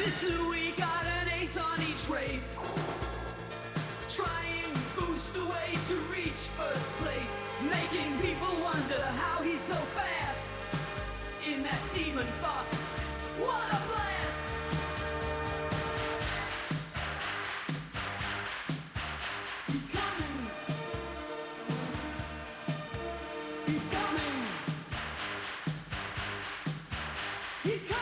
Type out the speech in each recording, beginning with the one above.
This Louie got an ace on each race. Trying boost the way to reach first place. Making people wonder how he's so fast. In that demon fox, what a blast! He's coming. He's coming. He's coming.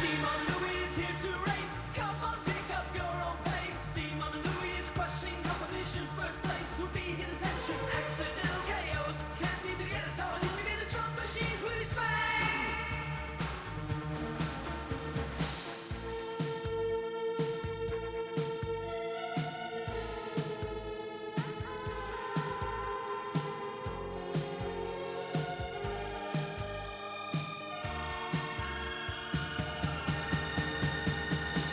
DemonLouie is here to race. Come on, pick up your own pace. DemonLouie is crushing competition. First place will be his intention. Accidental KOs, can't seem to get a toe. He'll be the trump machines with his fangs.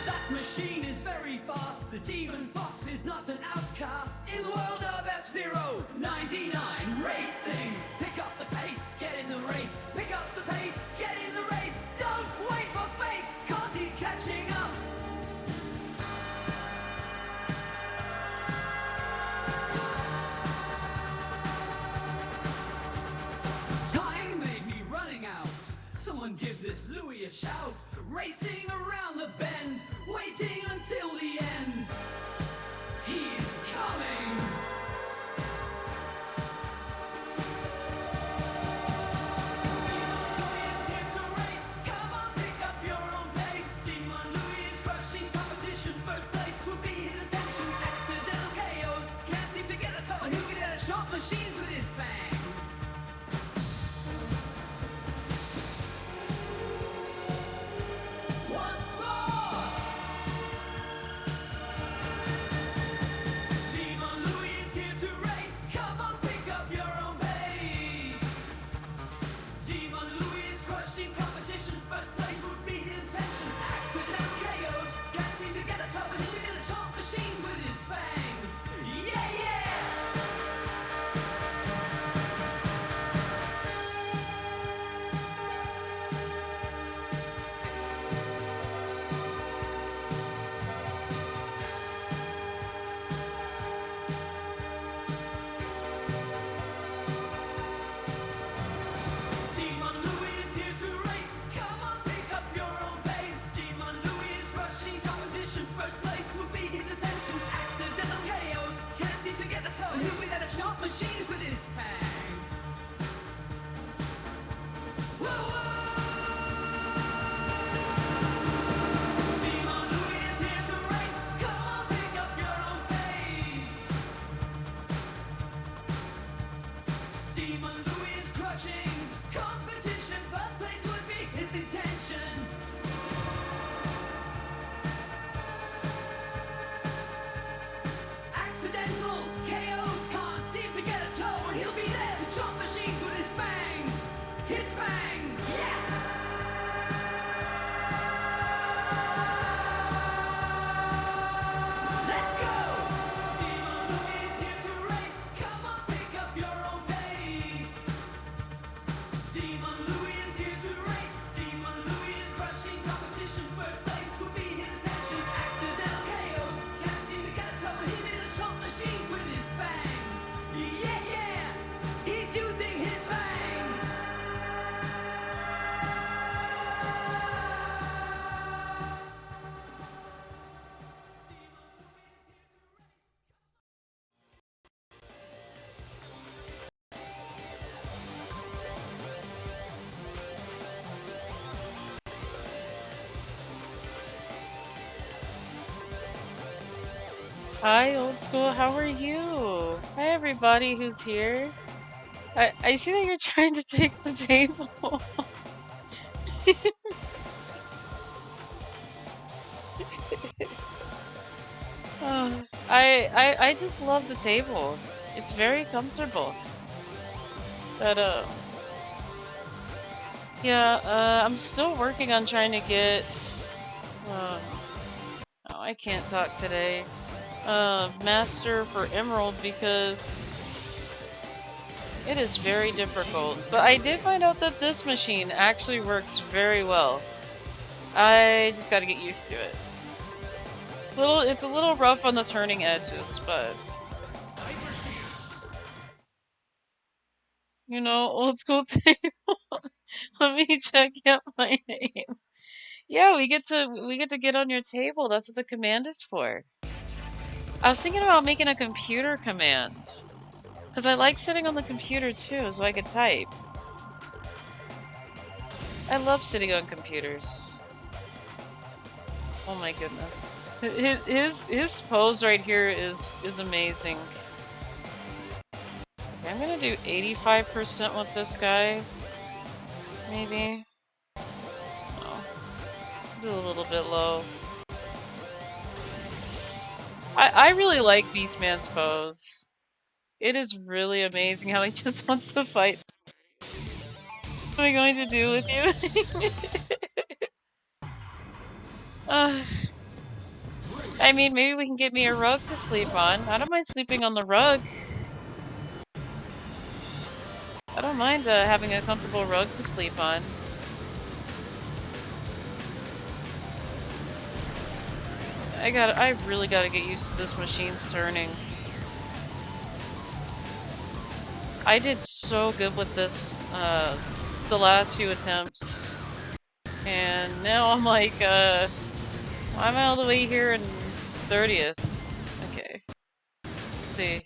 That machine is very fast. The demon fox is not an outcast. In the world of F-Zero 99 racing. Pick up the pace, get in the race. Pick up the pace, get in the race. Don't wait for fate, cause he's catching up. Time may be running out. Someone give this Louie a shout. Racing around the bend, waiting until the end. He's coming. DemonLouie is here to race. Come on, pick up your own pace. DemonLouie is crushing competition. First place will be his intention. Accidental KOs, can't seem to get a toe. And he'll be there to chomp machines with his fangs. Once more. DemonLouie is here to race. Come on, pick up your own pace. DemonLouie is crushing competition. First place would be his intention. Accidental KOs, can't seem to get a toe. And he'll be there to chomp machines with his fangs. Yeah, yeah. DemonLouie is here to race. Come on, pick up your own pace. DemonLouie is crushing competition. First place will be his intention. Accidental KOs, can't seem to get the toe. And he'll be there to chomp machines with his fangs. Whoa, whoa. DemonLouie is here to race. Come on, pick up your own pace. DemonLouie is crushing competition. First place would be his intention. Accidental KOs, can't seem to get a toe. And he'll be there to chomp machines with his fangs. His fangs, yes! Let's go! DemonLouie is here to race. Come on, pick up your own pace. DemonLouie is here to race. DemonLouie is crushing competition. First place will be his intention. Accidental KOs, can't seem to get a toe. And he'll be there to chomp machines with his fangs. Yeah, yeah! He's using his fangs. Hi, old school. How are you? Hi, everybody who's here. I see that you're trying to take the table. I just love the table. It's very comfortable. But yeah, I'm still working on trying to get. Oh, I can't talk today. Master for Emerald because It is very difficult, but I did find out that this machine actually works very well. I just gotta get used to it. It's a little rough on the turning edges, but you know, old school table. Let me check out my name. Yeah, we get to get on your table. That's what the command is for. I was thinking about making a computer command. Because I like sitting on the computer too, so I could type. I love sitting on computers. Oh my goodness. His pose right here is amazing. Okay, I'm gonna do 85% with this guy. Maybe. No. Do a little bit low. I really like Beastman's pose. It is really amazing how he just wants to fight. What am I going to do with you? I mean, maybe we can get me a rug to sleep on. I don't mind sleeping on the rug. I don't mind having a comfortable rug to sleep on. I really gotta get used to this machine's turning. I did so good with this, the last few attempts. And now I'm like, I'm all the way here in 30th. Okay. Let's see.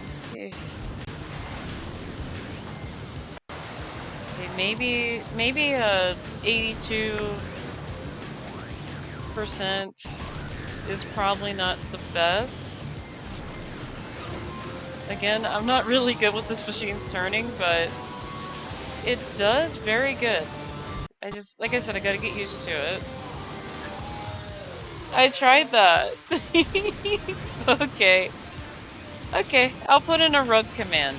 Let's see. Okay, maybe 82% is probably not the best. Again, I'm not really good with this machine's turning, but it does very good. Like I said, I gotta get used to it. I tried that. Okay. Okay, I'll put in a rug command.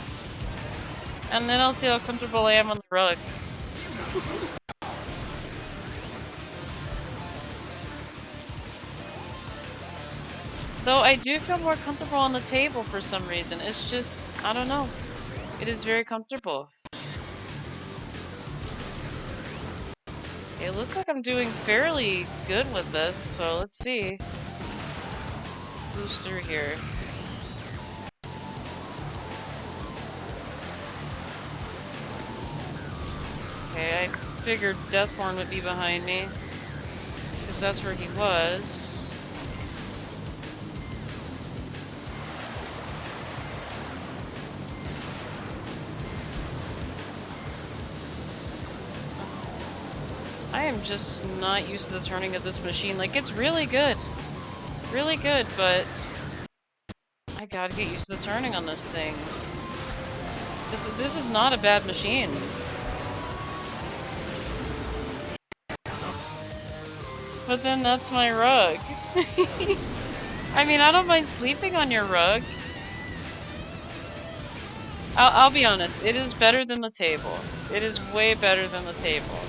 And then I'll see how comfortable I am on the rug. Though I do feel more comfortable on the table for some reason. It's just, I don't know. It is very comfortable. It looks like I'm doing fairly good with this, so let's see. Booster here. Okay, I figured Deathborn would be behind me. Because that's where he was. I am just not used to the turning of this machine. Like, it's really good. Really good, but I gotta get used to the turning on this thing. This is not a bad machine. But then that's my rug. I mean, I don't mind sleeping on your rug. I'll be honest, it is better than the table. It is way better than the table.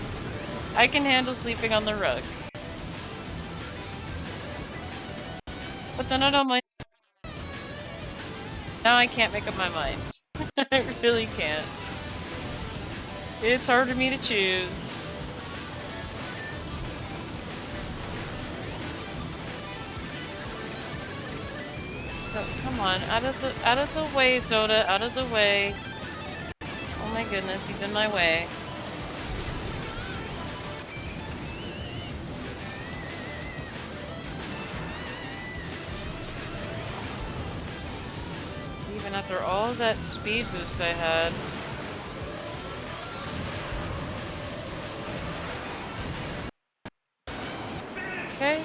I can handle sleeping on the rug. But then I don't mind. Now I can't make up my mind. I really can't. It's hard for me to choose. Oh, come on, out of the way, Soda, out of the way. Oh my goodness, he's in my way. Even after all that speed boost I had. Okay.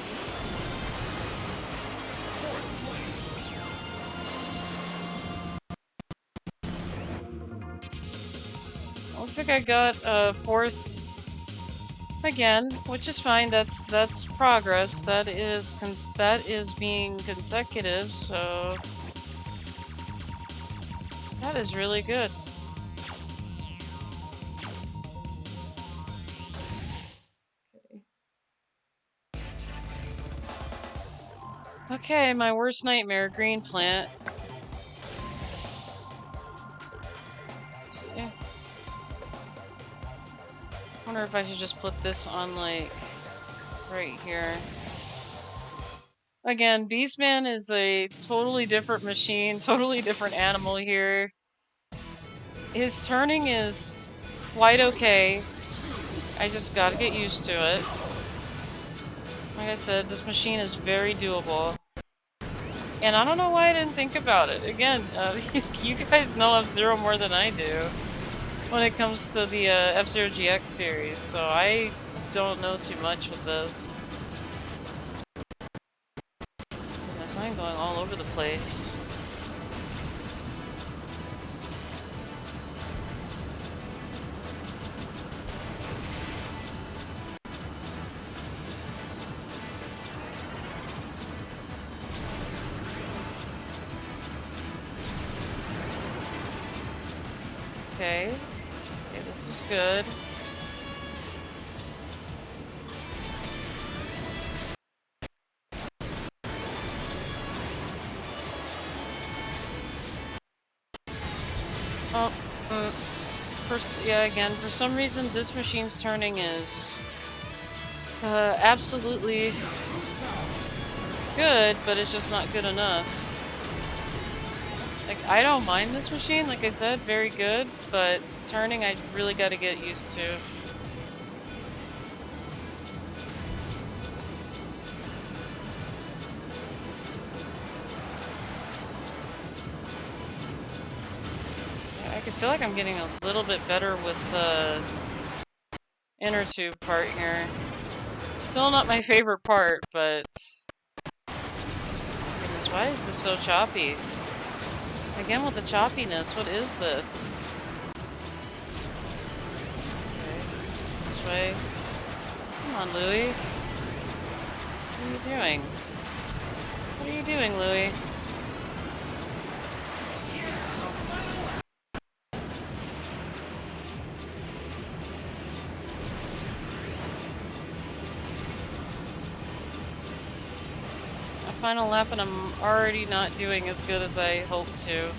Looks like I got fourth again, which is fine. That's progress. That is being consecutive. So that is really good. Okay, my worst nightmare, green plant. Wonder if I should just put this on, like, right here. Again, Beastman is a totally different machine, totally different animal here. His turning is quite okay. I just gotta get used to it. Like I said, this machine is very doable. And I don't know why I didn't think about it. Again, you guys know F-Zero more than I do when it comes to the F-Zero GX series, so I don't know too much with this. Goodness, I'm going all over the place. Okay. Okay, this is good. Oh, yeah, again, for some reason this machine's turning is absolutely good, but it's just not good enough. Like, I don't mind this machine, like I said, very good, but turning I really gotta get used to. Yeah, I can feel like I'm getting a little bit better with the inner tube part here. Still not my favorite part, but... Goodness, why is this so choppy? Again with the choppiness, what is this? Okay, this way. Come on, Louie. What are you doing? What are you doing, Louie? Final lap and I'm already not doing as good as I hoped to.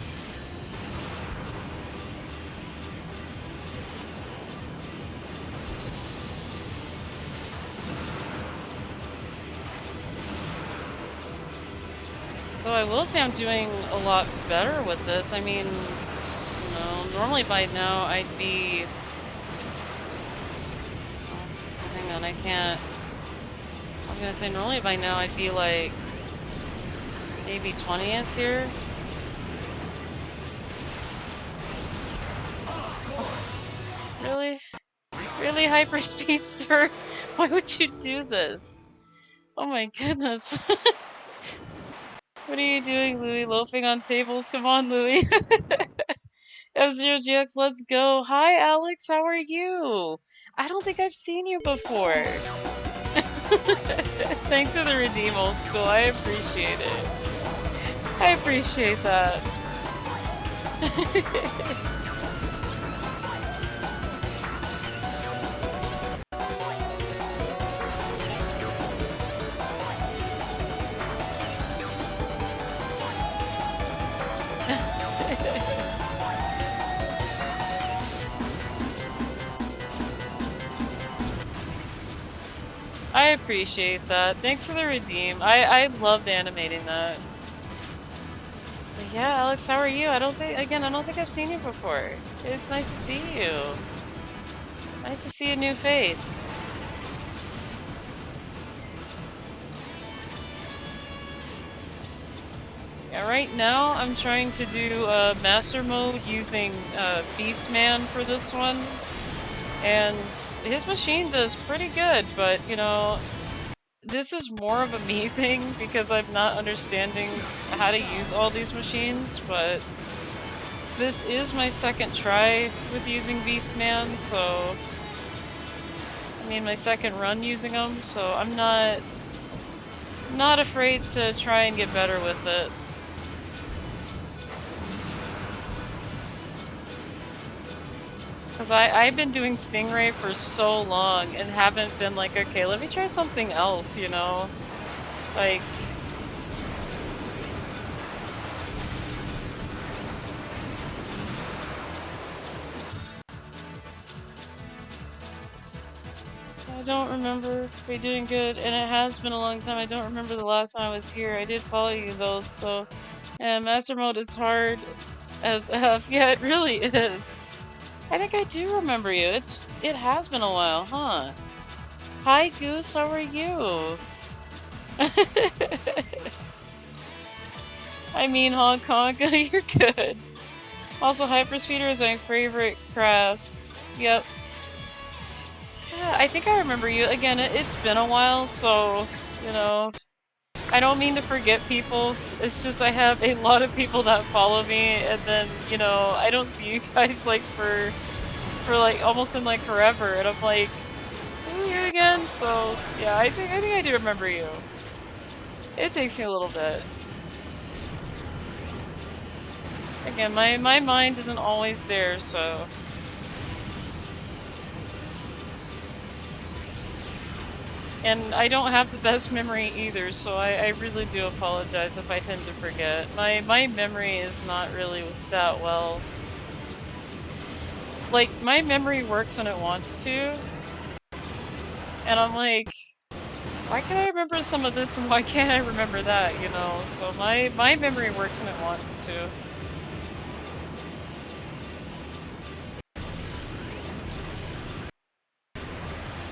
Though I will say I'm doing a lot better with this. I mean, you know, normally by now I'd be... Oh, hang on, I can't... I was gonna say normally by now I'd be like... maybe 20th here? Oh, really? Really, Hyperspeedster? Why would you do this? Oh my goodness. What are you doing, Louie? Loafing on tables? Come on, Louie. F-Zero GX, let's go. Hi, Alex. How are you? I don't think I've seen you before. Thanks for the redeem, old school. I appreciate it. I appreciate that. I appreciate that. Thanks for the redeem. I loved animating that. But yeah, Alex, how are you? I don't think I've seen you before. It's nice to see you. Nice to see a new face. Yeah, right now I'm trying to do master mode using Beastman for this one. And his machine does pretty good, but you know, this is more of a me thing because I'm not understanding how to use all these machines, but this is my second try with using Beastman, so I mean my second run using them, so I'm not afraid to try and get better with it. Because I've been doing Stingray for so long and haven't been like, okay, let me try something else, you know? Like... don't remember. Are you doing good? And it has been a long time. I don't remember the last time I was here. I did follow you though, so... And Master Mode is hard as F. Yeah, it really is. I think I do remember you. It has been a while, huh? Hi Goose, how are you? I mean Hong Kong, you're good. Also, Hyperspeeder is my favorite craft. Yep. Yeah, I think I remember you. Again, it's been a while, so, you know, I don't mean to forget people. It's just I have a lot of people that follow me, and then, you know, I don't see you guys, like, for like, almost in, like, forever, and I'm like, who are you again? So, yeah, I think I do remember you. It takes me a little bit. Again, my mind isn't always there, so... And I don't have the best memory either, so I really do apologize if I tend to forget. My memory is not really that well. Like, my memory works when it wants to. And I'm like, why can't I remember some of this and why can't I remember that, you know? So my memory works when it wants to.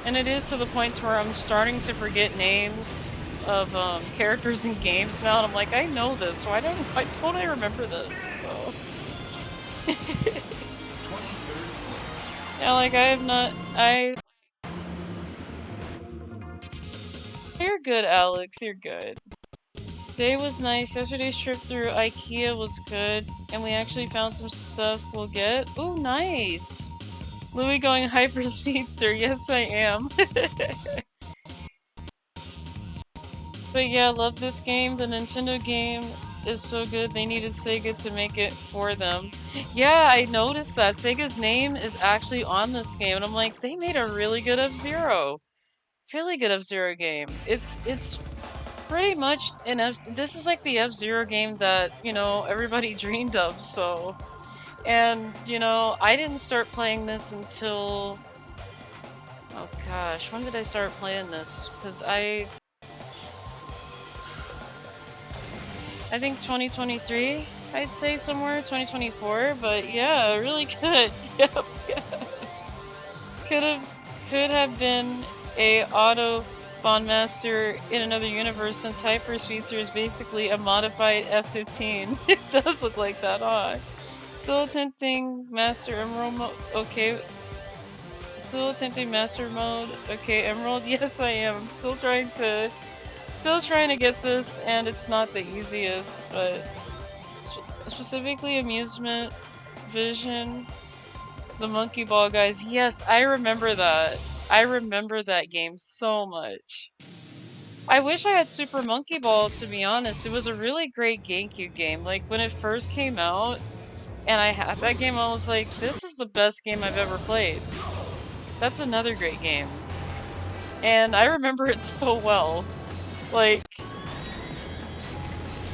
And it is to the point where I'm starting to forget names of characters in games now, and I'm like, I know this, why don't I remember this? So yeah, like You're good, Alex, you're good. Day was nice. Yesterday's trip through IKEA was good, and we actually found some stuff we'll get. Ooh, nice! Louie going hyper speedster. Yes, I am. But yeah, love this game. The Nintendo game is so good. They needed Sega to make it for them. Yeah, I noticed that. Sega's name is actually on this game, and I'm like, they made a really good F-Zero. Really good F-Zero game. It's pretty much this is like the F-Zero game that, you know, everybody dreamed of, so... And, you know, I didn't start playing this until... Oh gosh, when did I start playing this? Because I think 2023, I'd say somewhere, 2024, but yeah, really good. Yep, yeah. Could have been a auto Bondmaster in another universe since Hyper Speedster is basically a modified F-15. It does look like that, huh? Still attempting Master Emerald mode. Okay. Still attempting Master mode. Okay, Emerald. Yes, I am. I'm still trying to get this, and it's not the easiest, but specifically Amusement Vision, the Monkey Ball guys. Yes, I remember that. I remember that game so much. I wish I had Super Monkey Ball, to be honest. It was a really great GameCube game. Like, when it first came out, and I had that game, I was like, this is the best game I've ever played. That's another great game. And I remember it so well. Like,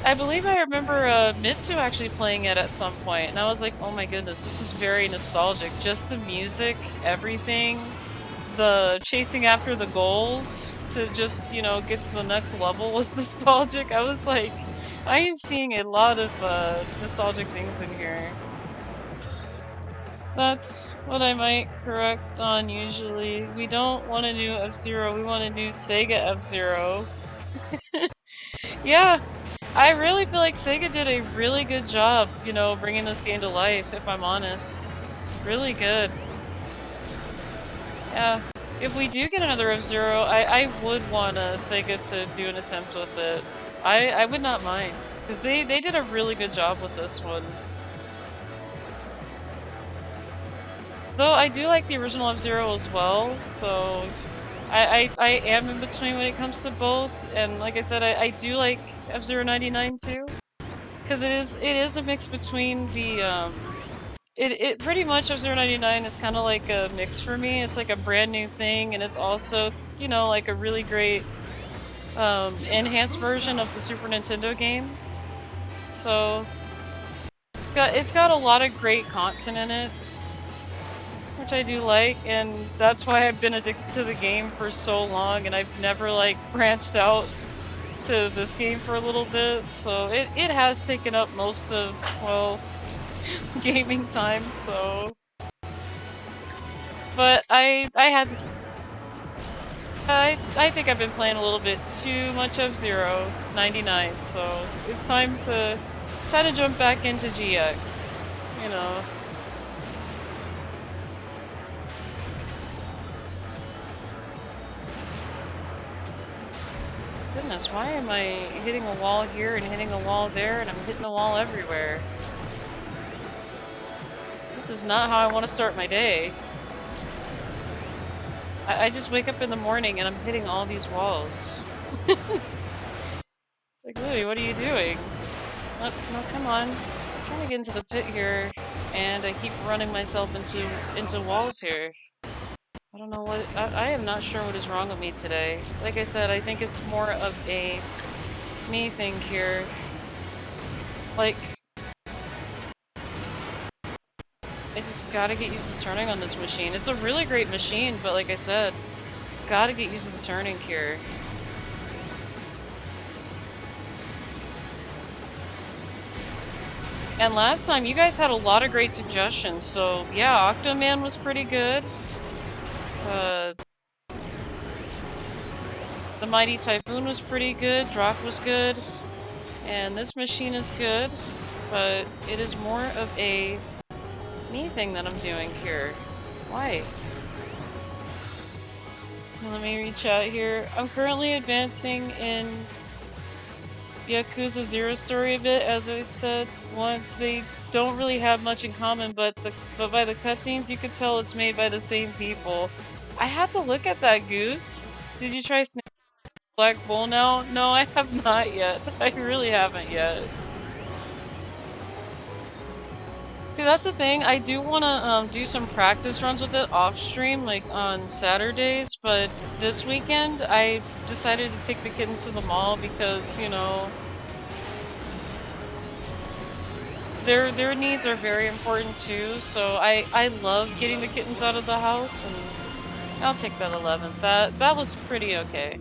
I believe I remember Mitsu actually playing it at some point, and I was like, oh my goodness, this is very nostalgic. Just the music, everything, the chasing after the goals to just, you know, get to the next level was nostalgic. I was like, I am seeing a lot of nostalgic things in here. That's what I might correct on usually. We don't want a new F-Zero, we want a new Sega F-Zero. Yeah, I really feel like Sega did a really good job, you know, bringing this game to life, if I'm honest. Really good. Yeah, if we do get another F-Zero, I would want Sega to do an attempt with it. I would not mind, because they did a really good job with this one. Though I do like the original F-Zero as well, so I am in between when it comes to both, and like I said, I do like F-Zero 99 too, because it is a mix between the it pretty much F-Zero 99 is kind of like a mix for me. It's like a brand new thing, and it's also, you know, like a really great enhanced version of the Super Nintendo game. So it's got a lot of great content in it. which I do like, and that's why I've been addicted to the game for so long, and I've never like branched out to this game for a little bit, so it has taken up most of, well, gaming time, so... But I had to... I think I've been playing a little bit too much F-Zero 99, so it's time to try to jump back into GX, you know. Goodness, why am I hitting a wall here and hitting a wall there, and I'm hitting a wall everywhere? This is not how I want to start my day. I just wake up in the morning and I'm hitting all these walls. It's like, Louie, what are you doing? No, come on. I'm trying to get into the pit here, and I keep running myself into walls here. I don't know what... I am not sure what is wrong with me today. Like I said, I think it's more of a me thing here. Like... I just gotta get used to turning on this machine. It's a really great machine, but like I said, gotta get used to the turning here. And last time, you guys had a lot of great suggestions, so yeah, Octoman was pretty good. The Mighty Typhoon was pretty good, Drock was good, and this machine is good, but it is more of a me thing that I'm doing here. Why? Let me reach out here. I'm currently advancing in Yakuza 0 story a bit, as I said once. They don't really have much in common, but by the cutscenes you could tell it's made by the same people. I had to look at that, Goose. Did you try Snake Black Bull now? No, I have not yet. I really haven't yet. See, that's the thing. I do want to do some practice runs with it off stream, like on Saturdays, but this weekend I decided to take the kittens to the mall because, you know, their needs are very important too, so I love getting the kittens out of the house, and I'll take that 11th. That was pretty okay.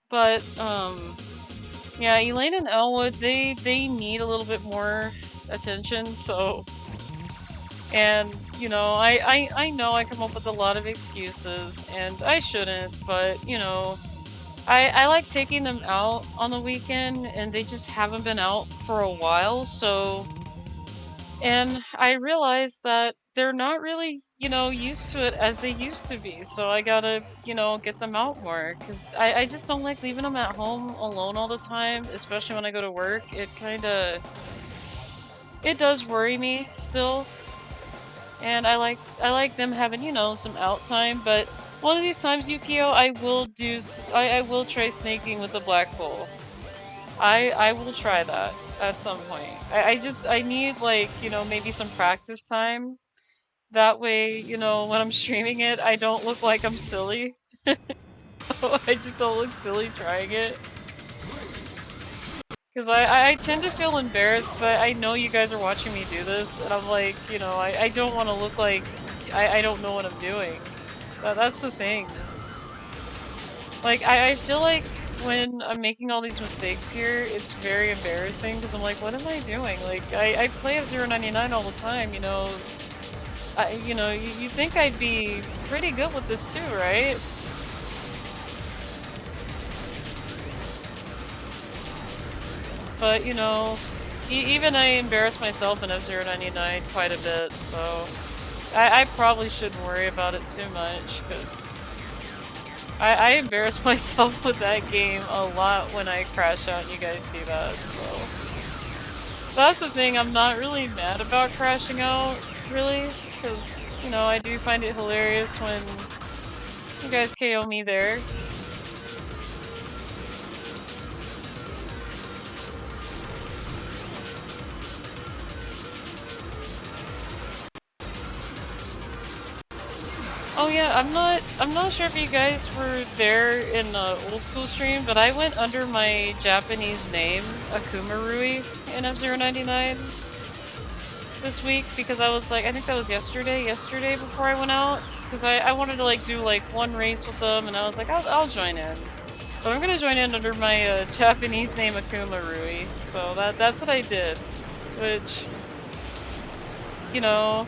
But, yeah, Elaine and Elwood, they need a little bit more attention, so... And, you know, I know I come up with a lot of excuses, and I shouldn't, but, you know, I like taking them out on the weekend, and they just haven't been out for a while, so... And I realized that they're not really, you know, used to it as they used to be, so I gotta, you know, get them out more, because I just don't like leaving them at home alone all the time, especially when I go to work. It kinda... It does worry me, still. And I like them having, you know, some out time, but one of these times, Yukio, I will try snaking with the Black Bull. I will try that at some point. I need, like, you know, maybe some practice time. That way, you know, when I'm streaming it, I don't look like I'm silly. I just don't look silly trying it. Because I tend to feel embarrassed because I know you guys are watching me do this, and I'm like, you know, I don't want to look like I don't know what I'm doing. That's the thing. Like, I feel like when I'm making all these mistakes here, it's very embarrassing because I'm like, what am I doing? Like, I play F-Zero 99 all the time, you know. You know, you think I'd be pretty good with this too, right? But, you know, even I embarrass myself in F-Zero 99 quite a bit, so I probably shouldn't worry about it too much, because I embarrass myself with that game a lot when I crash out and you guys see that, so... That's the thing, I'm not really mad about crashing out, really, because, you know, I do find it hilarious when you guys KO me there. Oh yeah, I'm not sure if you guys were there in the old school stream, but I went under my Japanese name, Akumarui, in F-Zero 99. this week because I was like, I think that was yesterday before I went out, because I wanted to like do like one race with them, and I was like, I'll join in. But I'm gonna join in under my Japanese name Akuma Rui, so that's what I did, which, you know,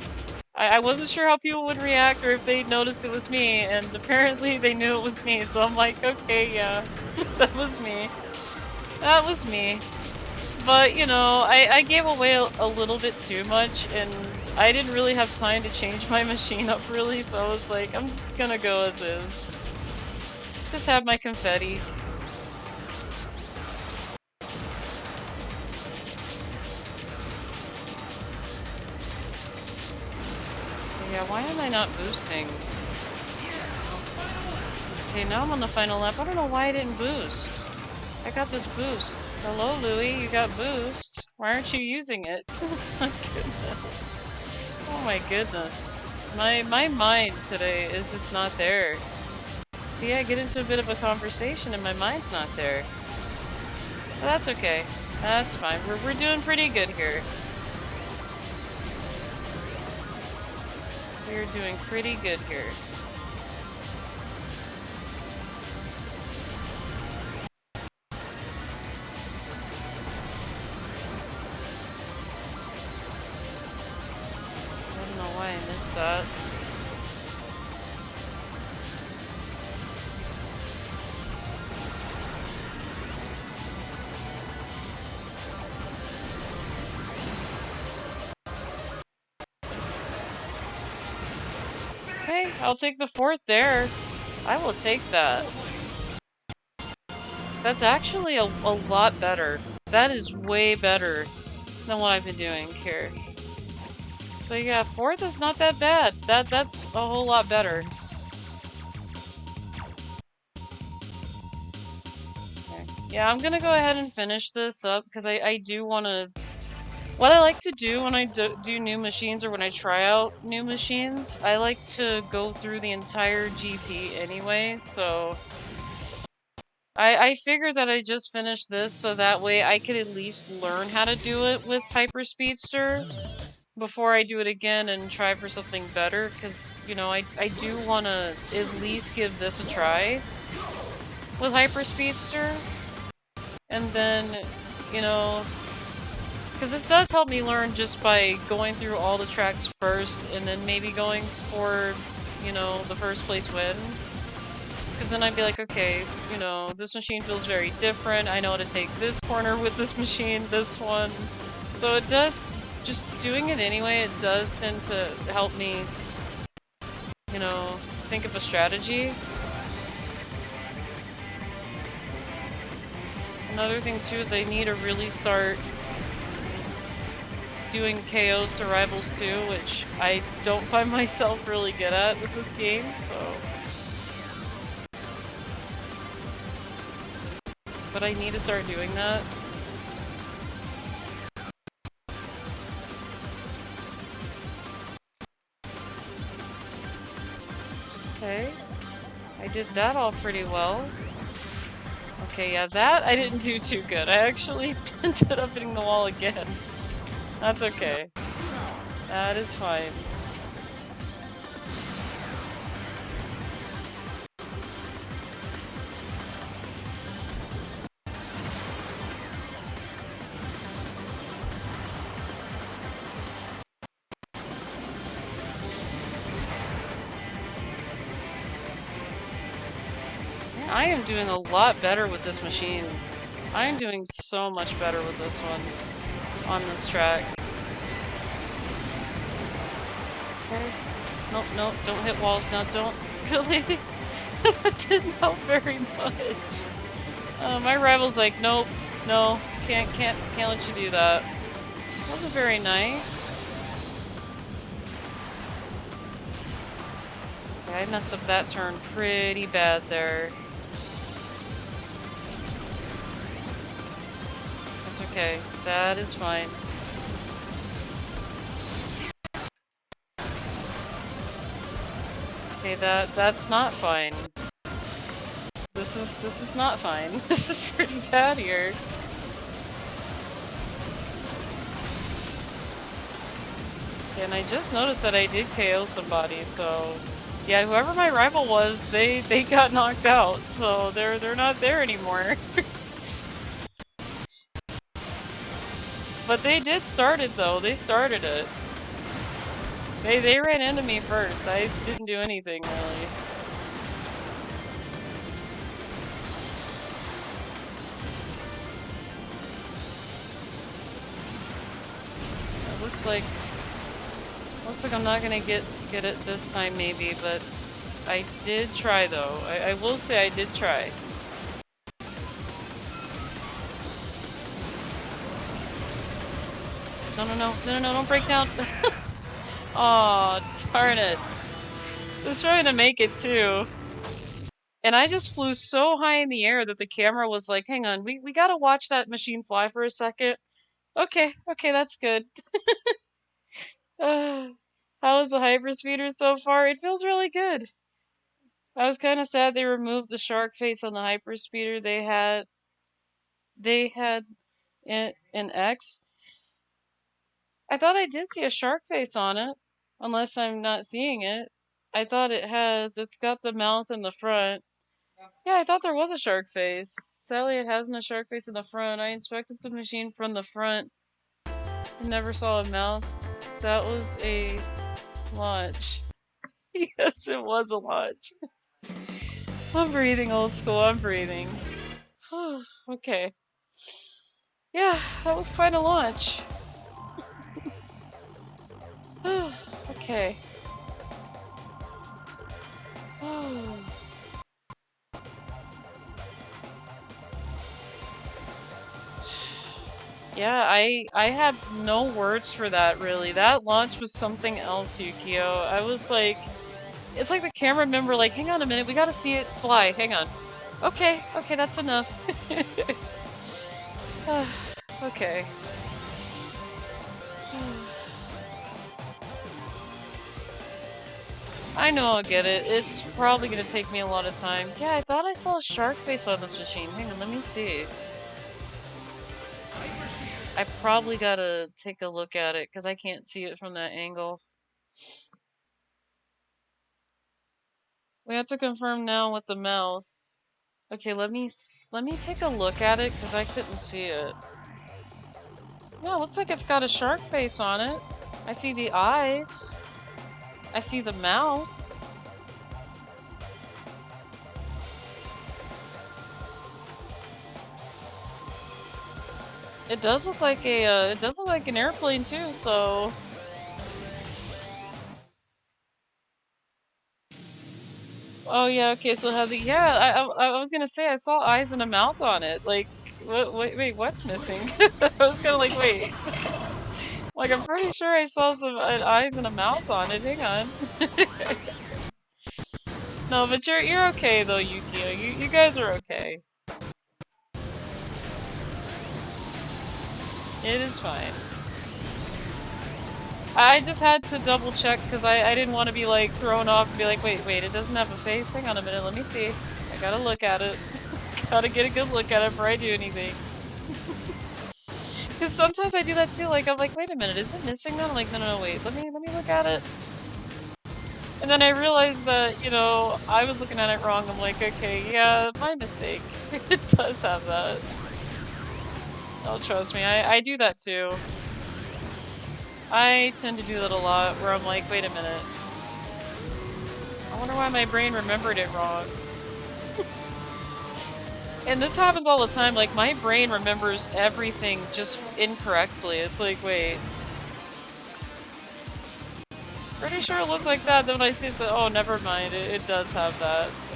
I wasn't sure how people would react or if they'd notice it was me, and apparently they knew it was me, so I'm like, okay, yeah, that was me. That was me. But, you know, I gave away a little bit too much, and I didn't really have time to change my machine up, really, so I was like, I'm just gonna go as is. Just have my confetti. Yeah, why am I not boosting? Okay, now I'm on the final lap. I don't know why I didn't boost. I got this boost. Hello, Louie, you got boost. Why aren't you using it? My goodness. Oh my goodness. My mind today is just not there. See, I get into a bit of a conversation and my mind's not there. But that's okay. That's fine. We're doing pretty good here. We're doing pretty good here. I don't know why I missed that. Okay, I'll take the 4th there. I will take that. That's actually a lot better. That is way better than what I've been doing here. So yeah, 4th is not that bad. That's a whole lot better. Okay. Yeah, I'm gonna go ahead and finish this up because I do want to. What I like to do when I do new machines or when I try out new machines, I like to go through the entire GP anyway, so I figured that I just finished this so that way I could at least learn how to do it with Hyper Speedster before I do it again and try for something better, because, you know, I do want to at least give this a try with Hyper Speedster, and then, you know, because this does help me learn just by going through all the tracks first and then maybe going for, you know, the first place win. Because then I'd be like, okay, you know, this machine feels very different. I know how to take this corner with this machine, this one. So it does, just doing it anyway, it does tend to help me, you know, think of a strategy. Another thing too is I need to really start doing KOs to rivals too, which I don't find myself really good at with this game, so. But I need to start doing that. Okay. I did that all pretty well. Okay, yeah, that I didn't do too good. I actually ended up hitting the wall again. That's okay. That is fine. I am doing a lot better with this machine. I am doing so much better with this one on this track. Okay. Nope, nope, don't hit walls now, don't. Really? That didn't help very much. My rival's like, nope, no, can't let you do that. Wasn't very nice. Okay, I messed up that turn pretty bad there. That's okay. That is fine. Okay, that's not fine. This is not fine. This is pretty bad here. And I just noticed that I did KO somebody, so yeah, whoever my rival was, they got knocked out, so they're not there anymore. But they did start it though. They started it. They ran into me first. I didn't do anything really. It looks like I'm not gonna get it this time maybe, but I did try though. I will say I did try. No, don't break down. Aw, darn it. I was trying to make it too. And I just flew so high in the air that the camera was like, hang on, we gotta watch that machine fly for a second. Okay, that's good. How is the hyperspeeder so far? It feels really good. I was kind of sad they removed the shark face on the hyperspeeder. They had an X. I thought I did see a shark face on it, unless I'm not seeing it. I thought it's got the mouth in the front. Yeah, I thought there was a shark face. Sadly, it hasn't a shark face in the front. I inspected the machine from the front and never saw a mouth. That was a launch. Yes, it was a launch. I'm breathing, old school. I'm breathing. Okay. Yeah, that was quite a launch. Okay. Yeah, I have no words for that really. That launch was something else, Yukio. I was like, it's like the camera member like, hang on a minute, we gotta see it fly. Hang on. Okay, that's enough. Okay. I know I'll get it. It's probably gonna take me a lot of time. Yeah, I thought I saw a shark face on this machine. Hang on, let me see. I probably gotta take a look at it because I can't see it from that angle. We have to confirm now with the mouth. Okay, let me take a look at it because I couldn't see it. Yeah, looks like it's got a shark face on it. I see the eyes. I see the mouth. It does look like an airplane too, so. Oh yeah, okay, so it has a, yeah, I was gonna say I saw eyes and a mouth on it. Like, wait, what's missing? I was kinda like, wait. Like, I'm pretty sure I saw some eyes and a mouth on it. Hang on. No, but you're okay though, Yukio. You guys are okay. It is fine. I just had to double check because I didn't want to be like thrown off and be like, wait, it doesn't have a face? Hang on a minute, let me see. I gotta look at it. Gotta get a good look at it before I do anything. Because sometimes I do that too, like, I'm like, wait a minute, is it missing that? I'm like, no, wait, let me look at it. And then I realized that, you know, I was looking at it wrong. I'm like, okay, yeah, my mistake. It does have that. Oh, trust me, I do that too. I tend to do that a lot, where I'm like, wait a minute. I wonder why my brain remembered it wrong. And this happens all the time, like, my brain remembers everything just incorrectly. It's like, wait. Pretty sure it looked like that, then when I see it, oh, never mind, it does have that, so.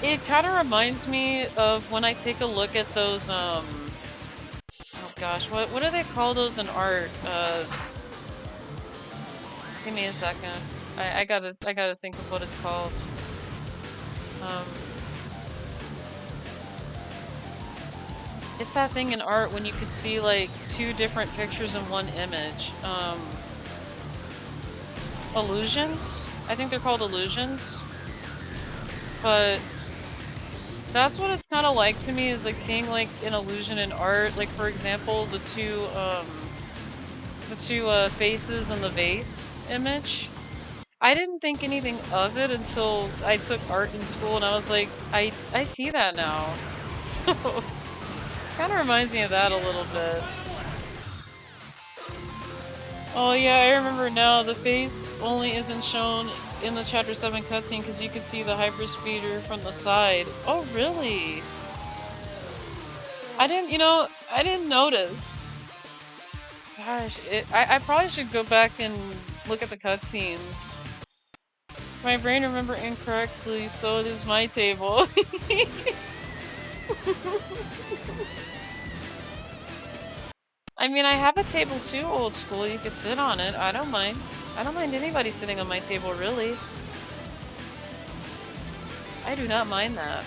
It kind of reminds me of when I take a look at those, oh gosh, what do they call those in art? Give me a second. I gotta think of what it's called. It's that thing in art when you could see like two different pictures in one image. Illusions? I think they're called illusions. But That's what it's kind of like to me, is like seeing like an illusion in art. Like for example, the two faces in the vase image. I didn't think anything of it until I took art in school, and I was like, I see that now. So kind of reminds me of that a little bit. Oh yeah, I remember now. The face only isn't shown in the Chapter 7 cutscene because you could see the hyperspeeder from the side. Oh really? I didn't, I didn't notice. Gosh, I probably should go back and look at the cutscenes. My brain remember incorrectly, so it is my table. I mean, I have a table too, old school. You could sit on it. I don't mind. I don't mind anybody sitting on my table, really. I do not mind that.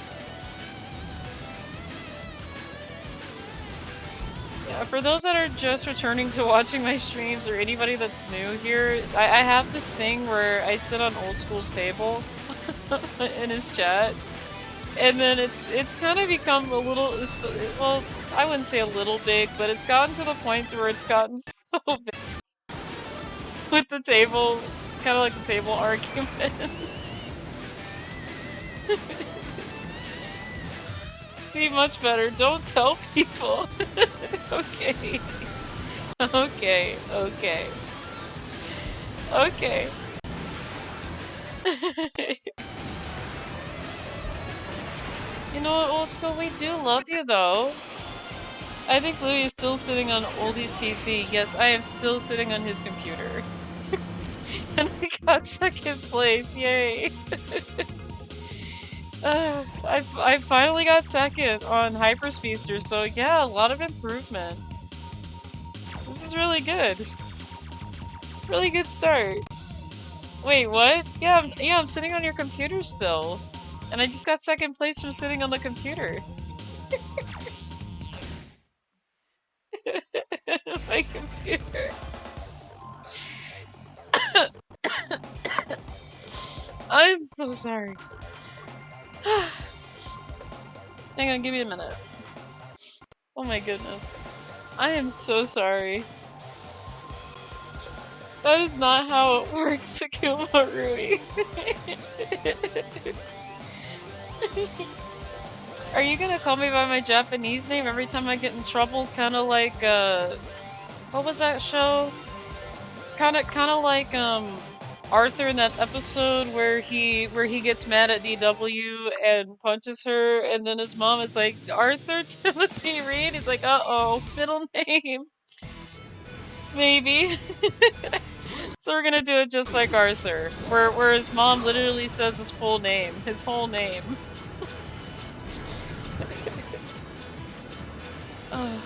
Yeah, for those that are just returning to watching my streams, or anybody that's new here, I have this thing where I sit on old school's table in his chat, and then it's kind of become a little, well, I wouldn't say a little big, but it's gotten to the point where it's gotten so big with the table, kind of like the table argument. See, much better. Don't tell people. Okay. Okay, okay. Okay. You know what, old school? We do love you, though. I think Louie is still sitting on Oldie's PC. Yes, I am still sitting on his computer. And I got second place. Yay. I finally got second on Hyperspeedster, so yeah, a lot of improvement. This is really good. Really good start. Wait, what? Yeah, I'm sitting on your computer still. And I just got second place from sitting on the computer. My computer. I'm so sorry. Hang on, give me a minute. Oh my goodness. I am so sorry. That is not how it works, Rui. Are you gonna call me by my Japanese name every time I get in trouble? Kinda like, what was that show? Kinda like, Arthur in that episode where he gets mad at DW and punches her, and then his mom is like, Arthur Timothy Reed? He's like, uh-oh, middle name. Maybe. So we're gonna do it just like Arthur, where his mom literally says his full name, his whole name. Oh.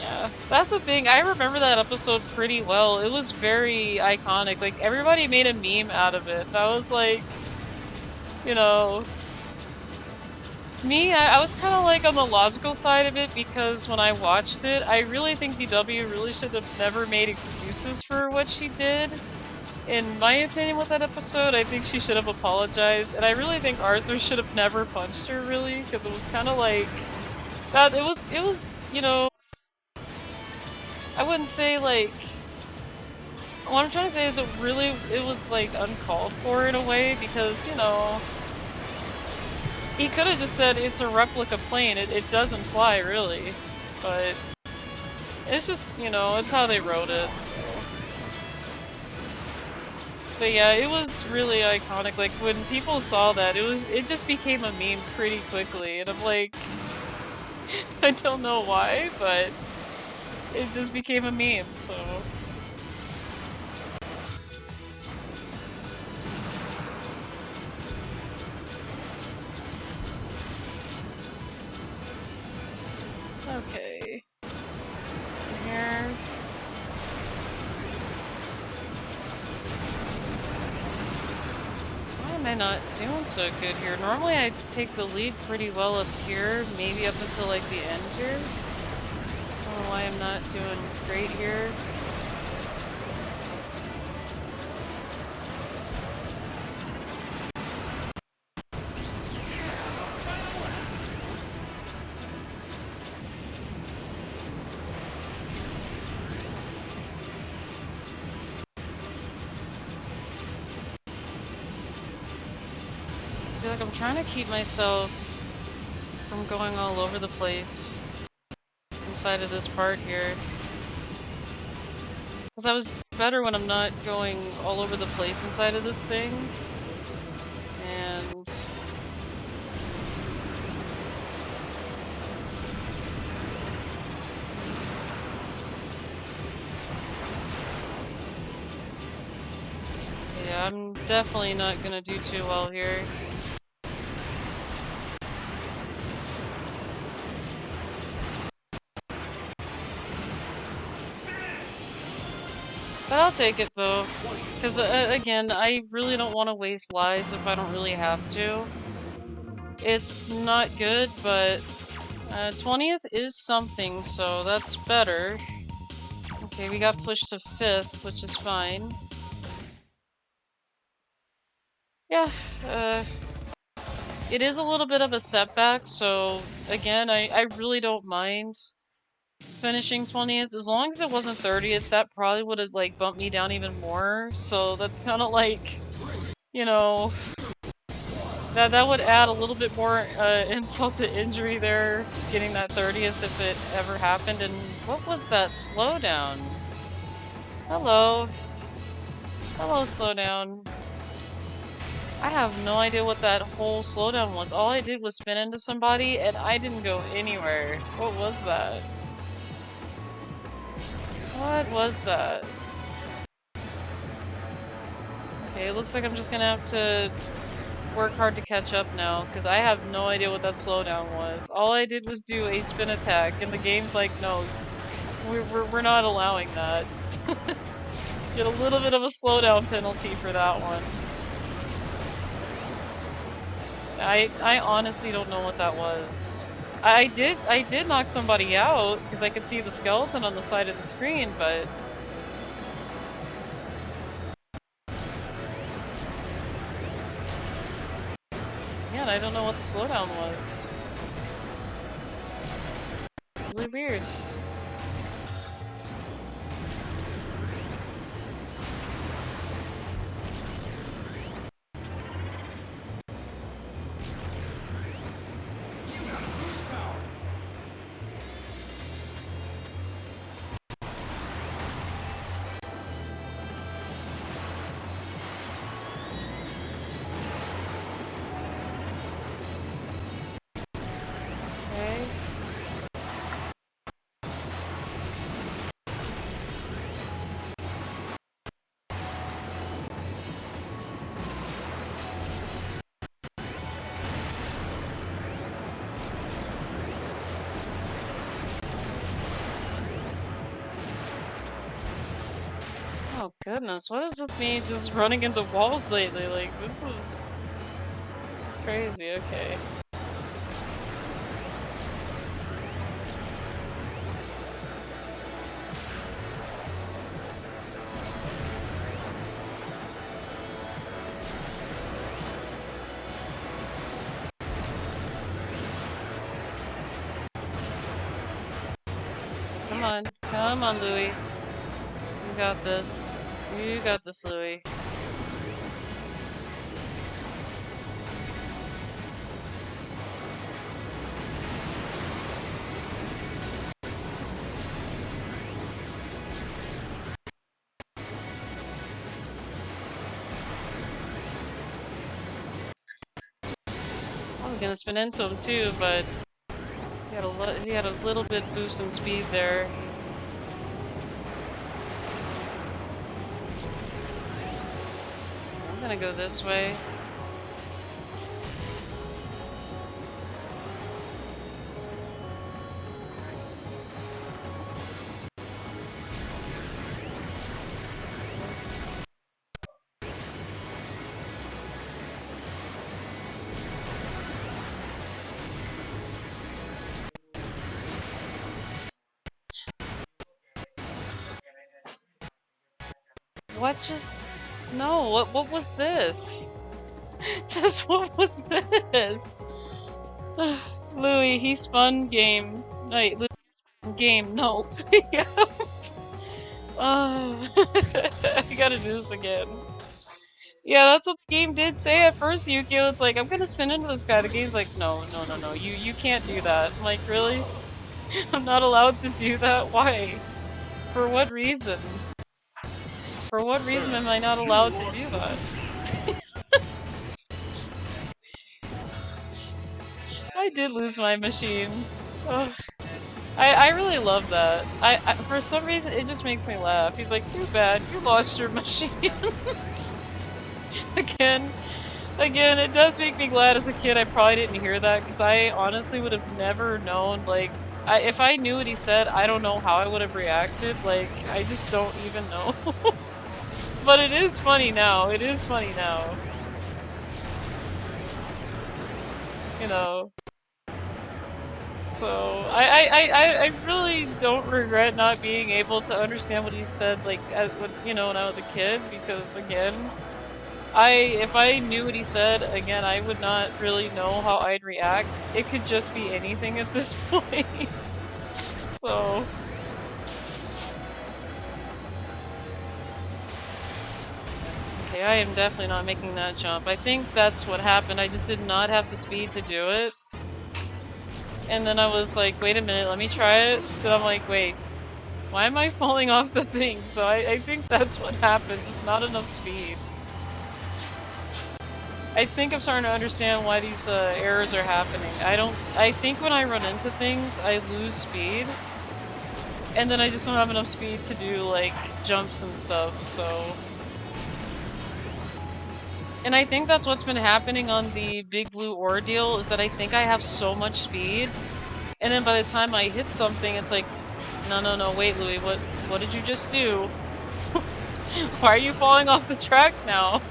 Yeah, that's the thing. I remember that episode pretty well. It was very iconic. Like, everybody made a meme out of it. That was like, you know... Me, I was kind of like on the logical side of it, because when I watched it, I really think DW really should have never made excuses for what she did. In my opinion with that episode, I think she should have apologized, and I really think Arthur should have never punched her, really, because it was kind of like... that. It was, you know... I wouldn't say, like... What I'm trying to say is it was, like, uncalled for in a way, because, you know... He could have just said it's a replica plane, it doesn't fly, really. But... it's just, you know, it's how they wrote it, so... But yeah, it was really iconic. Like, when people saw that, it just became a meme pretty quickly, and I'm like... I don't know why, but... it just became a meme, so... Okay. Here. Why am I not doing so good here? Normally I take the lead pretty well up here, maybe up until like the end here. I don't know why I'm not doing great here. feel like I'm trying to keep myself from going all over the place inside of this part here. Because I was better when I'm not going all over the place inside of this thing. And... yeah, I'm definitely not gonna do too well here. But I'll take it though, because again, I really don't want to waste lives if I don't really have to. It's not good, but 20th is something, so that's better. Okay, we got pushed to 5th, which is fine. Yeah, it is a little bit of a setback, so again, I really don't mind finishing 20th. As long as it wasn't 30th, that probably would have like bumped me down even more. So that's kind of like, you know, that would add a little bit more insult to injury there, getting that 30th if it ever happened. And what was that slowdown? Hello. Hello, slowdown. I have no idea what that whole slowdown was. All I did was spin into somebody and I didn't go anywhere. What was that? What was that? Okay, it looks like I'm just gonna have to work hard to catch up now, because I have no idea what that slowdown was. All I did was do a spin attack, and the game's like, no, we're not allowing that. Get a little bit of a slowdown penalty for that one. I honestly don't know what that was. I did knock somebody out, because I could see the skeleton on the side of the screen, but... man, I don't know what the slowdown was. Really weird. Okay. Oh goodness, what is with me just running into walls lately? Like, this is crazy, okay. Come on, Louie. You got this. You got this, Louie. I was gonna spin into him too, but he had a little bit boost in speed there. I'm gonna go this way. What just... no, what was this? Just what was this? Louie, he spun game. Wait, game, no. I gotta do this again. Yeah, that's what the game did say at first, Yukio. It's like, I'm gonna spin into this guy. The game's like, no, no, no, no, you can't do that. I'm like, really? I'm not allowed to do that? Why? For what reason? For what reason am I not allowed to do that? I did lose my machine. Ugh. I really love that. For some reason, it just makes me laugh. He's like, too bad, you lost your machine. Again, again, it does make me glad as a kid I probably didn't hear that, because I honestly would have never known, like, if I knew what he said, I don't know how I would have reacted, like, I just don't even know. But it is funny now, it is funny now. You know. So, I really don't regret not being able to understand what he said, like, you know, when I was a kid, because, again, if I knew what he said, again, I would not really know how I'd react. It could just be anything at this point. So... Okay, I am definitely not making that jump. I think that's what happened. I just did not have the speed to do it. And then I was like, wait a minute, let me try it. Then I'm like, wait, why am I falling off the thing? So I think that's what happened, just not enough speed. I think I'm starting to understand why these errors are happening. I think when I run into things, I lose speed. And then I just don't have enough speed to do, like, jumps and stuff, so... And I think that's what's been happening on the Big Blue Ordeal, is that I think I have so much speed, and then by the time I hit something, it's like, no, no, no, wait, Louie, what did you just do? Why are you falling off the track now?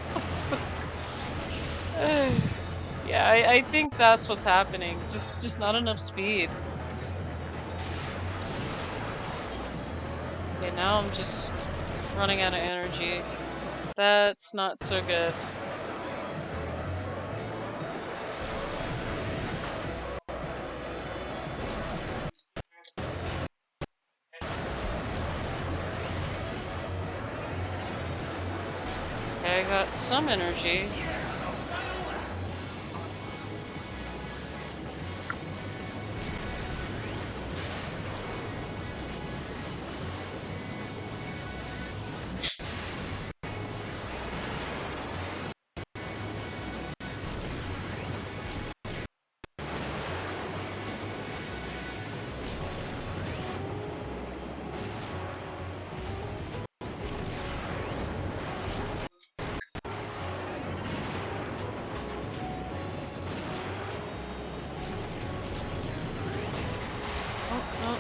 Yeah, I think that's what's happening. Just not enough speed. Okay, now I'm just running out of energy. That's not so good. Okay, I got some energy.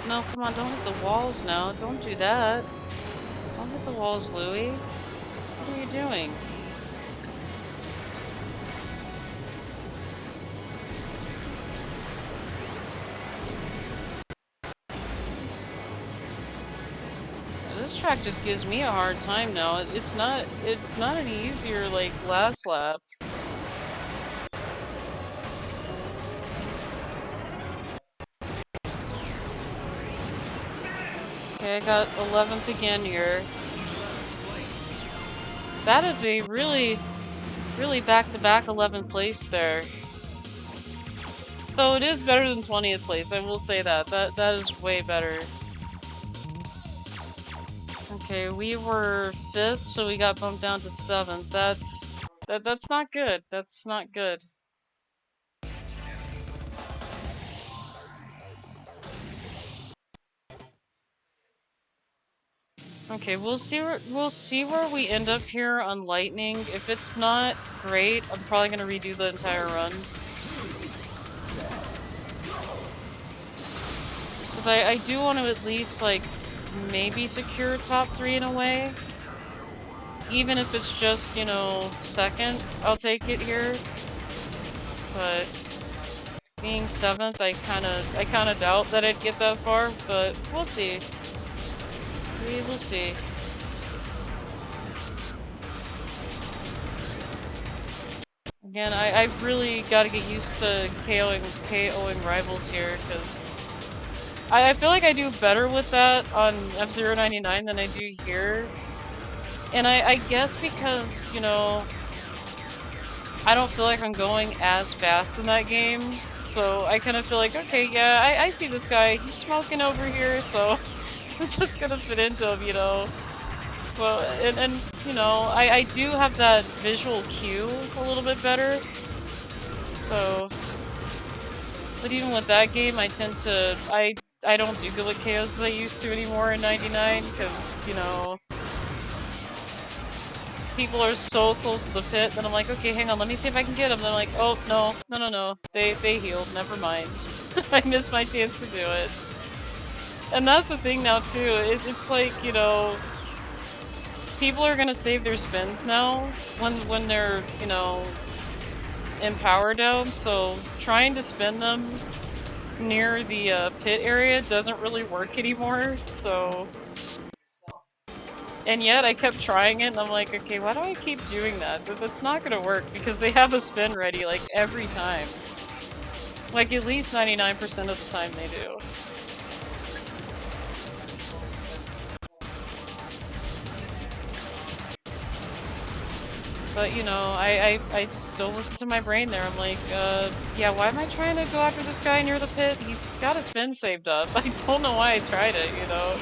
No, come on, don't hit the walls now. Don't do that. Don't hit the walls, Louie. What are you doing? This track just gives me a hard time now. It's not any easier like last lap. Okay, I got 11th again here. That is a really back-to-back 11th place there. Though it is better than 20th place, I will say that. That is way better. Okay, we were 5th, so we got bumped down to 7th. That's not good. That's not good. Okay, we'll see where we end up here on Lightning. If it's not great, I'm probably gonna redo the entire run. Because I do want to at least, like, maybe secure top 3 in a way. Even if it's just, you know, 2nd, I'll take it here. But being 7th, I kinda doubt that I'd get that far, but we'll see. We will see. Again, I've really got to get used to KOing rivals here, because I feel like I do better with that on F-Zero 99 than I do here. And I guess because, you know, I don't feel like I'm going as fast in that game. So I kind of feel like, okay, yeah, I see this guy. He's smoking over here, so I'm just gonna spit into him, you know? So, and you know, I do have that visual cue a little bit better. So, but even with that game, I tend to, I don't do good with KOs as I used to anymore in 99, because, you know, people are so close to the pit that I'm like, okay, hang on, let me see if I can get them. They're like, oh, no. They healed, never mind. I missed my chance to do it. And that's the thing now, too. It's like, you know, people are gonna save their spins now when they're, you know, in power down, so trying to spin them near the pit area doesn't really work anymore, so... And yet I kept trying it and I'm like, okay, why do I keep doing that? That's not gonna work because they have a spin ready like every time. Like at least 99% of the time they do. But you know, I just don't listen to my brain there. I'm like, yeah, why am I trying to go after this guy near the pit? He's got a spin saved up. I don't know why I tried it, you know?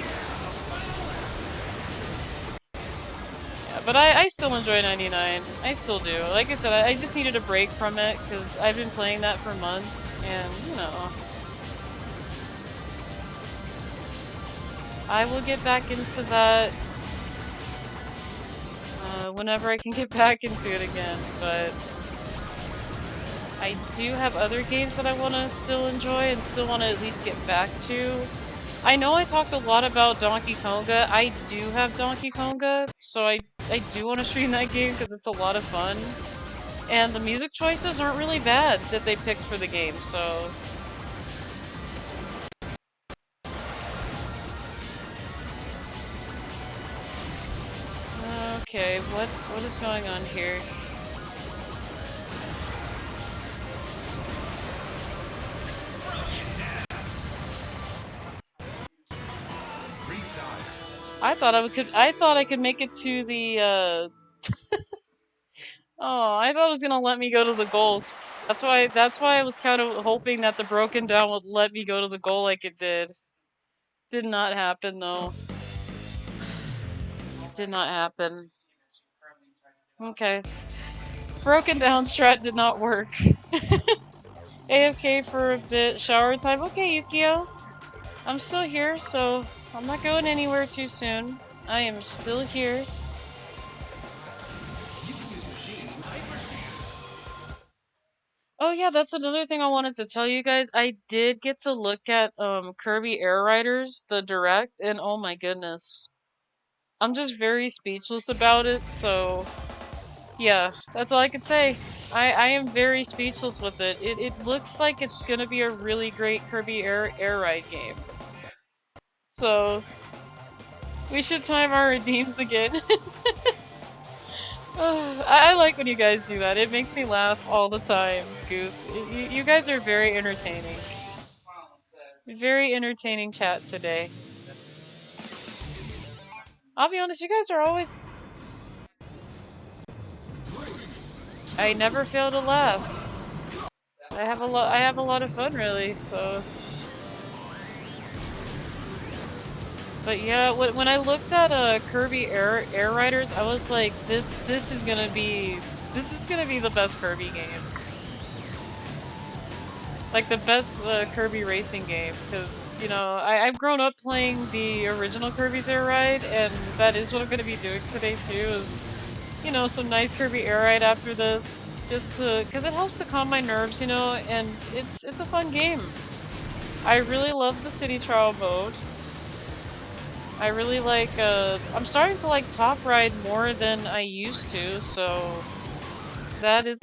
Yeah, but I still enjoy 99. I still do. Like I said, I just needed a break from it because I've been playing that for months, and you know. I will get back into that whenever I can get back into it again, but I do have other games that I want to still enjoy and still want to at least get back to. I know I talked a lot about Donkey Konga. I do have Donkey Konga, so I do want to stream that game because it's a lot of fun. And the music choices aren't really bad that they picked for the game, so... Okay, what is going on here? I thought I could make it to the Oh, I thought it was gonna let me go to the goal. That's why I was kind of hoping that the broken down would let me go to the goal like it did. Did not happen though. Did not happen. Okay. Broken down strat did not work. AFK for a bit, shower time. Okay, Yukio. I'm still here, so I'm not going anywhere too soon. I am still here. Oh yeah, that's another thing I wanted to tell you guys. I did get to look at Kirby Air Riders, the direct, and oh my goodness. I'm just very speechless about it, so yeah, that's all I can say. I am very speechless with it. It looks like it's gonna be a really great Kirby Air Ride game. So we should time our redeems again. I like when you guys do that. It makes me laugh all the time, Goose. You guys are very entertaining. Very entertaining chat today. I'll be honest, you guys are always... I never fail to laugh. I have a lot of fun, really, so... But yeah, when I looked at Kirby Air Riders, I was like, this is gonna be the best Kirby game. Like the best Kirby racing game, because you know I've grown up playing the original Kirby's Air Ride, and that is what I'm gonna be doing today too. Is you know some nice Kirby Air Ride after this, just to because it helps to calm my nerves, you know, and it's a fun game. I really love the city trial mode. I really like, I'm starting to like Top Ride more than I used to, so that is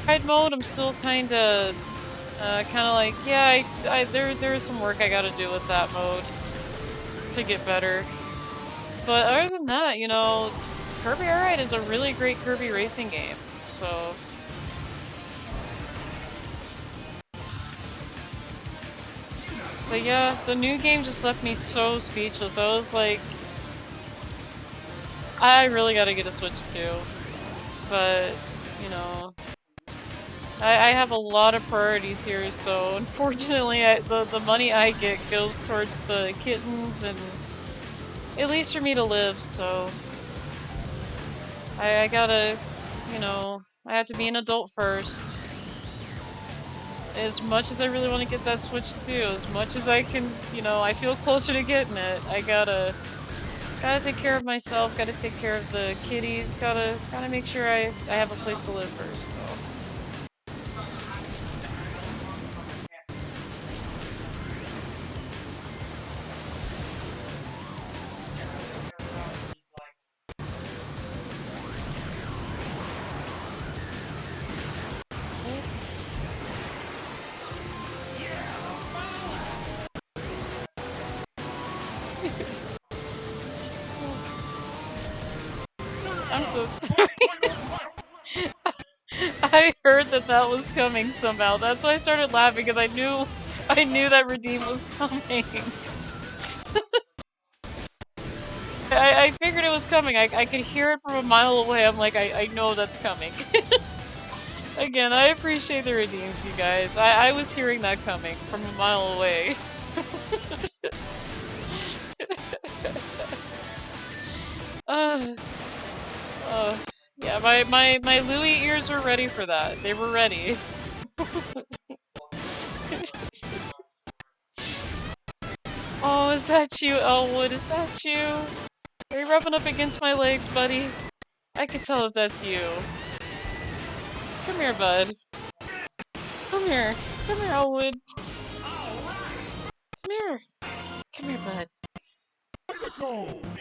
ride mode. I'm still kinda like, yeah, there is some work I gotta do with that mode to get better. But other than that, you know, Kirby Air Ride is a really great Kirby racing game, so... But yeah, the new game just left me so speechless. I was like, I really gotta get a Switch too. But you know, I have a lot of priorities here, so unfortunately the money I get goes towards the kittens and at least for me to live, so I gotta, you know, I have to be an adult first. As much as I really want to get that Switch too, as much as I can, you know, I feel closer to getting it, I gotta take care of myself, gotta take care of the kitties, gotta make sure I have a place to live first, so. I'm so sorry. I heard that was coming somehow. That's why I started laughing, because I knew that Redeem was coming. I figured it was coming. I could hear it from a mile away. I'm like, I know that's coming. Again, I appreciate the redeems, you guys. I was hearing that coming from a mile away. Yeah, my Louie ears were ready for that. They were ready. Oh, is that you, Elwood? Is that you? Are you rubbing up against my legs, buddy? I can tell that that's you. Come here, bud. Come here. Come here, Elwood. Come here. Come here, bud.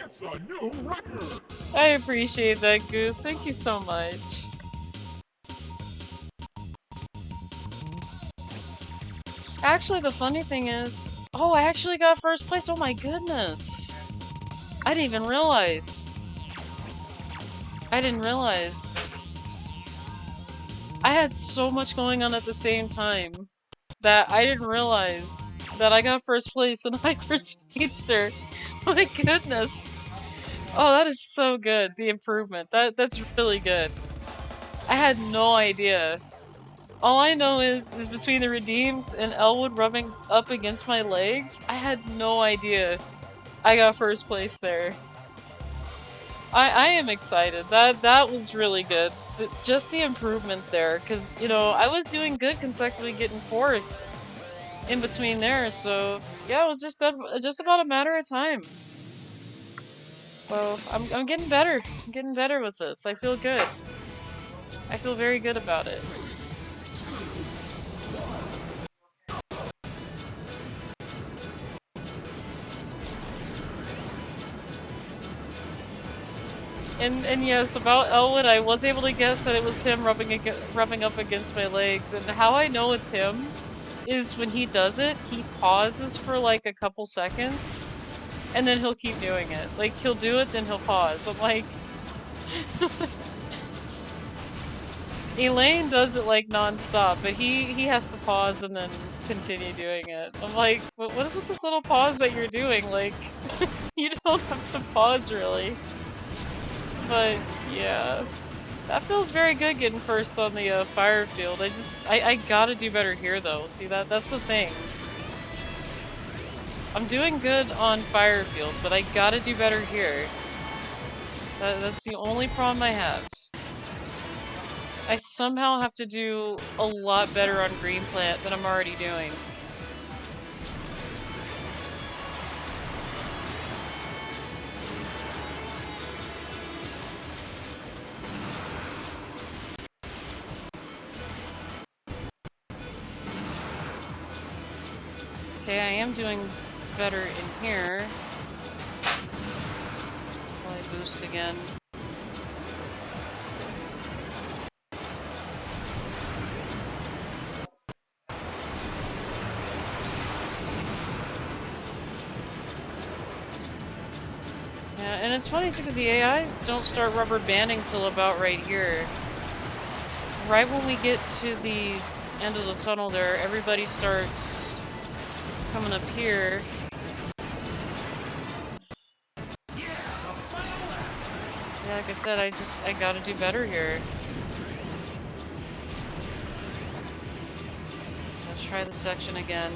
It's a new record! I appreciate that, Goose. Thank you so much. Actually, the funny thing is... Oh, I actually got first place! Oh my goodness! I didn't even realize. I didn't realize. I had so much going on at the same time that I didn't realize that I got first place in Hyper Speedster. My goodness! Oh, that is so good, the improvement. That's really good. I had no idea. All I know is between the redeems and Elwood rubbing up against my legs, I had no idea I got first place there. I am excited. That was really good. Just the improvement there, because, you know, I was doing good consecutively getting fourth in between there, so yeah, it was just about a matter of time. So I'm getting better. I'm getting better with this. I feel good. I feel very good about it. And yes, about Elwood, I was able to guess that it was him rubbing up against my legs. And how I know it's him is when he does it, he pauses for like a couple seconds, and then he'll keep doing it. Like, he'll do it, then he'll pause. I'm like... Elaine does it like non-stop, but he has to pause and then continue doing it. I'm like, what is with this little pause that you're doing? Like, you don't have to pause really. But yeah, that feels very good getting first on the fire field. I gotta do better here though. See, that's the thing. I'm doing good on fire field, but I gotta do better here. That's the only problem I have. I somehow have to do a lot better on green plant than I'm already doing. Okay, I am doing better in here. Probably boost again. Yeah, and it's funny too because the AIs don't start rubber banding till about right here. Right when we get to the end of the tunnel there, everybody starts coming up here. Yeah, like I said, I gotta do better here. try the section again.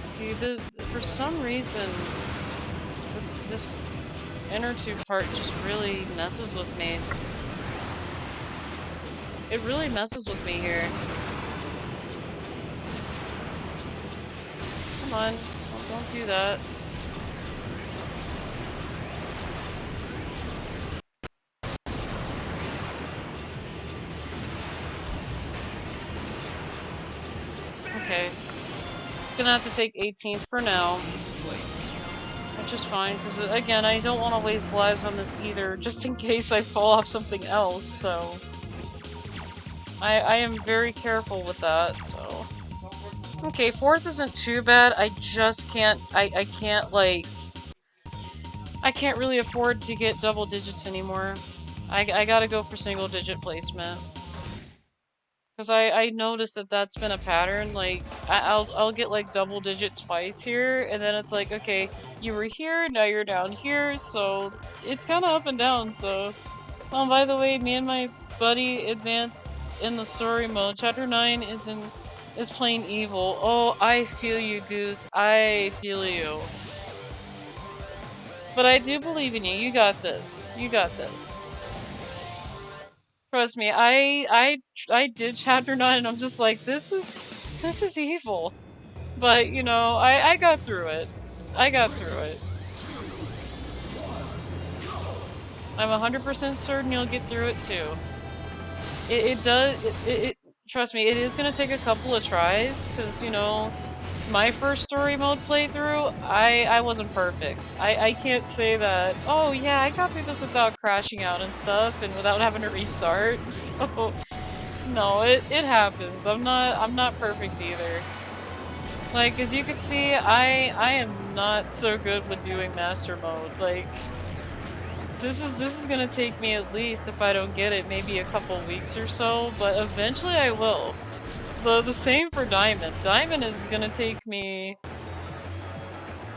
See, for some reason, this inner tube part just really messes with me. It really messes with me here. Come on, don't do that. Okay. Gonna have to take 18th for now. Which is fine, because again, I don't want to waste lives on this either, just in case I fall off something else, so... I am very careful with that, so... Okay, 4th isn't too bad, I just can't, I can't, like... I can't really afford to get double digits anymore. I gotta go for single digit placement. Because I noticed that that's been a pattern, like, I'll get like double digit twice here, and then it's like, okay, you were here, now you're down here, so it's kind of up and down, so... Oh, by the way, me and my buddy advanced in the story mode. Chapter 9 is playing evil. Oh, I feel you, Goose. I feel you. But I do believe in you. You got this. You got this. Trust me, I did chapter 9 and I'm just like, this is evil. But, you know, I got through it. I got through it. I'm 100% certain you'll get through it too. It does, trust me, it is gonna take a couple of tries, because, you know, my first story mode playthrough, I wasn't perfect. I can't say that, oh yeah, I got through this without crashing out and stuff, and without having to restart, so... No, it happens. I'm not perfect either. Like, as you can see, I am not so good with doing master mode, like... This is gonna take me at least, if I don't get it, maybe a couple weeks or so, but eventually I will. The same for Diamond. Diamond is gonna take me...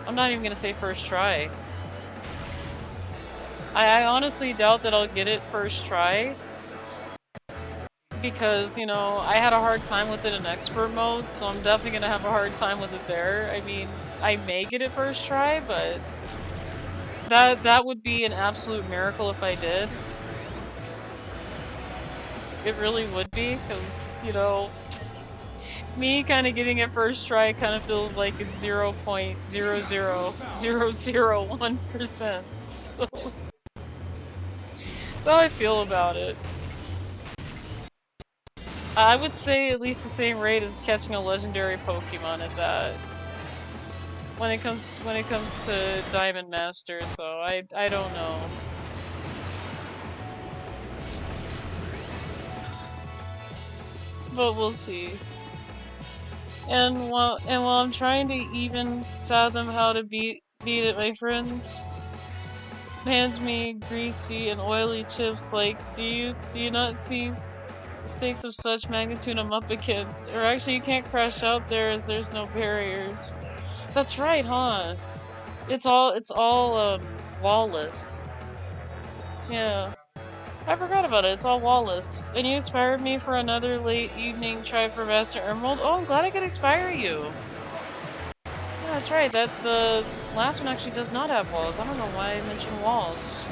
I'm not even gonna say first try. I honestly doubt that I'll get it first try. Because, you know, I had a hard time with it in expert mode, so I'm definitely gonna have a hard time with it there. I mean, I may get it first try, but... That would be an absolute miracle if I did. It really would be, because, you know, me kind of getting it first try kind of feels like it's 0.00001%. So that's how I feel about it. I would say at least the same rate as catching a legendary Pokemon at that. When it comes to Diamond Master, so I don't know. But we'll see. And while I'm trying to even fathom how to beat it, my friends hands me greasy and oily chips like, do you not see stakes of such magnitude I'm up against? Or actually, you can't crash out there as there's no barriers. That's right, huh? It's all wallless. Yeah. I forgot about it, it's all wallless. And you inspired me for another late evening try for Master Emerald. Oh, I'm glad I could inspire you! Yeah, that's right, the last one actually does not have walls. I don't know why I mentioned walls.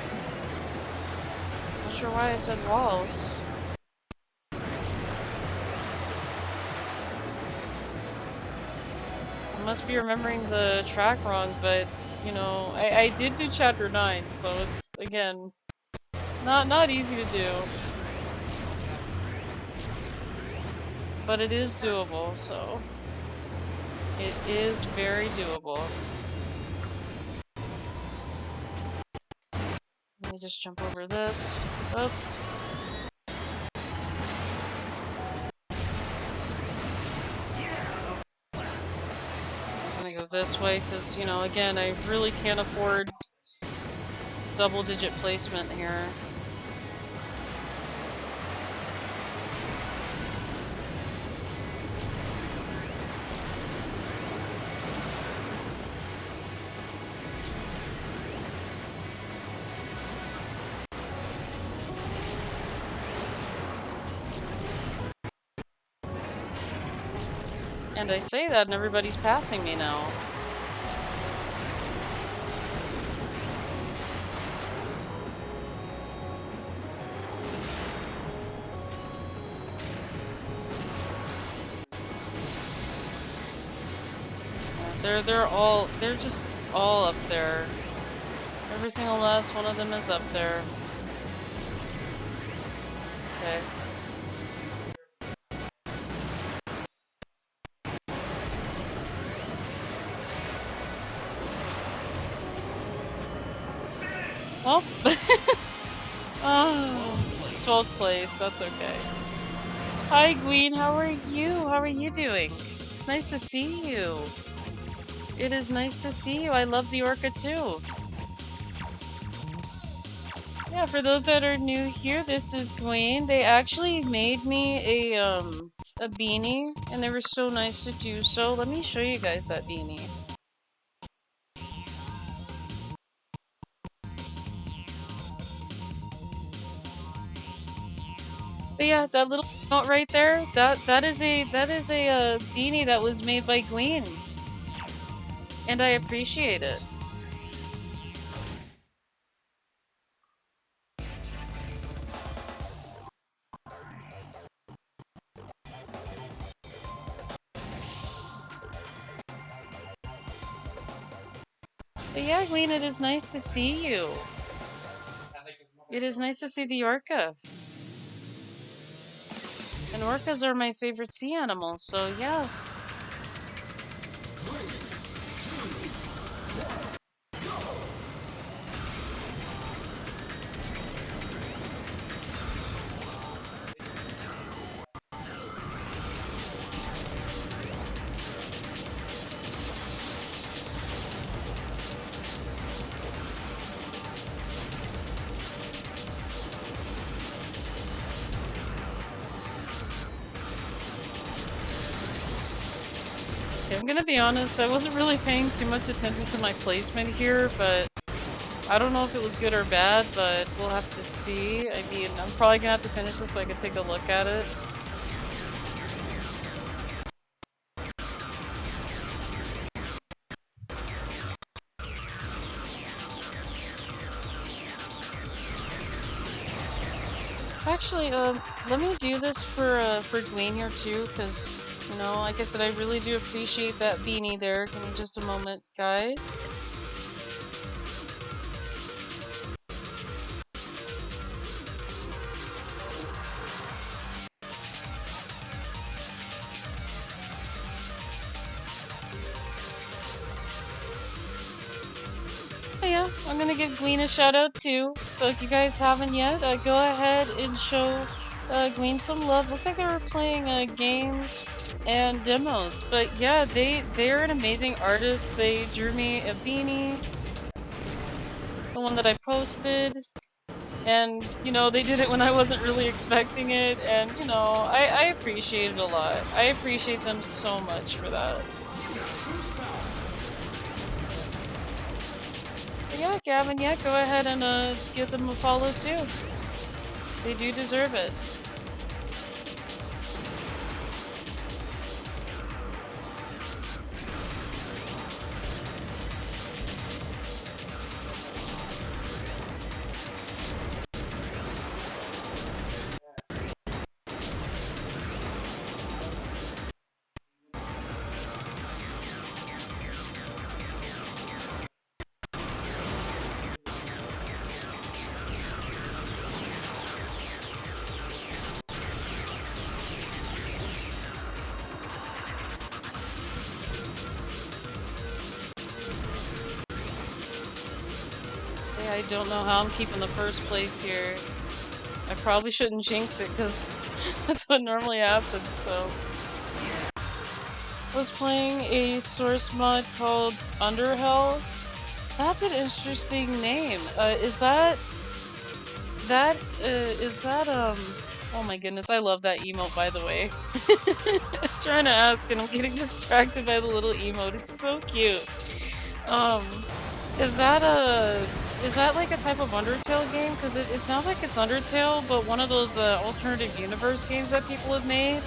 Not sure why I said walls. I must be remembering the track wrong, but, you know, I did do chapter 9, so it's, again, not easy to do. But it is doable, so... It is very doable. Let me just jump over this. Up. I'm gonna go this way, because, you know, again, I really can't afford double-digit placement here. And I say that and everybody's passing me now. They're just all up there. Every single last one of them is up there. Okay. Well, oh, 12th place, that's okay. Hi, Gween, how are you? How are you doing? It's nice to see you. It is nice to see you. I love the orca too. Yeah, for those that are new here, this is Gween. They actually made me a beanie, and they were so nice to do so. Let me show you guys that beanie. But yeah, that little note right there, that is a beanie that was made by Gween. And I appreciate it. But yeah, Gween, it is nice to see you. It is nice to see the orca. And orcas are my favorite sea animals, so yeah. I'm gonna be honest, I wasn't really paying too much attention to my placement here, but I don't know if it was good or bad, but we'll have to see. I mean, I'm probably gonna have to finish this so I can take a look at it. Actually, let me do this for Gween here too, because, you know, like I said, I really do appreciate that beanie there. Give me just a moment, guys. But yeah, I'm gonna give Gween a shout out too. So if you guys haven't yet, go ahead and show Gween some love. Looks like they were playing games and demos. But yeah, they're an amazing artist. They drew me a beanie, the one that I posted. And, you know, they did it when I wasn't really expecting it, and, you know, I appreciate it a lot. I appreciate them so much for that. But yeah, Gavin, yeah, go ahead and give them a follow too. They do deserve it. I don't know how I'm keeping the first place here. I probably shouldn't jinx it because that's what normally happens, so. I was playing a source mod called Underhell. That's an interesting name. Oh my goodness, I love that emote, by the way. I'm trying to ask and I'm getting distracted by the little emote. It's so cute. Is that like a type of Undertale game? Because it sounds like it's Undertale, but one of those alternative universe games that people have made.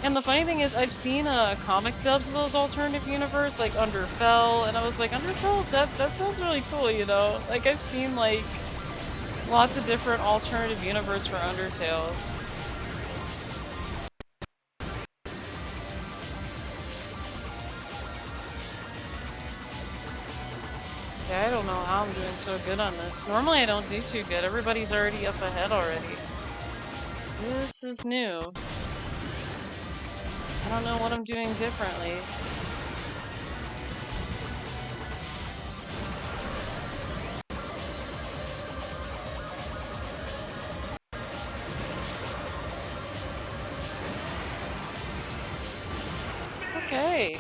And the funny thing is, I've seen comic dubs of those alternative universe, like Underfell, and I was like, Underfell, that sounds really cool, you know? Like, I've seen, like, lots of different alternative universe for Undertale. Yeah, I don't know how I'm doing so good on this. Normally I don't do too good. Everybody's already up ahead already. This is new. I don't know what I'm doing differently. Okay.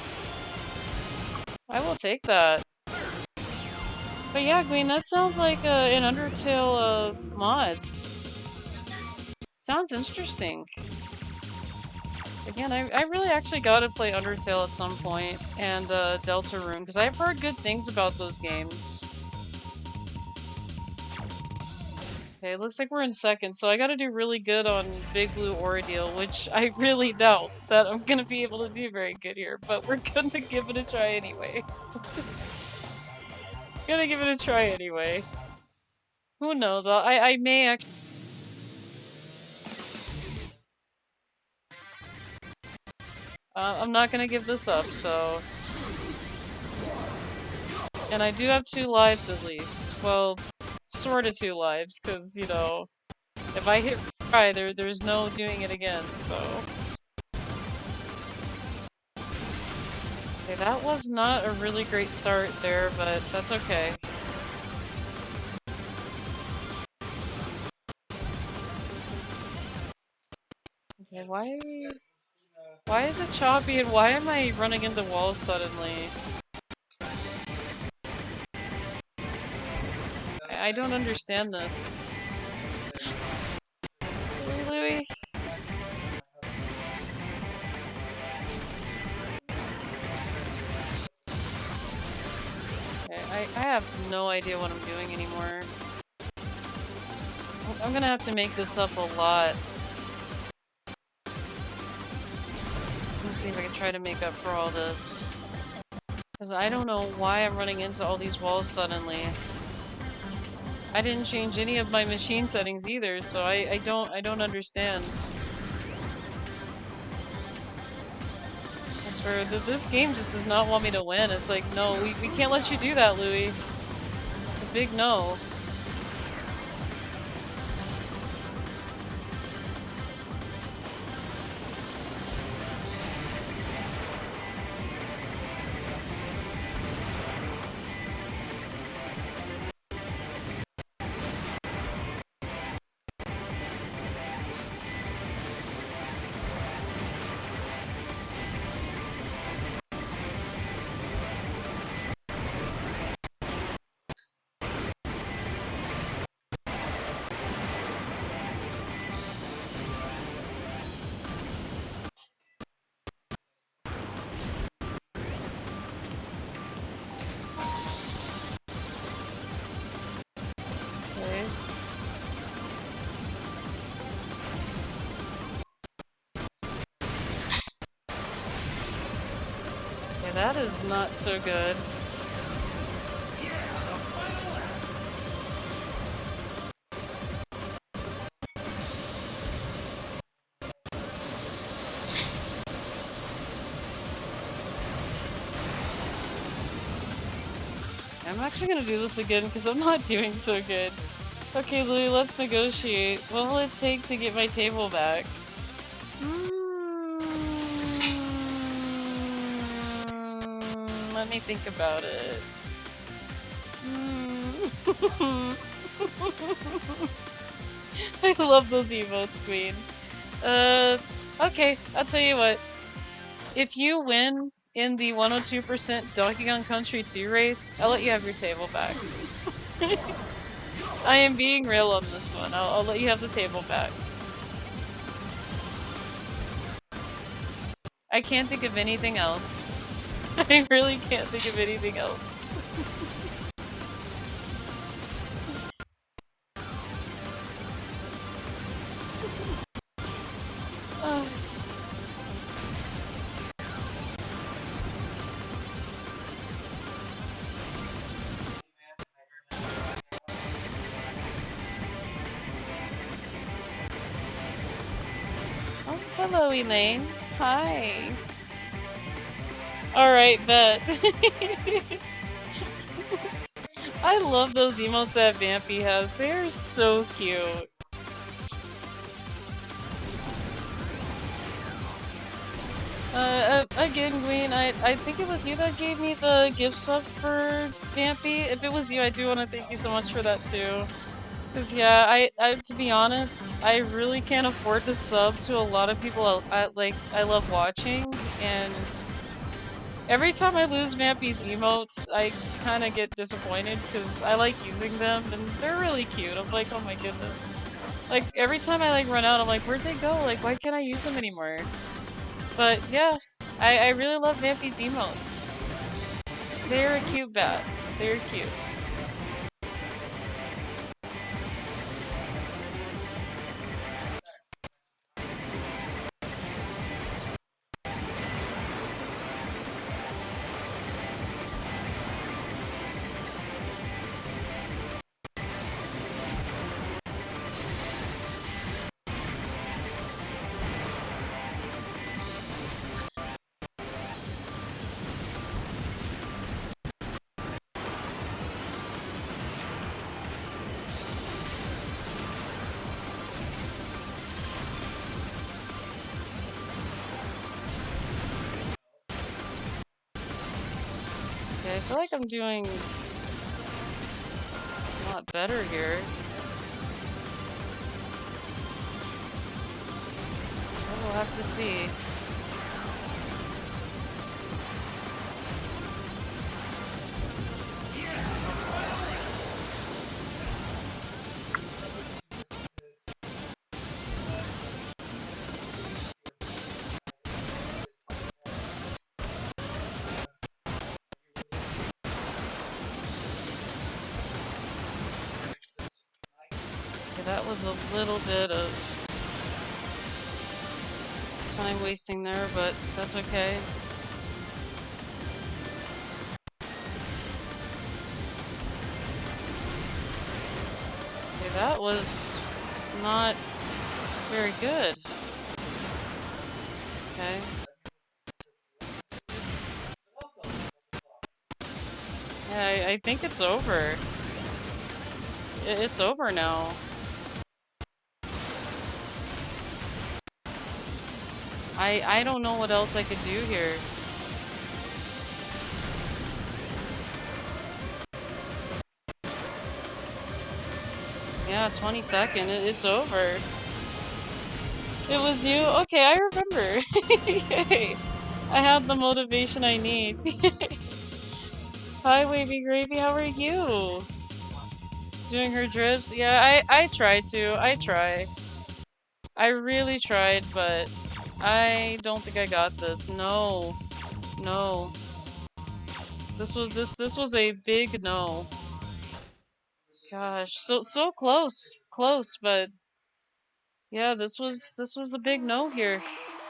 I will take that. But yeah, Gwen, that sounds like an Undertale mod. Sounds interesting. Again, I really actually gotta play Undertale at some point, and Deltarune, because I've heard good things about those games. Okay, looks like we're in second, so I gotta do really good on Big Blue Ordeal, which I really doubt that I'm gonna be able to do very good here, but we're gonna give it a try anyway. Gonna give it a try anyway. Who knows? I may actually. I'm not gonna give this up, so. And I do have 2 lives at least. Well, sort of 2 lives, because, you know, if I hit try, there's no doing it again, so. Okay, that was not a really great start there, but that's okay. Okay, why is it choppy and why am I running into walls suddenly? I don't understand this. Louie? Okay, I have no idea what I'm doing anymore. I'm gonna have to make this up a lot. Let me see if I can try to make up for all this. Because I don't know why I'm running into all these walls suddenly. I didn't change any of my machine settings either, so I don't understand. I swear, this game just does not want me to win. It's like, no, we can't let you do that, Louie. It's a big no. Okay. Okay, that is not so good. I'm actually gonna do this again because I'm not doing so good. Okay, Louie, let's negotiate. What will it take to get my table back? Let me think about it. I love those emotes, Queen. Okay, I'll tell you what. If you win in the 102% Donkey Kong Country 2 race, I'll let you have your table back. I am being real on this one. I'll let you have the table back. I can't think of anything else. I really can't think of anything else. Hello, Elaine. Hi. Alright, bet. I love those emotes that Vampy has. They're so cute. Again, Queen, I think it was you that gave me the gift sub for Vampy. If it was you, I do want to thank you so much for that too. Cause yeah, to be honest, I really can't afford to sub to a lot of people I love watching, and every time I lose Vampy's emotes, I kind of get disappointed because I like using them and they're really cute. I'm like, oh my goodness. Like every time I like run out, I'm like, where'd they go? Like, why can't I use them anymore? But yeah, I really love Vampy's emotes. They're a cute bat. They're cute. Okay, I feel like I'm doing a lot better here. We'll have to see. Okay, that was a little bit of time wasting there, but that's okay. Okay, that was not very good. Okay. Yeah, I think it's over. It's over now. I don't know what else I could do here. Yeah, 22nd. It's over. It was you? Okay, I remember. Yay. I have the motivation I need. Hi, Wavy Gravy, how are you? Doing her drifts? Yeah, I try to. I try. I really tried, but I don't think I got this. No. No. This was a big no. Gosh, so close. Close, but yeah, this was a big no here.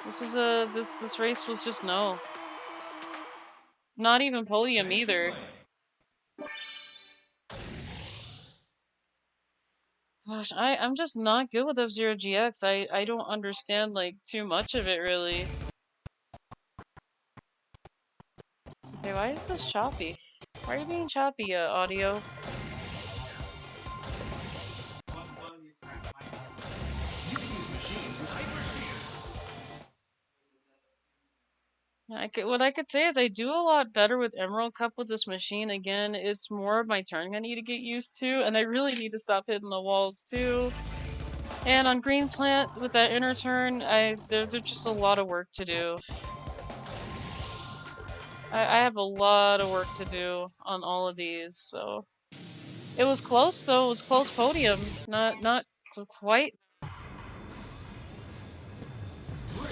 This race was just no. Not even podium either. Gosh, I'm just not good with F-Zero GX. I don't understand like too much of it really. Okay, why is this choppy? Why are you being choppy, audio? What I could say is I do a lot better with Emerald Cup with this machine. Again, it's more of my turn I need to get used to, and I really need to stop hitting the walls too. And on Green Plant, with that inner turn, there's just a lot of work to do. I have a lot of work to do on all of these, so... It was close, though. It was close podium. Not quite.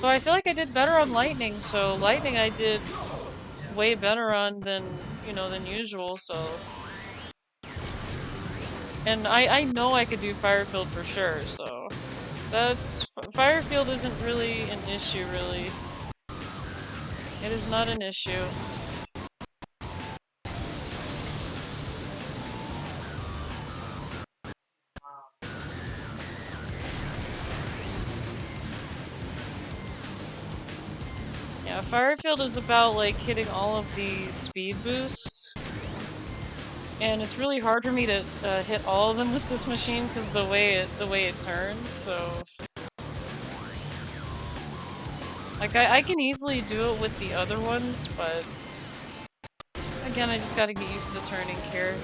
So I feel like I did better on Lightning, so Lightning I did way better on than, you know, than usual, so... And I know I could do Firefield for sure, so... Firefield isn't really an issue, really. It is not an issue. Yeah, Firefield is about like hitting all of the speed boosts, and it's really hard for me to hit all of them with this machine because the way it turns. So, like, I can easily do it with the other ones, but again, I just got to get used to the turning here.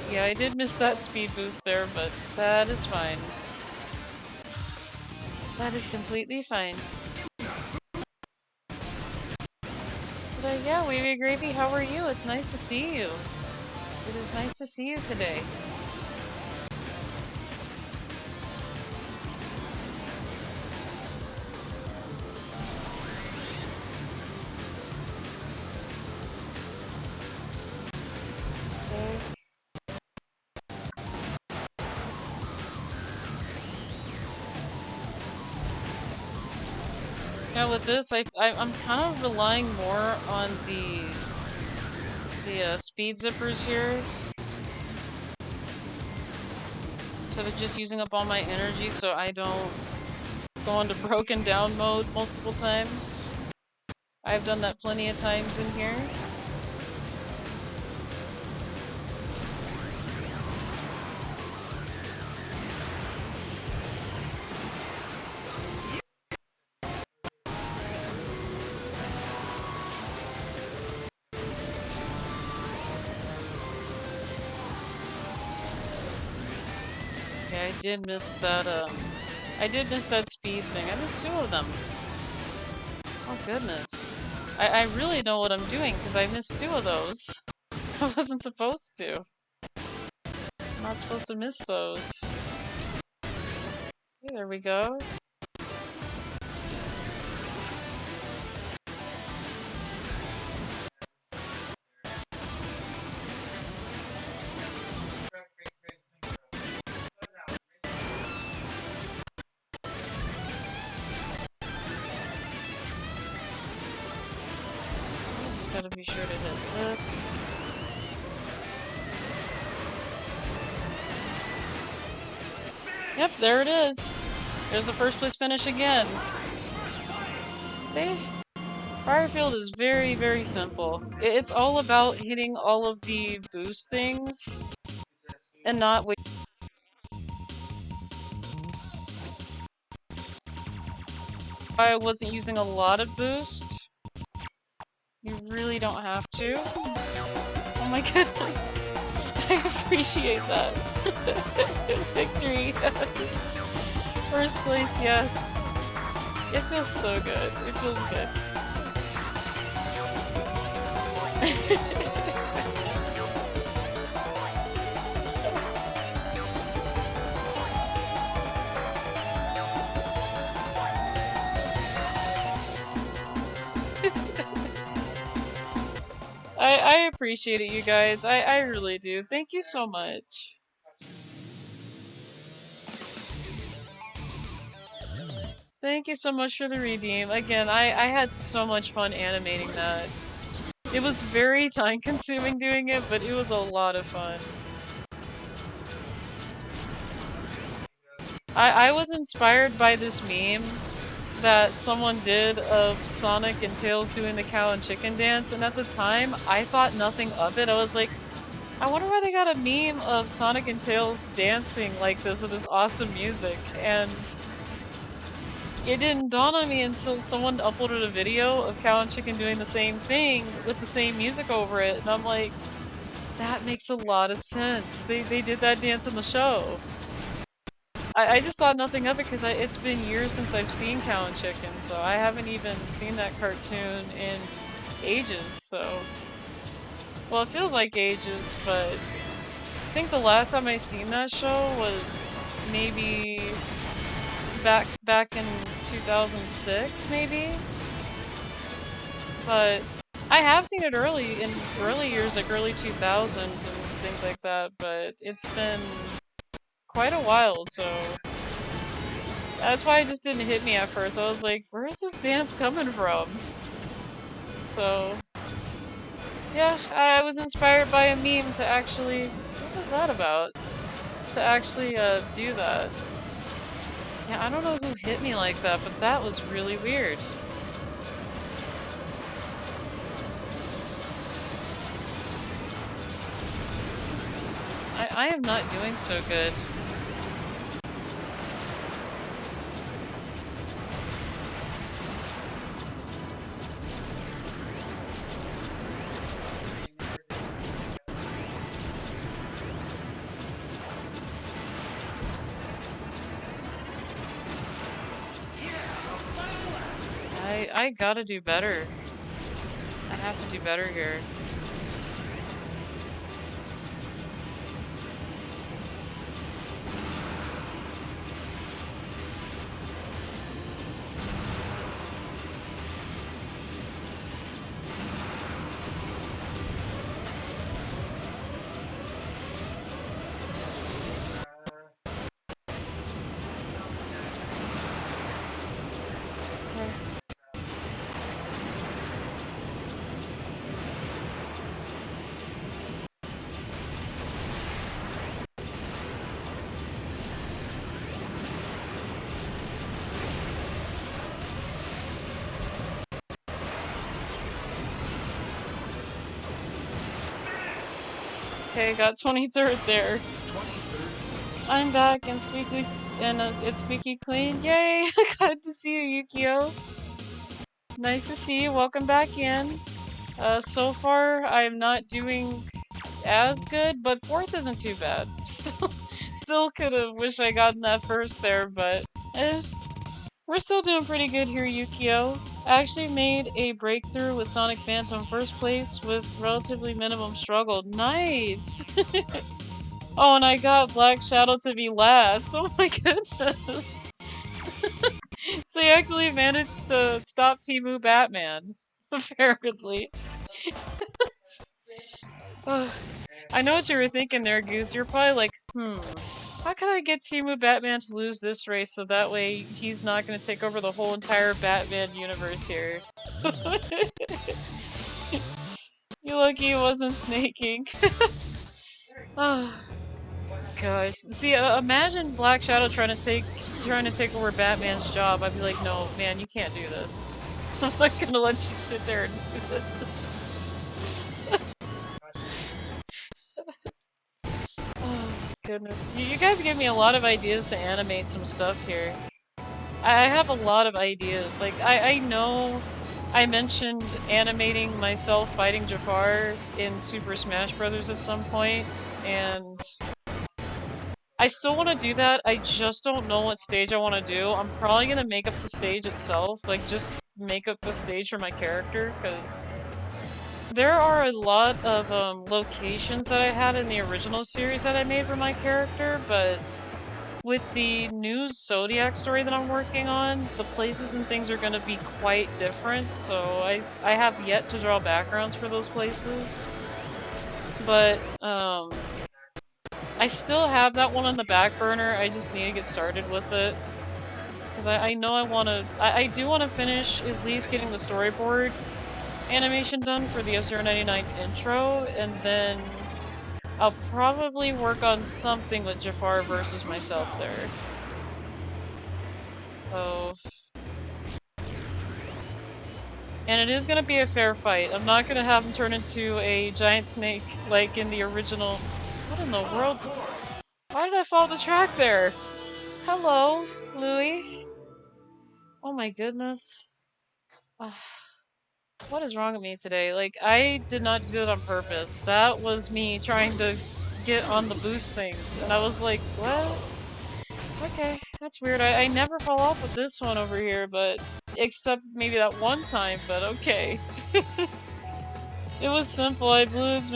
Yeah, I did miss that speed boost there, but that is fine. That is completely fine. But yeah, Wavy Gravy, how are you? It's nice to see you. It is nice to see you today. Okay. Yeah, with this, I'm kind of relying more on the speed zippers here, instead of just using up all my energy so I don't go into broken down mode multiple times. I've done that plenty of times in here. Yeah, I did miss that speed thing. I missed 2 of them. Oh goodness. I really know what I'm doing because I missed 2 of those. I wasn't supposed to. I'm not supposed to miss those. Okay, there we go. Just gotta be sure to hit this. Yep, there it is. There's the first place finish again. See? Firefield is very, very simple. It's all about hitting all of the boost things and not wait. I wasn't using a lot of boost. You really don't have to. Oh my goodness. I appreciate that. Victory, yes. First place, yes. It feels so good. It feels good. I appreciate it, you guys. I really do. Thank you so much. Thank you so much for the redeem. Again, I had so much fun animating that. It was very time consuming doing it, but it was a lot of fun. I was inspired by this meme that someone did of Sonic and Tails doing the cow and chicken dance, and at the time, I thought nothing of it. I was like, I wonder why they got a meme of Sonic and Tails dancing like this with this awesome music, and it didn't dawn on me until someone uploaded a video of Cow and Chicken doing the same thing with the same music over it, and I'm like, that makes a lot of sense. They did that dance in the show. I just thought nothing of it because it's been years since I've seen Cow and Chicken, so I haven't even seen that cartoon in ages, so... Well, it feels like ages, but I think the last time I seen that show was maybe back in 2006, maybe? But I have seen it in early years, like early 2000s and things like that, but it's been quite a while, so that's why it just didn't hit me at first. I was like, where is this dance coming from? So, yeah, I was inspired by a meme to actually... What was that about? to actually do that. Yeah, I don't know who hit me like that, but that was really weird. I am not doing so good. I gotta do better. I have to do better here. Okay, got 23rd there. I'm back and squeaky and it's squeaky clean. Yay! Glad to see you, Yukio. Nice to see you. Welcome back in. So far I'm not doing as good, but 4th isn't too bad. Still could have wished I gotten that first there, but we're still doing pretty good here, Yukio. I actually made a breakthrough with Sonic Phantom first place with relatively minimum struggle. Nice! Oh, and I got Black Shadow to be last. Oh my goodness. So you actually managed to stop Timu Batman, apparently. I know what you were thinking there, Goose. You're probably like, how can I get Timu Batman to lose this race so that way he's not going to take over the whole entire Batman universe here? You lucky he wasn't snaking. Oh, gosh. See, imagine Black Shadow trying to take over Batman's job. I'd be like, no, man, you can't do this. I'm not gonna let you sit there and do this. Oh, goodness. You guys give me a lot of ideas to animate some stuff here. I have a lot of ideas. Like, I know I mentioned animating myself fighting Jafar in Super Smash Bros. At some point, and I still want to do that. I just don't know what stage I want to do. I'm probably going to make up the stage itself, like just make up the stage for my character, because there are a lot of locations that I had in the original series that I made for my character, but with the new Zodiac story that I'm working on, the places and things are going to be quite different, so I have yet to draw backgrounds for those places. But, I still have that one on the back burner, I just need to get started with it. Because I know I do want to finish at least getting the storyboard animation done for the F-099 intro, and then I'll probably work on something with Jafar versus myself there. So... And it is gonna be a fair fight. I'm not gonna have him turn into a giant snake like in the original... What in the world? Why did I fall the track there? Hello, Louie. Oh my goodness. What is wrong with me today? Like, I did not do it on purpose. That was me trying to get on the boost things. And I was like, what? Okay, that's weird. I never fall off with this one over here, but... Except maybe that one time, but okay. It was simple. I blew his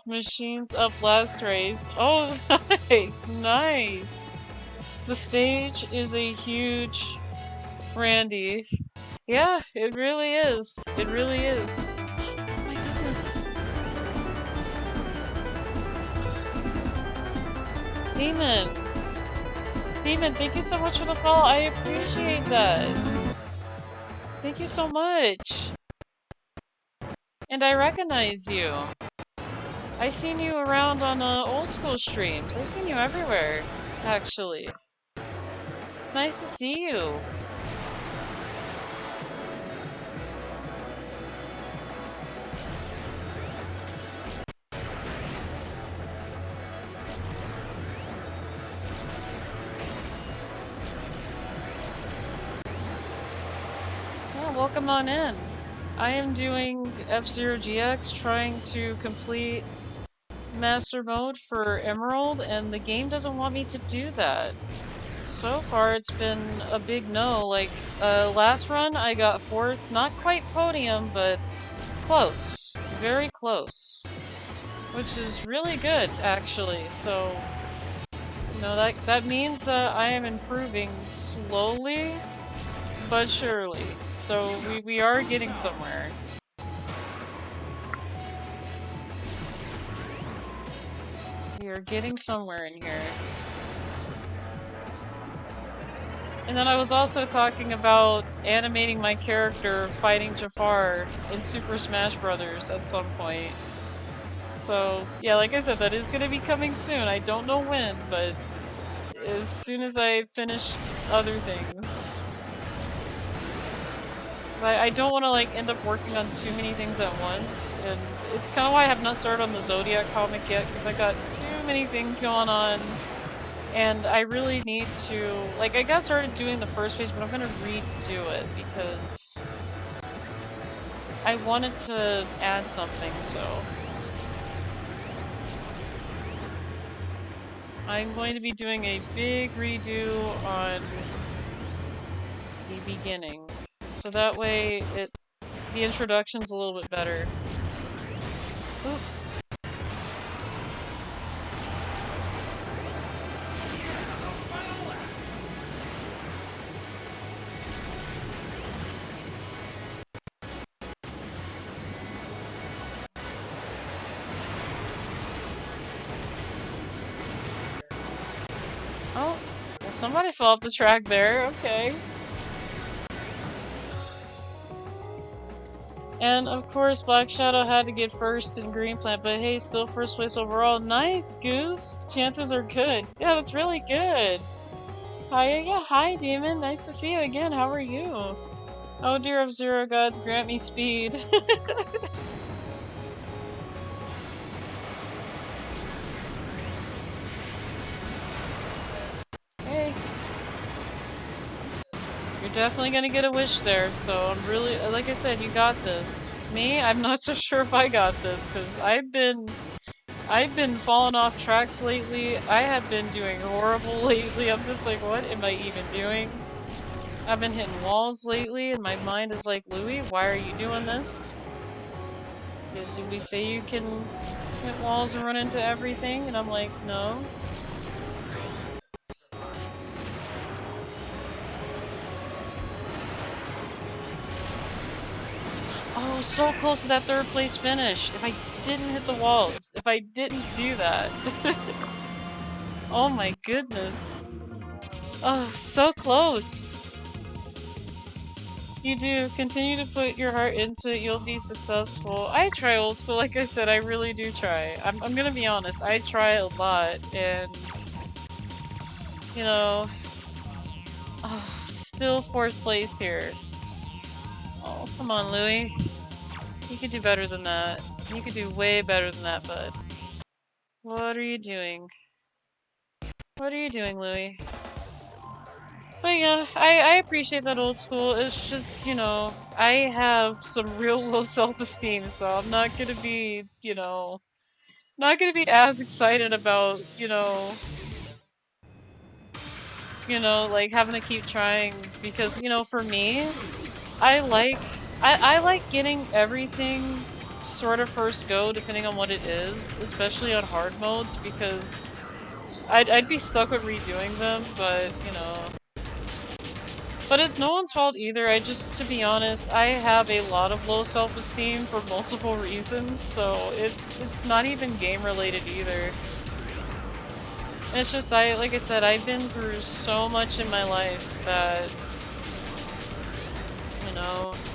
machines up last race. Oh, nice! Nice! The stage is a huge Randy. Yeah, it really is. It really is. Oh my goodness. Demon! Demon, thank you so much for the follow. I appreciate that. Thank you so much. And I recognize you. I seen you around on old school streams. I seen you everywhere, actually. It's nice to see you. Yeah, welcome on in. I am doing F-Zero GX, trying to complete Master Mode for Emerald, and the game doesn't want me to do that. So far, it's been a big no. Like, last run, I got 4th, not quite podium, but close. Very close. Which is really good, actually, so... You know, that means that I am improving slowly, but surely. So, we are getting somewhere. We are getting somewhere in here. And then I was also talking about animating my character fighting Jafar in Super Smash Bros. At some point. So, yeah, like I said, that is going to be coming soon. I don't know when, but as soon as I finish other things. I don't want to, like, end up working on too many things at once, and it's kind of why I have not started on the Zodiac comic yet, because I got too many things going on. And I really need to, like, I got started doing the first page, but I'm gonna redo it because I wanted to add something, so. I'm going to be doing a big redo on the beginning. So that way the introduction's a little bit better. Oof. Oh, well, somebody fell off the track there, okay. And of course, Black Shadow had to get first in Green Plant, but hey, still first place overall. Nice, Goose! Chances are good. Yeah, that's really good. Hi, yeah, hi, Demon. Nice to see you again. How are you? Oh dear, F-Zero gods, grant me speed. Hey. You're definitely gonna get a wish there, so I'm really, like I said, you got this. Me, I'm not so sure if I got this, because I've been falling off tracks lately. I have been doing horrible lately. I'm just like, what am I even doing? I've been hitting walls lately, and my mind is like, Louie, why are you doing this? Did we say you can hit walls and run into everything? And I'm like, no. Oh, so close to that 3rd place finish. If I didn't hit the walls, if I didn't do that. Oh my goodness. Oh, so close. You do. Continue to put your heart into it. You'll be successful. I try old school. Like I said, I really do try. I'm gonna be honest. I try a lot, and you know, still 4th place here. Oh, come on, Louie. You could do better than that. You could do way better than that, bud. What are you doing? What are you doing, Louie? But yeah, I appreciate that old school. It's just, you know, I have some real low self-esteem, so I'm not gonna be, you know, not gonna be as excited about, like having to keep trying because, for me, I like getting everything sort of first go depending on what it is, especially on hard modes because I'd be stuck with redoing them, but, But it's no one's fault either. To be honest, I have a lot of low self-esteem for multiple reasons, so it's not even game related either. And it's just like I said, I've been through so much in my life that,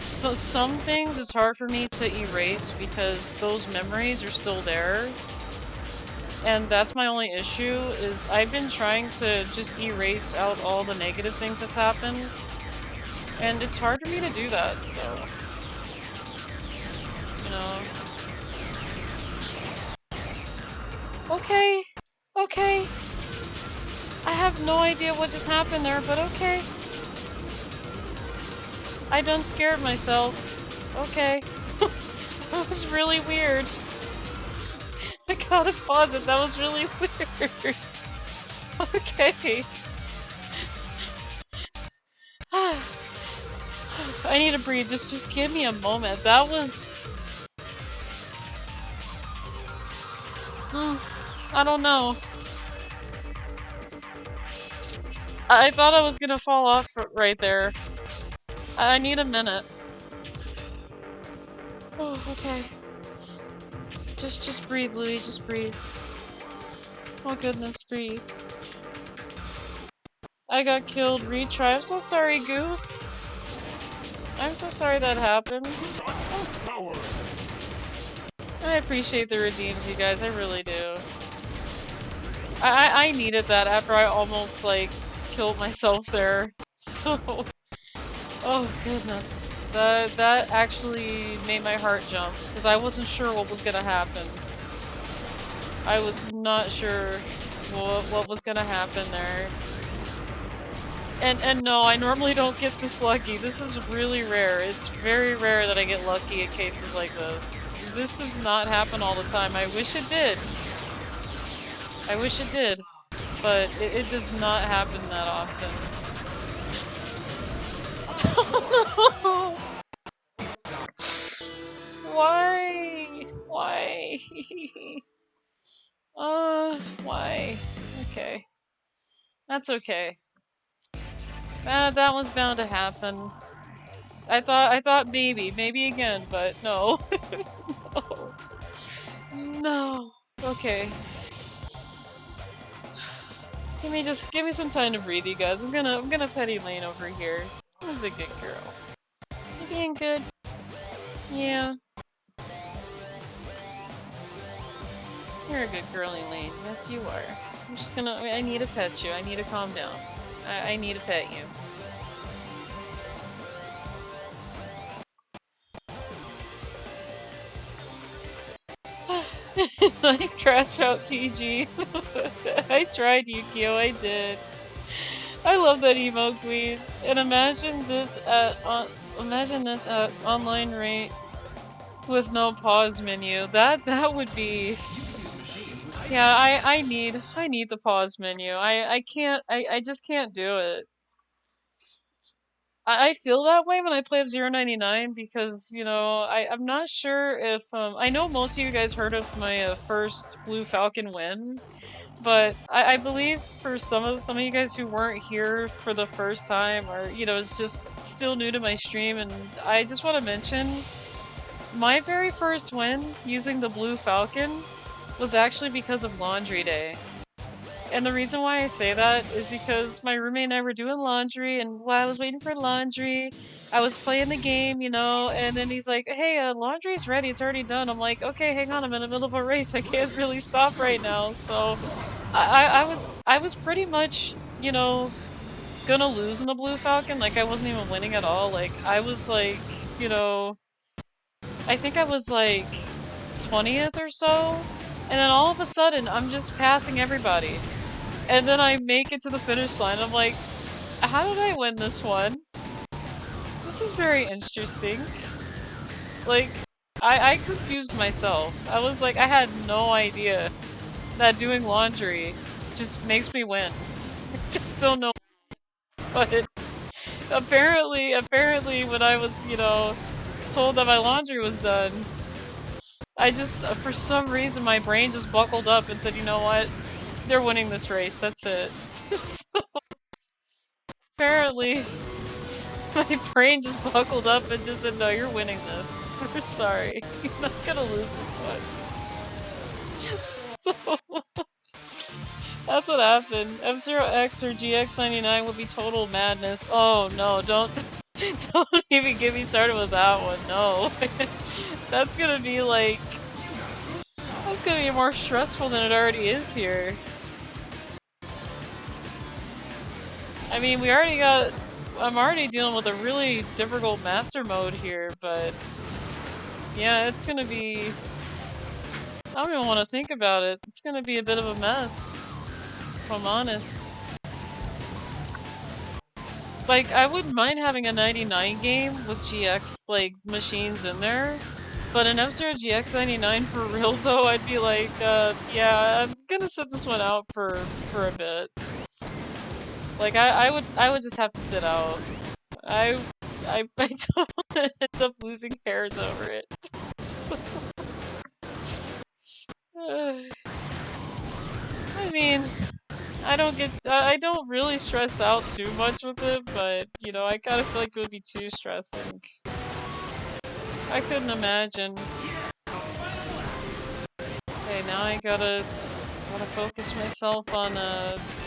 so some things it's hard for me to erase because those memories are still there. And that's my only issue, is I've been trying to just erase out all the negative things that's happened. And it's hard for me to do that, so... You know... Okay! Okay! I have no idea what just happened there, but okay. I done scared myself. Okay. That was really weird. I gotta pause it, that was really weird. Okay. I need to breathe, just give me a moment. That was... I don't know. I thought I was gonna fall off right there. I need a minute. Oh, okay. Just breathe, Louie, just breathe. Oh goodness, breathe. I got killed, retry. I'm so sorry, Goose. I'm so sorry that happened. I appreciate the redeems, you guys, I really do. I needed that after I almost, like, killed myself there. So... Oh goodness. That actually made my heart jump, because I wasn't sure what was gonna happen. I was not sure what was gonna happen there. And no, I normally don't get this lucky. This is really rare. It's very rare that I get lucky in cases like this. This does not happen all the time. I wish it did. I wish it did. But it does not happen that often. Oh, no. Why? Why? Why? Okay. That's okay. That was bound to happen. I thought maybe again, but no. No. No. Okay. Give me some time to breathe, you guys. I'm gonna pet Elaine over here. She's a good girl. You being good? Yeah. You're a good girl, Elaine. Yes, you are. I'm just gonna. I need to pet you. I need to calm down. I need to pet you. Nice crash out, GG. I tried, Yukio, I did. I love that emote queen. And imagine this at online rate with no pause menu. That would be... Yeah, I need the pause menu. I just can't do it. I feel that way when I play F099 because, you know, I'm not sure if, I know most of you guys heard of my first Blue Falcon win, but I believe for some of you guys who weren't here for the first time, or, you know, it's just still new to my stream, and I just want to mention, my very first win using the Blue Falcon was actually because of Laundry Day. And the reason why I say that is because my roommate and I were doing laundry, and while I was waiting for laundry, I was playing the game, you know, and then he's like, hey, laundry's ready, it's already done. I'm like, okay, hang on, I'm in the middle of a race, I can't really stop right now. So I was pretty much, you know, gonna lose in the Blue Falcon. Like, I wasn't even winning at all. Like, I was like, you know, I think I was like 20th or so, and then all of a sudden I'm just passing everybody. And then I make it to the finish line. I'm like, how did I win this one? This is very interesting. Like, I confused myself. I was like, I had no idea that doing laundry just makes me win. Just don't know. But apparently when I was, you know, told that my laundry was done, I just, for some reason, my brain just buckled up and said, you know what? They're winning this race, that's it. So, apparently, my brain just buckled up and just said, no, you're winning this. We're sorry. You're not gonna lose this one. So, that's what happened. F0X or GX99 would be total madness. Oh no, don't even get me started with that one, no. That's gonna be like... gonna be more stressful than it already is here. I mean, I'm already dealing with a really difficult master mode here, but yeah, it's gonna be, I don't even want to think about it. It's gonna be a bit of a mess, if I'm honest. Like, I wouldn't mind having a 99 game with GX, like, machines in there, but an F-Zero GX 99 for real though, I'd be like, yeah, I'm gonna sit this one out for a bit. Like, I would just have to sit out. I don't want to end up losing hairs over it. I mean, I don't really stress out too much with it, but, you know, I kind of feel like it would be too stressing. I couldn't imagine. Okay, now I gotta focus myself on,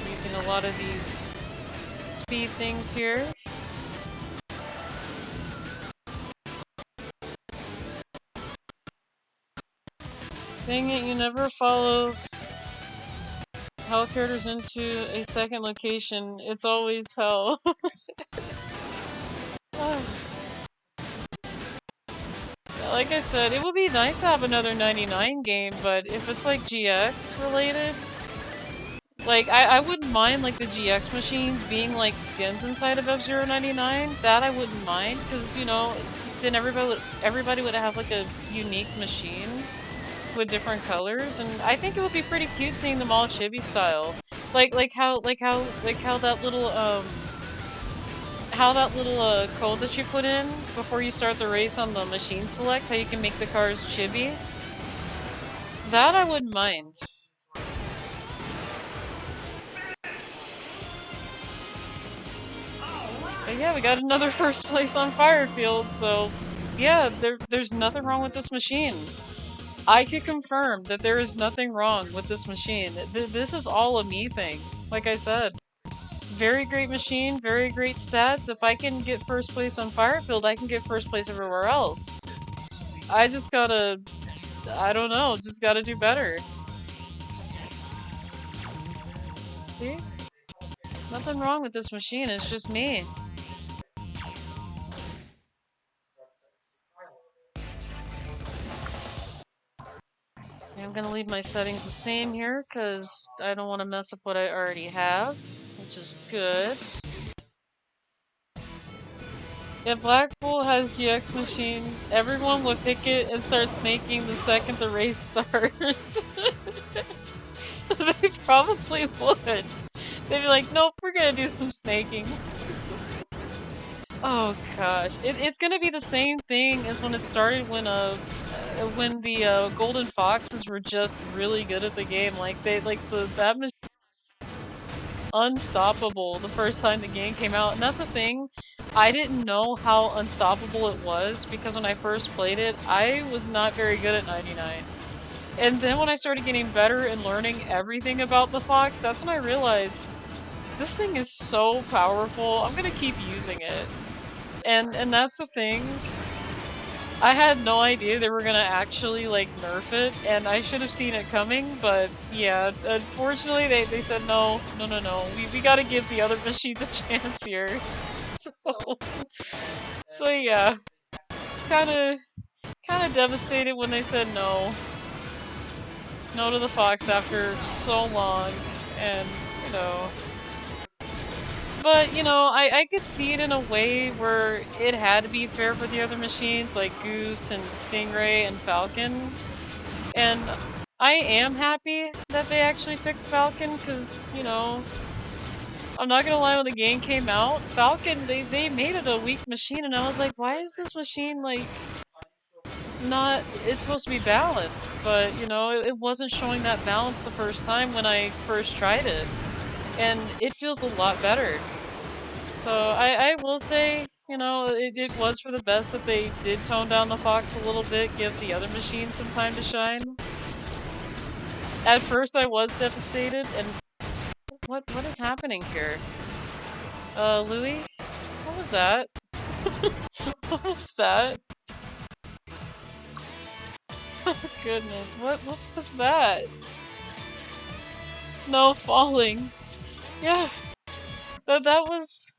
using a lot of these speed things here. Dang it, you never follow hell characters into a second location. It's always hell. Like I said, it would be nice to have another 99 game, but if it's like GX related, like I wouldn't mind like the GX machines being like skins inside of F-Zero 99. That I wouldn't mind, because you know, then everybody would have like a unique machine with different colors, and I think it would be pretty cute seeing them all chibi style. Like how that little code that you put in before you start the race on the machine select, how you can make the cars chibi. That I wouldn't mind. But yeah, we got another first place on Firefield, so yeah, there's nothing wrong with this machine. I can confirm that there is nothing wrong with this machine. This is all a me thing. Like I said, very great machine, very great stats. If I can get first place on Firefield, I can get first place everywhere else. I just gotta, I don't know, just gotta do better. See? Nothing wrong with this machine, it's just me. I'm gonna leave my settings the same here, because I don't want to mess up what I already have, which is good. If Blackpool has GX machines, everyone would pick it and start snaking the second the race starts. They probably would. They'd be like, nope, we're gonna do some snaking. Oh gosh, it's gonna be the same thing as when it started when the Golden Foxes were just really good at the game. Like that machine unstoppable the first time the game came out, and that's the thing. I didn't know how unstoppable it was because when I first played it, I was not very good at 99. And then when I started getting better and learning everything about the Fox, that's when I realized this thing is so powerful. I'm gonna keep using it. And that's the thing. I had no idea they were gonna actually like nerf it, and I should have seen it coming, but yeah, unfortunately they said no. We gotta give the other machines a chance here. So yeah. It's kinda devastated when they said no. No to the Fox after so long, and you know. But, you know, I could see it in a way where it had to be fair for the other machines, like Goose and Stingray and Falcon. And I am happy that they actually fixed Falcon, because, you know, I'm not gonna lie, when the game came out, Falcon, they made it a weak machine, and I was like, why is this machine, like, not, it's supposed to be balanced, but, you know, it wasn't showing that balance the first time when I first tried it. And it feels a lot better. So I will say, you know, it was for the best that they did tone down the Fox a little bit, give the other machines some time to shine. At first I was devastated, and what is happening here? Louie? What was that? What was that? Oh goodness, what was that? No, falling. Yeah, that was...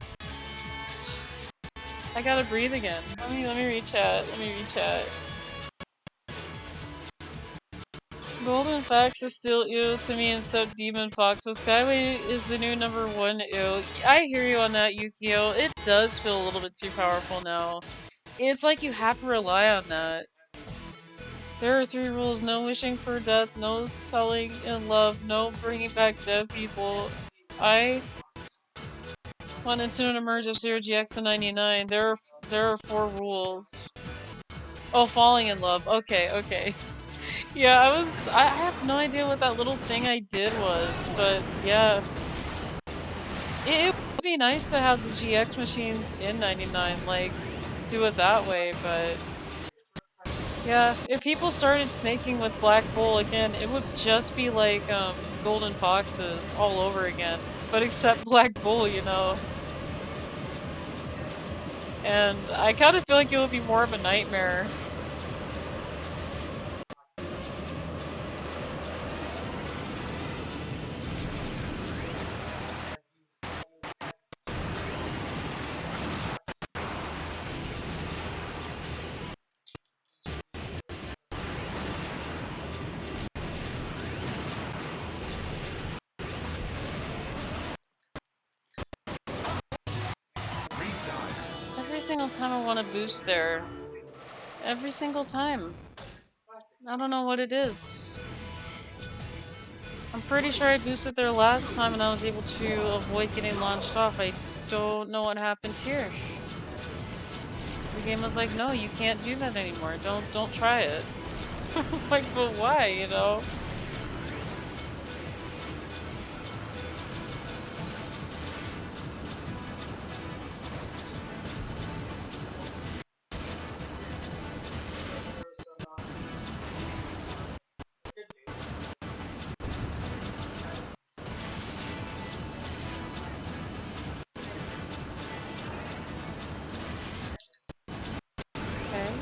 I gotta breathe again. Let me rechat. Let me rechat. Golden Fox is still ew to me, and so Demon Fox. But Skyway is the new #1 ew. I hear you on that, Yukio. It does feel a little bit too powerful now. It's like you have to rely on that. There are 3 rules: no wishing for death, no telling in love, no bringing back dead people. I want Incident Emerge of 0GX and 99. There are 4 rules. Oh, falling in love. Okay, okay. Yeah, I have no idea what that little thing I did was, but yeah. It would be nice to have the GX machines in 99, like, do it that way, but yeah, if people started snaking with Black Bull again, it would just be like, Golden Foxes all over again, but except Black Bull, you know? And I kinda feel like it would be more of a nightmare. Every single time I want to boost there. Every single time. I don't know what it is. I'm pretty sure I boosted there last time and I was able to avoid getting launched off. I don't know what happened here. The game was like, no, you can't do that anymore. Don't try it. Like, but why, you know? Okay.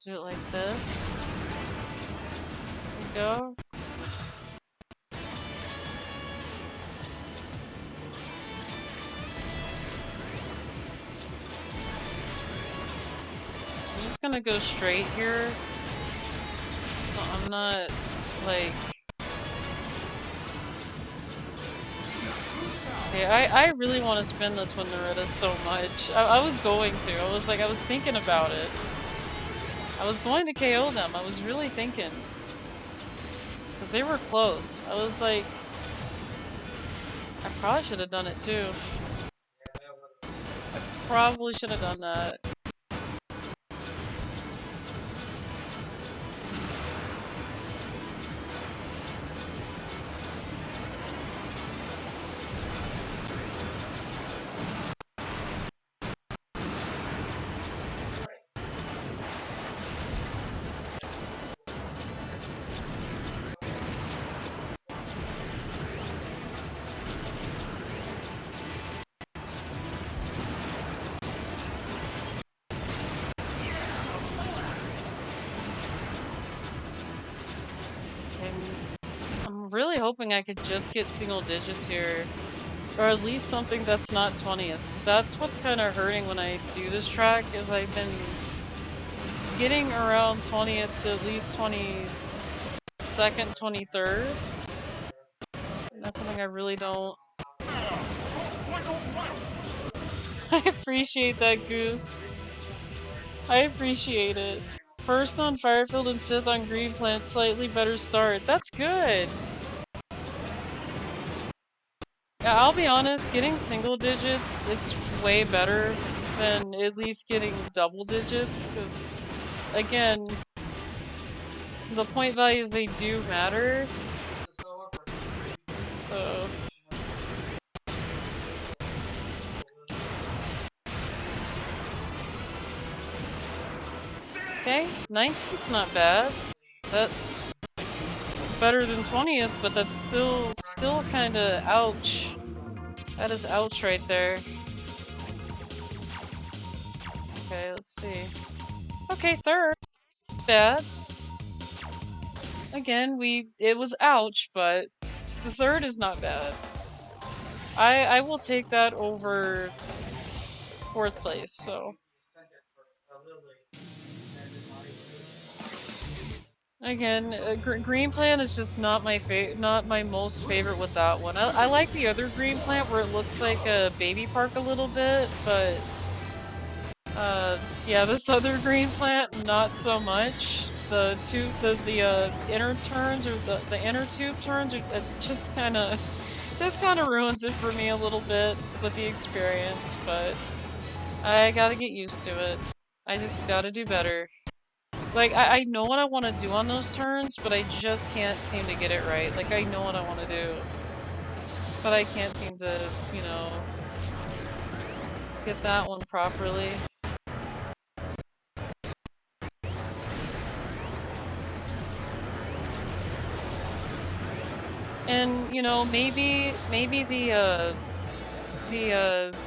Do it like this. There we go. I'm just gonna go straight here. So I'm not, like... Okay, I really want to spin this Twin Narita so much. I was going to. I was thinking about it. I was going to KO them. I was really thinking. Because they were close. I was like... I probably should have done it too. I probably should have done that. I'm really hoping I could just get single digits here. Or at least something that's not 20th. That's what's kind of hurting when I do this track, is I've been getting around 20th to at least 22nd, 23rd. And that's something I really don't... I appreciate that, Goose. I appreciate it. First on Firefield and 5th on Green Plant, slightly better start. That's good! Yeah, I'll be honest, getting single digits, it's way better than at least getting double digits, because, again, the point values, they do matter. So... Okay, 19th's not bad. That's better than 20th, but that's still kinda ouch. That is ouch right there. Okay, let's see. Okay, 3rd. Bad. again, it was ouch, but the third is not bad. I will take that over fourth place, so. Again, green plant is just not my not my most favorite with that one. I like the other green plant where it looks like a baby park a little bit, but yeah, this other green plant not so much. The inner turns or the inner tube turns are just kind of ruins it for me a little bit with the experience, but I gotta get used to it. I just gotta do better. Like, I know what I want to do on those turns, but I just can't seem to get it right. Like, I know what I want to do, but I can't seem to, you know, get that one properly. And, you know, maybe the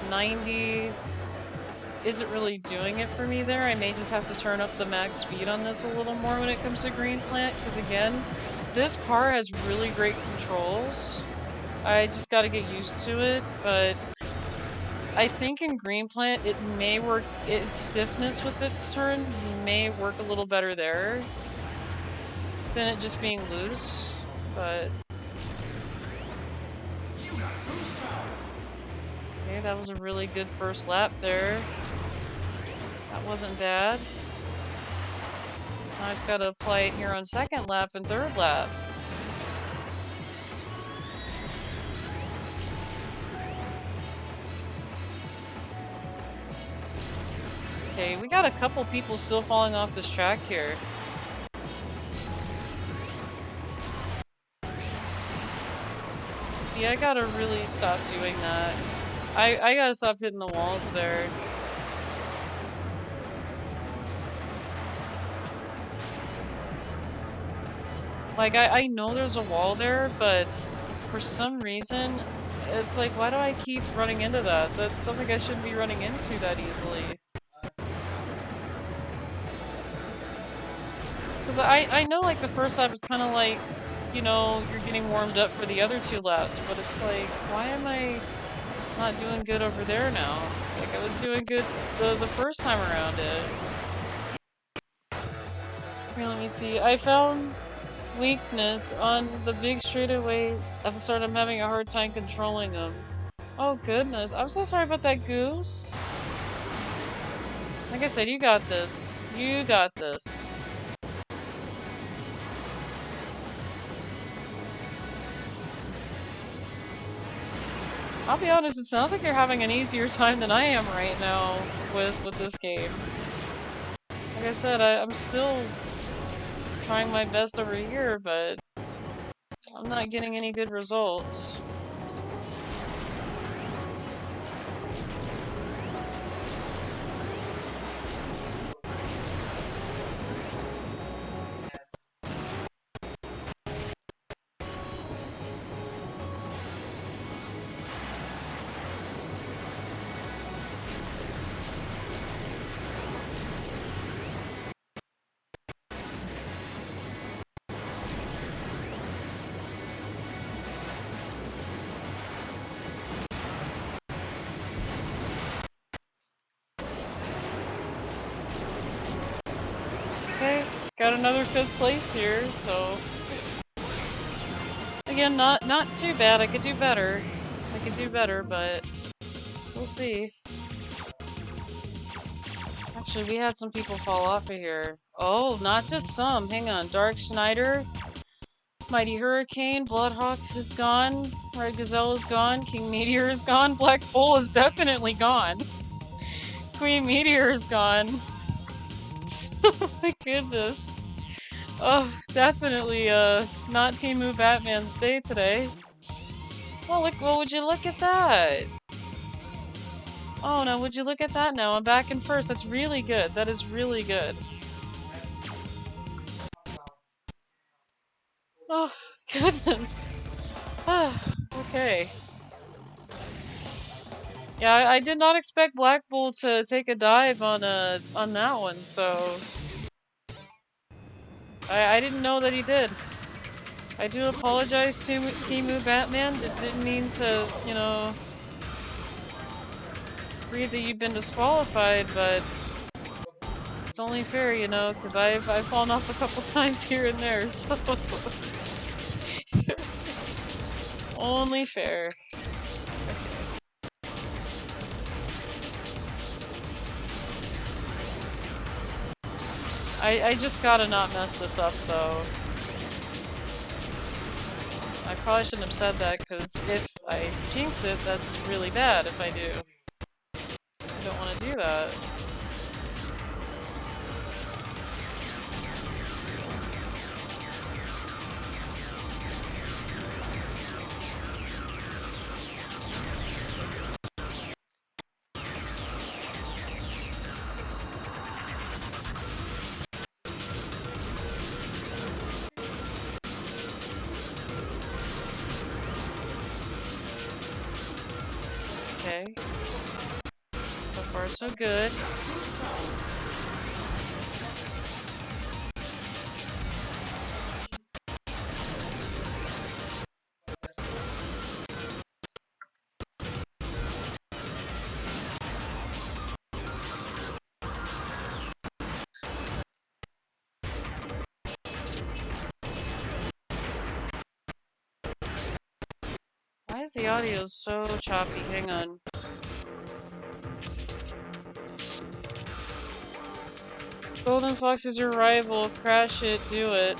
90 isn't really doing it for me there. I may just have to turn up the max speed on this a little more when it comes to green plant, because again, this car has really great controls. I just gotta get used to it, but I think in green plant it may work, its stiffness with its turn may work a little better there than it just being loose, but okay, that was a really good first lap there. That wasn't bad. Now I just gotta apply it here on second lap and third lap. Okay, we got a couple people still falling off this track here. See, I gotta really stop doing that. I gotta stop hitting the walls there. Like, I know there's a wall there, but for some reason, it's like, why do I keep running into that? That's something I shouldn't be running into that easily. Because I know, like, the first lap is kind of like, you know, you're getting warmed up for the other two laps, but it's like, why am I not doing good over there now? Like, I was doing good the first time around it. Here, let me see. I found weakness on the big straightaway. At the start, I'm having a hard time controlling them. Oh goodness, I'm so sorry about that, Goose. Like I said, you got this. You got this. I'll be honest, it sounds like you're having an easier time than I am right now with this game. Like I said, I'm still trying my best over here, but I'm not getting any good results. Okay, got another 5th place here, so again, not too bad. I could do better. I could do better, but we'll see. Actually, we had some people fall off of here. Oh, not just some. Hang on. Dark Schneider, Mighty Hurricane, Bloodhawk is gone, Red Gazelle is gone, King Meteor is gone, Black Bull is definitely gone. Queen Meteor is gone. Oh my goodness. Oh, definitely, not Teemu Batman's day today. Well, look, well, would you look at that? Oh no, would you look at that now? I'm back in first. That's really good. That is really good. Oh, goodness. Okay. Yeah, I did not expect Black Bull to take a dive on that one, so I didn't know that he did. I do apologize, Timu Batman. Didn't mean to, you know, read that you've been disqualified, but it's only fair, you know, because I've fallen off a couple times here and there, so only fair. I just gotta not mess this up, though. I probably shouldn't have said that, because if I jinx it, that's really bad if I do. I don't want to do that. Okay. So far, so good. Why is the audio so choppy? Hang on. Golden Fox is your rival. Crash it, do it.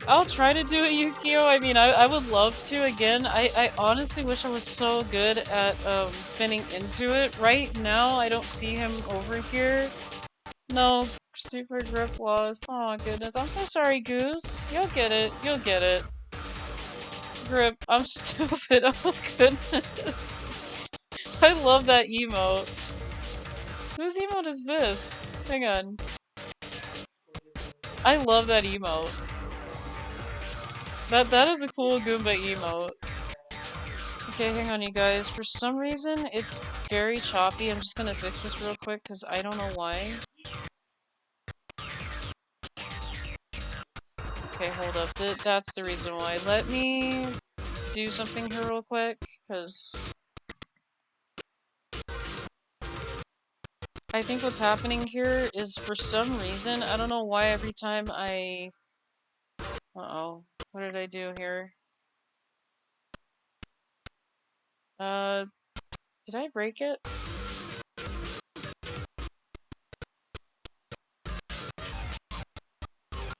I'll try to do it, Yukio. I mean, I would love to again. I honestly wish I was so good at spinning into it. Right now, I don't see him over here. No, super grip lost. Oh goodness, I'm so sorry, Goose. You'll get it. You'll get it. Grip, I'm stupid. Oh goodness. I love that emote. Whose emote is this? Hang on. I love that emote. That is a cool Goomba emote. Okay, hang on you guys. For some reason, it's very choppy. I'm just gonna fix this real quick because I don't know why. Okay, hold up. That's the reason why. Let me do something here real quick, because I think what's happening here is for some reason, I don't know why every time I... Uh-oh. What did I do here? Did I break it?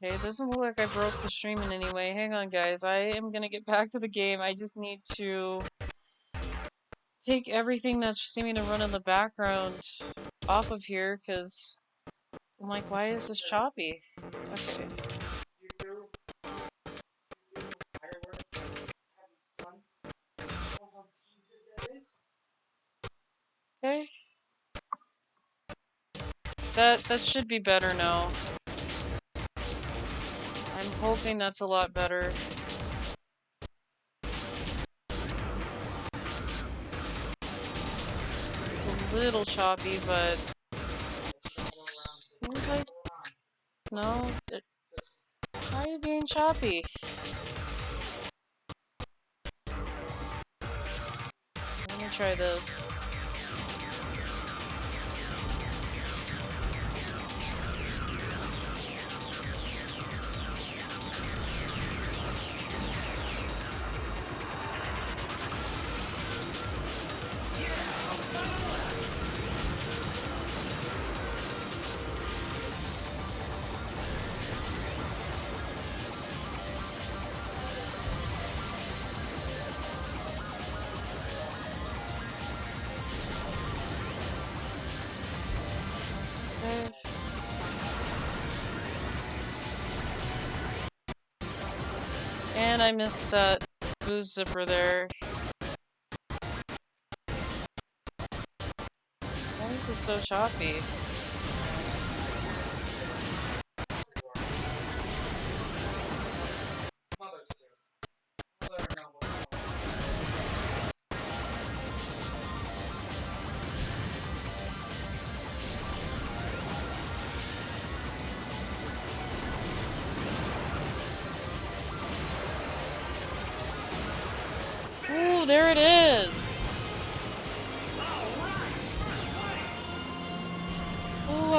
Okay, it doesn't look like I broke the stream in any way. Hang on, guys. I am gonna get back to the game. I just need to take everything that's seeming to run in the background off of here, because I'm like, why is this choppy? Okay. Okay. That should be better now. I'm hoping that's a lot better. It's a little choppy, but seems like no. Why are you being choppy? Let me try this. And I missed that boost zipper there. Why is this so choppy?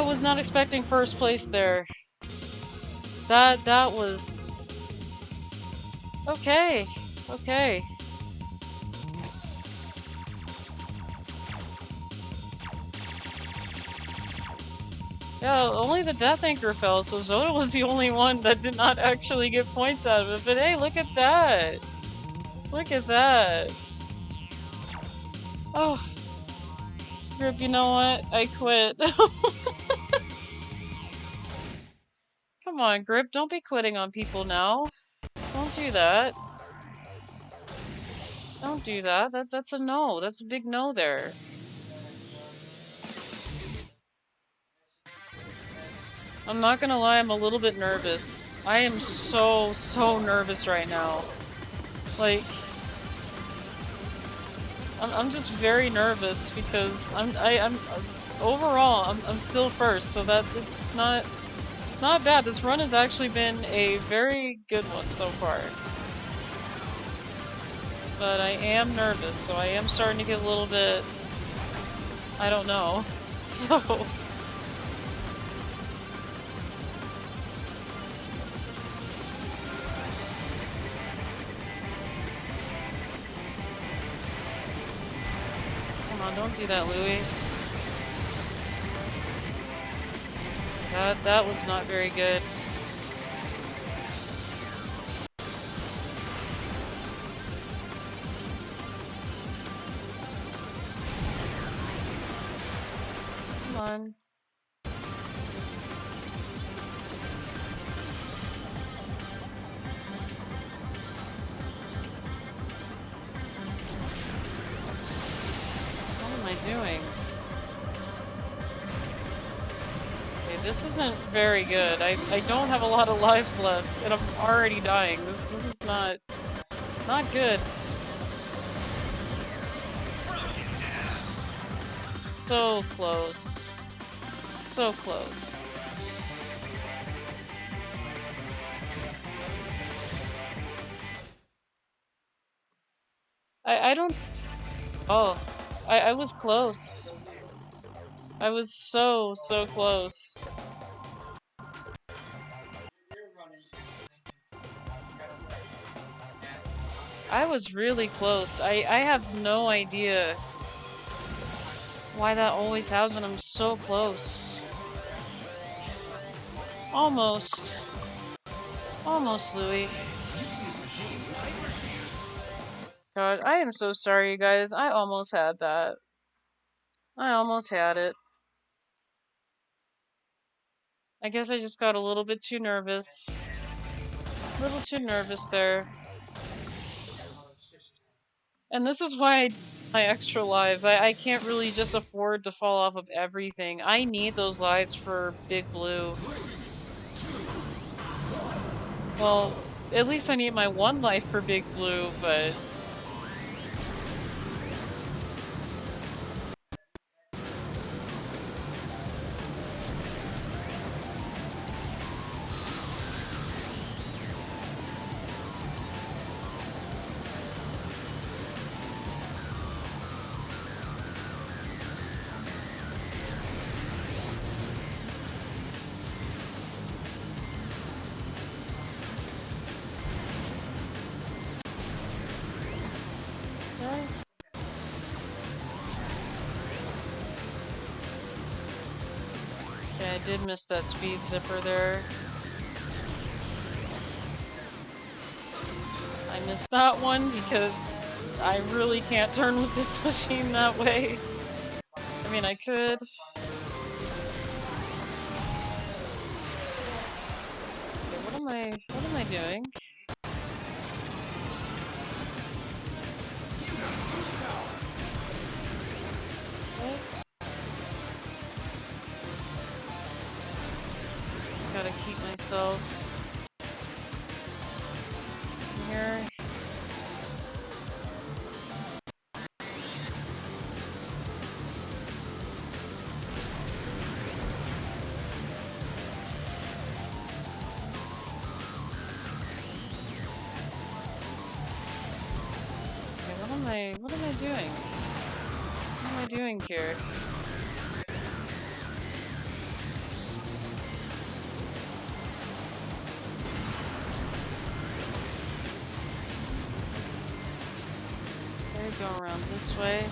was not expecting first place there. That was... Okay. Okay. Yeah, only the death anchor fell, so Zoda was the only one that did not actually get points out of it. But hey, look at that! Look at that! Oh. Grip, you know what? I quit. Come on, Grip, don't be quitting on people now. Don't do that. Don't do that. That's a no. That's a big no there. I'm not gonna lie, I'm a little bit nervous. I am so nervous right now. Like, I'm just very nervous because I'm overall I'm still first, so that it's not bad. This run has actually been a very good one so far. But I am nervous, so I am starting to get a little bit, I don't know. So come on, don't do that, Louie. That was not very good. Come on. What am I doing? Okay, this isn't very good. I don't have a lot of lives left, and I'm already dying. This is not good. So close. So close. I don't... Oh. I was close. I was so close. I was really close. I have no idea why that always happens when I'm so close. Almost. Almost, Louie. God, I am so sorry, you guys. I almost had that. I almost had it. I guess I just got a little bit too nervous. A little too nervous there. And this is why I do my extra lives. I can't really just afford to fall off of everything. I need those lives for Big Blue. Well, at least I need my one life for Big Blue, but... Yeah, I did miss that speed zipper there. I missed that one because I really can't turn with this machine that way. I mean, I could. Okay, what am I doing? What? Just gotta keep myself here. What am I doing? What am I doing here? go around this way.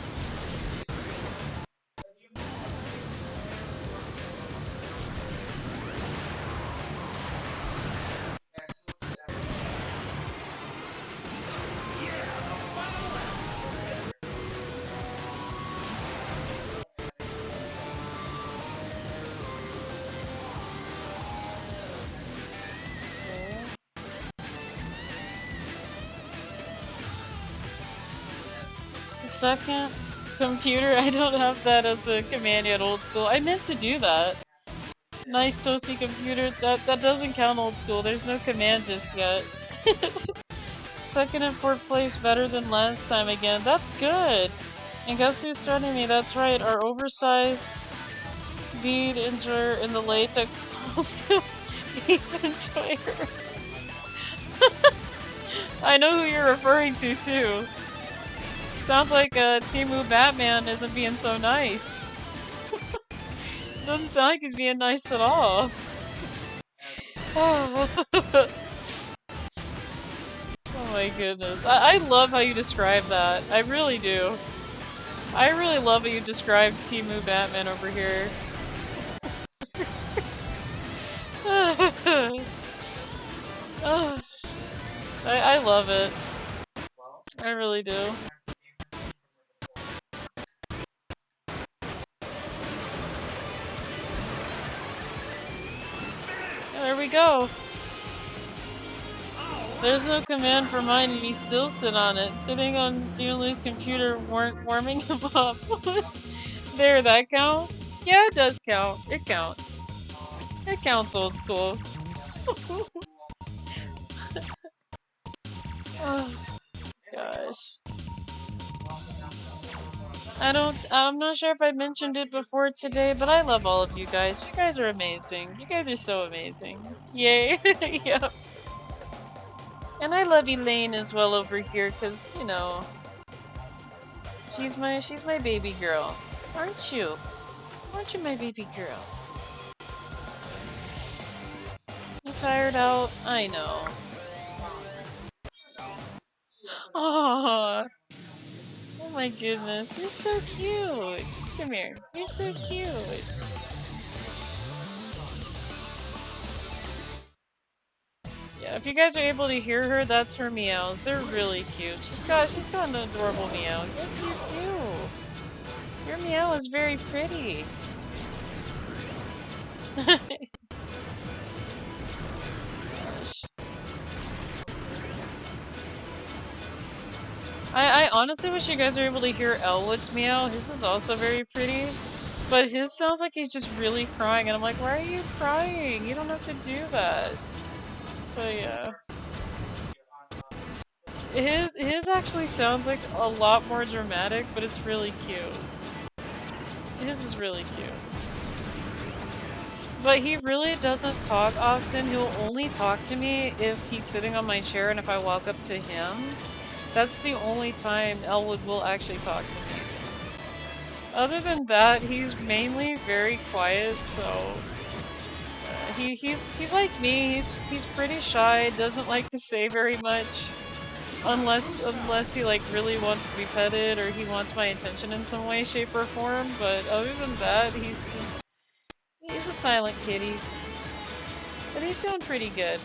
Second computer, I don't have that as a command yet, old school. I meant to do that. Nice toasty computer, that doesn't count, old school. There's no command just yet. Second and fourth place, better than last time again. That's good. And guess who's starting me? That's right, our oversized bead enjoyer in the latex also beef enjoyer. I know who you're referring to too. Sounds like Timu Batman isn't being so nice. Doesn't sound like he's being nice at all. Oh my goodness. I love how you describe that. I really do. I really love how you describe Timu Batman over here. I love it. I really do. There we go. There's no command for mine and he still sit on it. Sitting on DemonLouie's computer warming him up. There, that count? Yeah, it does count. It counts. It counts, old school. Oh, gosh. I'm not sure if I mentioned it before today, but I love all of you guys. You guys are amazing. You guys are so amazing. Yay. Yep. And I love Elaine as well over here, cause, you know, she's my baby girl. Aren't you? Aren't you my baby girl? You tired out? I know. Aww. Oh my goodness, you're so cute. Come here. You're so cute. Yeah, if you guys are able to hear her, that's her meows. They're really cute. She's got an adorable meow. Yes, you do. Your meow is very pretty. I honestly wish you guys are able to hear Elwood's meow. His is also very pretty. But his sounds like he's just really crying, and I'm like, why are you crying? You don't have to do that. So yeah. His actually sounds like a lot more dramatic, but it's really cute. His is really cute. But he really doesn't talk often. He'll only talk to me if he's sitting on my chair and if I walk up to him. That's the only time Elwood will actually talk to me. Other than that, he's mainly very quiet, so he's like me. He's pretty shy, doesn't like to say very much unless he like really wants to be petted or he wants my attention in some way, shape, or form. But other than that, he's a silent kitty. But he's doing pretty good.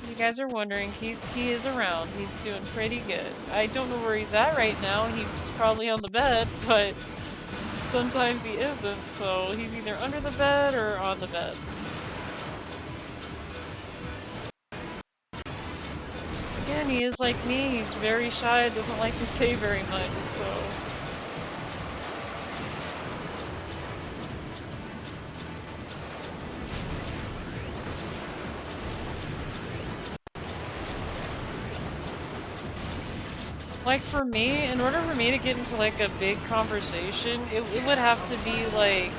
You guys are wondering, he is around. He's doing pretty good. I don't know where he's at right now. He's probably on the bed, but sometimes he isn't, so he's either under the bed or on the bed. Again, he is like me. He's very shy, doesn't like to say very much, so... Like for me, in order for me to get into like a big conversation, it would have to be like,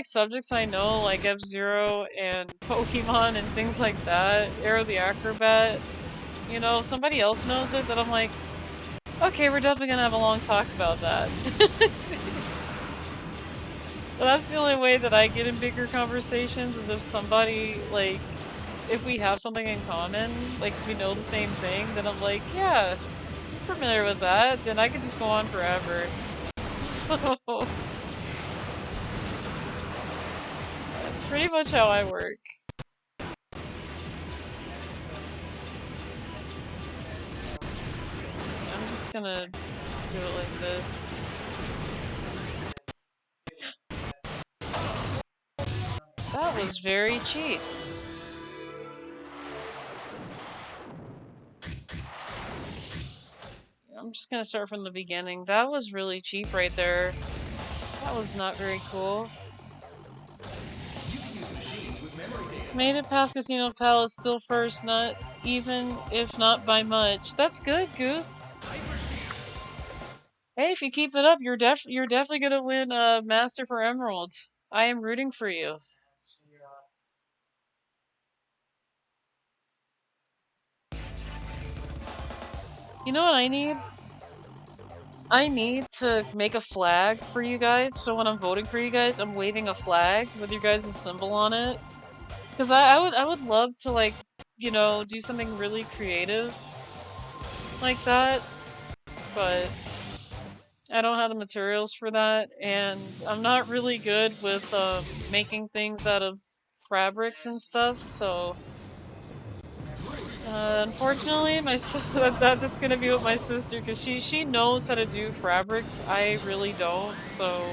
subjects I know, like F-Zero and Pokemon and things like that, Arrow the Acrobat. You know, if somebody else knows it, then I'm like, okay, we're definitely gonna have a long talk about that. But that's the only way that I get in bigger conversations, is if somebody, like, if we have something in common, like we know the same thing, then I'm like, yeah, familiar with that, then I could just go on forever. So that's pretty much how I work. I'm just gonna do it like this. That was very cheap. I'm just gonna start from the beginning. That was really cheap right there. That was not very cool. Made it past Casino Palace, still first, not even if not by much. That's good, Goose. Hey, if you keep it up, you're definitely gonna win Master for Emerald. I am rooting for you. You know what I need? I need to make a flag for you guys, so when I'm voting for you guys, I'm waving a flag with your guys' symbol on it. Because I would love to, like, you know, do something really creative like that, but I don't have the materials for that, and I'm not really good with making things out of fabrics and stuff, so unfortunately that's gonna be with my sister, because she knows how to do fabrics. I really don't, so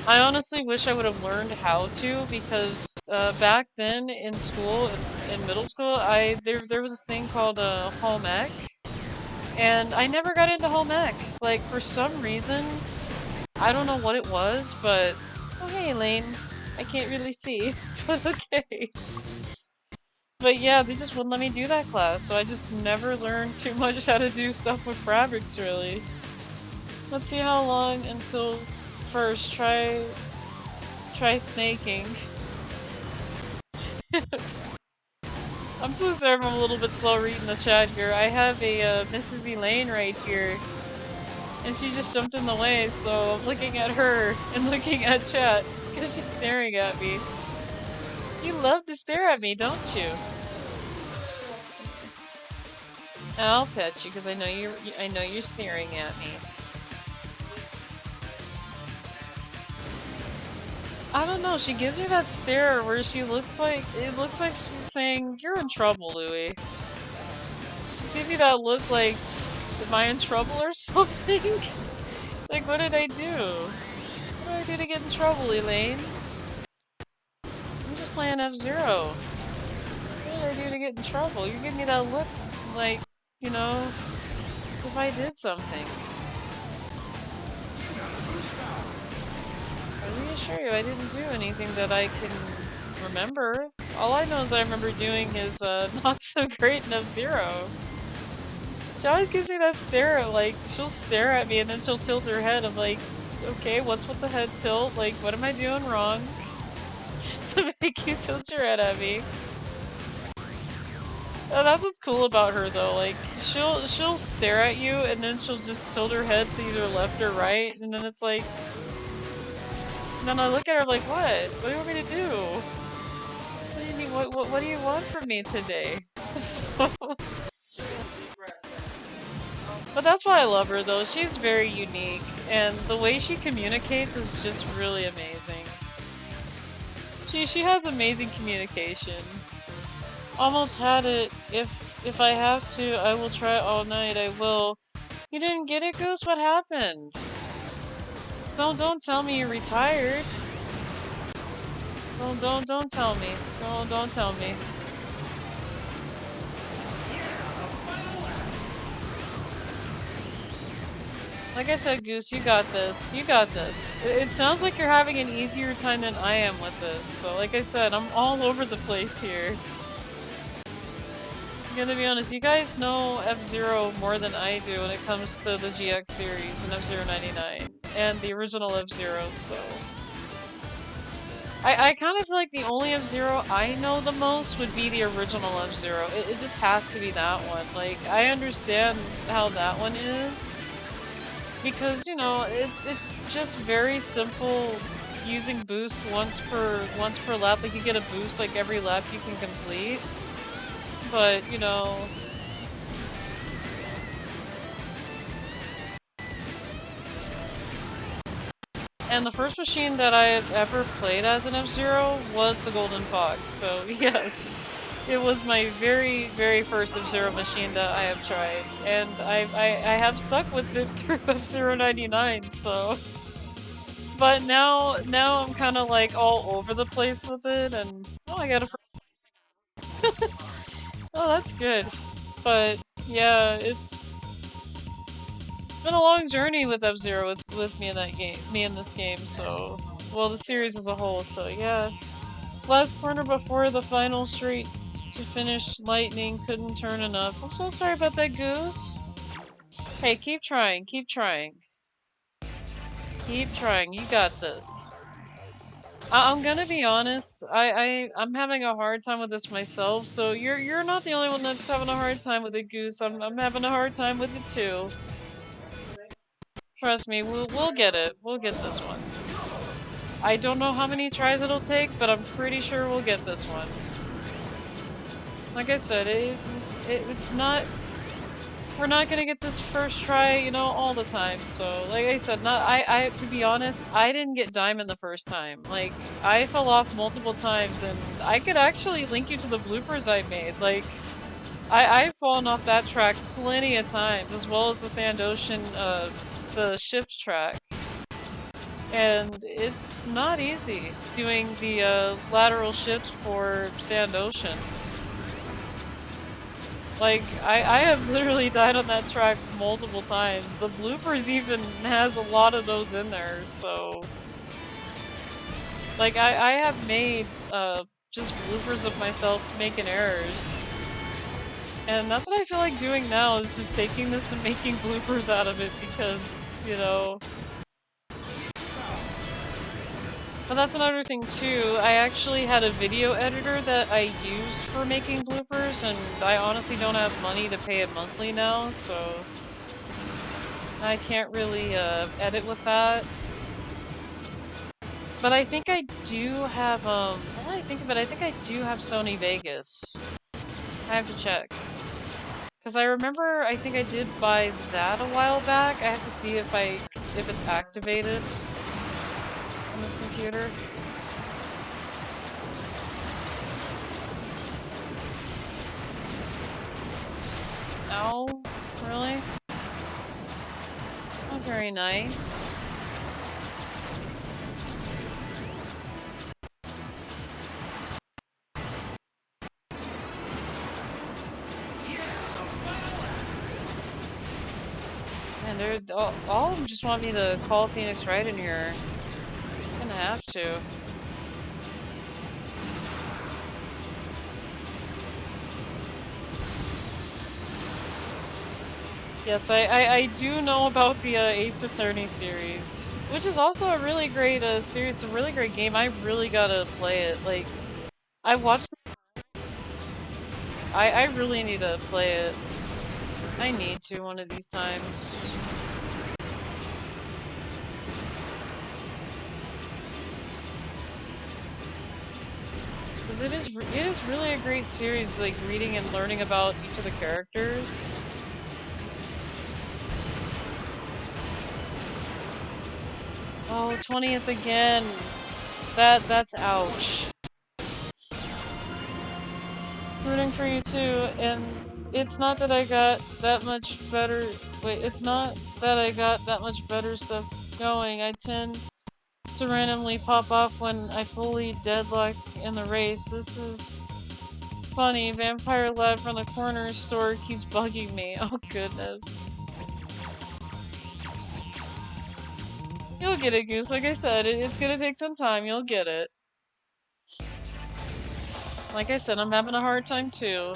I honestly wish I would have learned how to, because back then in school, in middle school, there was this thing called home ec, and I never got into home ec. Like, for some reason, I don't know what it was, but oh hey Elaine, I can't really see, but okay. But yeah, they just wouldn't let me do that class, so I just never learned too much how to do stuff with fabrics, really. Let's see how long until first try snaking. I'm so sorry if I'm a little bit slow reading the chat here. I have a Mrs. Elaine right here, and she just jumped in the way, so I'm looking at her and looking at chat because she's staring at me. You love to stare at me, don't you? I'll pet you because I know you're staring at me. I don't know, she gives me that stare where it looks like she's saying, "You're in trouble, Louie." Just give me that look like, am I in trouble or something? Like, what did I do? What did I do to get in trouble, Elaine? I'm just playing F-Zero. What did I do to get in trouble? You're giving me that look like, you know, as if I did something. I reassure you, I didn't do anything that I can remember. All I know is I remember doing his not so great in F-Zero. She always gives me that stare, like, she'll stare at me and then she'll tilt her head. I'm like, okay, what's with the head tilt? Like, what am I doing wrong to make you tilt your head at me? Oh, that's what's cool about her, though. Like, she'll stare at you and then she'll just tilt her head to either left or right, and then it's like, and then I look at her like, what? What do you want me to do? What do you mean? What do you want from me today? So... But that's why I love her, though. She's very unique, and the way she communicates is just really amazing. She has amazing communication. Almost had it. If I have to, I will try all night. I will. You didn't get it, Goose? What happened? Don't tell me you're retired. Don't tell me. Don't tell me. Like I said, Goose, you got this. You got this. It sounds like you're having an easier time than I am with this. So like I said, I'm all over the place here. I'm gonna be honest, you guys know F-Zero more than I do when it comes to the GX series and F-Zero 99 and the original F-Zero, so... I kind of feel like the only F-Zero I know the most would be the original F-Zero. It just has to be that one. Like, I understand how that one is. Because, you know, it's just very simple using boost once per lap. Like, you get a boost like every lap you can complete. But, you know, And the first machine that I had ever played as an F-Zero was the Golden Fox, so yes. It was my very, very first F-Zero machine that I have tried, and I have stuck with it through F-Zero 99, so... But now I'm kind of like all over the place with it, and... Oh, I got a... Oh, that's good. But, yeah, it's been a long journey with F-Zero with me in that game, me in this game, so... Well, the series as a whole, so yeah. Last corner before the final straight to finish, lightning couldn't turn enough. I'm so sorry about that, Goose. Hey, keep trying, keep trying. Keep trying, you got this. I'm gonna be honest, I'm having a hard time with this myself, so you're not the only one that's having a hard time with it, Goose. I'm having a hard time with it too. Trust me, we'll get it. We'll get this one. I don't know how many tries it'll take, but I'm pretty sure we'll get this one. Like I said, it's not... We're not gonna get this first try, you know, all the time, so, like I said, to be honest, I didn't get Diamond the first time. Like, I fell off multiple times, and I could actually link you to the bloopers I made. Like, I've fallen off that track plenty of times, as well as the Sand Ocean, the shift track. And it's not easy doing the, lateral shifts for Sand Ocean. Like, I have literally died on that track multiple times. The bloopers even has a lot of those in there, so... Like, I have made, just bloopers of myself making errors. And that's what I feel like doing now, is just taking this and making bloopers out of it because, you know... But that's another thing too, I actually had a video editor that I used for making bloopers, and I honestly don't have money to pay it monthly now, so... I can't really, edit with that. But I think I do have, now that I think of it, I think I do have Sony Vegas. I have to check. Because I remember, I think I did buy that a while back. I have to see if it's activated on this computer. Oh, really? Not very nice. Man, all of them just want me to call Phoenix Wright in here. I'm gonna have to. Yes, I do know about the Ace Attorney series, which is also a really great series. It's a really great game. I really gotta play it. Like, I watched. I really need to play it. I need to one of these times. Because it is really a great series, like reading and learning about each of the characters. Oh, 20th again. That's ouch. Rooting for you too, and it's not that I got that much better. Wait, it's not that I got that much better stuff going. I tend to randomly pop off when I fully deadlock in the race. This is funny. Vampire Lad from the corner store keeps bugging me. Oh goodness. You'll get it, Goose. Like I said, it's gonna take some time. You'll get it. Like I said, I'm having a hard time too.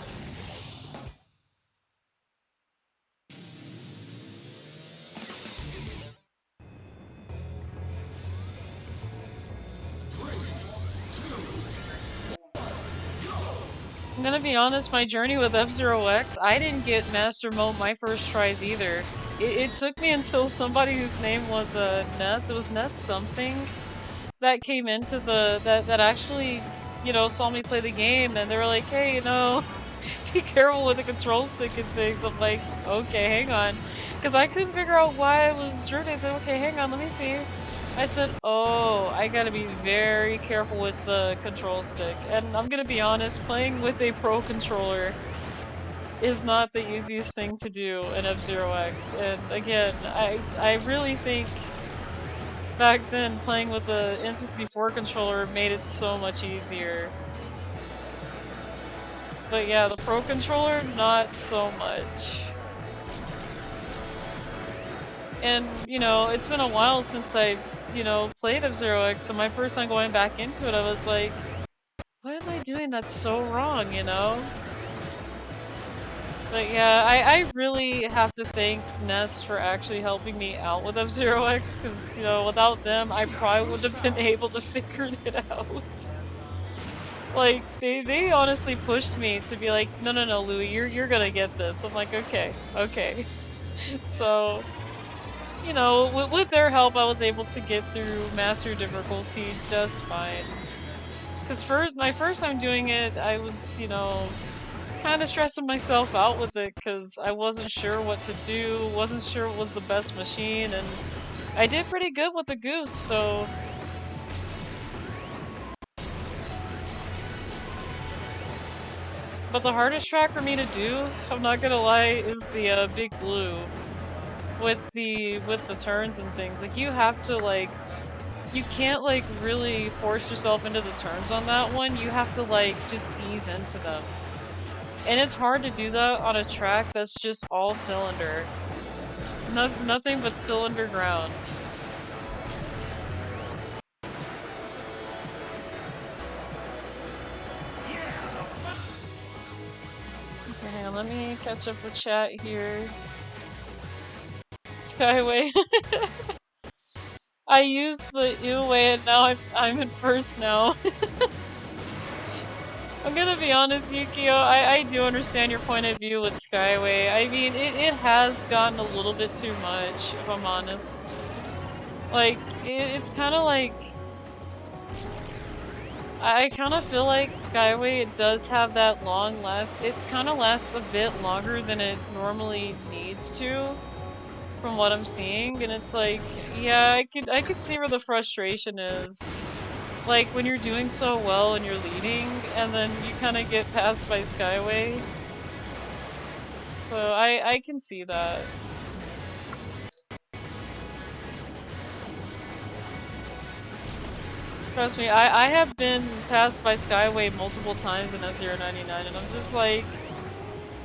I'm gonna be honest, my journey with F-Zero X, I didn't get Master Mode my first tries either. It took me until somebody whose name was Ness, it was Ness something, that came into that actually, you know, saw me play the game, and they were like, hey, you know, be careful with the control stick and things. I'm like, okay, hang on. Because I couldn't figure out why I was jerking. I said, okay, hang on, let me see. I said, oh, I gotta be very careful with the control stick. And I'm gonna be honest, playing with a pro controller is not the easiest thing to do in F-Zero X. And again, I really think back then playing with the N64 controller made it so much easier. But yeah, the pro controller, not so much. And, you know, it's been a while since I, you know, played F-Zero X, so my first time going back into it, I was like, what am I doing that's so wrong, you know? But yeah, I really have to thank Ness for actually helping me out with F-Zero X, because, you know, without them, I probably wouldn't have been able to figure it out. Like, they honestly pushed me to be like, no, no, no, Louie, you're gonna get this. I'm like, okay, okay. So, you know, with their help, I was able to get through Master Difficulty just fine. Because my first time doing it, I was, you know, kind of stressing myself out with it because I wasn't sure what to do, wasn't sure what was the best machine, and I did pretty good with the goose, so... But the hardest track for me to do, I'm not gonna lie, is the Big Blue. With the turns and things. Like, you have to, like... You can't, like, really force yourself into the turns on that one. You have to, like, just ease into them. And it's hard to do that on a track that's just all cylinder. Nothing but cylinder ground. Okay, hang on, let me catch up with chat here. Skyway. I used the Louie and now I'm in first now. I'm gonna be honest, Yukio, I do understand your point of view with Skyway. I mean, it has gotten a little bit too much, if I'm honest. Like, it's kind of like... I kind of feel like Skyway, it does have that long last... It kind of lasts a bit longer than it normally needs to, from what I'm seeing, and it's like, yeah, I could see where the frustration is. Like, when you're doing so well and you're leading, and then you kind of get passed by Skyway. So, I can see that. Trust me, I have been passed by Skyway multiple times in F-099, and I'm just like,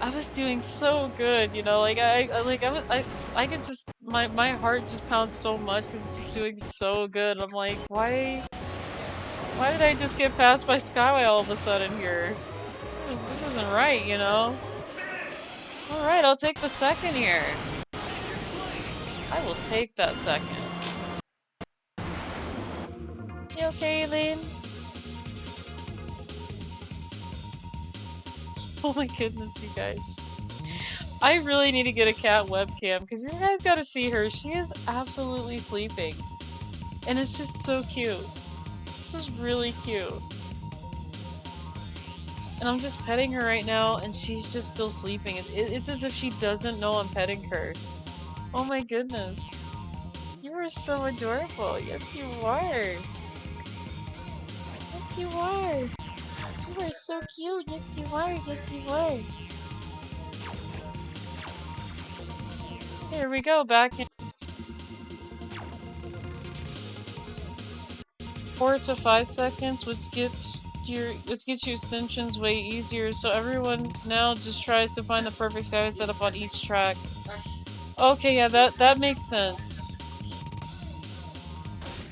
I was doing so good, you know, like, I could just, my heart just pounds so much because it's just doing so good. I'm like, why did I just get passed by Skyway all of a sudden here? This isn't right, you know? Alright, I'll take the second here. I will take that second. You okay, Eileen? Oh my goodness, you guys. I really need to get a cat webcam, because you guys gotta see her. She is absolutely sleeping. And it's just so cute. This is really cute. And I'm just petting her right now, and she's just still sleeping. It's as if she doesn't know I'm petting her. Oh my goodness. You are so adorable. Yes, you are. Yes, you are. You are so cute. Yes, you are. Yes, you are. Here we go, back in 4 to 5 seconds, which gets you extensions way easier, so everyone now just tries to find the perfect skyway setup on each track. Okay, yeah, that makes sense.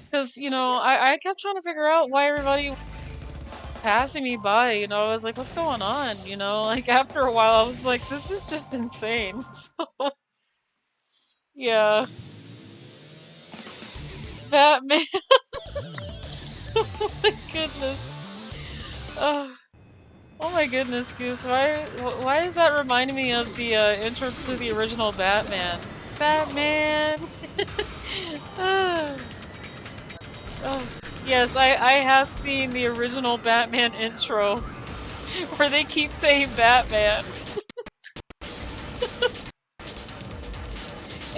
Because, you know, I kept trying to figure out why everybody was passing me by, you know, I was like, what's going on, you know, like, after a while I was like, this is just insane, so... Yeah. Batman! Oh my goodness. Oh my goodness, Goose, why is that reminding me of the intro to the original Batman? Batman! Oh. Oh. Yes, I have seen the original Batman intro where they keep saying Batman.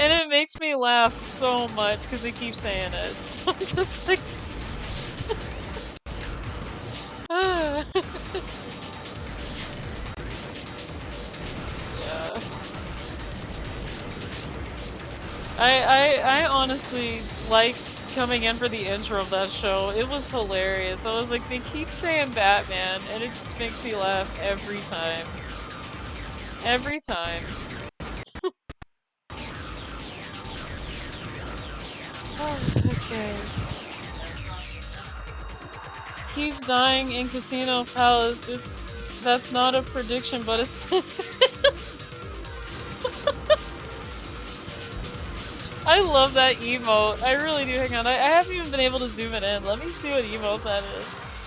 And it makes me laugh so much because they keep saying it. I'm just like, ah. Yeah. I honestly like coming in for the intro of that show. It was hilarious. I was like, they keep saying Batman, and it just makes me laugh every time. Every time. Okay. He's dying in Casino Palace. That's not a prediction, but a sentence. I love that emote. I really do. Hang on. I haven't even been able to zoom it in. Let me see what emote that is.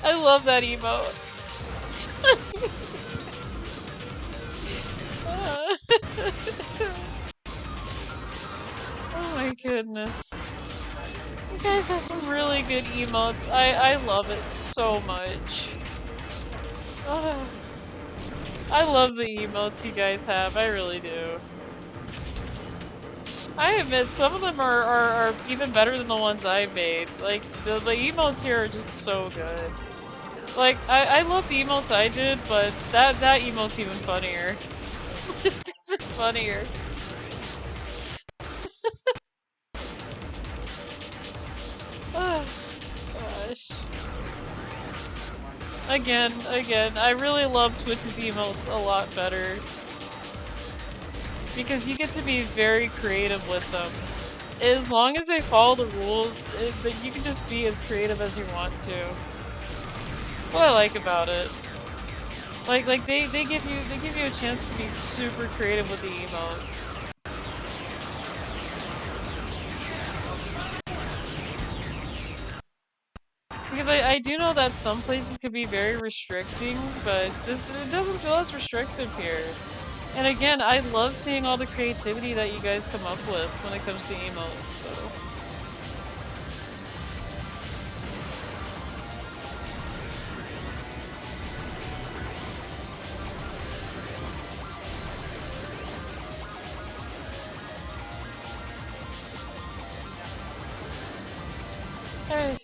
I love that emote. Oh my goodness. You guys have some really good emotes. I love it so much. I love the emotes you guys have. I really do. I admit, some of them are even better than the ones I made. Like, the emotes here are just so good. Like, I love the emotes I did, but that emote's even funnier. It's even funnier. Oh, gosh. Again, I really love Twitch's emotes a lot better. Because you get to be very creative with them. As long as they follow the rules, you can just be as creative as you want to. That's what I like about it. Like they give you a chance to be super creative with the emotes. Because I do know that some places could be very restricting, but it doesn't feel as restrictive here. And again, I love seeing all the creativity that you guys come up with when it comes to emotes, so. Hey.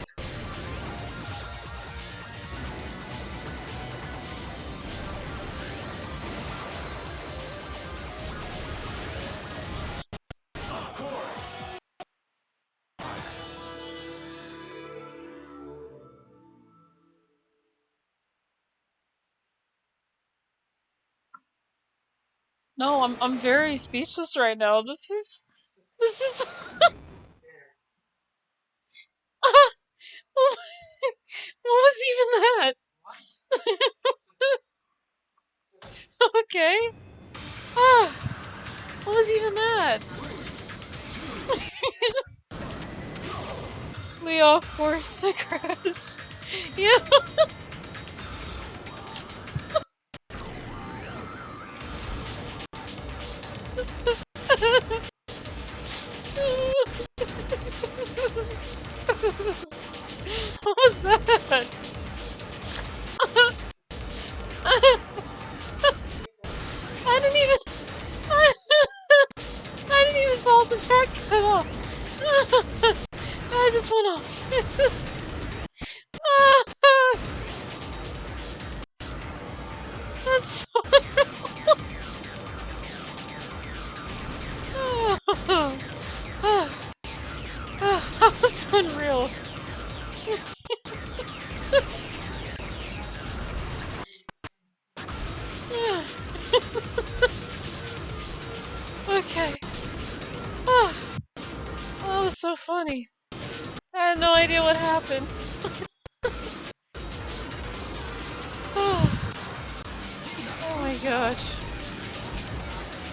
No, I'm very speechless right now. This is what was even that? Okay. Ah, what was even that? Leo, of course, the crash. Yeah. What was that? I didn't even. I didn't even fall off the track at all. I just went off. That's so that was unreal. Okay. Oh, that was so funny. I had no idea what happened. Oh my gosh.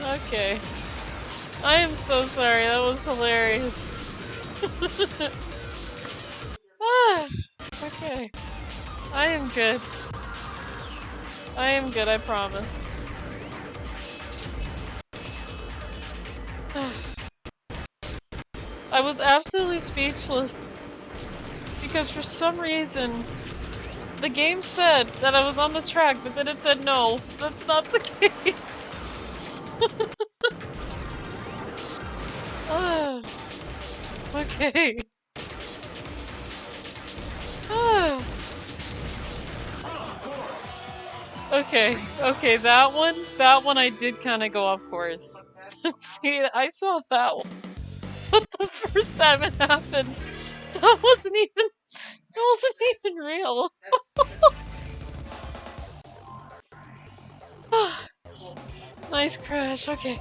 Okay. I am so sorry, that was hilarious. Okay. I am good. I am good, I promise. I was absolutely speechless. Because for some reason, The game said that I was on the track, but then it said no. That's not the case. Ah, okay. Ah. Okay, that one I did kind of go off course. See, I saw that one, but the first time it happened, that wasn't even real. Nice crash, okay.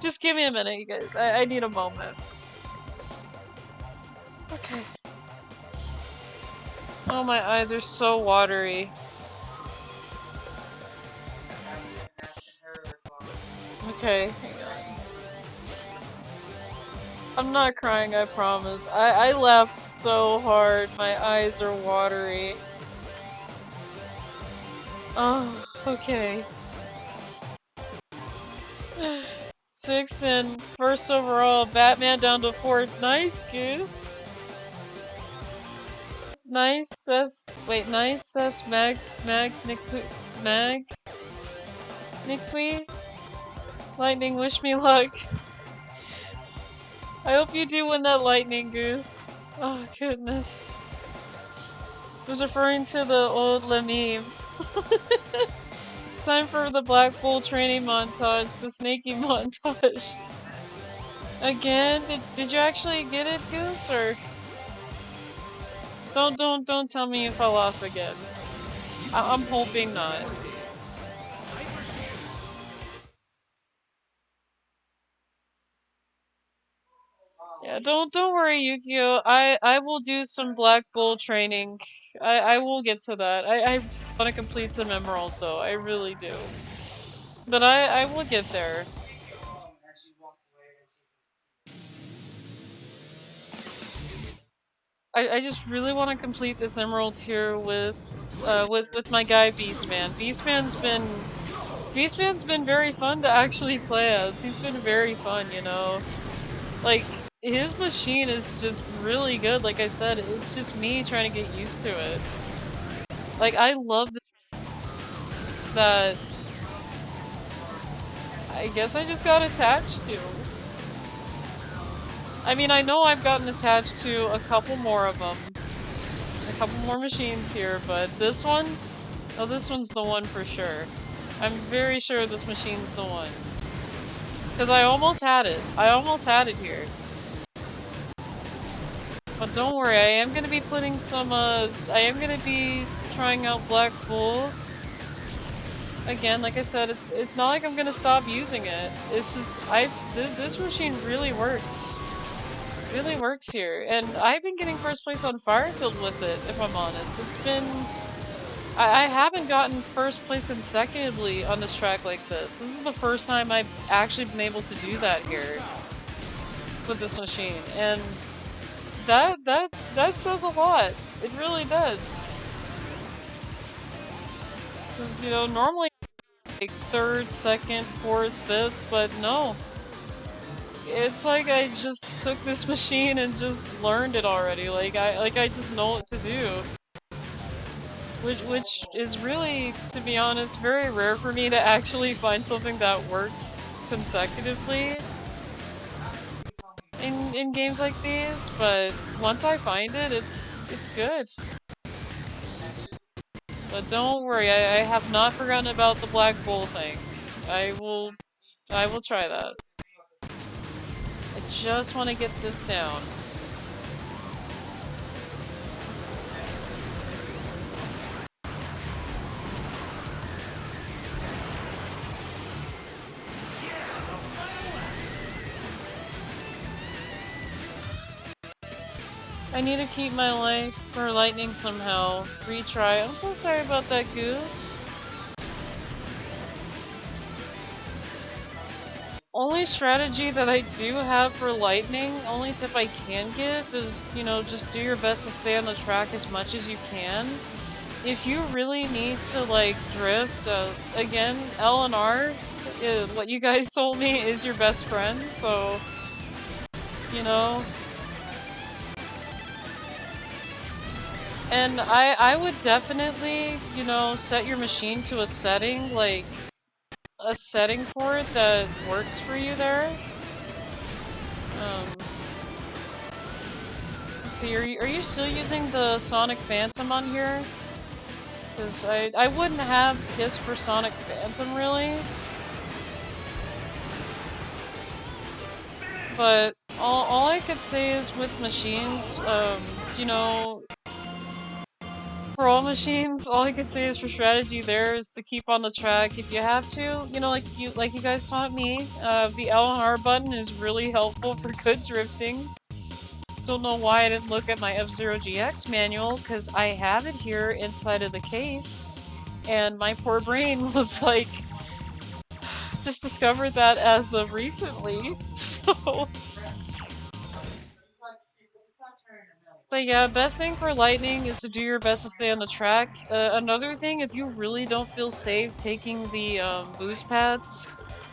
Just give me a minute, you guys. I need a moment. Okay. Oh, my eyes are so watery. Okay, hang on. I'm not crying, I promise. I laughed so hard, my eyes are watery. Oh, okay. 6th and 1st overall, Batman down to 4th. Nice, Goose. Nice, nice, Nickwe? Lightning, wish me luck. I hope you do win that lightning, Goose. Oh, goodness. I was referring to the old meme. Time for the Black Bull training montage, the snaky montage. Again? Did you actually get it, Goose, or? Don't tell me you fell off again. I'm hoping not. Yeah, don't worry, Yukio. I will do some Black Bull training. I will get to that. I want to complete some Emerald though. I really do. But I will get there. I just really want to complete this Emerald here with my guy Beastman. Beastman's been very fun to actually play as. He's been very fun, you know. Like, his machine is just really good, like I said, it's just me trying to get used to it. Like, I love that I guess I just got attached to. I mean, I know I've gotten attached to a couple more of them. A couple more machines here, but this one? Oh, this one's the one for sure. I'm very sure this machine's the one. Because I almost had it. I almost had it here. But don't worry, I am gonna be putting some, I am gonna be trying out Black Bull. Again, like I said, it's not like I'm gonna stop using it. It's just, this machine really works. Really works here. And I've been getting first place on Firefield with it, if I'm honest. It's been... I haven't gotten first place consecutively on this track like this. This is the first time I've actually been able to do that here with this machine. And that says a lot. It really does. Because, you know, normally like 3rd, 2nd, 4th, 5th, but no. It's like I just took this machine and just learned it already. Like I just know what to do. Which is really, to be honest, very rare for me to actually find something that works consecutively in games like these, but once I find it, it's good. But don't worry, I have not forgotten about the Black Bull thing. I will try that. I just want to get this down. I need to keep my life for lightning somehow. Retry. I'm so sorry about that, Goose. Only strategy that I do have for lightning, only tip I can give is, you know, just do your best to stay on the track as much as you can. If you really need to, like, drift, again, L and R, what you guys told me is your best friend, so, you know. And I would definitely, you know, set your machine to a setting, like, a setting for it that works for you there. Let's see, are you still using the Sonic Phantom on here? Because I wouldn't have TIS for Sonic Phantom, really. But all I could say is with machines, you know, for all machines, all I could say is for strategy there is to keep on the track if you have to. You know, like you guys taught me, the L and R button is really helpful for good drifting. Don't know why I didn't look at my F-Zero GX manual, because I have it here inside of the case, and my poor brain was like, just discovered that as of recently, so... But yeah, best thing for lightning is to do your best to stay on the track. Another thing, if you really don't feel safe taking the boost pads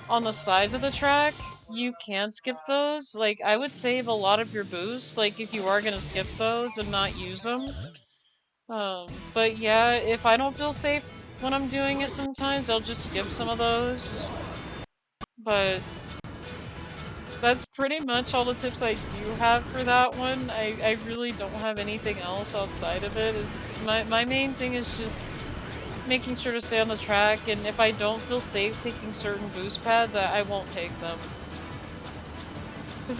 on the sides of the track, you can skip those. Like, I would save a lot of your boost, like, if you are gonna skip those and not use them. But yeah, if I don't feel safe when I'm doing it sometimes, I'll just skip some of those. But that's pretty much all the tips I do have for that one. I really don't have anything else outside of it. My main thing is just making sure to stay on the track, and if I don't feel safe taking certain boost pads, I won't take them. Because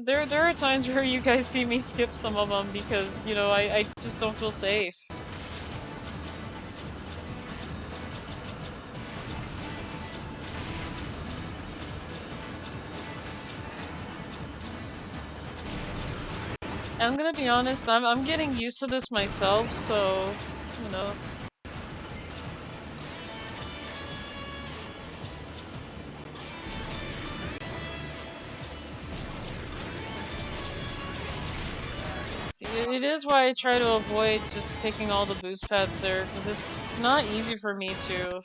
there are times where you guys see me skip some of them because, you know, I just don't feel safe. I'm gonna be honest, I'm getting used to this myself, so, you know. See, it is why I try to avoid just taking all the boost pads there, because it's not easy for me to.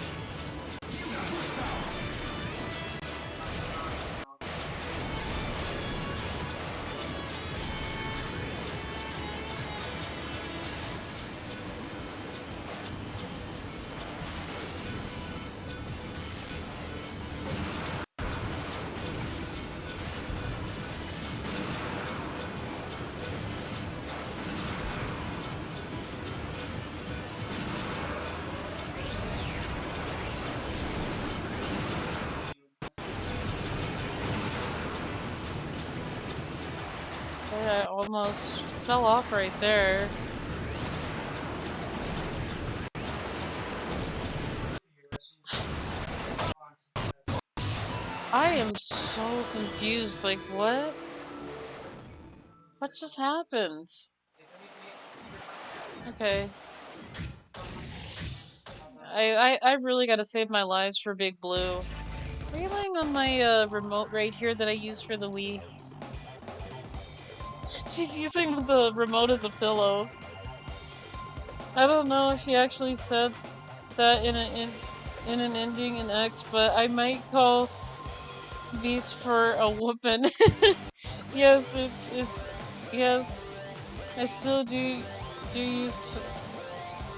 I almost fell off right there. I am so confused, like, what? What just happened? Okay. I really gotta save my lives for Big Blue. Relying on my remote right here that I use for the Wii. She's using the remote as a pillow. I don't know if he actually said that in an ending in X, but I might call Beast for a whoopin'. Yes, yes. I still do use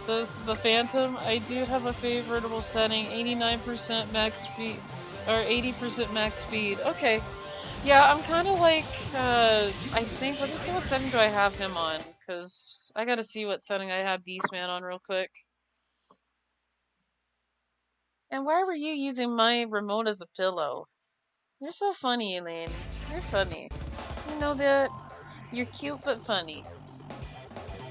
the Phantom. I do have a favorable setting, 89% max speed or 80% max speed. Okay. Yeah, I'm kind of like, I think, let me see what setting do I have him on, because I gotta see what setting I have Beastman on real quick. And why were you using my remote as a pillow? You're so funny, Elaine. You're funny. You know that? You're cute but funny.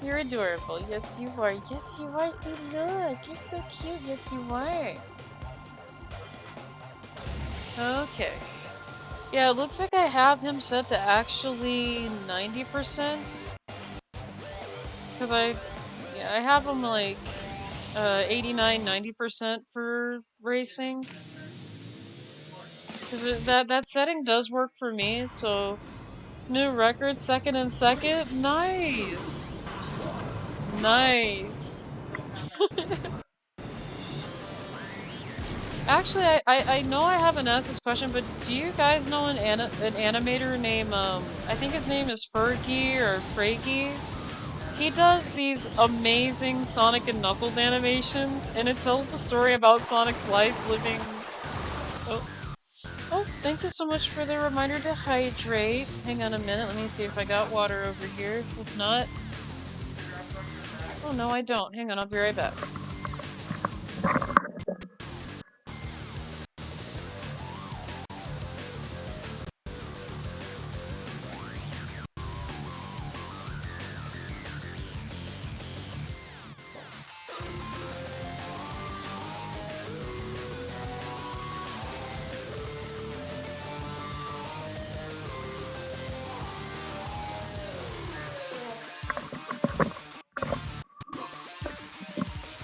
You're adorable. Yes, you are. Yes, you are. See, look. You're so cute. Yes, you are. Okay. Yeah, it looks like I have him set to actually 90%. Because I have him like 89, 90% for racing. Because that setting does work for me, so new record, second and second. Nice! Nice! Actually, I know I haven't asked this question, but do you guys know an animator named, I think his name is Fergie or Fraggy? he does these amazing Sonic and Knuckles animations, and it tells the story about Sonic's life living... Oh. Oh, thank you so much for the reminder to hydrate. Hang on a minute, let me see if I got water over here. If not... Oh no, I don't. Hang on, I'll be right back.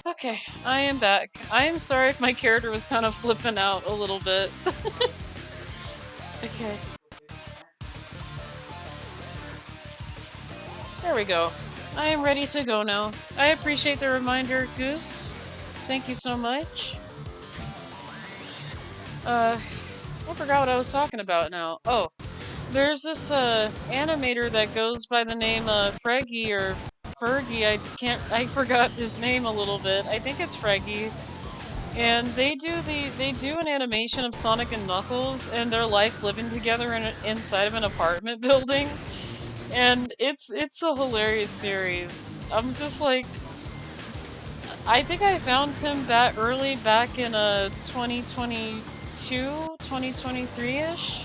Okay, I am back. I am sorry if my character was kind of flipping out a little bit. Okay. There we go. I am ready to go now. I appreciate the reminder, Goose. Thank you so much. I forgot what I was talking about now. Oh, there's this, animator that goes by the name, Freggy, or Fergie, I forgot his name a little bit. I think it's Freggy. And they do an animation of Sonic and Knuckles and their life living together inside of an apartment building. And it's a hilarious series. I'm just like, I think I found him that early back in 2022, 2023-ish.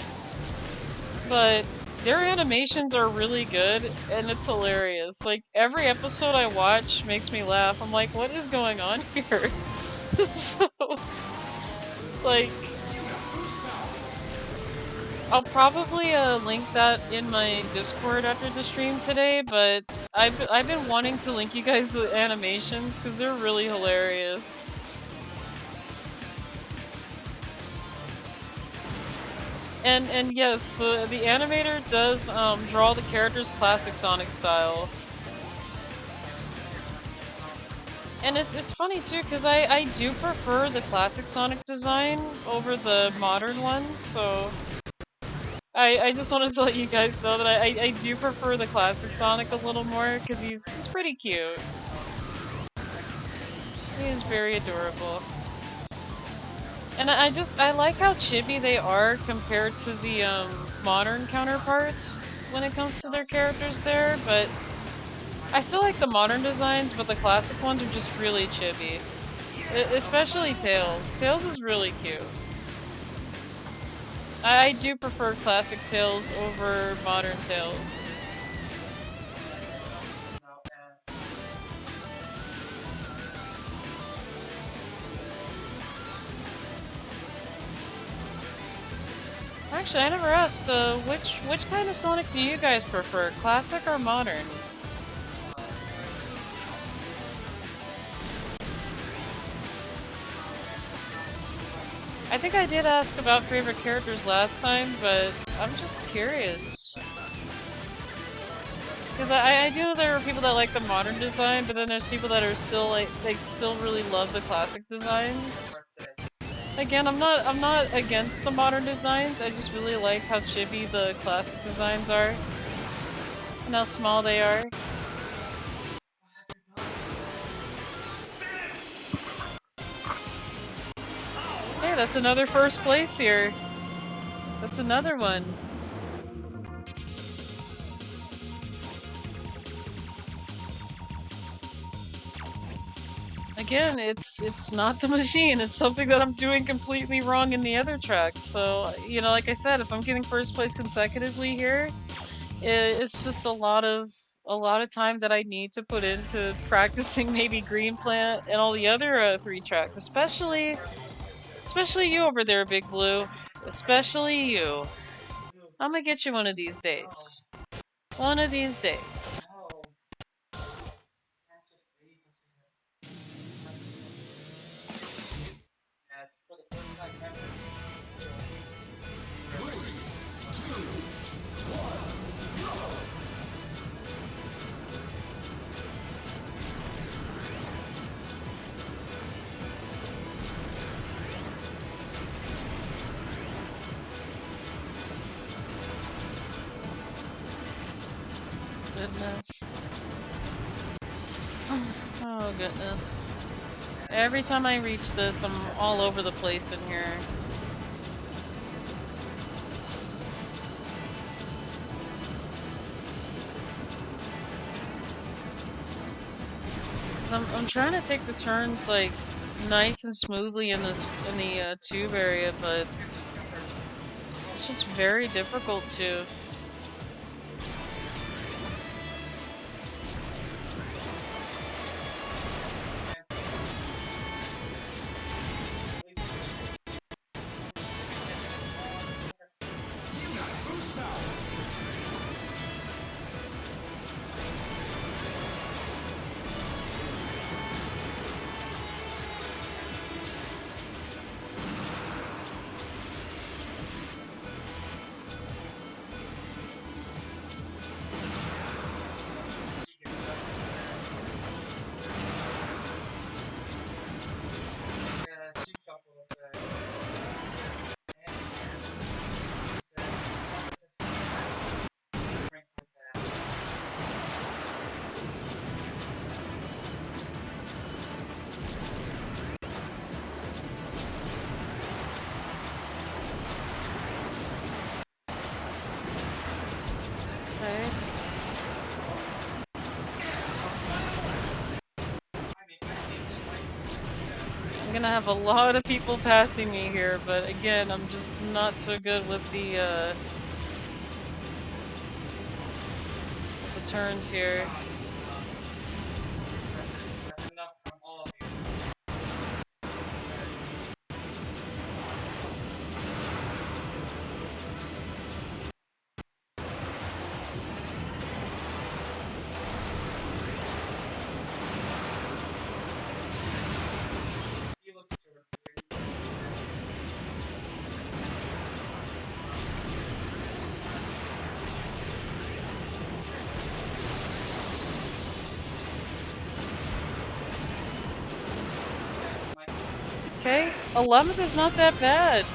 But their animations are really good and it's hilarious. Like every episode I watch makes me laugh. I'm like, what is going on here? So, like, I'll probably link that in my Discord after the stream today, but I've been wanting to link you guys the animations because they're really hilarious. And yes, the animator does draw the characters classic Sonic style. And it's funny too, because I do prefer the classic Sonic design over the modern ones, so I just wanted to let you guys know that I do prefer the classic Sonic a little more, because he's pretty cute. He is very adorable. And I like how chibi they are compared to the modern counterparts when it comes to their characters there, but I still like the modern designs, but the classic ones are just really chibi. Especially Tails. Tails is really cute. I do prefer classic Tails over modern Tails. Actually, I never asked, which kind of Sonic do you guys prefer? Classic or modern? I think I did ask about favorite characters last time, but I'm just curious. Because I do know there are people that like the modern design, but then there's people that are still like, they still really love the classic designs. Again, I'm not against the modern designs, I just really like how chibi the classic designs are. And how small they are. Hey, that's another first place here. That's another one. Again, it's not the machine, it's something that I'm doing completely wrong in the other tracks. So, you know, like I said, if I'm getting first place consecutively here, it's just a lot of time that I need to put into practicing maybe Green Plant and all the other 3 tracks, especially you over there, Big Blue. Especially you. I'm gonna get you one of these days. One of these days. Goodness. Oh goodness. Every time I reach this, I'm all over the place in here. I'm trying to take the turns like nice and smoothly in the tube area, but it's just very difficult to. Okay. I'm gonna have a lot of people passing me here, but again, I'm just not so good with the turns here. Okay, 11th is not that bad.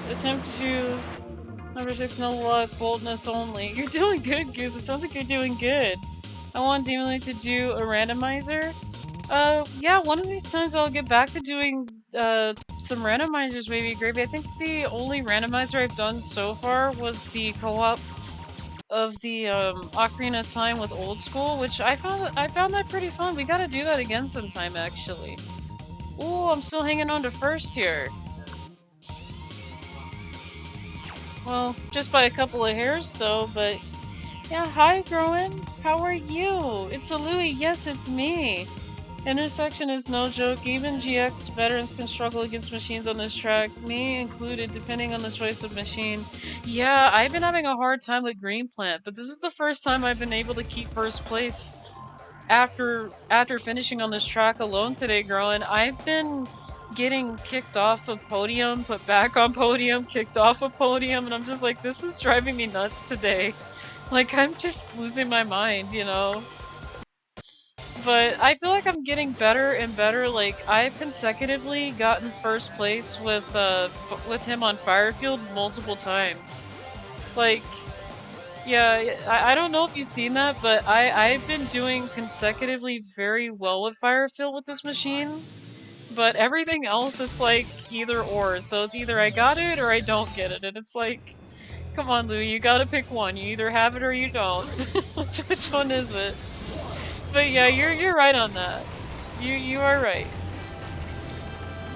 Attempt 2, number 6, no luck, boldness only. You're doing good, Goose. It sounds like you're doing good. I want DemonLouie to do a randomizer. Yeah, one of these times I'll get back to doing, some randomizers, maybe, Gravy. I think the only randomizer I've done so far was the co-op of the, Ocarina of Time with Old School, which I found that pretty fun. We gotta do that again sometime, actually. Ooh, I'm still hanging on to first here. Well, just by a couple of hairs, though, but... Yeah, hi, Growin. How are you? It's a Louie. Yes, it's me. Intersection is no joke. Even GX veterans can struggle against machines on this track, me included, depending on the choice of machine. Yeah, I've been having a hard time with Green Plant, but this is the first time I've been able to keep first place after finishing on this track alone today, Growin. I've been getting kicked off of podium, put back on podium, kicked off of podium, and I'm just like, this is driving me nuts today. Like, I'm just losing my mind, you know? But I feel like I'm getting better and better. Like, I've consecutively gotten first place with him on Firefield multiple times. Like, yeah, I don't know if you've seen that, but I've been doing consecutively very well with Firefield with this machine. But everything else, it's like either or. So it's either I got it or I don't get it. And it's like, come on, Louie, you gotta pick one. You either have it or you don't. Which one is it? But yeah, you're right on that. You are right.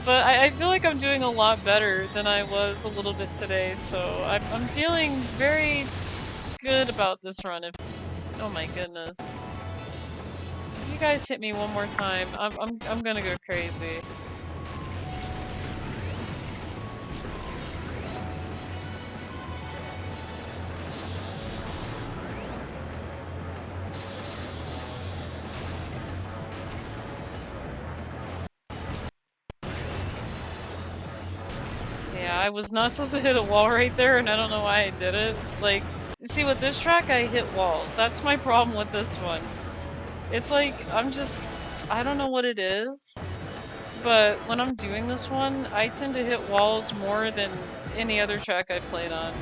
But I feel like I'm doing a lot better than I was a little bit today, so I'm feeling very good about this run. Oh my goodness. If you guys hit me one more time, I'm gonna go crazy. Yeah, I was not supposed to hit a wall right there, and I don't know why I did it. Like, see, with this track, I hit walls. That's my problem with this one. It's like, I don't know what it is, but when I'm doing this one, I tend to hit walls more than any other track I played on.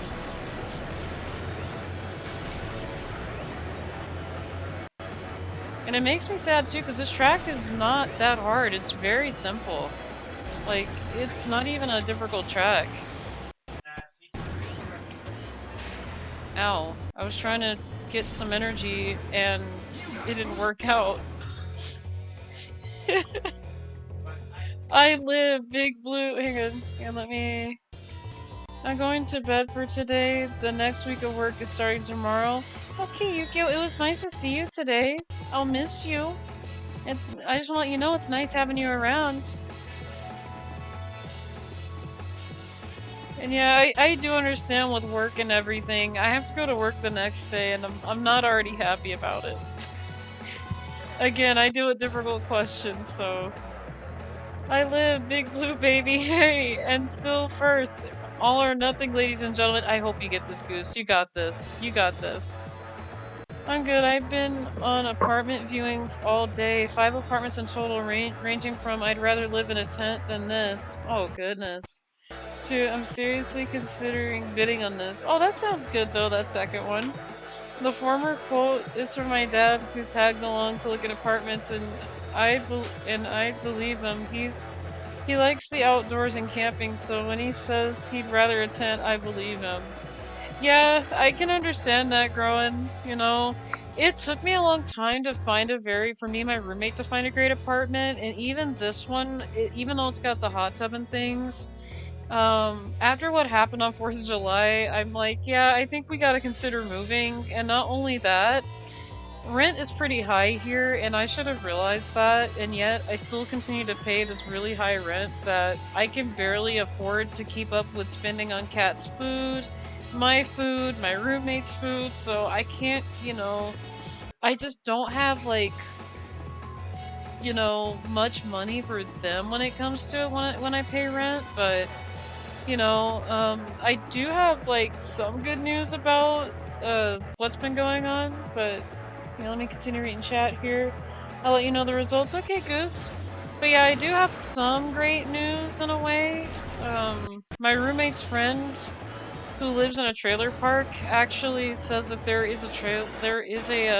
And it makes me sad too, because this track is not that hard. It's very simple. Like, it's not even a difficult track. Ow. I was trying to get some energy and it didn't work out. I live, Big Blue. Hang on. Here, let me... I'm going to bed for today. The next week of work is starting tomorrow. Okay, Yukio, it was nice to see you today. I'll miss you. I just want to let you know it's nice having you around. And yeah, I do understand with work and everything. I have to go to work the next day and I'm not already happy about it. Again, I do a difficult question, so... I live, Big Blue baby, hey, and still first. All or nothing, ladies and gentlemen. I hope you get this, Goose. You got this. You got this. I'm good. I've been on apartment viewings all day. 5 apartments in total, ranging from I'd rather live in a tent than this. Oh, goodness. To I'm seriously considering bidding on this. Oh, that sounds good, though, that second one. The former quote is from my dad, who tagged along to look at apartments, and I believe him. He likes the outdoors and camping, so when he says he'd rather a tent, I believe him. Yeah, I can understand that growing, you know. It took me a long time to find for me and my roommate to find a great apartment, and even this one, even though it's got the hot tub and things, after what happened on 4th of July, I'm like, yeah, I think we gotta consider moving, and not only that, rent is pretty high here, and I should have realized that, and yet I still continue to pay this really high rent that I can barely afford to keep up with spending on Kat's food, my roommate's food, so I can't, you know, I just don't have, like, you know, much money for them when it comes to it when I pay rent, but, you know, I do have, like, some good news about, what's been going on, but... Yeah, let me continue reading chat here. I'll let you know the results. Okay, Goose. But yeah, I do have some great news in a way. My roommate's friend, who lives in a trailer park, actually says that there is a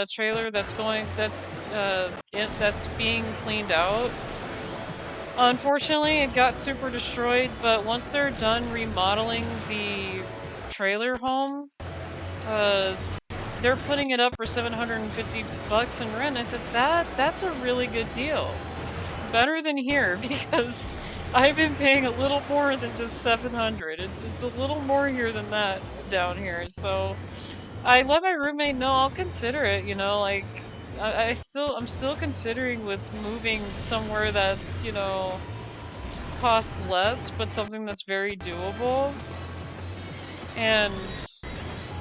trailer that's being cleaned out. Unfortunately, it got super destroyed, but once they're done remodeling the trailer home, they're putting it up for $750 in rent. I said, that's a really good deal. Better than here, because I've been paying a little more than just $700. It's a little more here than that down here, so I let my roommate know I'll consider it, you know, like I'm still considering with moving somewhere that's, you know, cost less, but something that's very doable. And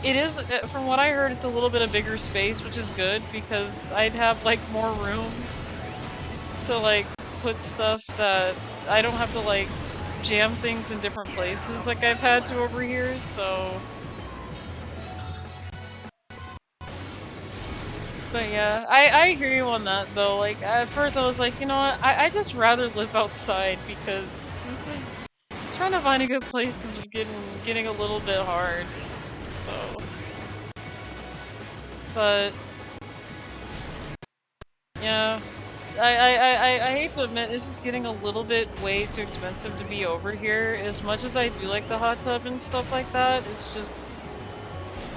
it is, from what I heard, it's a little bit of bigger space, which is good, because I'd have, like, more room to, like, put stuff that I don't have to, like, jam things in different places like I've had to over here, so... But yeah, I hear you on that, though. Like, at first I was like, you know what, I just rather live outside, because this is... Trying to find a good place is getting a little bit hard, so... But yeah, I hate to admit, it's just getting a little bit way too expensive to be over here. As much as I do like the hot tub and stuff like that, it's just...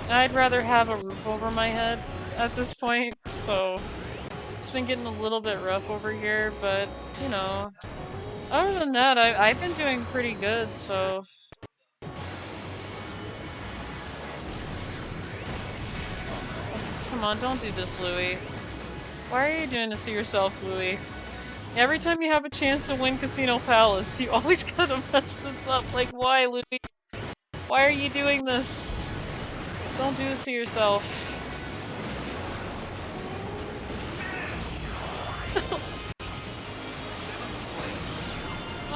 I'd rather have a roof over my head at this point, so... It's been getting a little bit rough over here, but, you know... Other than that, I've been doing pretty good, so... Come on, don't do this, Louie. Why are you doing this to yourself, Louie? Every time you have a chance to win Casino Palace, you always gotta mess this up. Like, why, Louie? Why are you doing this? Don't do this to yourself.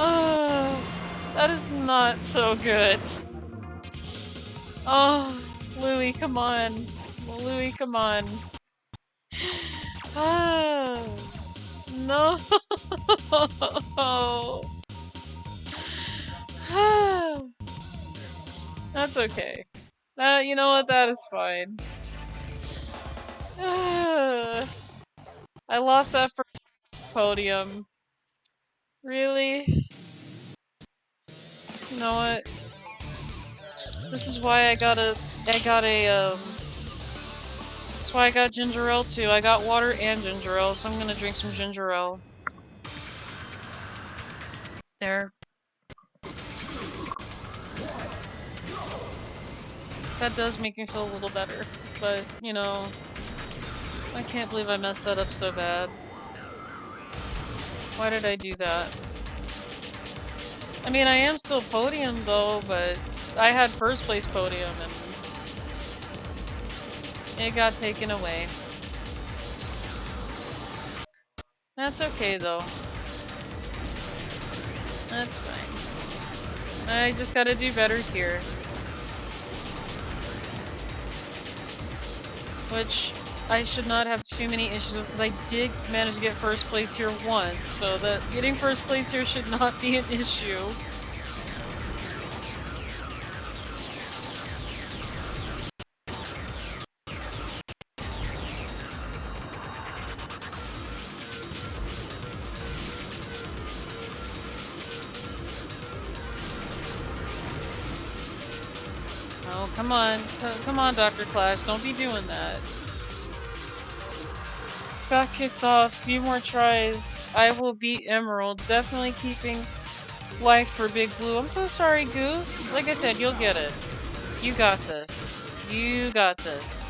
Oh, that is not so good. Oh, Louie, come on. Louie, come on. Ah, no. That's okay. You know what? That is fine. I lost that first podium. Really? You know what? This is why I got a, that's why I got ginger ale too. I got water and ginger ale, so I'm gonna drink some ginger ale. There. That does make me feel a little better, but, you know, I can't believe I messed that up so bad. Why did I do that? I mean, I am still podium though, but I had first place podium and it got taken away. That's okay though. That's fine. I just gotta do better here. Which I should not have too many issues with because I did manage to get first place here once, so that getting first place here should not be an issue. Oh, come on. Come on, Dr. Clash. Don't be doing that. Got kicked off. Few more tries. I will beat Emerald. Definitely keeping life for Big Blue. I'm so sorry, Goose. Like I said, you'll get it. You got this. You got this.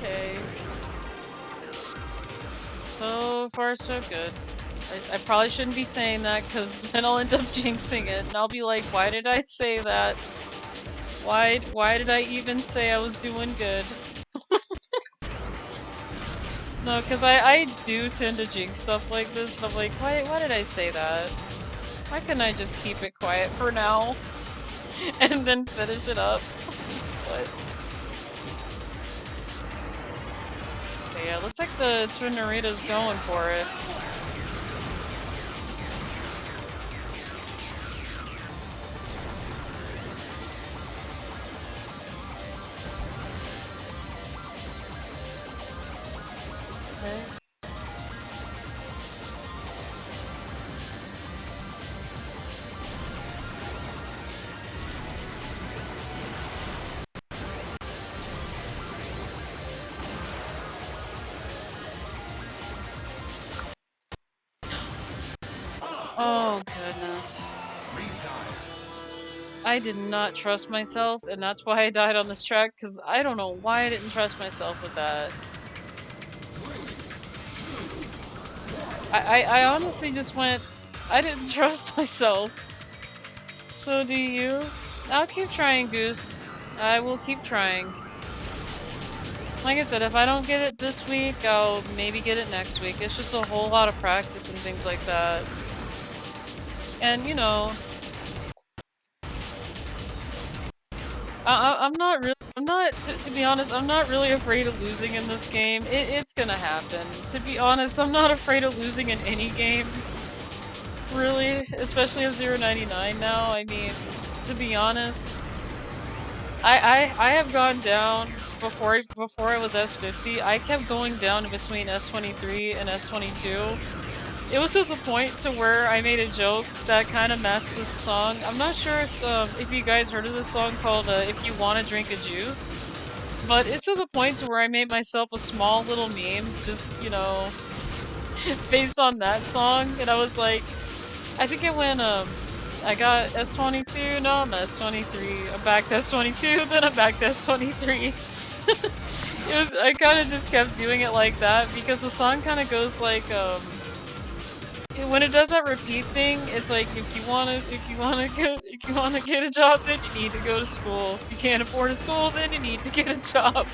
Okay. So far, so good. I probably shouldn't be saying that because then I'll end up jinxing it and I'll be like, why did I say that? Why did I even say I was doing good? No, because I do tend to jinx stuff like this and I'm like, why did I say that? Why couldn't I just keep it quiet for now? And then finish it up? What? Okay, yeah, looks like the Twin Narita's going for it. Okay. Oh, goodness. I did not trust myself, and that's why I died on this track, because I don't know why I didn't trust myself with that. I honestly just went, I didn't trust myself. So do you? I'll keep trying, Goose. I will keep trying. Like I said, if I don't get it this week, I'll maybe get it next week. It's just a whole lot of practice and things like that. And, you know, to be honest, I'm not really afraid of losing in this game. It's gonna happen. To be honest, I'm not afraid of losing in any game. Really, especially of 099 now. I mean, to be honest, I have gone down before I was S50. I kept going down in between S23 and S22. It was to the point to where I made a joke that kind of matched this song. I'm not sure if you guys heard of this song called "If You Want to Drink a Juice," but it's to the point to where I made myself a small little meme, just, you know, based on that song, and I was like, I think it went I got S22, no, I'm S23, I'm back to S22, then I'm back to S23. I kind of just kept doing it like that because the song kind of goes like, when it does that repeat thing, it's like if you wanna get a job, then you need to go to school. If you can't afford a school, then you need to get a job.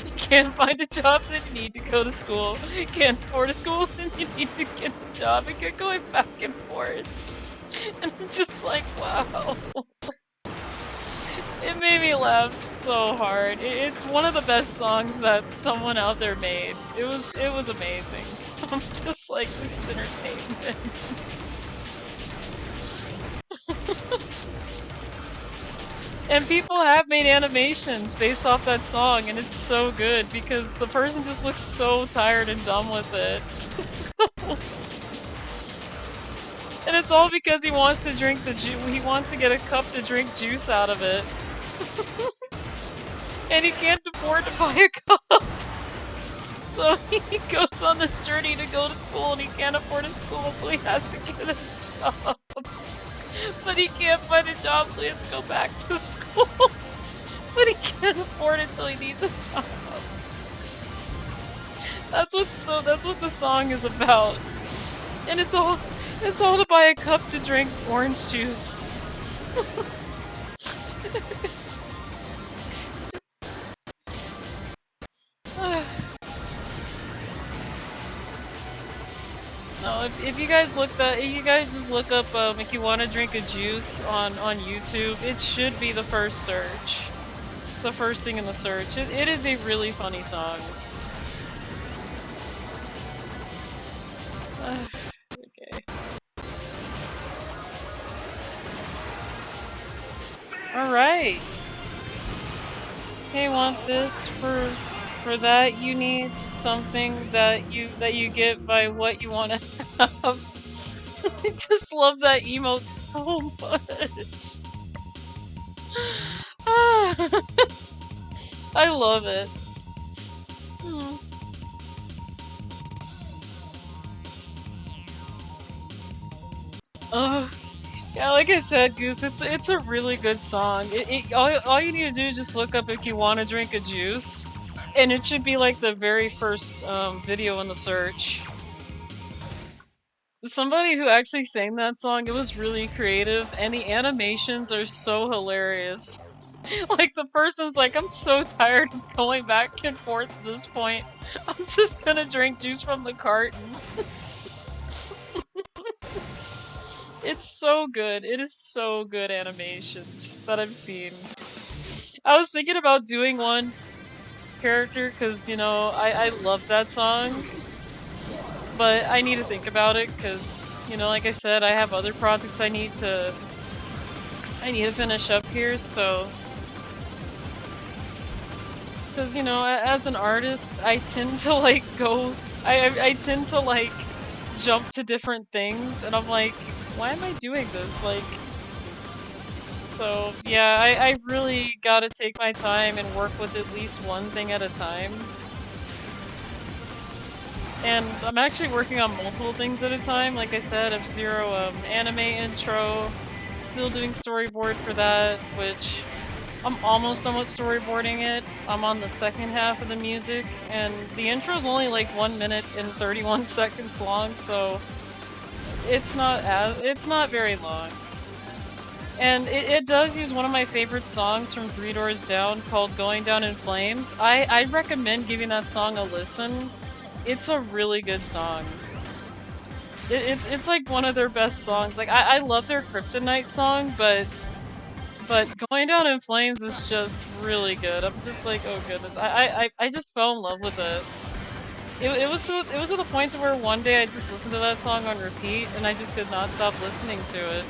You can't find a job, then you need to go to school. You can't afford a school, then you need to get a job. And kept going back and forth. And I'm just like, wow. It made me laugh so hard. It's one of the best songs that someone out there made. It was amazing. I'm just like, this is entertainment. And people have made animations based off that song, and it's so good because the person just looks so tired and done with it. And it's all because he wants to drink the he wants to get a cup to drink juice out of it. And he can't afford to buy a cup. So he goes on this journey to go to school and he can't afford a school, so he has to get a job. But he can't find a job, so he has to go back to school. But he can't afford it, so he needs a job. That's what the song is about. And it's all to buy a cup to drink orange juice. No, if you guys just look up if you want to drink a juice on YouTube, it should be the first search. The first thing in the search. It is a really funny song. Okay. Alright. Hey, want this for that you need something that you get by what you want to have. I just love that emote so much. I love it. Yeah, like I said, Goose, it's a really good song. All you need to do is just look up if you want to drink a juice, and it should be like the very first video in the search. Somebody who actually sang that song, it was really creative, and the animations are so hilarious. Like, the person's like, I'm so tired of going back and forth at this point. I'm just gonna drink juice from the carton. It's so good. It is so good animations that I've seen. I was thinking about doing one character because, you know, I love that song. But I need to think about it because, you know, like I said, I have other projects I need to finish up here, so... Because, you know, as an artist, I tend to, like, I tend to, like, jump to different things, and I'm like, why am I doing this? Like... So, yeah, I really gotta take my time and work with at least one thing at a time. And I'm actually working on multiple things at a time. Like I said, F-Zero anime intro, still doing storyboard for that, which I'm almost done with storyboarding it. I'm on the second half of the music, and the intro's only like 1 minute and 31 seconds long, so it's not very long. And it does use one of my favorite songs from 3 Doors Down called Going Down in Flames. I recommend giving that song a listen. It's a really good song. It's like one of their best songs. Like, I love their Kryptonite song, but Going Down in Flames is just really good. I'm just like, oh goodness. I just fell in love with it. It was to the point to where one day I just listened to that song on repeat and I just could not stop listening to it.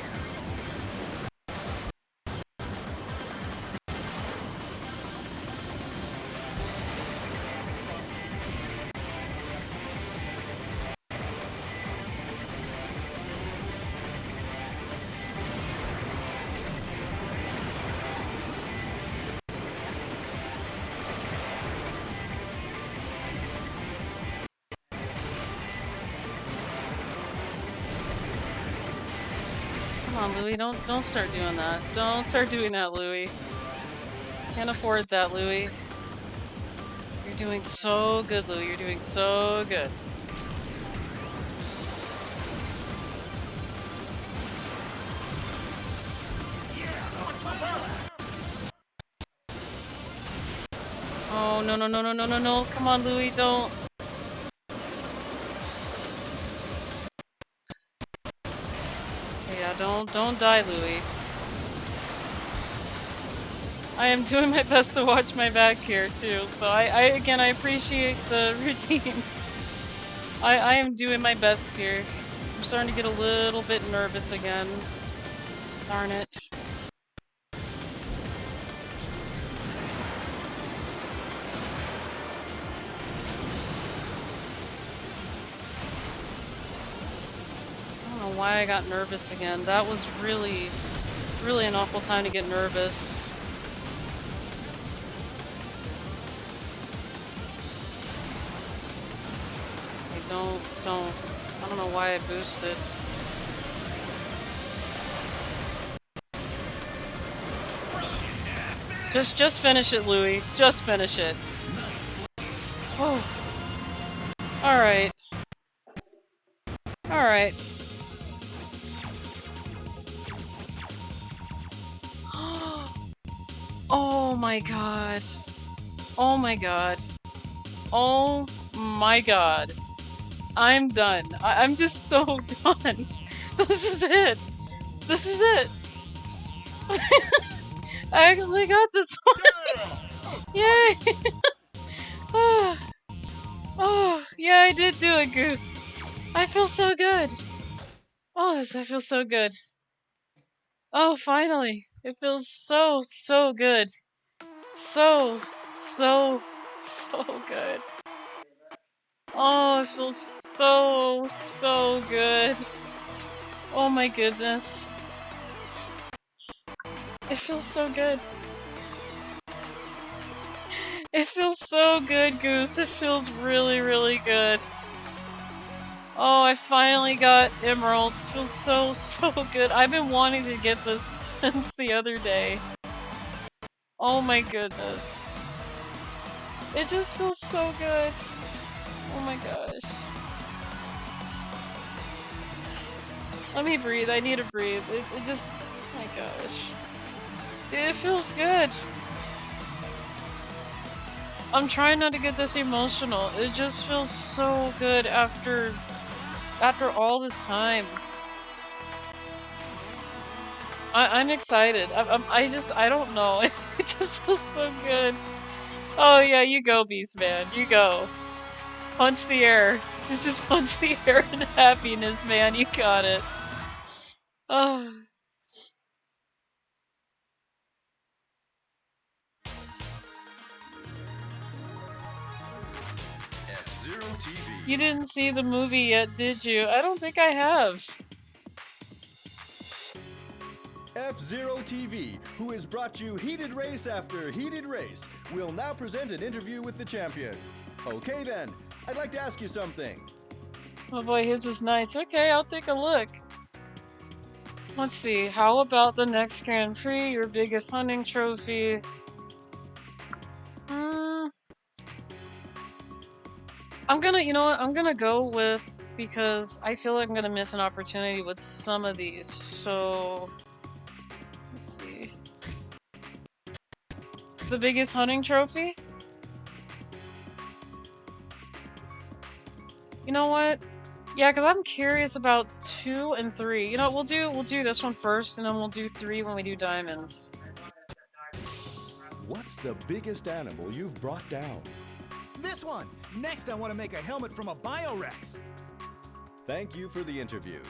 Come on, Louie, don't start doing that. Don't start doing that, Louie. Can't afford that, Louie. You're doing so good, Louie. You're doing so good. Oh, no, no, no, no, no, no, no. Come on, Louie, don't. Yeah, don't die, Louie. I am doing my best to watch my back here too, so again, I appreciate the redeems. I am doing my best here. I'm starting to get a little bit nervous again. Darn it. I don't know why I got nervous again. That was really an awful time to get nervous. I don't know why I boosted. Just finish it, Louie. Just finish it. Oh. Alright. Alright. Oh my god. Oh my god. Oh my god. I'm done. I'm just so done. This is it. This is it. I actually got this one. Yay! Oh, yeah, I did do it, Goose. I feel so good. Oh, I feel so good. Oh, finally. It feels so good. So good. Oh, it feels so good. Oh my goodness. It feels so good. It feels so good, Goose. It feels really good. Oh, I finally got emeralds. It feels so good. I've been wanting to get this since the other day. Oh my goodness. It just feels so good. Oh my gosh. Let me breathe. I need to breathe. It just... Oh my gosh. It feels good. I'm trying not to get this emotional. It just feels so good after all this time. I'm excited. I don't know. It just feels so good. Oh yeah, you go, Beast Man. You go. Punch the air. Just punch the air in happiness, man. You got it. Oh. F-Zero TV. You didn't see the movie yet, did you? I don't think I have. F-Zero TV, who has brought you heated race after heated race, will now present an interview with the champion. Okay then, I'd like to ask you something. Oh boy, his is nice. Okay, I'll take a look. Let's see, how about the next Grand Prix, your biggest hunting trophy? I'm gonna, you know what, I'm gonna go with, because I feel like I'm gonna miss an opportunity with some of these, so... Let's see. The biggest hunting trophy? You know what? Yeah, because I'm curious about 2 and 3. You know, we'll do this one first, and then we'll do 3 when we do diamonds. What's the biggest animal you've brought down? This one! Next, I want to make a helmet from a Biorex. Thank you for the interview.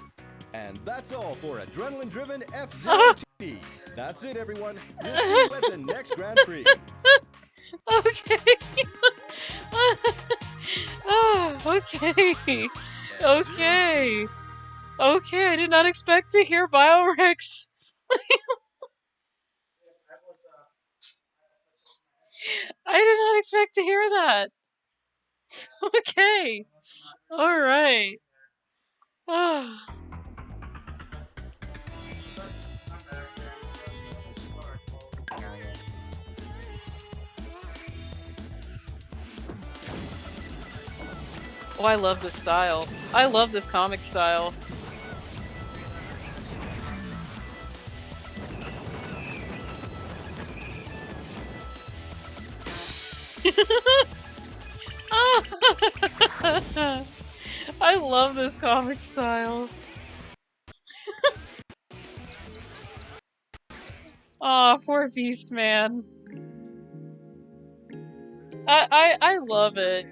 And that's all for adrenaline-driven F-Zero TV. That's it, everyone. We'll see you at the next Grand Prix. Okay. Oh, okay. Okay. Okay, I did not expect to hear Biorex. I did not expect to hear that. Okay. Alright. Oh. Oh, I love this style. I love this comic style. I love this comic style. Aw, poor Beast Man. I love it.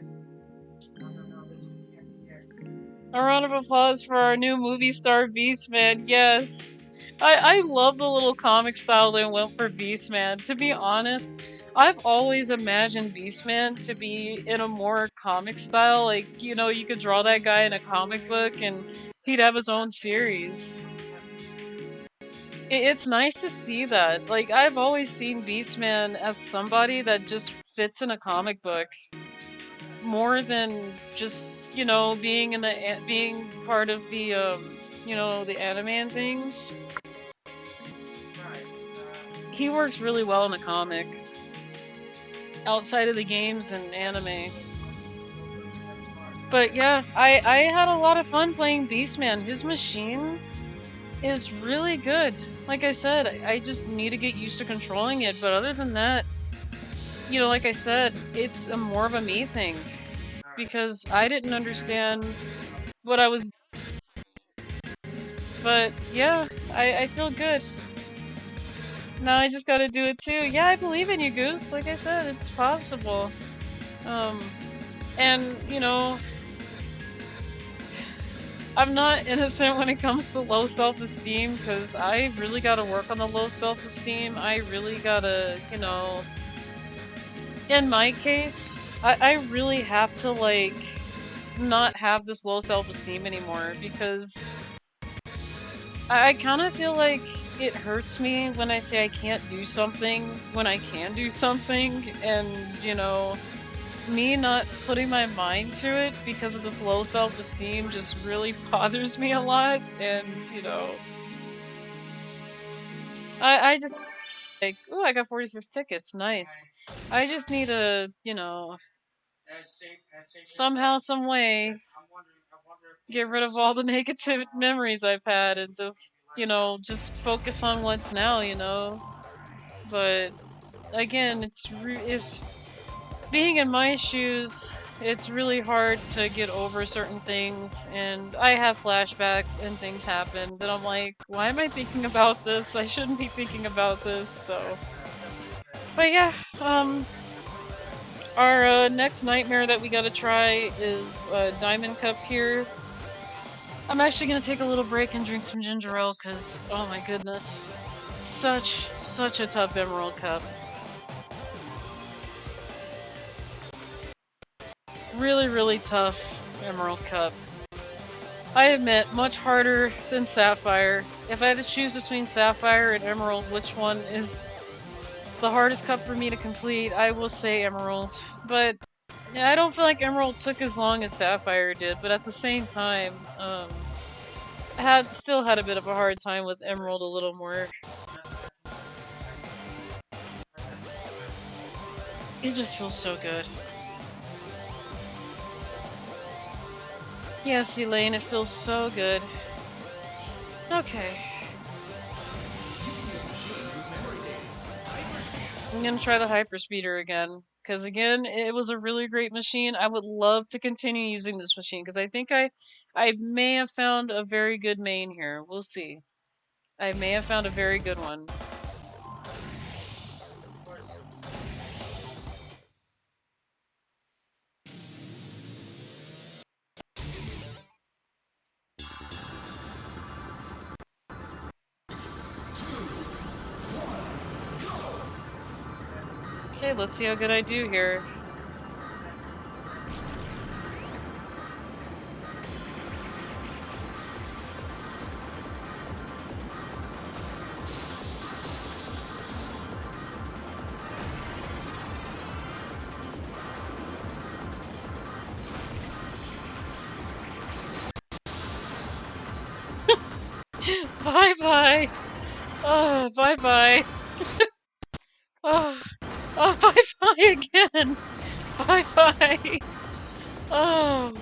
A round of applause for our new movie star Beastman, yes. I love the little comic style they went for Beastman. To be honest, I've always imagined Beastman to be in a more comic style. Like, you know, you could draw that guy in a comic book and he'd have his own series. It's nice to see that. Like, I've always seen Beastman as somebody that just fits in a comic book more than just, you know, being in the being part of the you know, the anime and things. He works really well in a comic outside of the games and anime. But yeah, I had a lot of fun playing Beastman. His machine is really good. Like I said, I just need to get used to controlling it, but other than that, you know, like I said, it's more of a me thing. Because I didn't understand what I was. But yeah, I feel good. Now I just gotta do it too. Yeah, I believe in you, Goose. Like I said, it's possible. And, you know, I'm not innocent when it comes to low self-esteem, because I really gotta work on the low self-esteem. I really gotta, you know... In my case, I really have to, like, not have this low self-esteem anymore, because I kind of feel like it hurts me when I say I can't do something when I can do something, and, you know, me not putting my mind to it because of this low self-esteem just really bothers me a lot, and, you know, I just, like, ooh, I got 46 tickets, nice. I just need to, you know, somehow, some way, get rid of all the negative memories I've had and just, you know, just focus on what's now, you know? But, again, if being in my shoes, it's really hard to get over certain things, and I have flashbacks and things happen that I'm like, why am I thinking about this? I shouldn't be thinking about this, so... But yeah, our next nightmare that we gotta try is Diamond Cup here. I'm actually gonna take a little break and drink some ginger ale, cause, oh my goodness. Such a tough Emerald Cup. Really tough Emerald Cup. I admit, much harder than Sapphire. If I had to choose between Sapphire and Emerald, which one is the hardest cup for me to complete, I will say Emerald. But yeah, I don't feel like Emerald took as long as Sapphire did, but at the same time, I still had a bit of a hard time with Emerald a little more. It just feels so good. Yes, Elaine, it feels so good. Okay. I'm gonna try the Hyperspeeder again. Because again, it was a really great machine. I would love to continue using this machine. Because I think I may have found a very good main here. We'll see. I may have found a very good one. Okay, let's see how good I do here. Bye-bye! Oh, bye-bye! Oh, oh, bye-bye again! Bye-bye! Oh,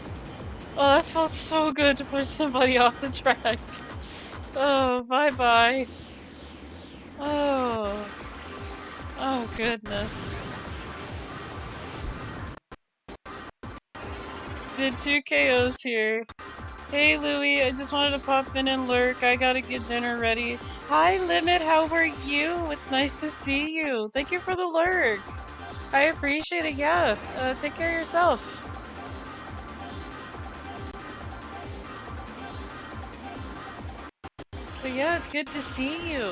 that felt so good to push somebody off the track. Oh, bye-bye. Oh. Oh, goodness. Did 2 KOs here. Hey Louie, I just wanted to pop in and lurk. I gotta get dinner ready. Hi Limit, how are you? It's nice to see you. Thank you for the lurk. I appreciate it, yeah. Take care of yourself. But yeah, it's good to see you.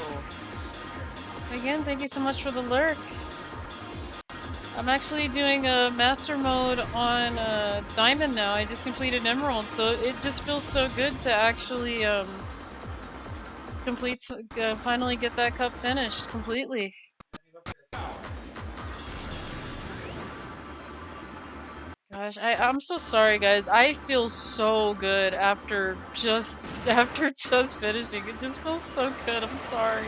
Again, thank you so much for the lurk. I'm actually doing a master mode on Diamond now. I just completed Emerald, so it just feels so good to actually finally get that cup finished completely. Gosh, I'm so sorry, guys. I feel so good after just finishing. It just feels so good. I'm sorry.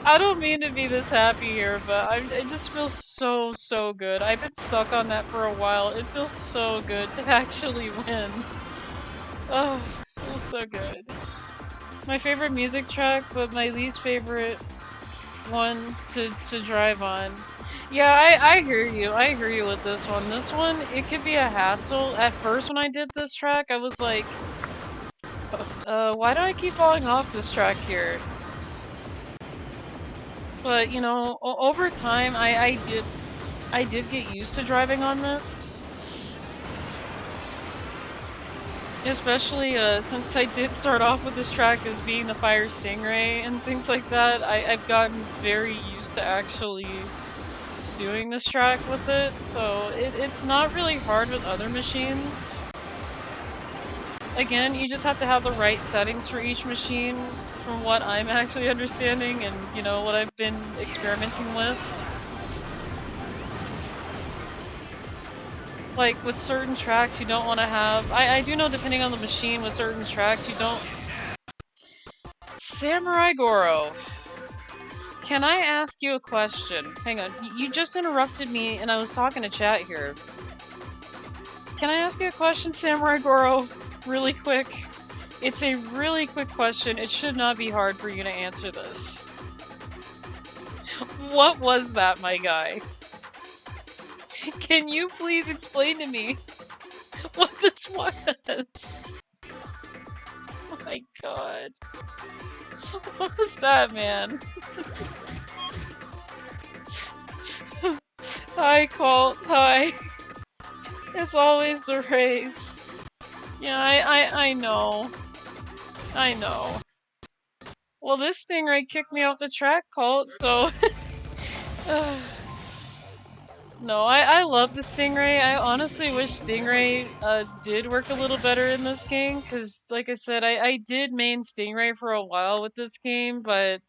I don't mean to be this happy here, but I just feel so good. I've been stuck on that for a while. It feels so good to actually win. Oh, it feels so good. My favorite music track, but my least favorite one to drive on. Yeah, I hear you. I hear you with this one. This one, it could be a hassle. At first when I did this track, I was like, why do I keep falling off this track here? But, you know, over time, I did get used to driving on this. Especially, since I did start off with this track as being the Fire Stingray and things like that, I've gotten very used to actually doing this track with it, so it's not really hard with other machines. Again, you just have to have the right settings for each machine, from what I'm actually understanding and, you know, what I've been experimenting with. Like, with certain tracks you don't want to have... I do know depending on the machine, with certain tracks you don't... Samurai Goro! Can I ask you a question? Hang on, you just interrupted me and I was talking to chat here. Can I ask you a question, Samurai Goro? Really quick. It's a really quick question. It should not be hard for you to answer this. What was that, my guy? Can you please explain to me what this was? Oh my god. What was that, man? Hi, Colt. Hi. It's always the race. Yeah, I know. I know. Well, this Stingray kicked me off the track, Colt, so... No, I love the Stingray. I honestly wish Stingray did work a little better in this game, because, like I said, I did main Stingray for a while with this game, but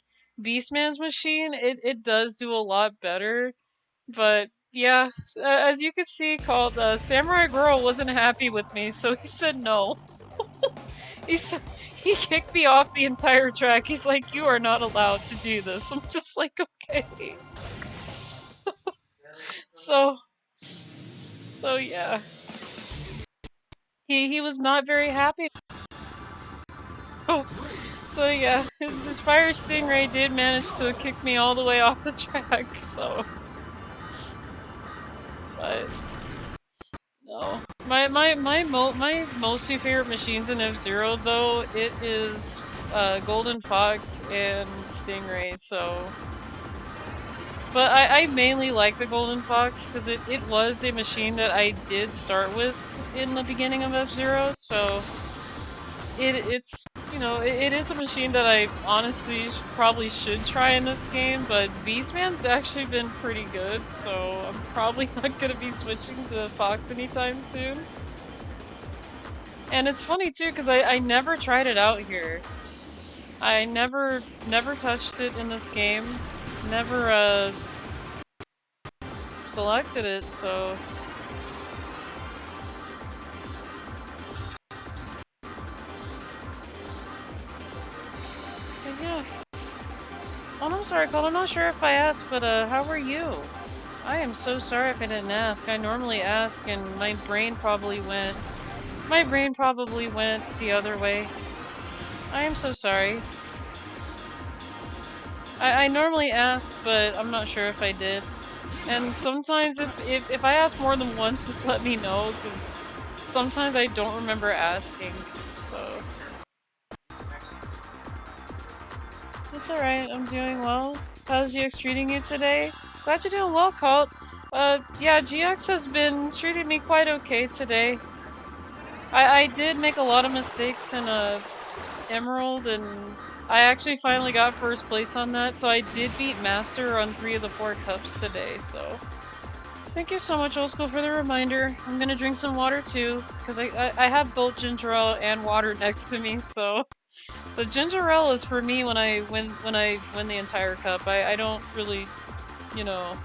Beastman's machine, it does do a lot better. But, yeah, as you can see, Colt, Samurai Girl wasn't happy with me, so he said no. He kicked me off the entire track. He's like, you are not allowed to do this. I'm just like, okay. So yeah. He was not very happy. Oh, so yeah, his Fire Stingray did manage to kick me all the way off the track, so... But... No. My mostly favorite machines in F-Zero, though, it is Golden Fox and Stingray, so... But I mainly like the Golden Fox, because it was a machine that I did start with in the beginning of F-Zero, so... It's, you know, it is a machine that I honestly probably should try in this game, but Beastman's actually been pretty good, so I'm probably not gonna be switching to Fox anytime soon. And it's funny too, because I never tried it out here. I never touched it in this game. Never, selected it, so... Yeah. Oh, I'm sorry, Cole. I'm not sure if I asked, but how are you? I am so sorry if I didn't ask. I normally ask, and my brain probably went the other way. I am so sorry. I normally ask, but I'm not sure if I did. And sometimes if I ask more than once, just let me know, because sometimes I don't remember asking, so. It's alright, I'm doing well. How's GX treating you today? Glad you're doing well, Colt. Yeah, GX has been treating me quite okay today. I did make a lot of mistakes in Emerald, and I actually finally got first place on that, so I did beat Master on 3 of the 4 cups today, so. Thank you so much, Old School, for the reminder. I'm gonna drink some water too, because I have both ginger ale and water next to me, so. The ginger ale is for me when I win the entire cup. I don't really, you know.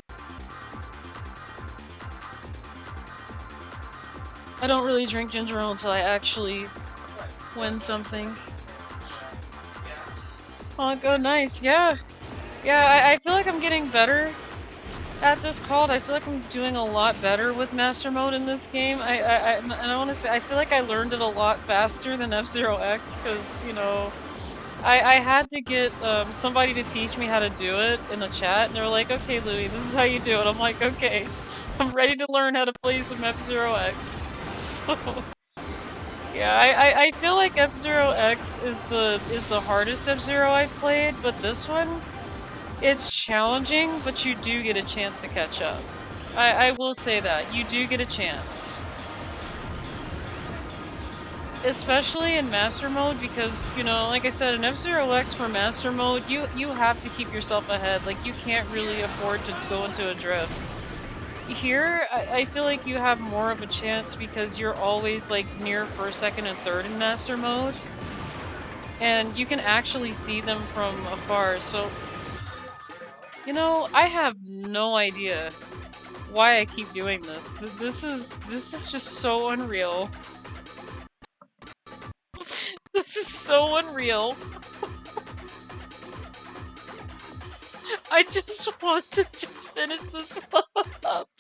I don't really drink ginger ale until I actually win something. Oh, go nice, yeah. Yeah, I feel like I'm getting better at this called. I feel like I'm doing a lot better with Master Mode in this game. And I want to say, I feel like I learned it a lot faster than F-Zero X, because, you know, I had to get somebody to teach me how to do it in the chat, and they were like, okay, Louie, this is how you do it. I'm like, okay, I'm ready to learn how to play some F-Zero X. So, yeah, I feel like F-Zero X is the hardest F-Zero I've played, but this one, it's challenging, but you do get a chance to catch up. I will say that. You do get a chance. Especially in Master Mode, because, you know, like I said, in F-Zero X for Master Mode, you have to keep yourself ahead. Like, you can't really afford to go into a drift. Here, I feel like you have more of a chance because you're always, like, near first, second, and third in Master Mode. And you can actually see them from afar, so... You know, I have no idea why I keep doing this. This is just so unreal. This is so unreal. I just want to just finish this up.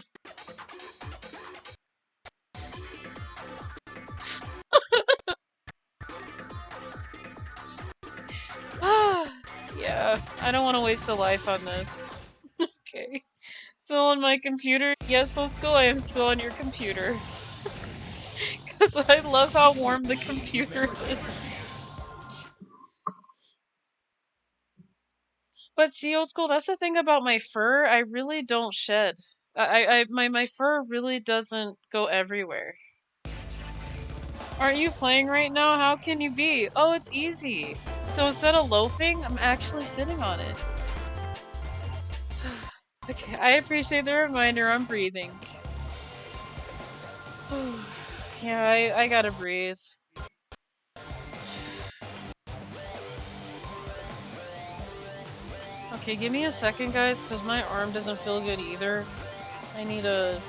Yeah, I don't want to waste a life on this. Okay. Still on my computer? Yes, let's go. I am still on your computer. Because I love how warm the computer is. But see, Old School, that's the thing about my fur. I really don't shed. My fur really doesn't go everywhere. Aren't you playing right now? How can you be? Oh, it's easy. So instead of loafing, I'm actually sitting on it. Okay, I appreciate the reminder. I'm breathing. Yeah, I gotta breathe. Okay, give me a second, guys, because my arm doesn't feel good either. I need to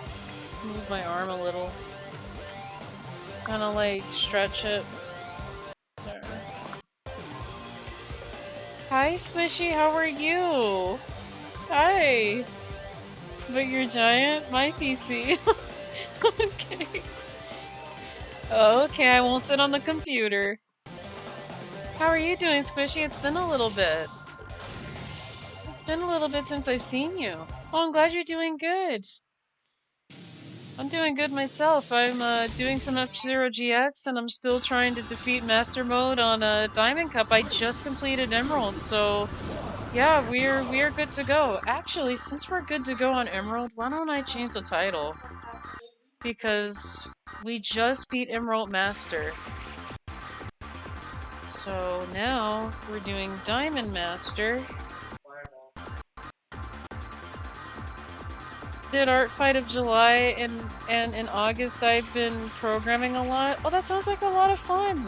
move my arm a little. Kind of like stretch it. There. Hi, Squishy, how are you? Hi! But you're giant? My PC. Okay. Okay, I won't sit on the computer. How are you doing, Squishy? It's been a little bit. It's been a little bit since I've seen you. Oh, I'm glad you're doing good. I'm doing good myself. I'm doing some F-Zero GX, and I'm still trying to defeat Master Mode on Diamond Cup. I just completed Emerald, so yeah, we're good to go. Actually, since we're good to go on Emerald, why don't I change the title? Because we just beat Emerald Master. So now we're doing Diamond Master. Did Art Fight of July, and in August I've been programming a lot. Oh, that sounds like a lot of fun.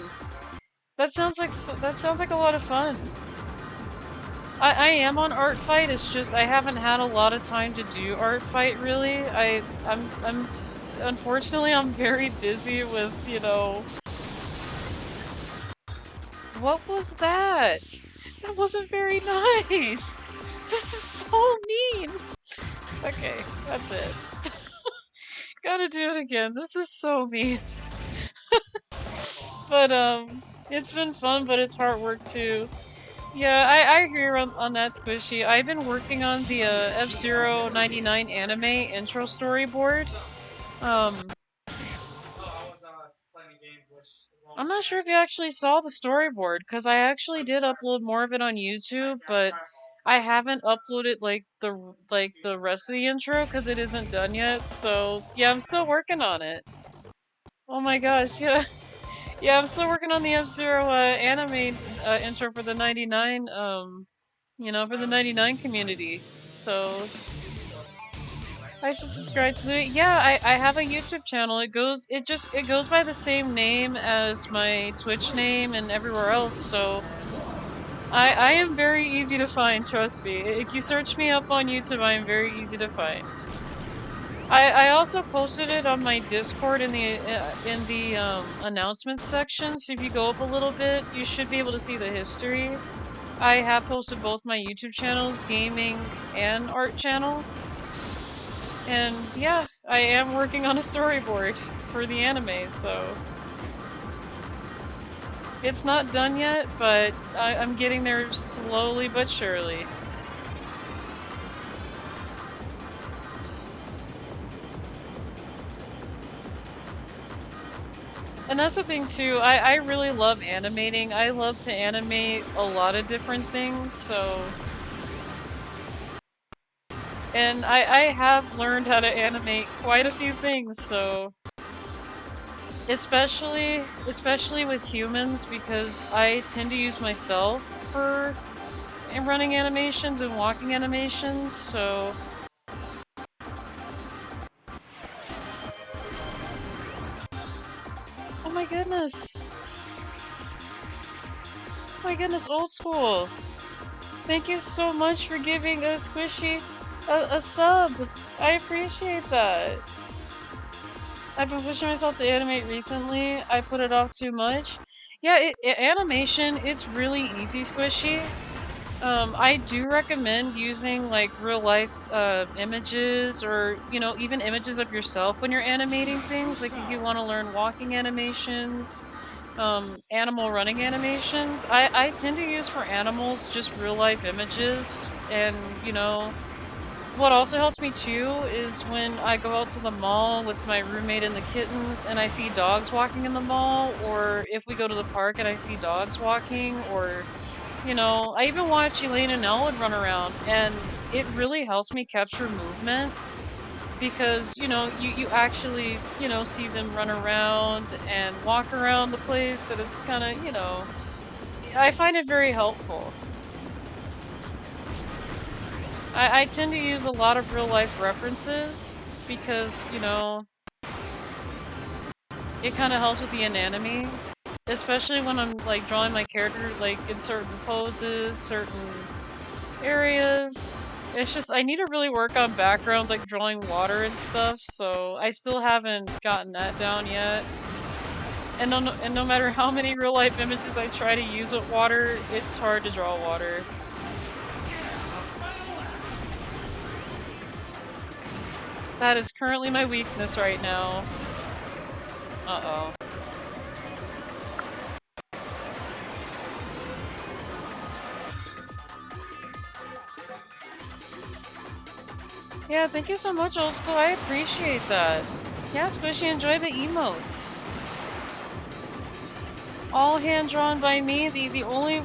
That sounds like a lot of fun. I am on Art Fight. It's just I haven't had a lot of time to do Art Fight really. I'm unfortunately I'm very busy with, you know. What was that? That wasn't very nice. This is so mean. Okay, that's it. Gotta do it again. This is so mean. But, it's been fun, but it's hard work too. Yeah, I hear on that, Squishy. I've been working on the, F-Zero 99 anime intro storyboard. I'm not sure if you actually saw the storyboard, because I actually did upload more of it on YouTube, but I haven't uploaded like the rest of the intro because it isn't done yet. So yeah, I'm still working on it. Oh my gosh, yeah. Yeah, I'm still working on the F-Zero anime intro for the 99 for the 99 community. So I should subscribe to it. Yeah, I have a YouTube channel. It goes by the same name as my Twitch name and everywhere else. So I am very easy to find, trust me. If you search me up on YouTube, I am very easy to find. I also posted it on my Discord in the announcements section. So if you go up a little bit, you should be able to see the history. I have posted both my YouTube channels, gaming and art channel. And yeah, I am working on a storyboard for the anime, so it's not done yet, but I'm getting there slowly but surely. And that's the thing too, I really love animating. I love to animate a lot of different things, so... And I have learned how to animate quite a few things, so... Especially with humans, because I tend to use myself for running animations and walking animations, so... Oh my goodness! Oh my goodness, old school! Thank you so much for giving a Squishy a sub! I appreciate that! I've been pushing myself to animate recently. I put it off too much. Yeah, animation, it's really easy, Squishy. I do recommend using like real life images or, even images of yourself when you're animating things. Like if you want to learn walking animations, animal running animations. I tend to use for animals just real life images. And, what also helps me too is when I go out to the mall with my roommate and the kittens and I see dogs walking in the mall, or if we go to the park and I see dogs walking, or I even watch Elaine and Elwood run around, and it really helps me capture movement because, you actually, see them run around and walk around the place, and it's kind of, I find it very helpful. I tend to use a lot of real life references because, it kind of helps with the anatomy. Especially when I'm like drawing my character like in certain poses, certain areas. It's just I need to really work on backgrounds like drawing water and stuff, so I still haven't gotten that down yet. And no matter how many real life images I try to use with water, it's hard to draw water. That is currently my weakness right now. Uh-oh. Yeah, thank you so much, Old School. I appreciate that. Yeah, Squishy, enjoy the emotes. All hand drawn by me. The only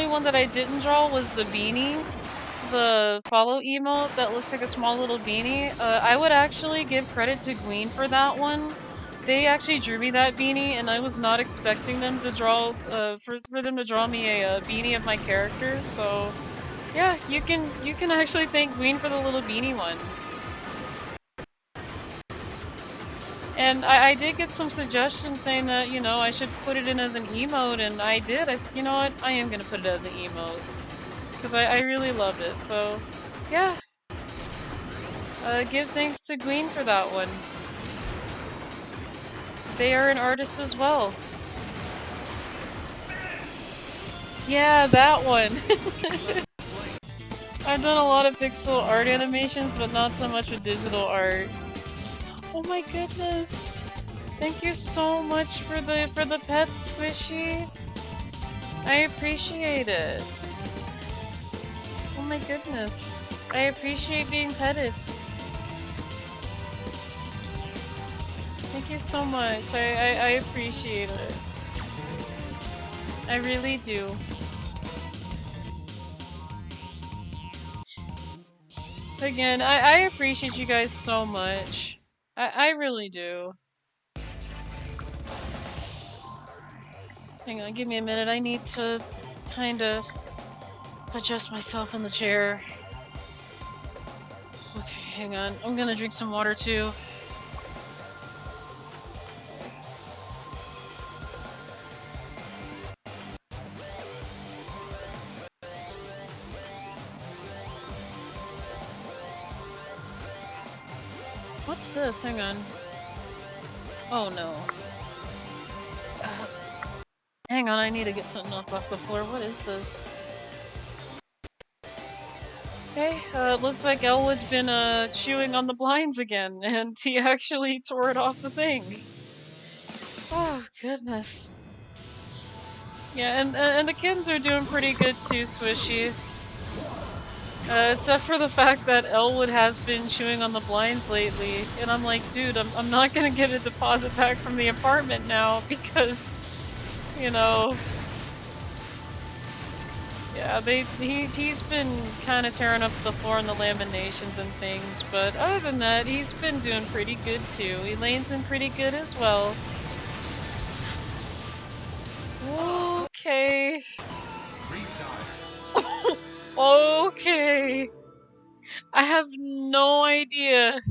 one that I didn't draw was the beanie, the follow emote that looks like a small little beanie. I would actually give credit to Gwen for that one. They actually drew me that beanie, and I was not expecting them to draw for them to draw me a beanie of my character. So. Yeah, you can actually thank Gwen for the little beanie one. And I did get some suggestions saying that, I should put it in as an emote, and I did. I said, you know what, I am gonna put it as an emote. Because I really love it, so, yeah. Give thanks to Gwen for that one. They are an artist as well. Yeah, that one! I've done a lot of pixel art animations, but not so much with digital art. Oh my goodness! Thank you so much for the pets, Squishy. I appreciate it. Oh my goodness. I appreciate being petted. Thank Thank you so much. I appreciate it. I really do. Again, I appreciate you guys so much. I really do. Hang on, give me a minute. I need to kind of adjust myself in the chair. Okay, hang on. I'm gonna drink some water too. What's this? Hang on. Oh no. Hang on, I need to get something up off the floor. What is this? Okay, looks like Elwood's been chewing on the blinds again, and he actually tore it off the thing. Oh goodness. Yeah, and the kittens are doing pretty good too, Swishy. Except for the fact that Elwood has been chewing on the blinds lately, and I'm like, dude, I'm not gonna get a deposit back from the apartment now because, you know, yeah, he's been kind of tearing up the floor and the laminations and things, but other than that, he's been doing pretty good too. Elaine's been pretty good as well. Okay. Okay. I have no idea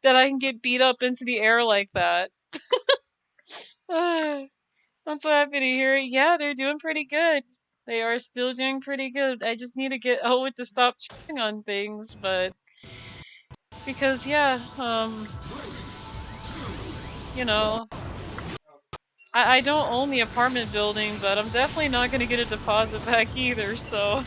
that I can get beat up into the air like that. I'm so happy to hear it. Yeah, they're doing pretty good. They are still doing pretty good. I just need to get Elwood to stop chewing on things, but because yeah, you know, I don't own the apartment building, but I'm definitely not gonna get a deposit back either, so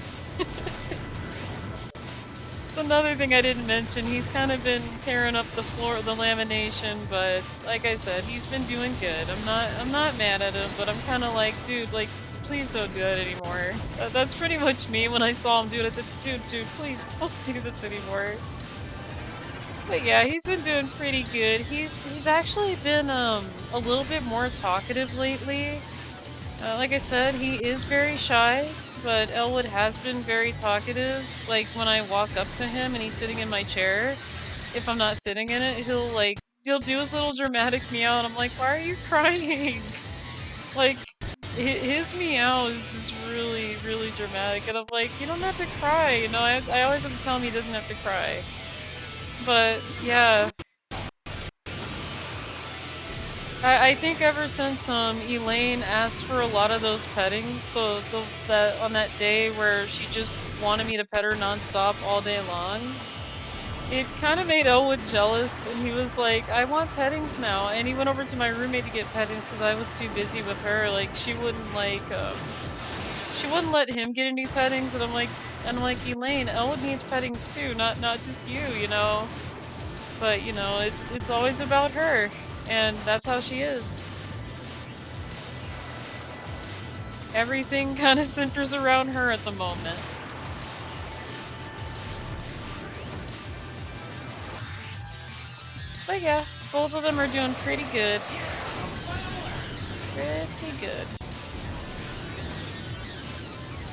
it's another thing I didn't mention. He's kind of been tearing up the floor, the lamination, but like I said, he's been doing good. I'm not mad at him, but I'm kind of like, dude, like, please don't do that anymore. That's pretty much me when I saw him do it. I said, dude, please don't do this anymore. But yeah, he's been doing pretty good. He's actually been a little bit more talkative lately. Like I said, he is very shy, but Elwood has been very talkative. Like when I walk up to him and he's sitting in my chair, if I'm not sitting in it, he'll do his little dramatic meow, and I'm like, why are you crying? Like his meow is just really, really dramatic, and I'm like, you don't have to cry, you know. I always have to tell him he doesn't have to cry. But yeah. I think ever since Elaine asked for a lot of those pettings, that on that day where she just wanted me to pet her nonstop all day long, it kind of made Elwood jealous, and he was like, I want pettings now, and he went over to my roommate to get pettings because I was too busy with her. Like she wouldn't let him get any pettings, and I'm like, Elaine, Elwood needs pettings too, not just you, you know. But you know, it's always about her. And that's how she is. Everything kind of centers around her at the moment. But yeah, both of them are doing pretty good. Pretty good.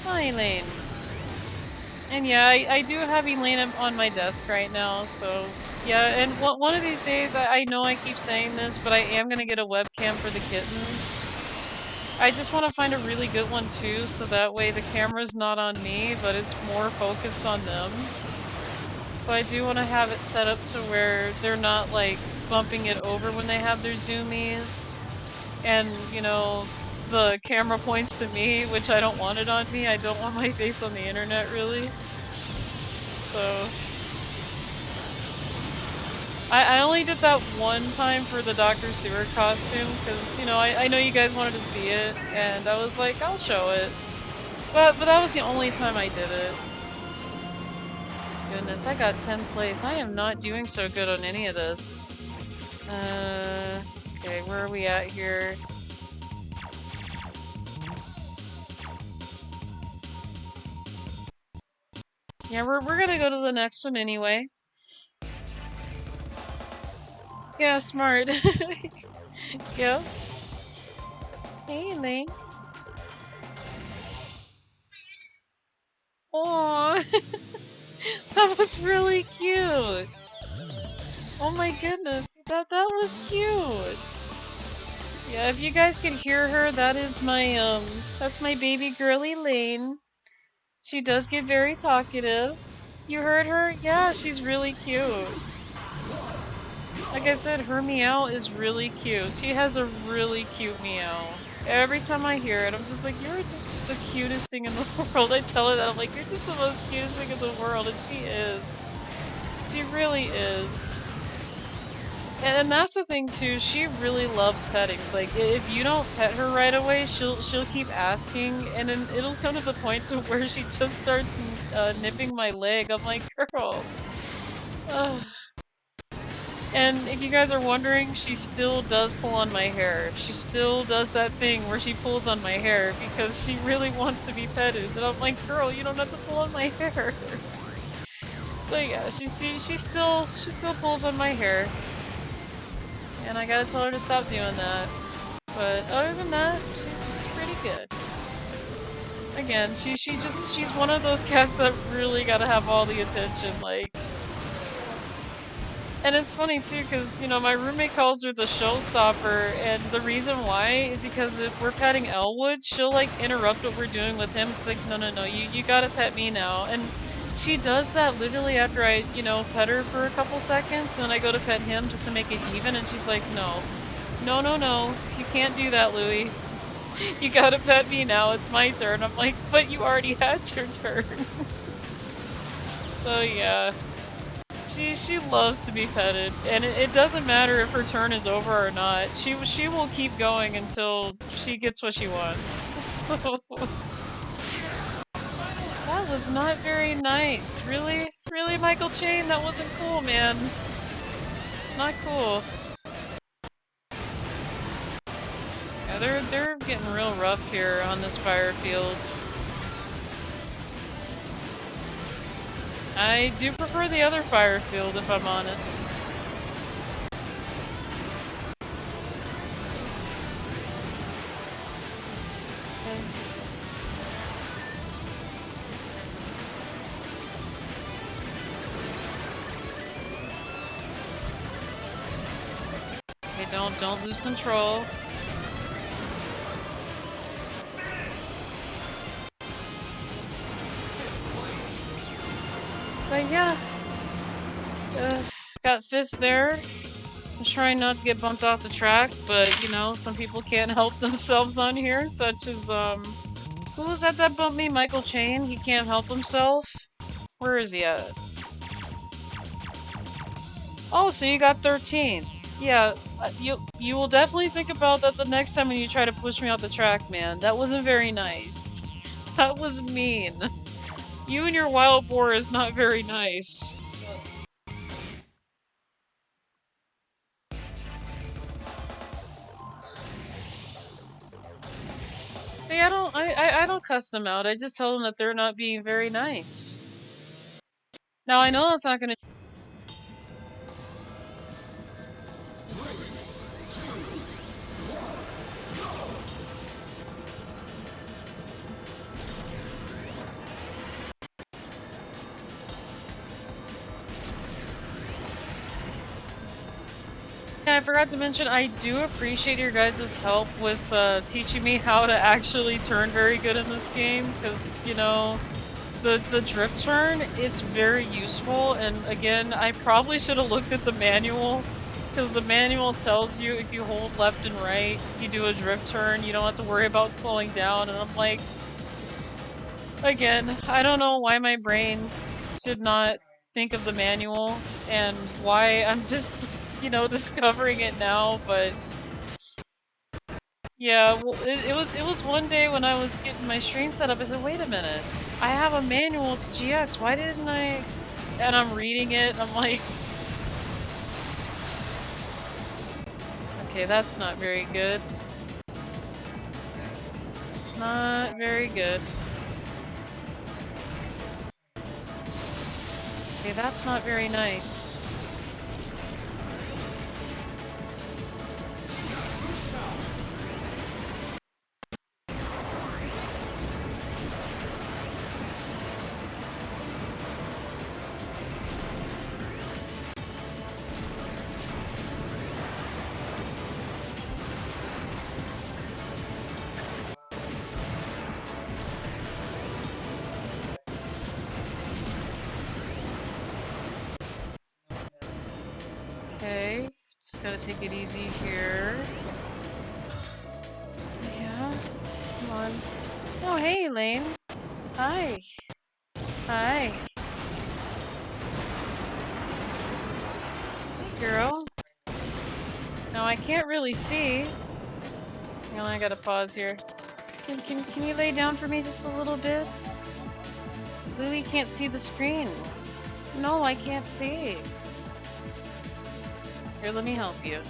Hi, Elaine. And yeah, I do have Elaine on my desk right now, so yeah, and one of these days, I know I keep saying this, but I am gonna get a webcam for the kittens. I just want to find a really good one too, so that way the camera's not on me, but it's more focused on them. So I do want to have it set up to where they're not like bumping it over when they have their zoomies. And, you know, the camera points to me, which I don't want it on me. I don't want my face on the internet, really. So I only did that one time for the Dr. Stewart costume, because, you know, I know you guys wanted to see it, and I was like, I'll show it. But that was the only time I did it. Goodness, I got 10th place. I am not doing so good on any of this. Okay, where are we at here? Yeah, we're gonna go to the next one anyway. Yeah, smart. Yep. Hey, Lane. Aww. That was really cute. Oh my goodness, that was cute. Yeah, if you guys could hear her, that's my baby girly Lane. She does get very talkative. You heard her? Yeah, she's really cute. Like I said, her meow is really cute. She has a really cute meow. Every time I hear it, I'm just like, you're just the cutest thing in the world. I tell her that, I'm like, you're just the most cutest thing in the world, and she is. She really is. And that's the thing too, she really loves petting. It's like, if you don't pet her right away, she'll keep asking, and then it'll come to the point to where she just starts nipping my leg. I'm like, girl. Ugh. And if you guys are wondering, she still does pull on my hair. She still does that thing where she pulls on my hair because she really wants to be petted. And I'm like, girl, you don't have to pull on my hair. So yeah, she still pulls on my hair. And I gotta tell her to stop doing that. But other than that, she's pretty good. Again, she's one of those cats that really gotta have all the attention, like. And it's funny too, because, you know, my roommate calls her the showstopper, and the reason why is because if we're petting Elwood, she'll, like, interrupt what we're doing with him. It's like, no, you gotta pet me now. And she does that literally after I, you know, pet her for a couple seconds, and then I go to pet him just to make it even, and she's like, no, you can't do that, Louie. You gotta pet me now, it's my turn. I'm like, but you already had your turn. So yeah. She loves to be petted, and it doesn't matter if her turn is over or not. She will keep going until she gets what she wants. So that was not very nice. Really, Michael Chain, that wasn't cool, man. Not cool. Yeah, they're getting real rough here on this fire field. I do prefer the other fire field, if I'm honest. Okay, don't lose control. But yeah, got 5th there. I'm trying not to get bumped off the track, but, you know, some people can't help themselves on here, such as, who was that bumped me? Michael Chain? He can't help himself? Where is he at? Oh, so you got 13th. Yeah, you will definitely think about that the next time when you try to push me off the track, man. That wasn't very nice. That was mean. You and your wild boar is not very nice. See, I don't cuss them out. I just tell them that they're not being very nice. Now I know that's not gonna. Yeah, I forgot to mention, I do appreciate your guys' help with teaching me how to actually turn very good in this game, because, you know, the drift turn, it's very useful, and again, I probably should have looked at the manual, because the manual tells you if you hold left and right, you do a drift turn, you don't have to worry about slowing down, and I'm like, again, I don't know why my brain did not think of the manual, and why I'm just, you know, discovering it now, but yeah, well, it was one day when I was getting my stream set up, I said, wait a minute, I have a manual to GX, why didn't I? And I'm reading it, and I'm like, okay, that's not very good. It's not very good. Okay, that's not very nice. Just gotta take it easy here. Yeah, come on. Oh, hey, Elaine. Hi. Hi. Hey, girl. Now, I can't really see. Hang on, I gotta pause here. Can you lay down for me just a little bit? Louie can't see the screen. No, I can't see. Here, let me help you.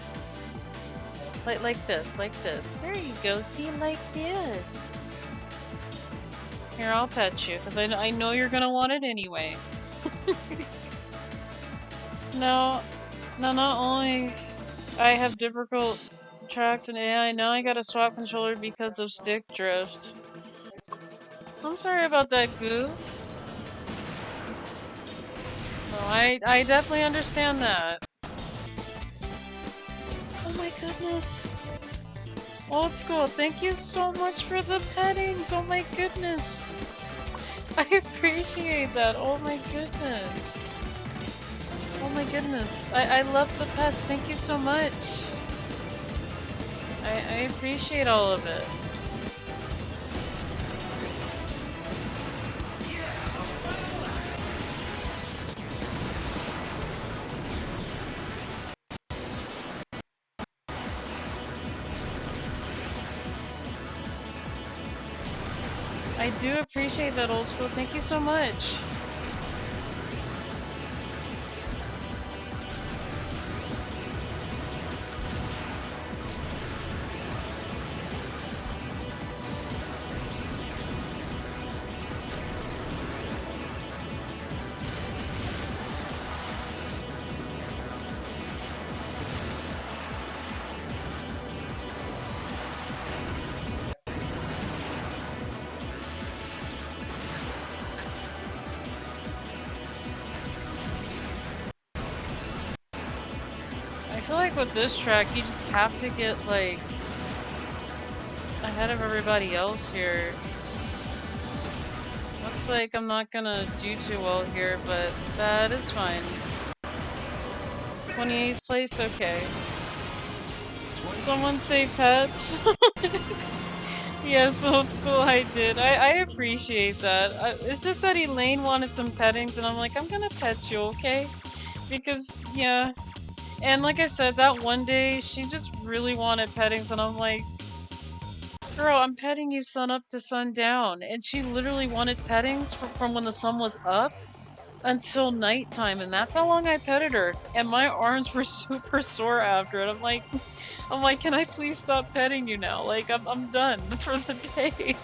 Like this, like this. There you go, see, like this. Here, I'll pet you, because I know you're gonna want it anyway. No, not only I have difficult tracks in AI, now I gotta swap controller because of stick drift. I'm sorry about that, Goose. No, I definitely understand that. Oh my goodness. Old school, thank you so much for the pettings. Oh my goodness. I appreciate that. Oh my goodness. Oh my goodness. I love the pets. Thank you so much. I appreciate all of it. I do appreciate that, old school. Thank you so much. I feel like with this track, you just have to get, like, ahead of everybody else here. Looks like I'm not gonna do too well here, but that is fine. 28th place, okay. Someone say pets? Yes, old school, I did. I appreciate that. It's just that Elaine wanted some pettings, and I'm like, I'm gonna pet you, okay? Because, yeah. And like I said, that one day, she just really wanted pettings, and I'm like, girl, I'm petting you sun up to sundown. And she literally wanted pettings from when the sun was up until nighttime, and that's how long I petted her. And my arms were super sore after it. I'm like, can I please stop petting you now? Like, I'm done for the day.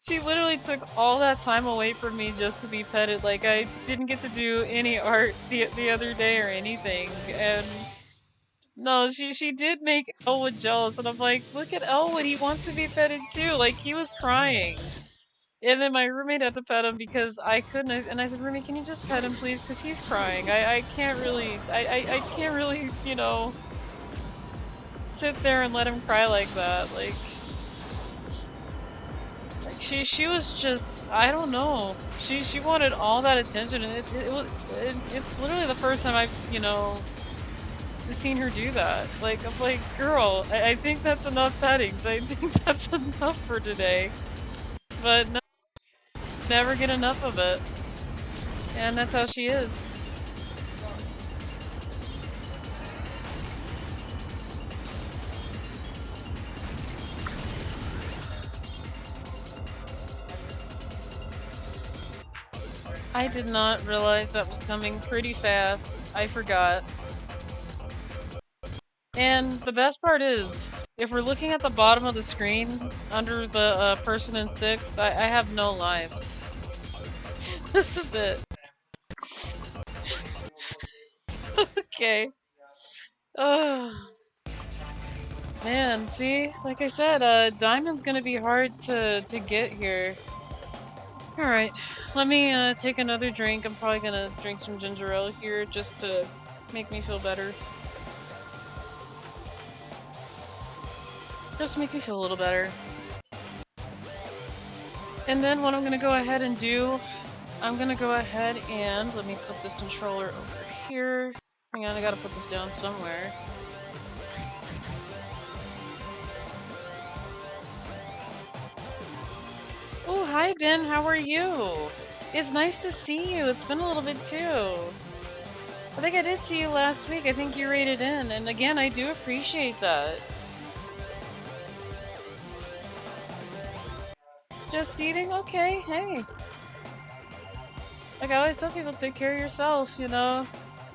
She literally took all that time away from me just to be petted. Like, I didn't get to do any art the other day or anything. And no, she did make Elwood jealous. And I'm like, look at Elwood, he wants to be petted too. Like, he was crying. And then my roommate had to pet him because I couldn't. And I said, roommate, can you just pet him, please? Because he's crying. I can't really, I can't really, you know, sit there and let him cry like that. Like she was just, I don't know. She wanted all that attention, and it's literally the first time I've, you know, seen her do that. Like, I'm like, girl, I think that's enough pettings. I think that's enough for today. But no, never get enough of it. And that's how she is. I did not realize that was coming pretty fast. I forgot. And the best part is, if we're looking at the bottom of the screen, under the person in 6th, I have no lives. This is it. Okay. Oh. Man, see? Like I said, Diamond's gonna be hard to get here. Alright, let me take another drink. I'm probably gonna drink some ginger ale here just to make me feel better. Just make me feel a little better. And then what I'm gonna go ahead and do, I'm gonna go ahead and let me put this controller over here. Hang Hang on, I gotta put this down somewhere. Oh, hi Ben, how are you? It's nice to see you. It's been a little bit too. I think I did see you last week. I think you rated in, and again, I do appreciate that. Just eating? Okay, hey. Like I always tell people, take care of yourself, you know?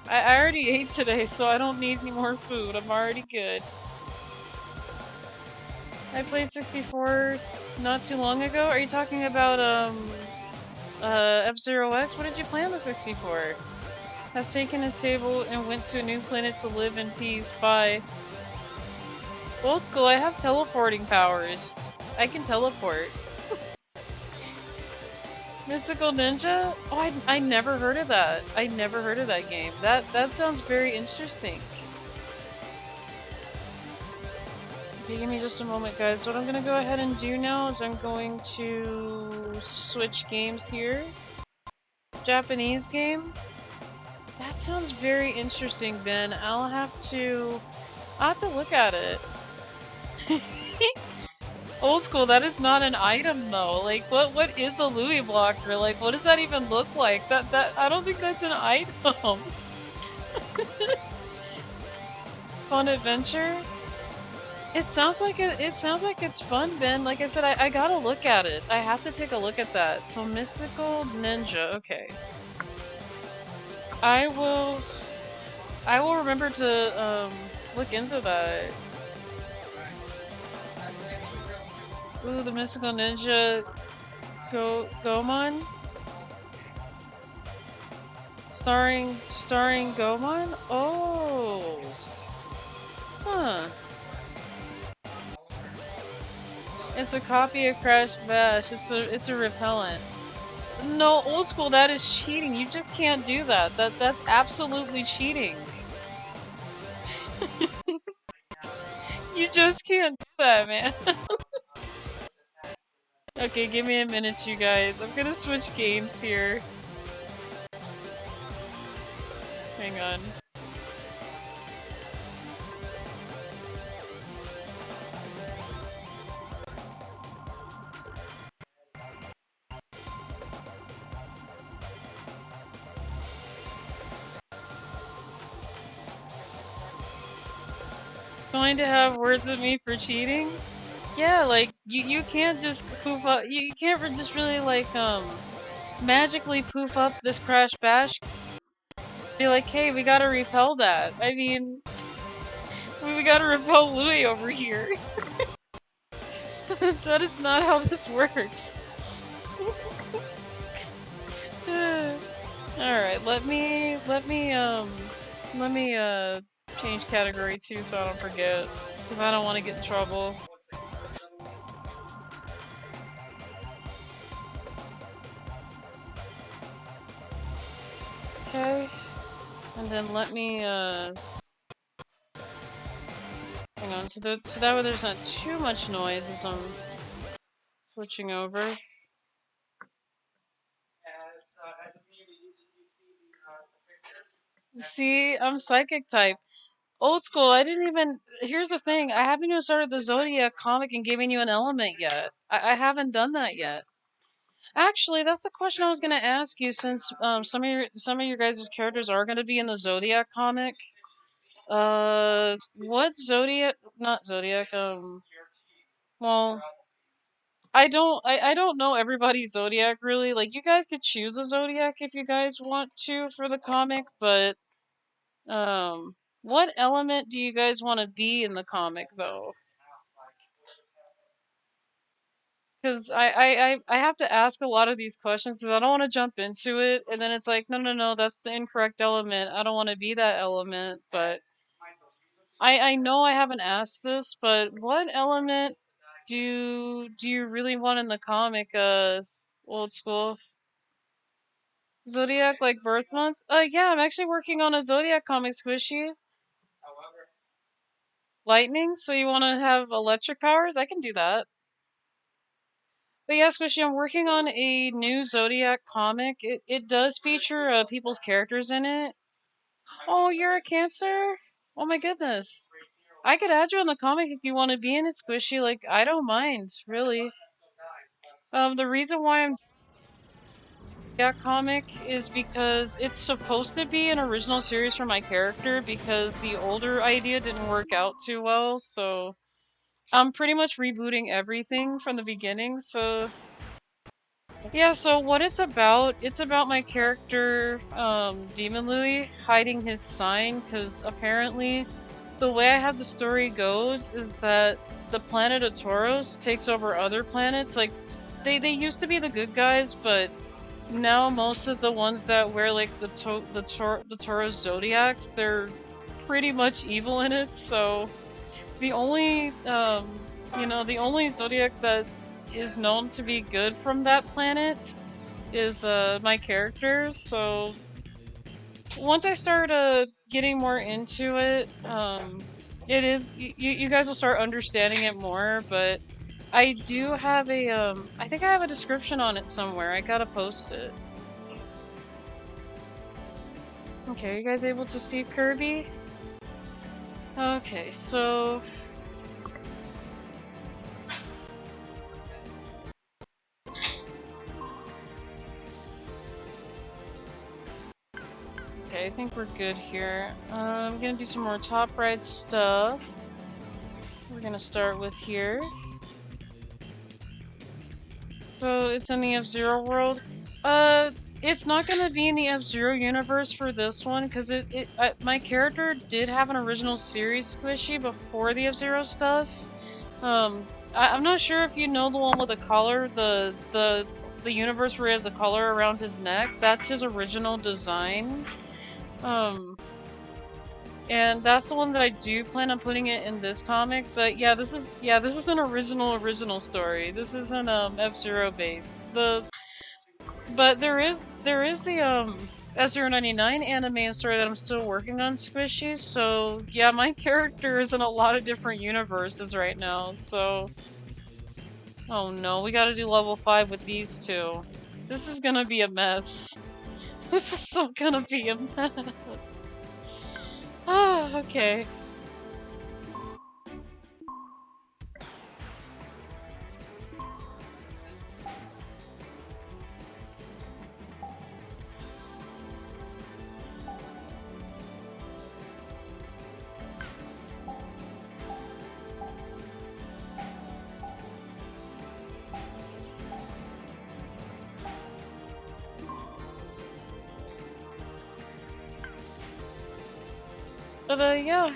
I already ate today, so I don't need any more food. I'm already good. I played 64 not too long ago. Are you talking about, F-Zero X? What did you play on the 64? Has taken his table and went to a new planet to live in peace. Bye. Old school, I have teleporting powers. I can teleport. Mystical Ninja? Oh, I never heard of that. I never heard of that game. That sounds very interesting. Okay, give me just a moment, guys. What I'm gonna go ahead and do now is I'm going to switch games here. Japanese game? That sounds very interesting, Ben. I'll have to look at it. Old school, that is not an item though. Like what is a Louie blocker? Like what does that even look like? That I don't think that's an item. Fun adventure? It sounds like it's fun, Ben. Like I said, I gotta look at it. I have to take a look at that. So Mystical Ninja, okay. I will remember to look into that. Ooh, the Mystical Ninja Gomon? Starring Gomon? Oh. Huh. It's a copy of Crash Bash. It's a repellent. No, old school, that is cheating. You just can't do that. That's absolutely cheating. You just can't do that, man. Okay, give me a minute, you guys. I'm gonna switch games here. Hang on. Going to have words with me for cheating? Yeah, like you can't just poof up. You can't just really like magically poof up this Crash Bash. Be like, hey, we gotta repel that. I mean, we gotta repel Louie over here. That is not how this works. Alright, let me change category too so I don't forget. Because I don't want to get in trouble. Okay. And then let me hang on, so that way there's not too much noise as I'm switching over. See, I'm psychic type. Old school, I didn't even. Here's the thing, I haven't even started the Zodiac comic and giving you an element yet. I haven't done that yet. Actually, that's the question I was gonna ask you since some of your guys' characters are gonna be in the Zodiac comic. What Zodiac? Not Zodiac. Well, I don't know everybody's Zodiac really. Like, you guys could choose a Zodiac if you guys want to for the comic, but what element do you guys want to be in the comic though? Because I have to ask a lot of these questions because I don't want to jump into it and then it's like, no, that's the incorrect element. I don't want to be that element, but I know I haven't asked this, but what element do you really want in the comic, old school? Zodiac, like birth month? Yeah, I'm actually working on a Zodiac comic, Squishy. Lightning? So you want to have electric powers? I can do that. But yeah, Squishy, I'm working on a new Zodiac comic. It does feature people's characters in it. Oh, you're a Cancer? Oh my goodness. I could add you in the comic if you want to be in it, Squishy. Like, I don't mind, really. The reason why I'm that comic is because it's supposed to be an original series for my character because the older idea didn't work out too well, so I'm pretty much rebooting everything from the beginning, so yeah, so what it's about my character, DemonLouie, hiding his sign, because apparently the way I have the story goes is that the planet of Tauros takes over other planets. Like, they used to be the good guys, but now most of the ones that wear like the Tauros zodiacs, they're pretty much evil in it. So the only the only zodiac that is known to be good from that planet is my character. So once I start getting more into it, it is you guys will start understanding it more. But I do have a I think I have a description on it somewhere. I gotta post it. Okay, are you guys able to see Kirby? Okay, so okay, I think we're good here. I'm gonna do some more top right stuff. We're gonna start with here. So it's in the F-Zero world. It's not gonna be in the F-Zero universe for this one because my character did have an original series squishy before the F-Zero stuff. I'm not sure if you know the one with the collar, the universe where he has a collar around his neck. That's his original design. And that's the one that I do plan on putting it in this comic. But yeah, this is an original story. This isn't F-Zero based. But there is the F-Zero 99 anime and story that I'm still working on, Squishy. So yeah, my character is in a lot of different universes right now. So oh no, we gotta do level 5 with these two. This is gonna be a mess. This is so gonna be a mess. Ah, okay. But yeah.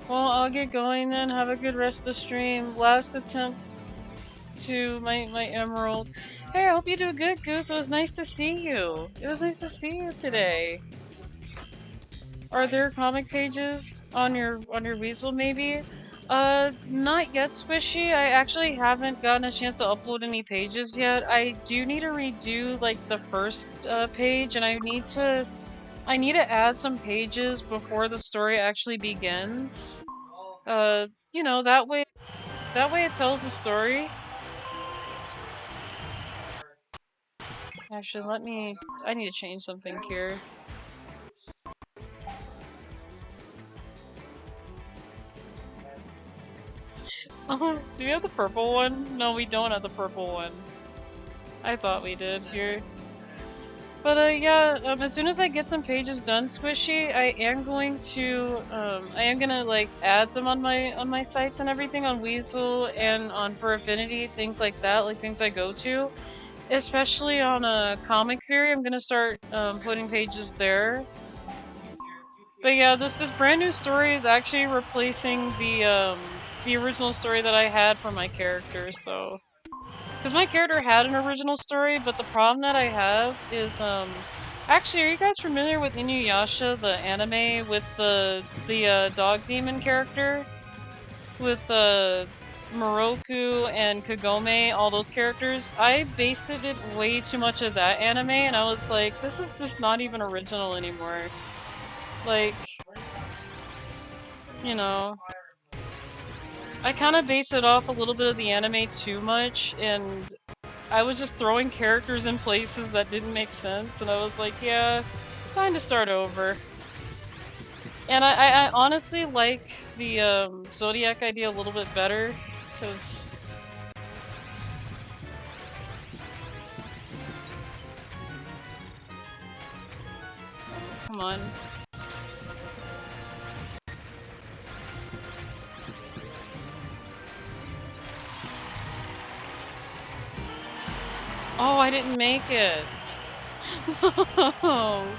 Well, I'll get going then. Have a good rest of the stream. Last attempt to my emerald. Hey, I hope you do good, Goose. It was nice to see you. It was nice to see you today. Are there comic pages on your Weasel maybe? Not yet, Squishy. I actually haven't gotten a chance to upload any pages yet. I do need to redo like the first page, and I need to add some pages before the story actually begins. You know, that way it tells the story. Actually, I need to change something here. Oh, do we have the purple one? No, we don't have the purple one. I thought we did here. But yeah, as soon as I get some pages done, Squishy, I am gonna like add them on my sites and everything on Weasel and on For Affinity, things like that, like things I go to. Especially on Comic Theory, I'm gonna start putting pages there. But yeah, this brand new story is actually replacing the original story that I had for my character, so. Because my character had an original story, but the problem that I have is, actually, are you guys familiar with Inuyasha, the anime, with the dog demon character? With, Moroku and Kagome, all those characters? I based it way too much of that anime, and I was like, this is just not even original anymore. Like, you know, I kind of base it off a little bit of the anime too much, and I was just throwing characters in places that didn't make sense, and I was like, yeah, Time to start over. And I honestly like the Zodiac idea a little bit better, because come on. Oh, I didn't make it. No.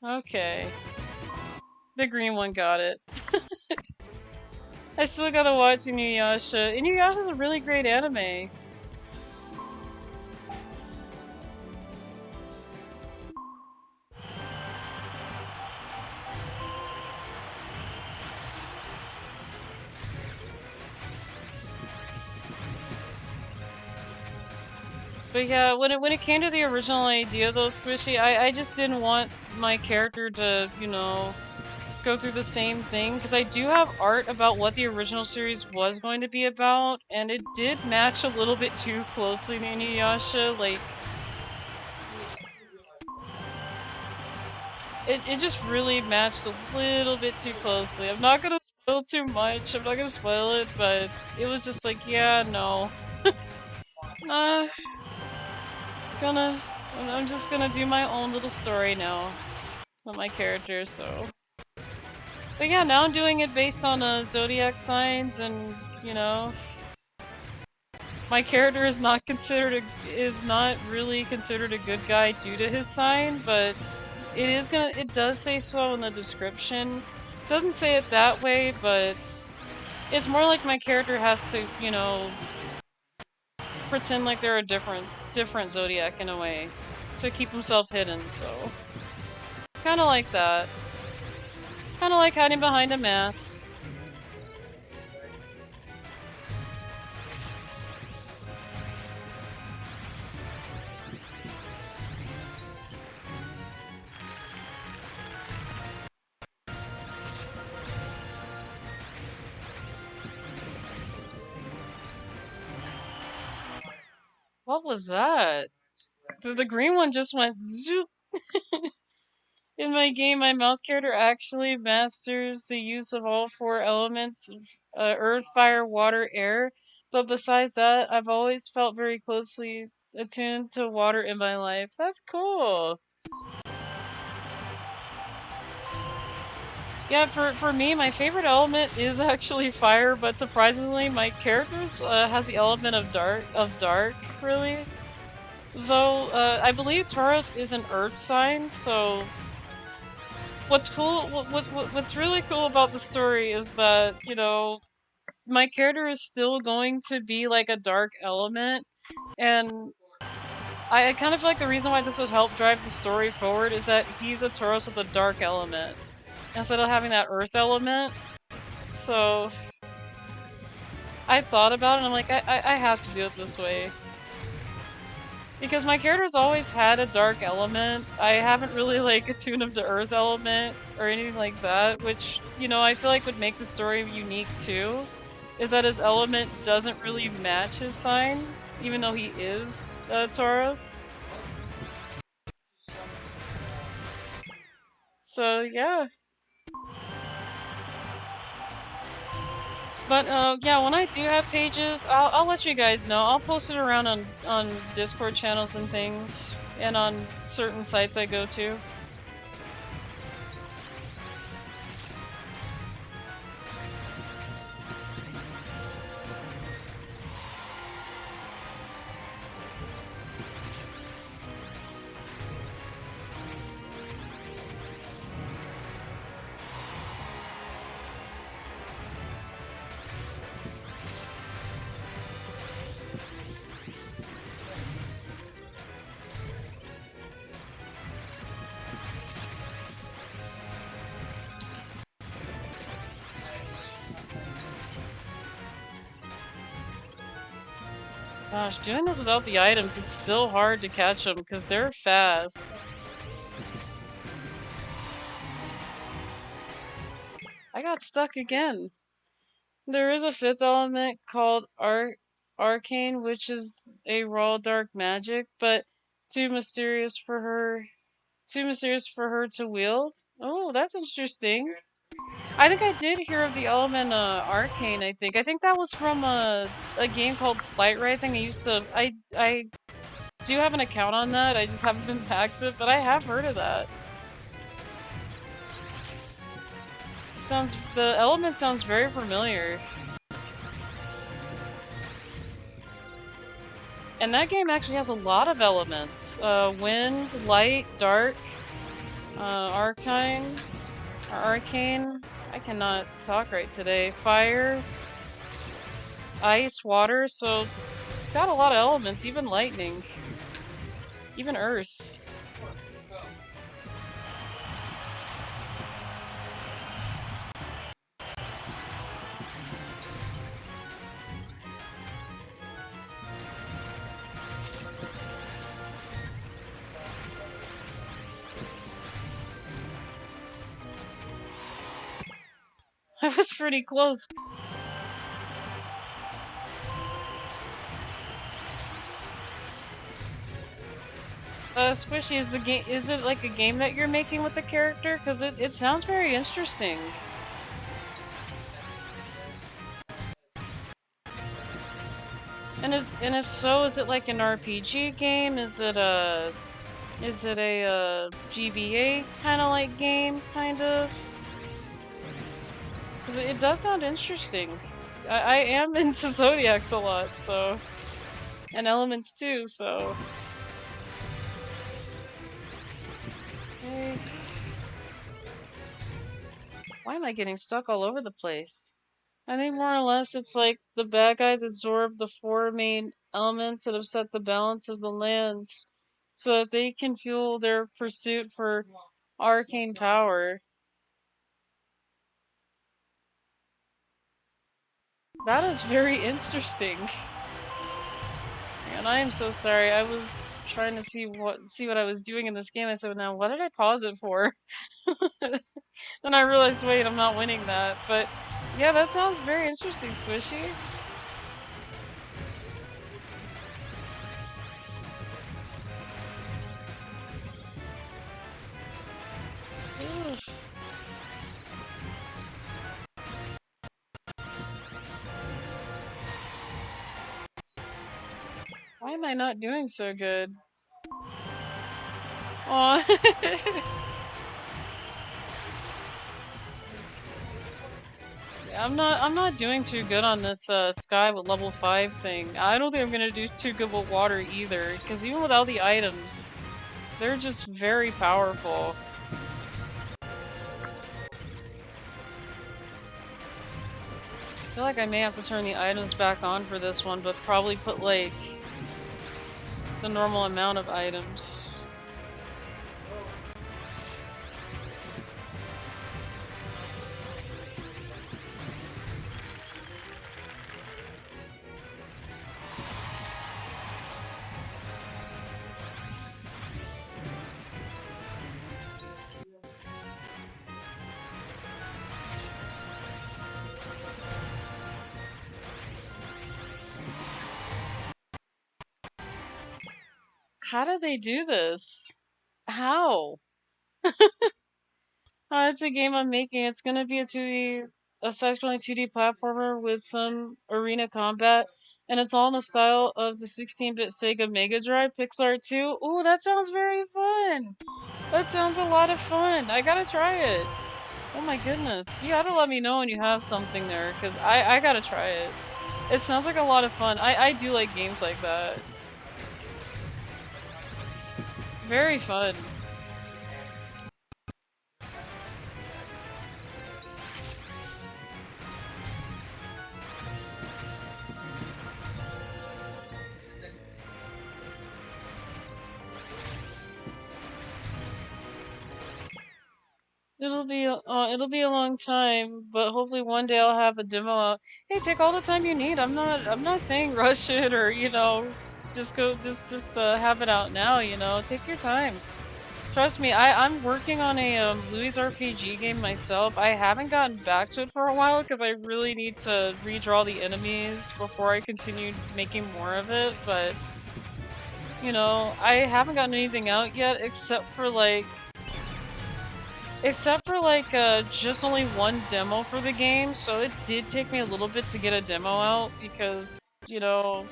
Okay. The green one got it. I still gotta watch Inuyasha. Inuyasha's a really great anime. But yeah, when it came to the original idea though, Squishy, I just didn't want my character to, you know, go through the same thing, because I do have art about what the original series was going to be about, and it did match a little bit too closely to Inuyasha, like, it just really matched a little bit too closely. I'm not gonna spoil too much, I'm not gonna spoil it, but it was just like, yeah, no. uh, I'm just gonna do my own little story now with my character, so. But yeah, now I'm doing it based on zodiac signs, and you know, my character is not really considered a good guy due to his sign, but it does say so in the description. It doesn't say it that way, but it's more like my character has to, you know, pretend like they're a different zodiac in a way to keep himself hidden, so kinda like that. Kinda like hiding behind a mask. What was that? The green one just went zoop. In my game, my mouse character actually masters the use of all four elements, earth, fire, water, air. But besides that, I've always felt very closely attuned to water in my life. That's cool. Yeah, for me, my favorite element is actually fire, but surprisingly, my characters has the element of dark, really. Though I believe Taurus is an earth sign, so what's really cool about the story is that, you know, my character is still going to be like a dark element, and I kind of feel like the reason why this would help drive the story forward is that he's a Taurus with a dark element instead of having that earth element. So I thought about it and I'm like, I have to do it this way. Because my character's always had a dark element. I haven't really like attuned him to earth element or anything like that, which, you know, I feel like would make the story unique too. Is that his element doesn't really match his sign, even though he is Taurus. So yeah. But yeah, when I do have pages, I'll let you guys know. I'll post it around on Discord channels and things, and on certain sites I go to. Gosh, doing this without the items, it's still hard to catch them because they're fast. I got stuck again. There is a fifth element called Arcane, which is a raw dark magic, but too mysterious for her Too mysterious for her to wield? Oh, that's interesting. I think I did hear of the element arcane, I think. I think that was from a game called Flight Rising. I do have an account on that. I just haven't been back to it, but I have heard of that. The element sounds very familiar. And that game actually has a lot of elements. Wind, light, dark, arcane. I cannot talk right today. Fire, ice, water, so it's got a lot of elements, even lightning. Even earth. I was pretty close. Squishy, is it like a game that you're making with the character? Because it sounds very interesting. And if so, is it like an RPG game? Is it a GBA kind of like game, kind of? Because it does sound interesting. I am into Zodiacs a lot, so, and Elements too, so. Okay. Why am I getting stuck all over the place? I think more or less it's like the bad guys absorb the 4 main elements that have set the balance of the lands so that they can fuel their pursuit for arcane power. That is very interesting. And I am so sorry. I was trying to see what I was doing in this game. I said, now what did I pause it for? Then I realized, wait, I'm not winning that. But yeah, that sounds very interesting, Squishy. Ugh. Why am I not doing so good? Aw. Yeah, I'm not doing too good on this sky with level 5 thing. I don't think I'm gonna do too good with water either, because even without the items, they're just very powerful. I feel like I may have to turn the items back on for this one, but probably put like the normal amount of items. How did they do this? How? It's a game I'm making. It's gonna be a side-scrolling 2D platformer with some arena combat, and it's all in the style of the 16-bit Sega Mega Drive Pixar 2. Ooh, that sounds very fun! That sounds a lot of fun! I gotta try it! Oh my goodness. You gotta let me know when you have something there, because I gotta try it. It sounds like a lot of fun. I do like games like that. Very fun. It'll be a long time, but hopefully one day I'll have a demo out. Hey, take all the time you need. I'm not saying rush it or, you know, just have it out now, you know. Take your time. Trust me, I'm working on a Louie's RPG game myself. I haven't gotten back to it for a while because I really need to redraw the enemies before I continue making more of it, but you know, I haven't gotten anything out yet except for like just only one demo for the game, so it did take me a little bit to get a demo out because, you know,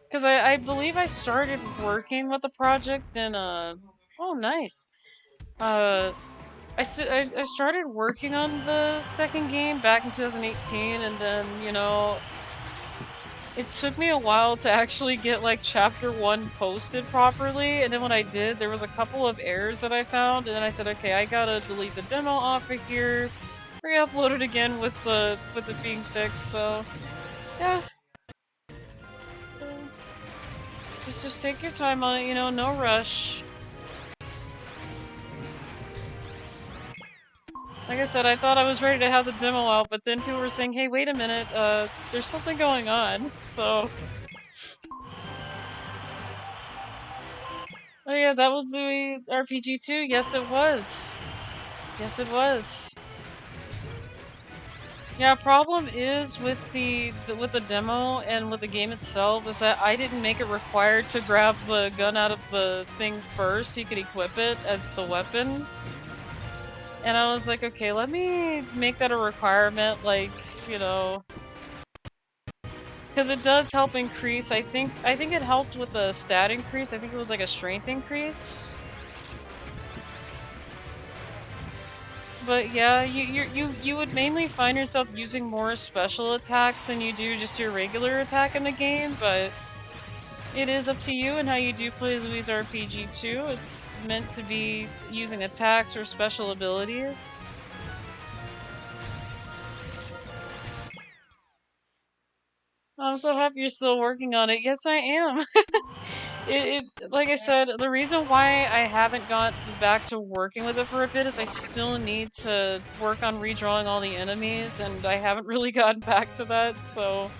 because I believe I started working with the project in oh nice. I started working on the second game back in 2018, and then, you know, it took me a while to actually get like chapter 1 posted properly, and then when I did, there was a couple of errors that I found, and then I said, okay, I gotta delete the demo off of here, re-upload it again with it being fixed, so yeah. Just take your time on it, you know, no rush. Like I said, I thought I was ready to have the demo out, but then people were saying, hey, wait a minute, there's something going on, so... Oh yeah, that was Louie RPG 2. Yes, it was. Yes, it was. Yeah, problem is with with the demo and with the game itself is that I didn't make it required to grab the gun out of the thing first so you could equip it as the weapon. And I was like, okay, let me make that a requirement, like, you know, because it does help increase. I think it helped with the stat increase. I think it was like a strength increase. But yeah, you would mainly find yourself using more special attacks than you do just your regular attack in the game, but it is up to you and how you do play Louie's RPG too. It's meant to be using attacks or special abilities. I'm so happy you're still working on it. Yes, I am. Like I said, the reason why I haven't got back to working with it for a bit is I still need to work on redrawing all the enemies, and I haven't really gotten back to that, so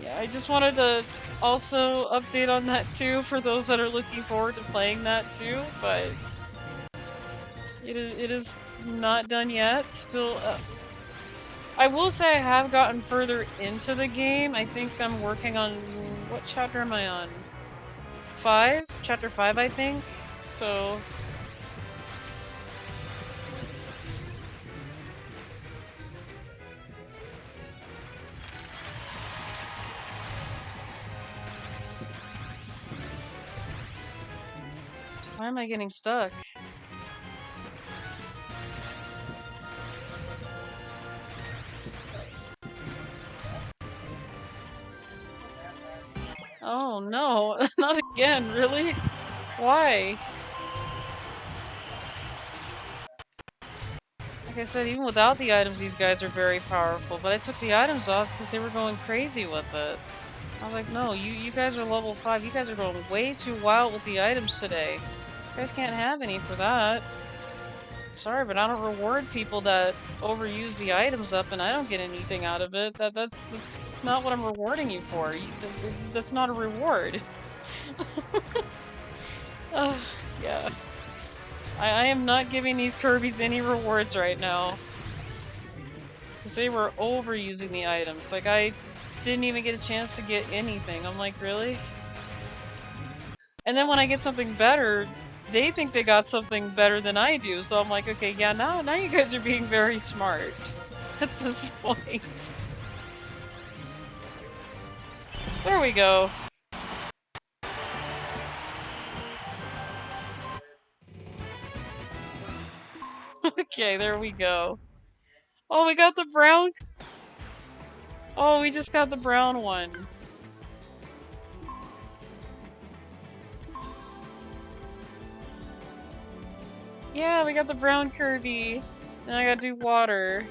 yeah, I just wanted to also update on that too for those that are looking forward to playing that too, but it is not done yet. Still, I will say I have gotten further into the game. I think I'm working on, what chapter am I on? 5? Chapter 5, I think. So... Why am I getting stuck? Oh no, not again, really? Why? Like I said, even without the items, these guys are very powerful, but I took the items off because they were going crazy with it. I was like, no, you guys are level 5, you guys are going way too wild with the items today. You guys can't have any for that. Sorry, but I don't reward people that overuse the items up and I don't get anything out of it. That's not what I'm rewarding you for. That's not a reward. Yeah. I am not giving these Kirbys any rewards right now. Because they were overusing the items. Like, I didn't even get a chance to get anything. I'm like, really? And then when I get something better, they think they got something better than I do. So I'm like, okay, yeah, now you guys are being very smart at this point. There we go. Okay, there we go. Oh, we got the brown. Oh, we just got the brown one. Yeah, we got the brown Kirby. And I gotta do water.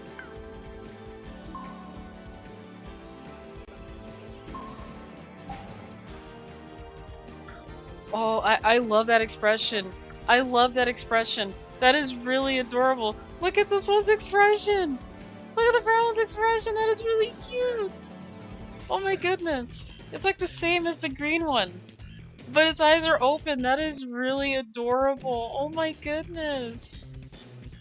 Oh, I love that expression. I love that expression. That is really adorable. Look at this one's expression! Look at the brown one's expression! That is really cute! Oh my goodness. It's like the same as the green one. But its eyes are open. That is really adorable. Oh my goodness.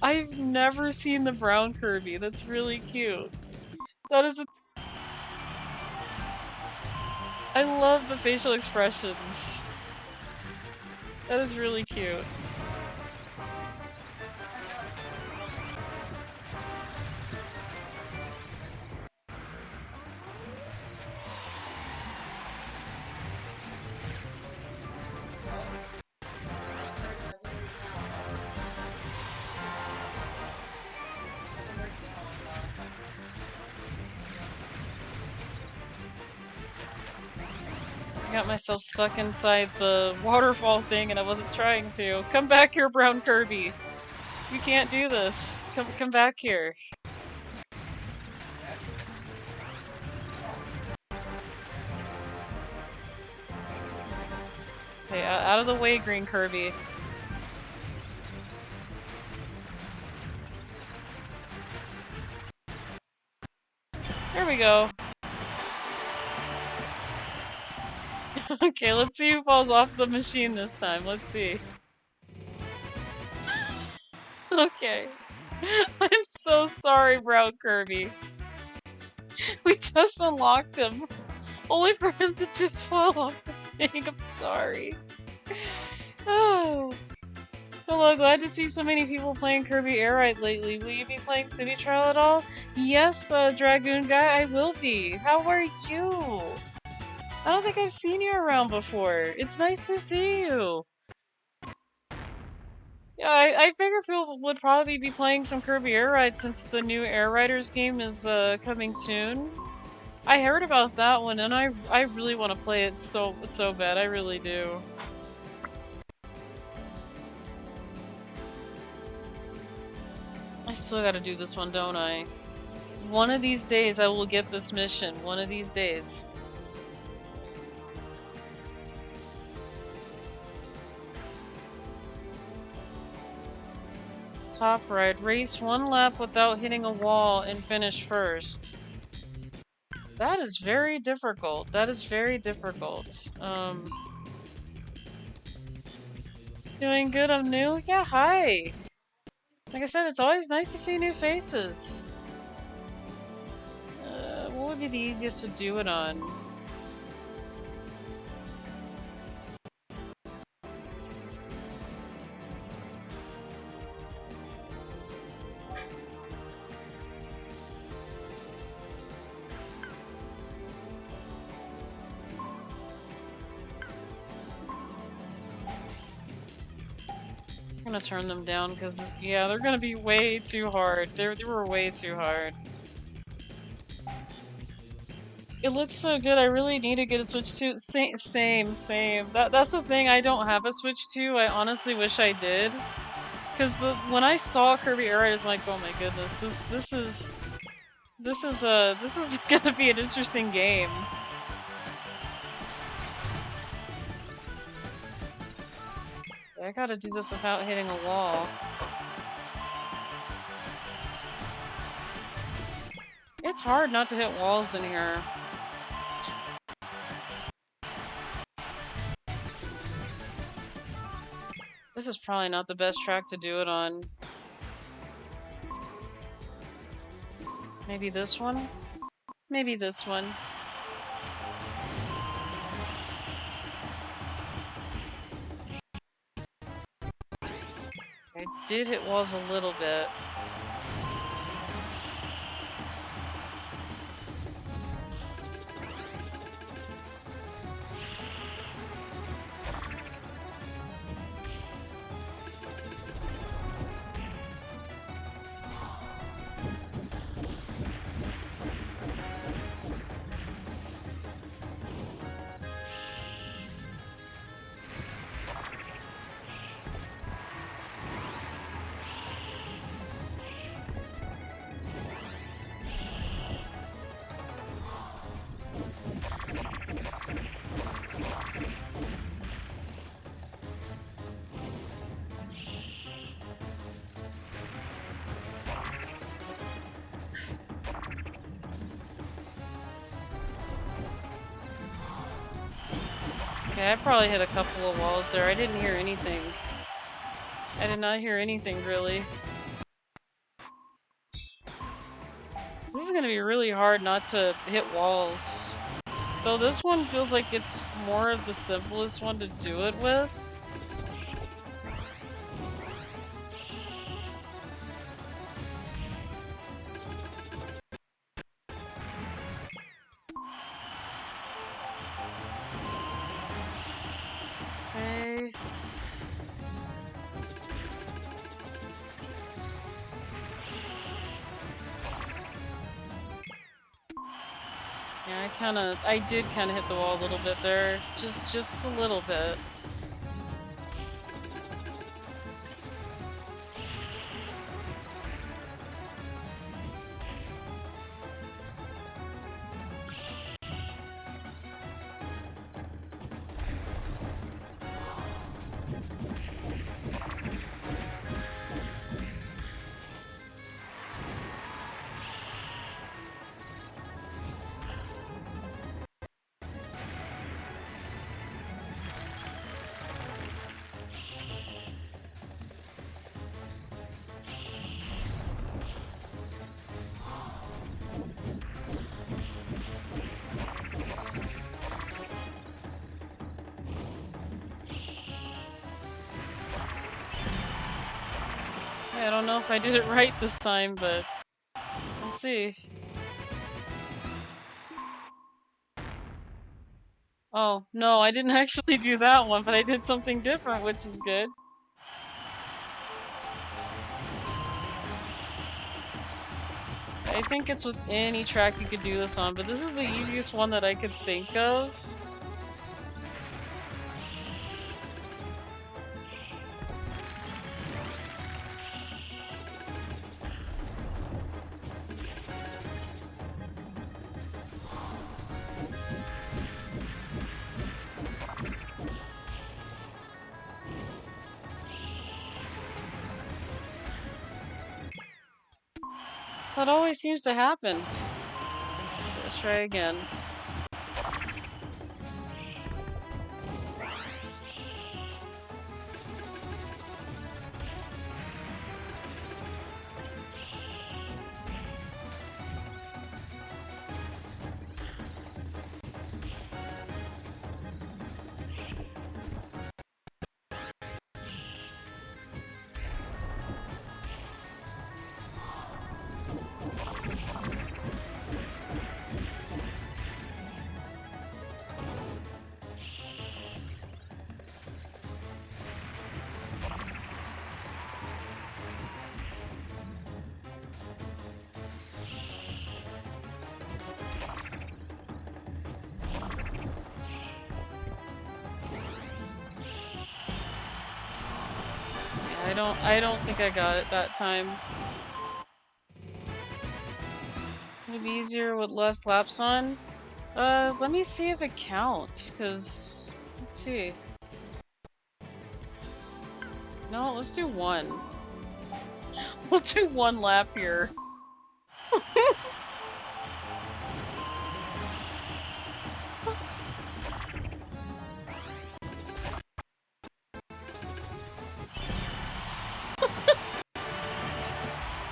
I've never seen the brown Kirby. That's really cute. That is I love the facial expressions. That is really cute. I got myself stuck inside the waterfall thing and I wasn't trying to. Come back here, Brown Kirby. You can't do this. Come back here. Okay, out of the way, Green Kirby. There we go. Okay, let's see who falls off the machine this time. Let's see. Okay. I'm so sorry, Brown Kirby. We just unlocked him. Only for him to just fall off the thing. I'm sorry. Oh. Hello, glad to see so many people playing Kirby Air Ride lately. Will you be playing City Trial at all? Yes, Dragoon Guy, I will be. How are you? I don't think I've seen you around before. It's nice to see you. Yeah, I figure people would probably be playing some Kirby Air Ride since the new Air Riders game is coming soon. I heard about that one and I really want to play it so bad. I really do. I still gotta do this one, don't I? One of these days I will get this mission. One of these days. Top right. Race one lap without hitting a wall and finish first. That is very difficult. That is very difficult. Doing good, I'm new? Yeah, hi! Like I said, it's always nice to see new faces. What would be the easiest to do it on? I'm gonna turn them down because, yeah, they're gonna be way too hard. They were way too hard. It looks so good. I really need to get a Switch 2. Same. That's the thing. I don't have a Switch 2. I honestly wish I did. Because when I saw Kirby Air Ride, I was like, oh my goodness, this is gonna be an interesting game. I gotta do this without hitting a wall. It's hard not to hit walls in here. This is probably not the best track to do it on. Maybe this one? Maybe this one. I did hit walls a little bit. Okay, I probably hit a couple of walls there. I didn't hear anything. I did not hear anything, really. This is gonna be really hard not to hit walls. Though this one feels like it's more of the simplest one to do it with. Okay. Yeah, I did kinda hit the wall a little bit there. Just a little bit. I don't know if I did it right this time, but we'll see. Oh, no, I didn't actually do that one, but I did something different, which is good. I think it's with any track you could do this on, but this is the easiest one that I could think of. That always seems to happen. Let's try again. I don't think I got it that time. Would it be easier with less laps on? Let me see if it counts, cause let's see. No, let's do one. We'll do one lap here.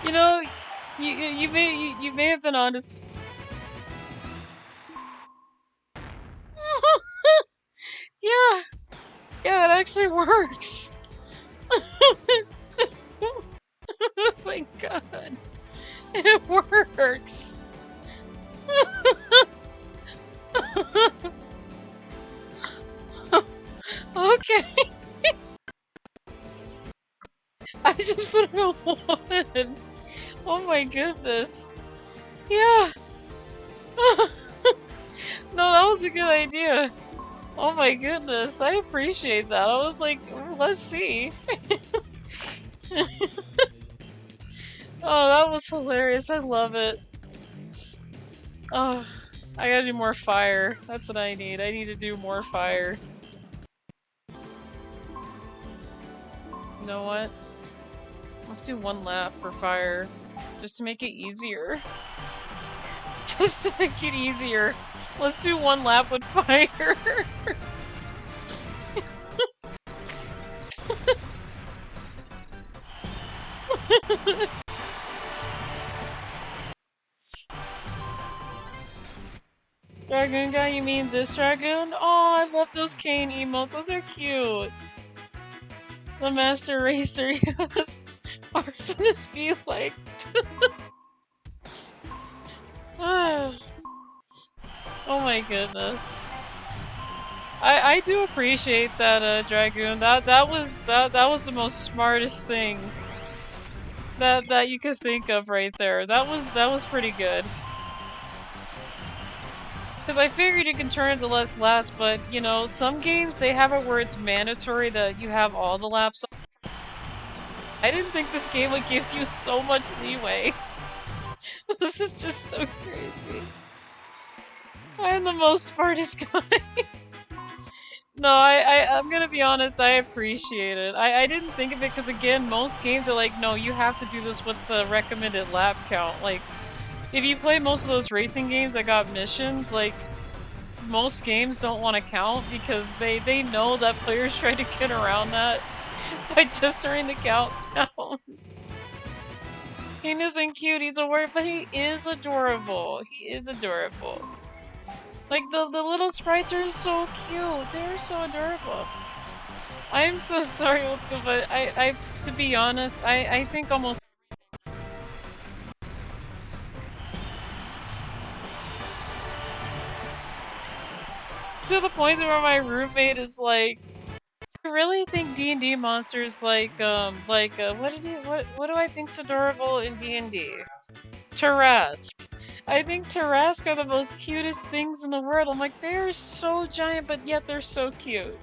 You know, you may have been honest. Yeah, yeah, it actually works. Oh my god, it works. Okay. I just put it on one. Oh my goodness. Yeah. No, that was a good idea. Oh my goodness, I appreciate that. I was like, let's see. Oh, that was hilarious. I love it. Oh, I gotta do more fire. That's what I need. I need to do more fire. You know what? Let's do one lap for fire. Just to make it easier. Just to make it easier. Let's do one lap with fire. Dragoon guy, you mean this Dragoon? Oh, I love those cane emotes. Those are cute. The Master Racer, yes. Arsonist be like. Oh my goodness. I do appreciate that Dragoon. That was the most smartest thing that you could think of right there. That was pretty good. Because I figured you can turn into less laps, but you know, some games they have it where it's mandatory that you have all the laps. I didn't think this game would give you so much leeway. This is just so crazy. I am the most smartest guy. No, I'm gonna be honest, I appreciate it. I didn't think of it because again, most games are like, no, you have to do this with the recommended lap count. Like, if you play most of those racing games that got missions, like, most games don't want to count because they know that players try to get around that by just turning the count down. He isn't cute, he's a word, but he is adorable. He is adorable. Like, the little sprites are so cute. They're so adorable. I am so sorry, old school, but I to be honest, I think almost to the point where my roommate is like, I really think D&D monsters what do I think's adorable in D&D? Tarrasque. I think Tarrasque are the most cutest things in the world. I'm like, they're so giant, but yet they're so cute.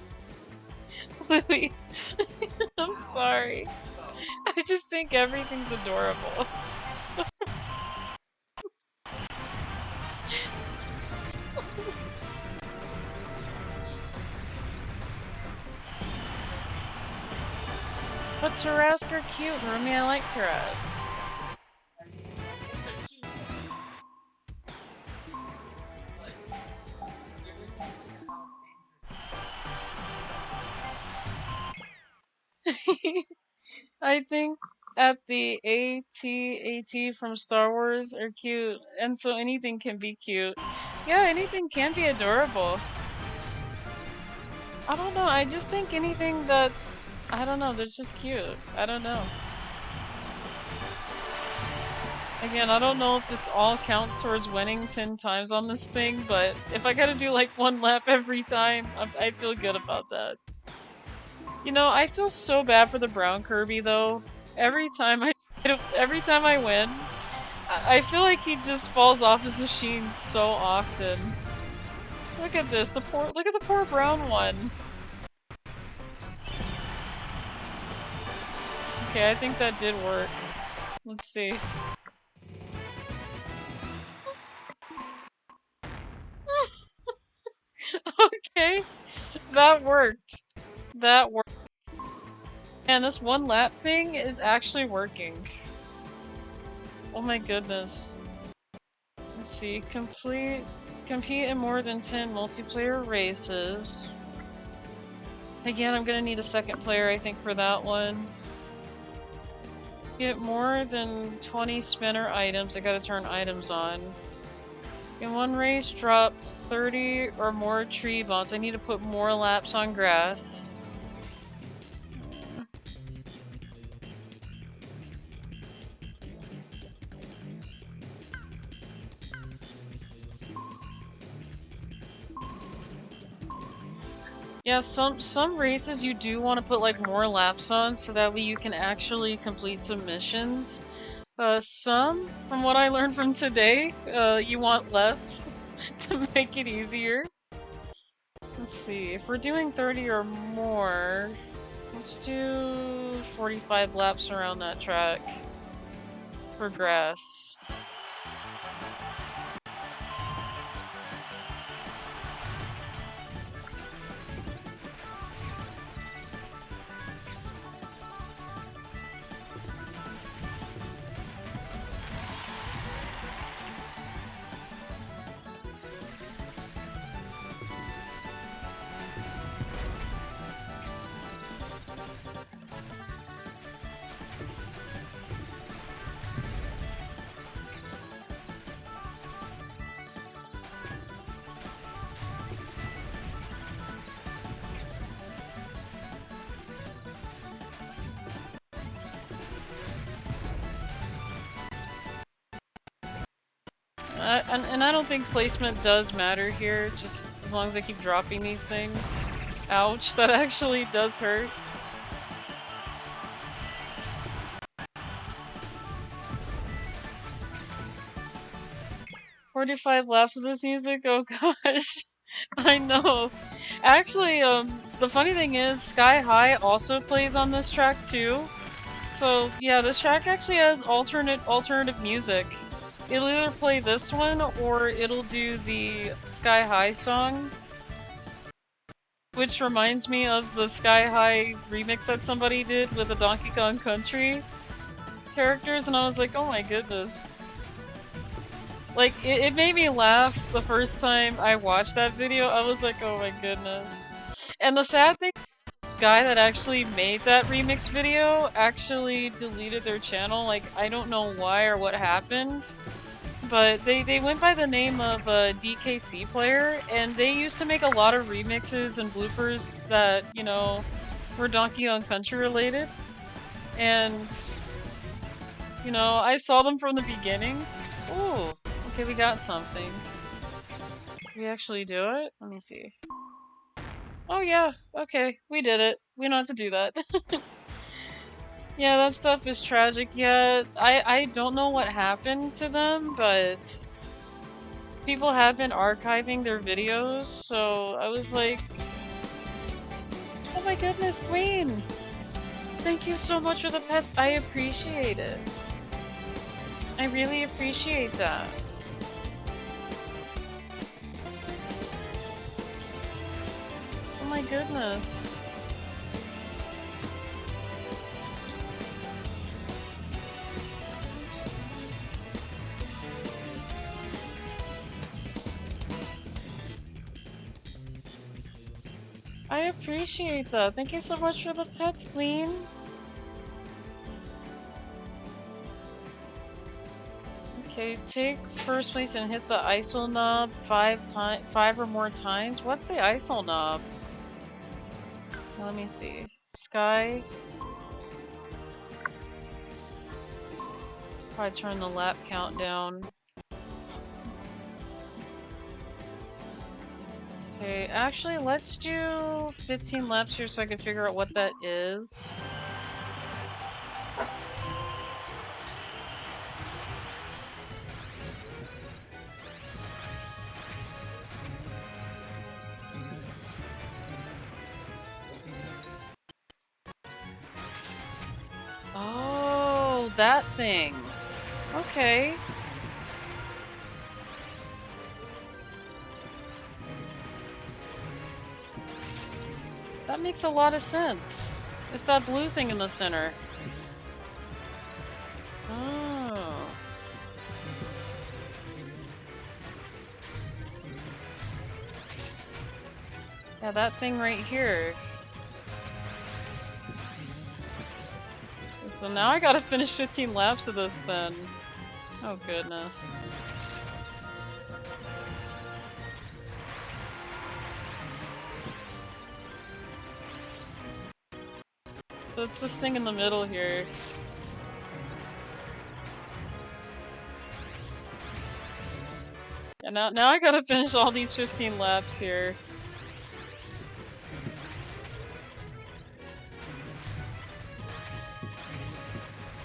Louie, I'm sorry. I just think everything's adorable. But Tarrasque are cute, Rumi. I like Tarrasque. I think at the AT-AT from Star Wars are cute, and so anything can be cute. Yeah, anything can be adorable. I don't know, I just think anything that's... I don't know, they're just cute. I don't know. Again, I don't know if this all counts towards winning 10 times on this thing, but if I gotta do like one lap every time, I feel good about that. You know, I feel so bad for the brown Kirby though. Every time I win, I feel like he just falls off his machine so often. Look at this, look at the poor brown one. Okay, I think that did work. Let's see. Okay, that worked. That worked. And this one lap thing is actually working. Oh my goodness. Let's see, compete in more than 10 multiplayer races. Again, I'm gonna need a second player, I think, for that one. Get more than 20 spinner items. I gotta turn items on. In one race, drop 30 or more tree bombs. I need to put more laps on grass. Yeah, some races you do want to put like more laps on so that way you can actually complete some missions. Some, from what I learned from today, you want less to make it easier. Let's see, if we're doing 30 or more, let's do 45 laps around that track for grass. And I don't think placement does matter here, just as long as I keep dropping these things. Ouch, that actually does hurt. "45 laughs of this music? Oh gosh." I know. Actually, the funny thing is, Sky High also plays on this track too. So yeah, this track actually has alternative music. It'll either play this one or it'll do the Sky High song. Which reminds me of the Sky High remix that somebody did with the Donkey Kong Country characters, and I was like, oh my goodness. Like, it made me laugh the first time I watched that video. I was like, oh my goodness. And the sad thing, the guy that actually made that remix video actually deleted their channel. Like, I don't know why or what happened. But they went by the name of DKC Player, and they used to make a lot of remixes and bloopers that, you know, were Donkey Kong Country related. And, you know, I saw them from the beginning. Ooh, okay, we got something. Did we actually do it? Let me see. Oh yeah, okay, we did it. We know how to do that. Yeah, that stuff is tragic. Yeah, I don't know what happened to them, but people have been archiving their videos, so I was like, oh my goodness, Queen! Thank you so much for the pets. I appreciate it. I really appreciate that. Oh my goodness. I appreciate that. Thank you so much for the pets, Queen. Okay, take first place and hit the ISO knob 5 or more times. What's the ISO knob? Let me see. Sky. Probably turn the lap count down. Okay, actually, let's do 15 laps here so I can figure out what that is. Oh, that thing. Okay. That makes a lot of sense. It's that blue thing in the center. Oh. Yeah, that thing right here. So now I gotta finish 15 laps of this then. Oh goodness. So it's this thing in the middle here. And now I gotta finish all these 15 laps here.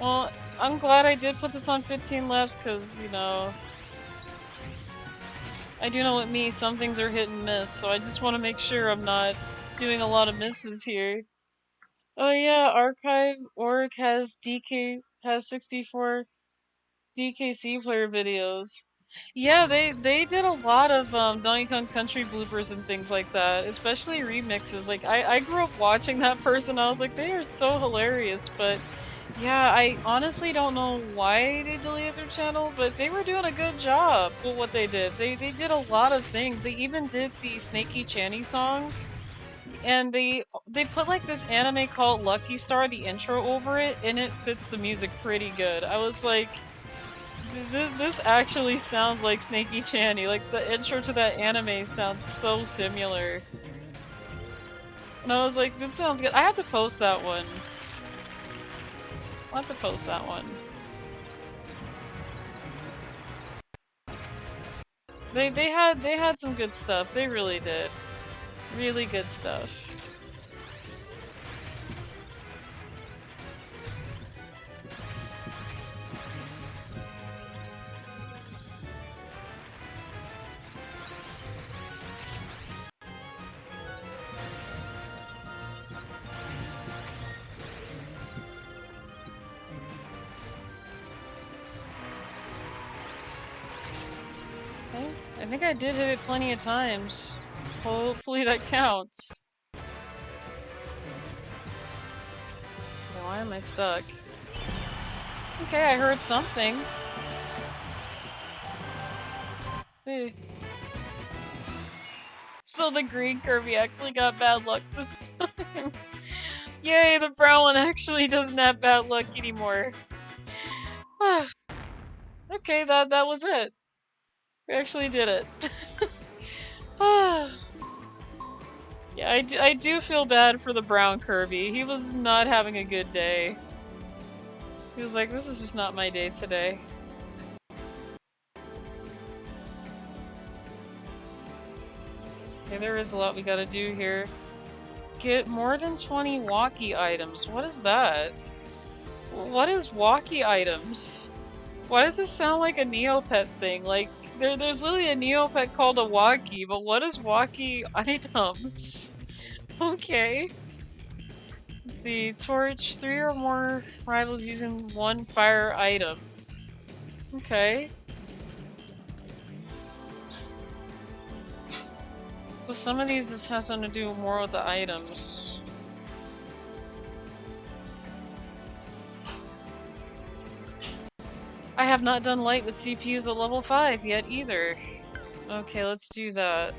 Well, I'm glad I did put this on 15 laps because, you know, I do know with me, some things are hit and miss, so I just want to make sure I'm not doing a lot of misses here. Oh yeah, Archive Org has 64 DKC player videos. Yeah, they did a lot of Donkey Kong Country bloopers and things like that, especially remixes. Like I grew up watching that person. I was like, they are so hilarious. But yeah, I honestly don't know why they deleted their channel, but they were doing a good job with what they did. They did a lot of things. They even did the Snakey Channy song. And they put like this anime called Lucky Star, the intro over it, and it fits the music pretty good. I was like, this actually sounds like Snakey Channy. Like the intro to that anime sounds so similar. And I was like, this sounds good. I have to post that one. I'll have to post that one. They had some good stuff. They really did. Really good stuff. Okay. I think I did hit it plenty of times. Hopefully that counts. Okay, why am I stuck? Okay, I heard something. Let's see. So the green Kirby actually got bad luck this time. Yay, the brown one actually doesn't have bad luck anymore. Okay, that was it. We actually did it. Yeah, I do feel bad for the brown Kirby. He was not having a good day. He was like, this is just not my day today. Okay, there is a lot we gotta do here. Get more than 20 walkie items. What is that? What is walkie items? Why does this sound like a Neopet thing? Like, there's literally a Neopet called a walkie, but what is walkie items? Okay. Let's see, torch 3 or more rivals using 1 fire item. Okay. So some of these just has something to do more with the items. I have not done light with CPUs at level 5 yet either. Okay, let's do that.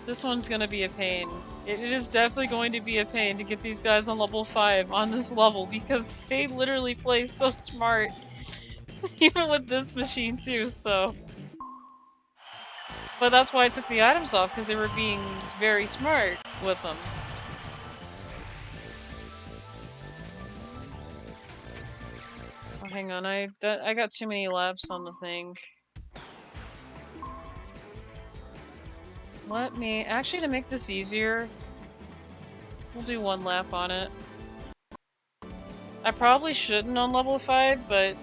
This one's gonna be a pain. It is definitely going to be a pain to get these guys on level 5 on this level because they literally play so smart. Even with this machine too, so... But that's why I took the items off, because they were being very smart with them. Oh, hang on, I got too many laps on the thing. Let me... Actually, to make this easier, we'll do 1 lap on it. I probably shouldn't on level 5, but...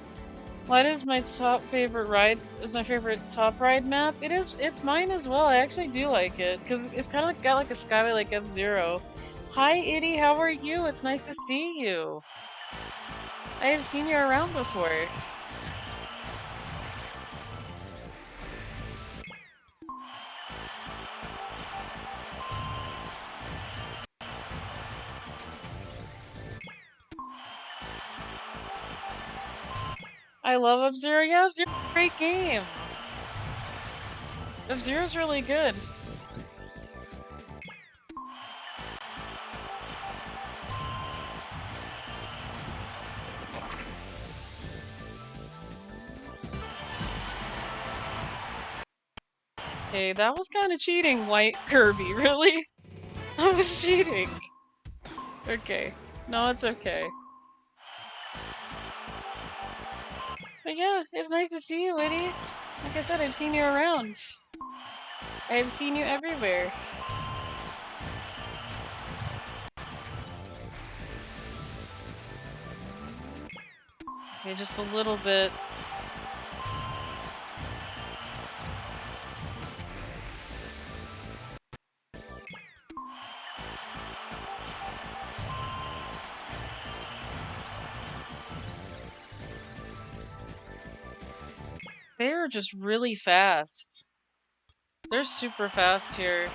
Light is my top favorite ride. Is my favorite top ride map. It's mine as well. I actually do like it because it's kind of like, got like a skyway like F-Zero. Hi, Itty. How are you? It's nice to see you. I have seen you around before. I love F-Zero. Yeah, F-Zero's a great game. F-Zero's really good. Okay, that was kind of cheating, White Kirby. Really? That was cheating. Okay. No, it's okay. But yeah, it's nice to see you, Liddy. Like I said, I've seen you around. I've seen you everywhere. Okay, just a little bit. They're just really fast. They're super fast here.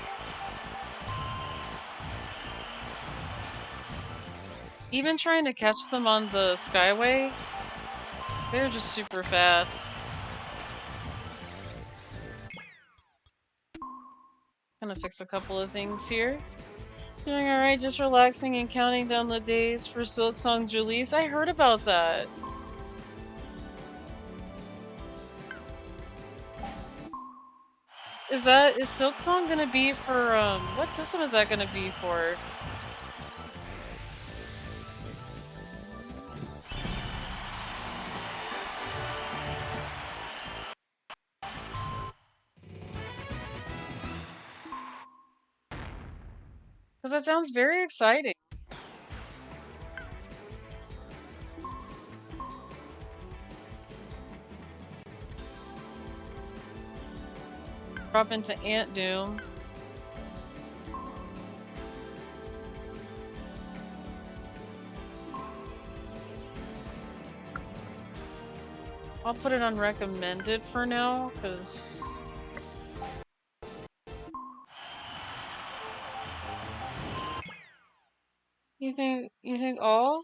Even trying to catch them on the Skyway, they're just super fast. Gonna fix a couple of things here. Doing alright, just relaxing and counting down the days for Silk Song's release. I heard about that. Is Silk Song gonna be for, what system is that gonna be for? Because that sounds very exciting. Drop into Ant Doom. I'll put it on recommended for now, because... You think all?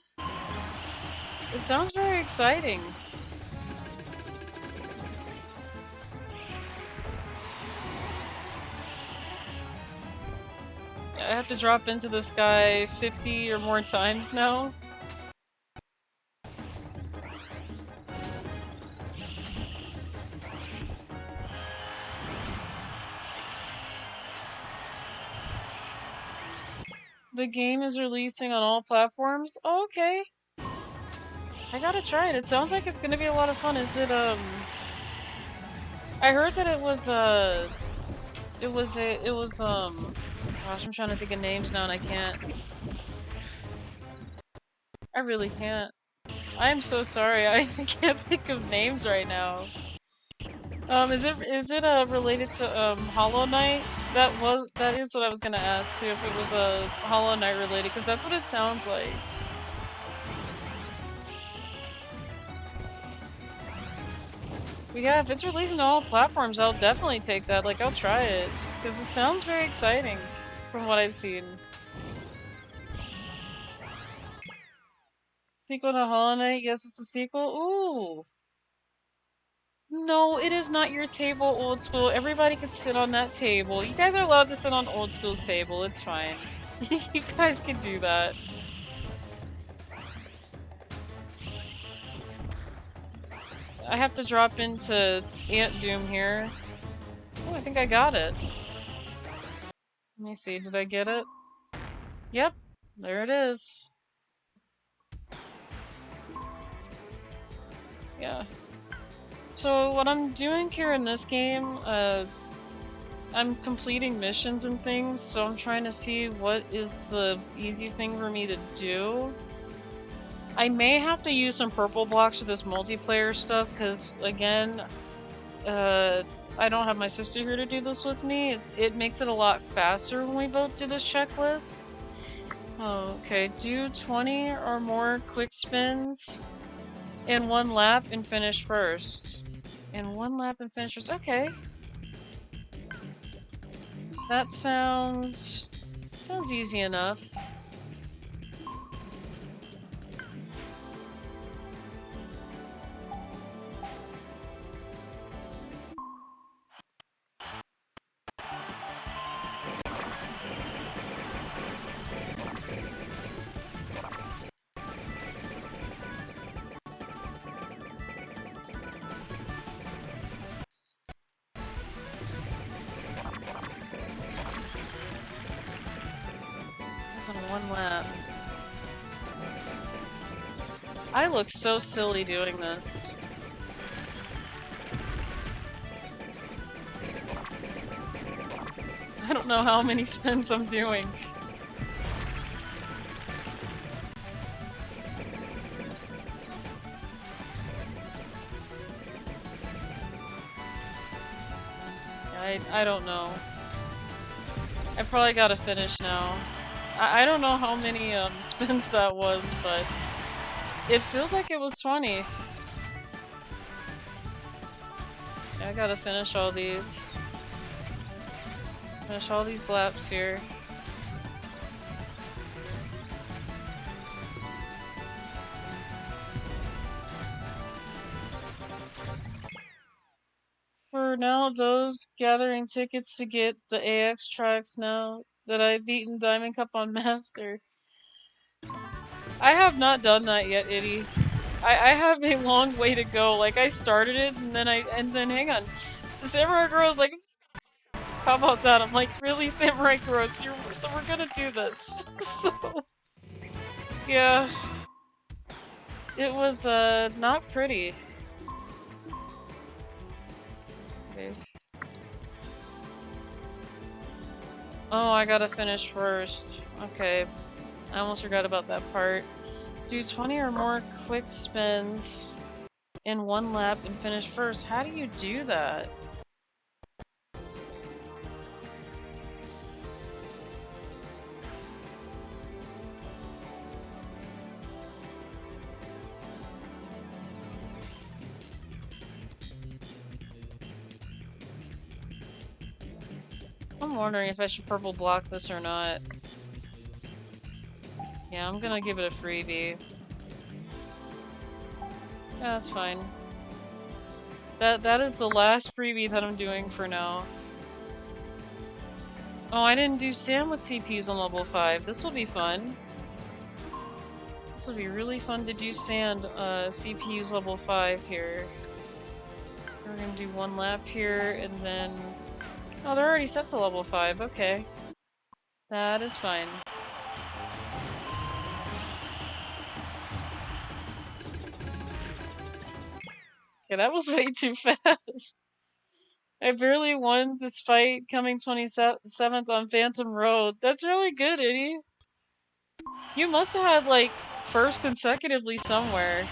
It sounds very exciting. I have to drop into this guy 50 or more times now. The game is releasing on all platforms? Oh, okay. I gotta try it. It sounds like it's gonna be a lot of fun. Is it, I heard that it was, gosh, I'm trying to think of names now and I can't. I really can't. I am so sorry. I can't think of names right now. Is it related to Hollow Knight? That is what I was gonna ask too, if it was a Hollow Knight related, because that's what it sounds like. But yeah, if it's releasing on all platforms, I'll definitely take that. Like, I'll try it, because it sounds very exciting from what I've seen. Sequel to Hollow Knight? Yes, it's the sequel. Ooh. No, it is not your table, old school. Everybody can sit on that table. You guys are allowed to sit on old school's table. It's fine. You guys can do that. I have to drop into Ant Doom here. Oh, I think I got it. Let me see, did I get it? Yep, there it is. Yeah. So what I'm doing here in this game, I'm completing missions and things, so I'm trying to see what is the easiest thing for me to do. I may have to use some purple blocks for this multiplayer stuff, because, again, I don't have my sister here to do this with me. It makes it a lot faster when we both do this checklist. Okay, do 20 or more quick spins in 1 lap and finish first. In 1 lap and finish first. Okay. That sounds easy enough. On 1 lap. I look so silly doing this. I don't know how many spins I'm doing. I don't know. I probably gotta finish now. I don't know how many spins that was, but it feels like it was 20. I gotta finish all these. Finish all these laps here. For now, those gathering tickets to get the AX tracks now that I've beaten Diamond Cup on Master. I have not done that yet, Itty. I have a long way to go. Like, I started it and then hang on. The Samurai Girl's like, how about that? I'm like, really, Samurai Girl? So we're gonna do this. So, yeah. It was, not pretty. Okay. Oh, I gotta finish first. Okay. I almost forgot about that part. Do 20 or more quick spins in one lap and finish first. How do you do that? I'm wondering if I should purple block this or not. Yeah, I'm gonna give it a freebie. Yeah, that's fine. That is the last freebie that I'm doing for now. Oh, I didn't do sand with CPs on level 5. This will be fun. This will be really fun to do sand CPUs level 5 here. We're gonna do one lap here and then... Oh, they're already set to level 5. Okay. That is fine. Okay, that was way too fast. I barely won this fight coming 27th on Phantom Road. That's really good, Eddie. You must have had, like, first consecutively somewhere.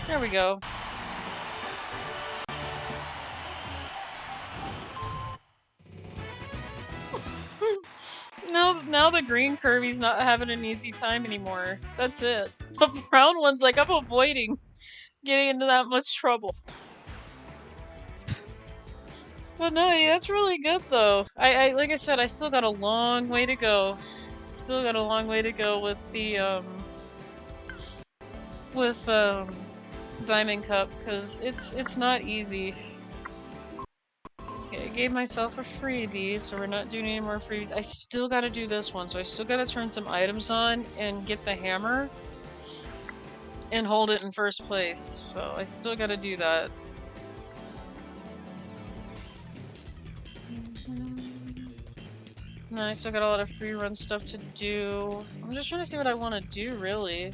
There we go. Now the green Kirby's not having an easy time anymore. That's it. The brown one's like, I'm avoiding getting into that much trouble. But no, that's really good though. I like I said, I still got a long way to go. Still got a long way to go with the Diamond Cup, because it's not easy. Okay, I gave myself a freebie, so we're not doing any more freebies. I still gotta do this one, so I still gotta turn some items on and get the hammer and hold it in first place. So I still gotta do that. No, I still got a lot of free run stuff to do. I'm just trying to see what I want to do, really.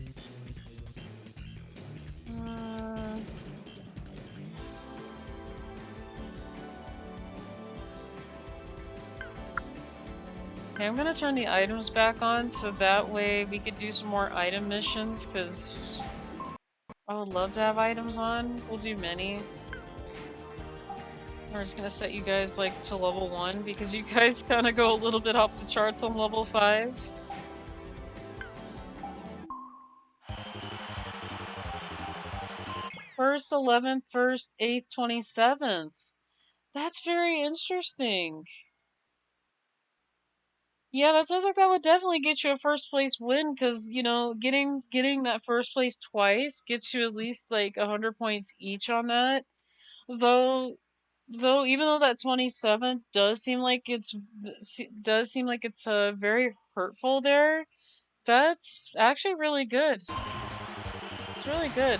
Okay, I'm gonna turn the items back on so that way we could do some more item missions, because I would love to have items on. We'll do many. We're just gonna set you guys like to level 1 because you guys kind of go a little bit off the charts on level 5. First 11th, first 8th, 27th. That's very interesting. Yeah, that sounds like that would definitely get you a first place win, because, you know, getting that first place twice gets you at least like 100 points each on that. Though even though that 27 does seem like it's very hurtful there, that's actually really good. It's really good.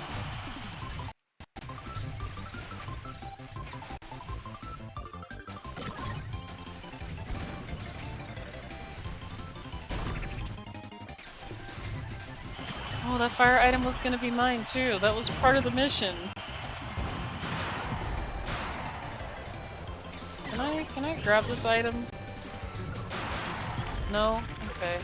Oh, that fire item was gonna be mine too. That was part of the mission. Can I grab this item? No? Okay.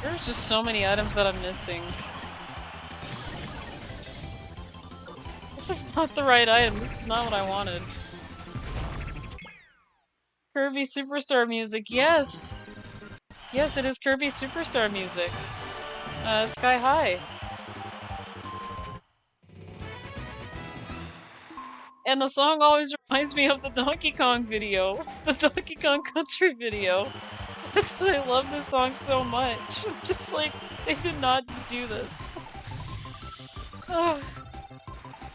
There's just so many items that I'm missing. This is not the right item. This is not what I wanted. Kirby Superstar music. Yes! Yes, it is Kirby Superstar music. Sky High. And the song always reminds me of the Donkey Kong video. The Donkey Kong Country video. I love this song so much. I'm just like, they did not just do this. Oh.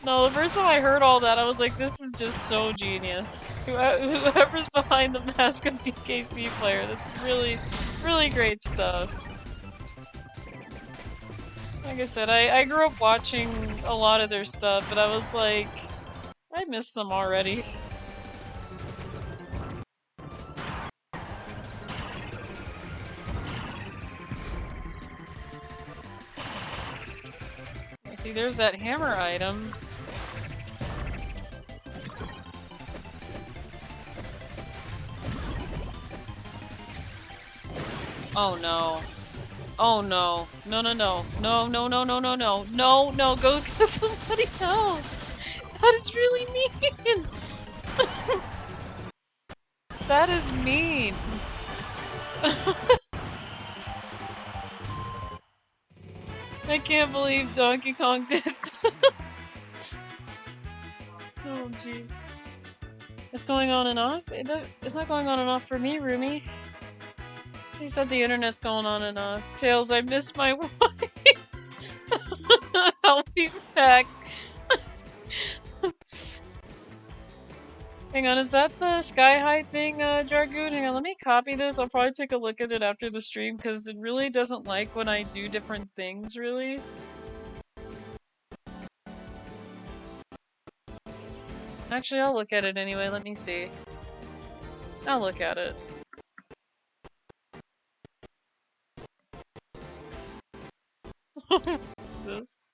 No, the first time I heard all that, I was like, this is just so genius. Whoever's behind the Mask of DKC player, that's really, really great stuff. Like I said, I grew up watching a lot of their stuff, but I was like, I miss them already. See, there's that hammer item. Oh no. Oh no. No, no, no. No, no, no, no, no, no. No, no, go get somebody else. That is really mean. That is mean. I can't believe Donkey Kong did this. Oh gee. It's going on and off? It's not going on and off for me, Rumi. You said the internet's going on and off. Tails, I miss my wife. I'll be back. Hang on, is that the Sky High thing, Jargoon? Hang on, let me copy this. I'll probably take a look at it after the stream, because it really doesn't like when I do different things, really. Actually, I'll look at it anyway, let me see. I'll look at it. This.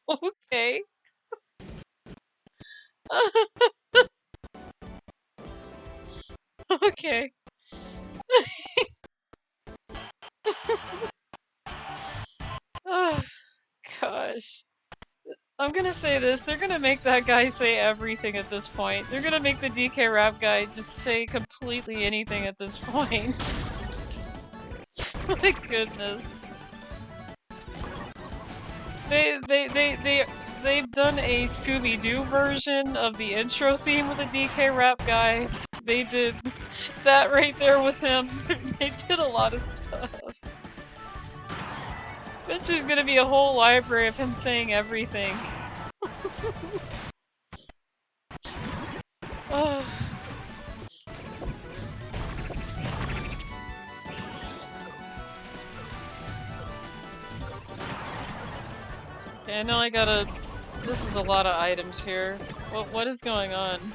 Okay. Okay. Oh, gosh. I'm gonna say this, they're gonna make that guy say everything at this point. They're gonna make the DK rap guy just say completely anything at this point. My goodness. They've done a Scooby-Doo version of the intro theme with a DK rap guy. They did that right there with him. They did a lot of stuff. Bet there's gonna be a whole library of him saying everything. Oh. Okay, I know I gotta... This is a lot of items here. What is going on?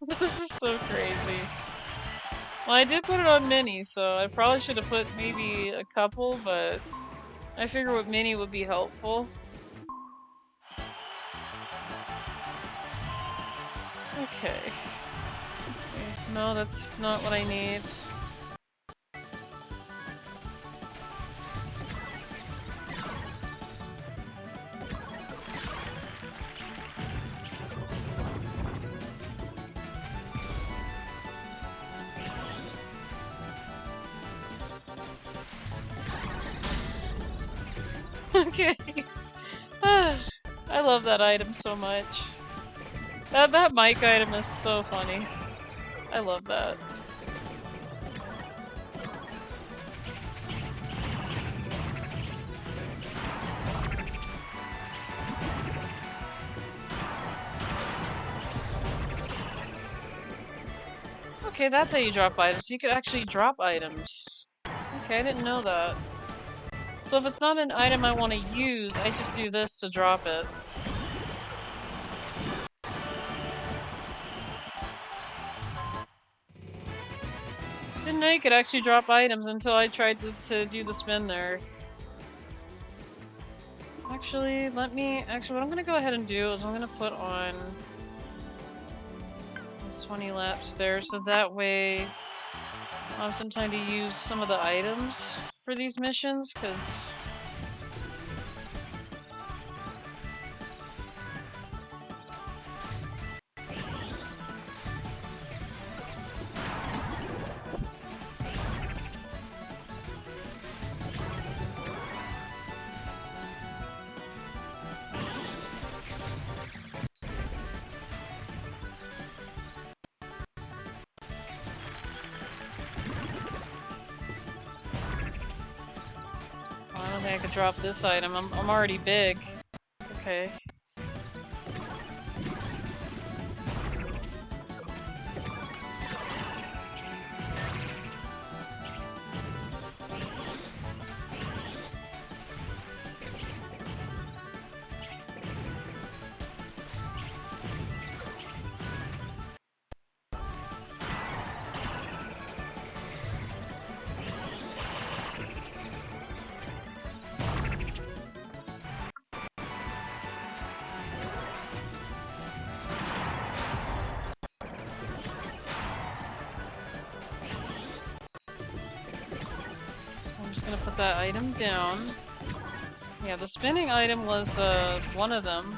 This is so crazy. Well, I did put it on mini, so I probably should have put maybe a couple, but I figure with mini would be helpful. Okay. Let's see. No, that's not what I need. Okay. I love that item so much. That mic item is so funny. I love that. Okay, that's how you drop items. You could actually drop items. Okay, I didn't know that. So if it's not an item I want to use, I just do this to drop it. Didn't know you could actually drop items until I tried to do the spin there. Actually, what I'm gonna go ahead and do is I'm gonna put on 20 laps there, so that way I'll have some time to use some of the items for these missions, because Okay, I could drop this item. I'm already big. Okay. I'm just gonna put that item down. Yeah, the spinning item was one of them.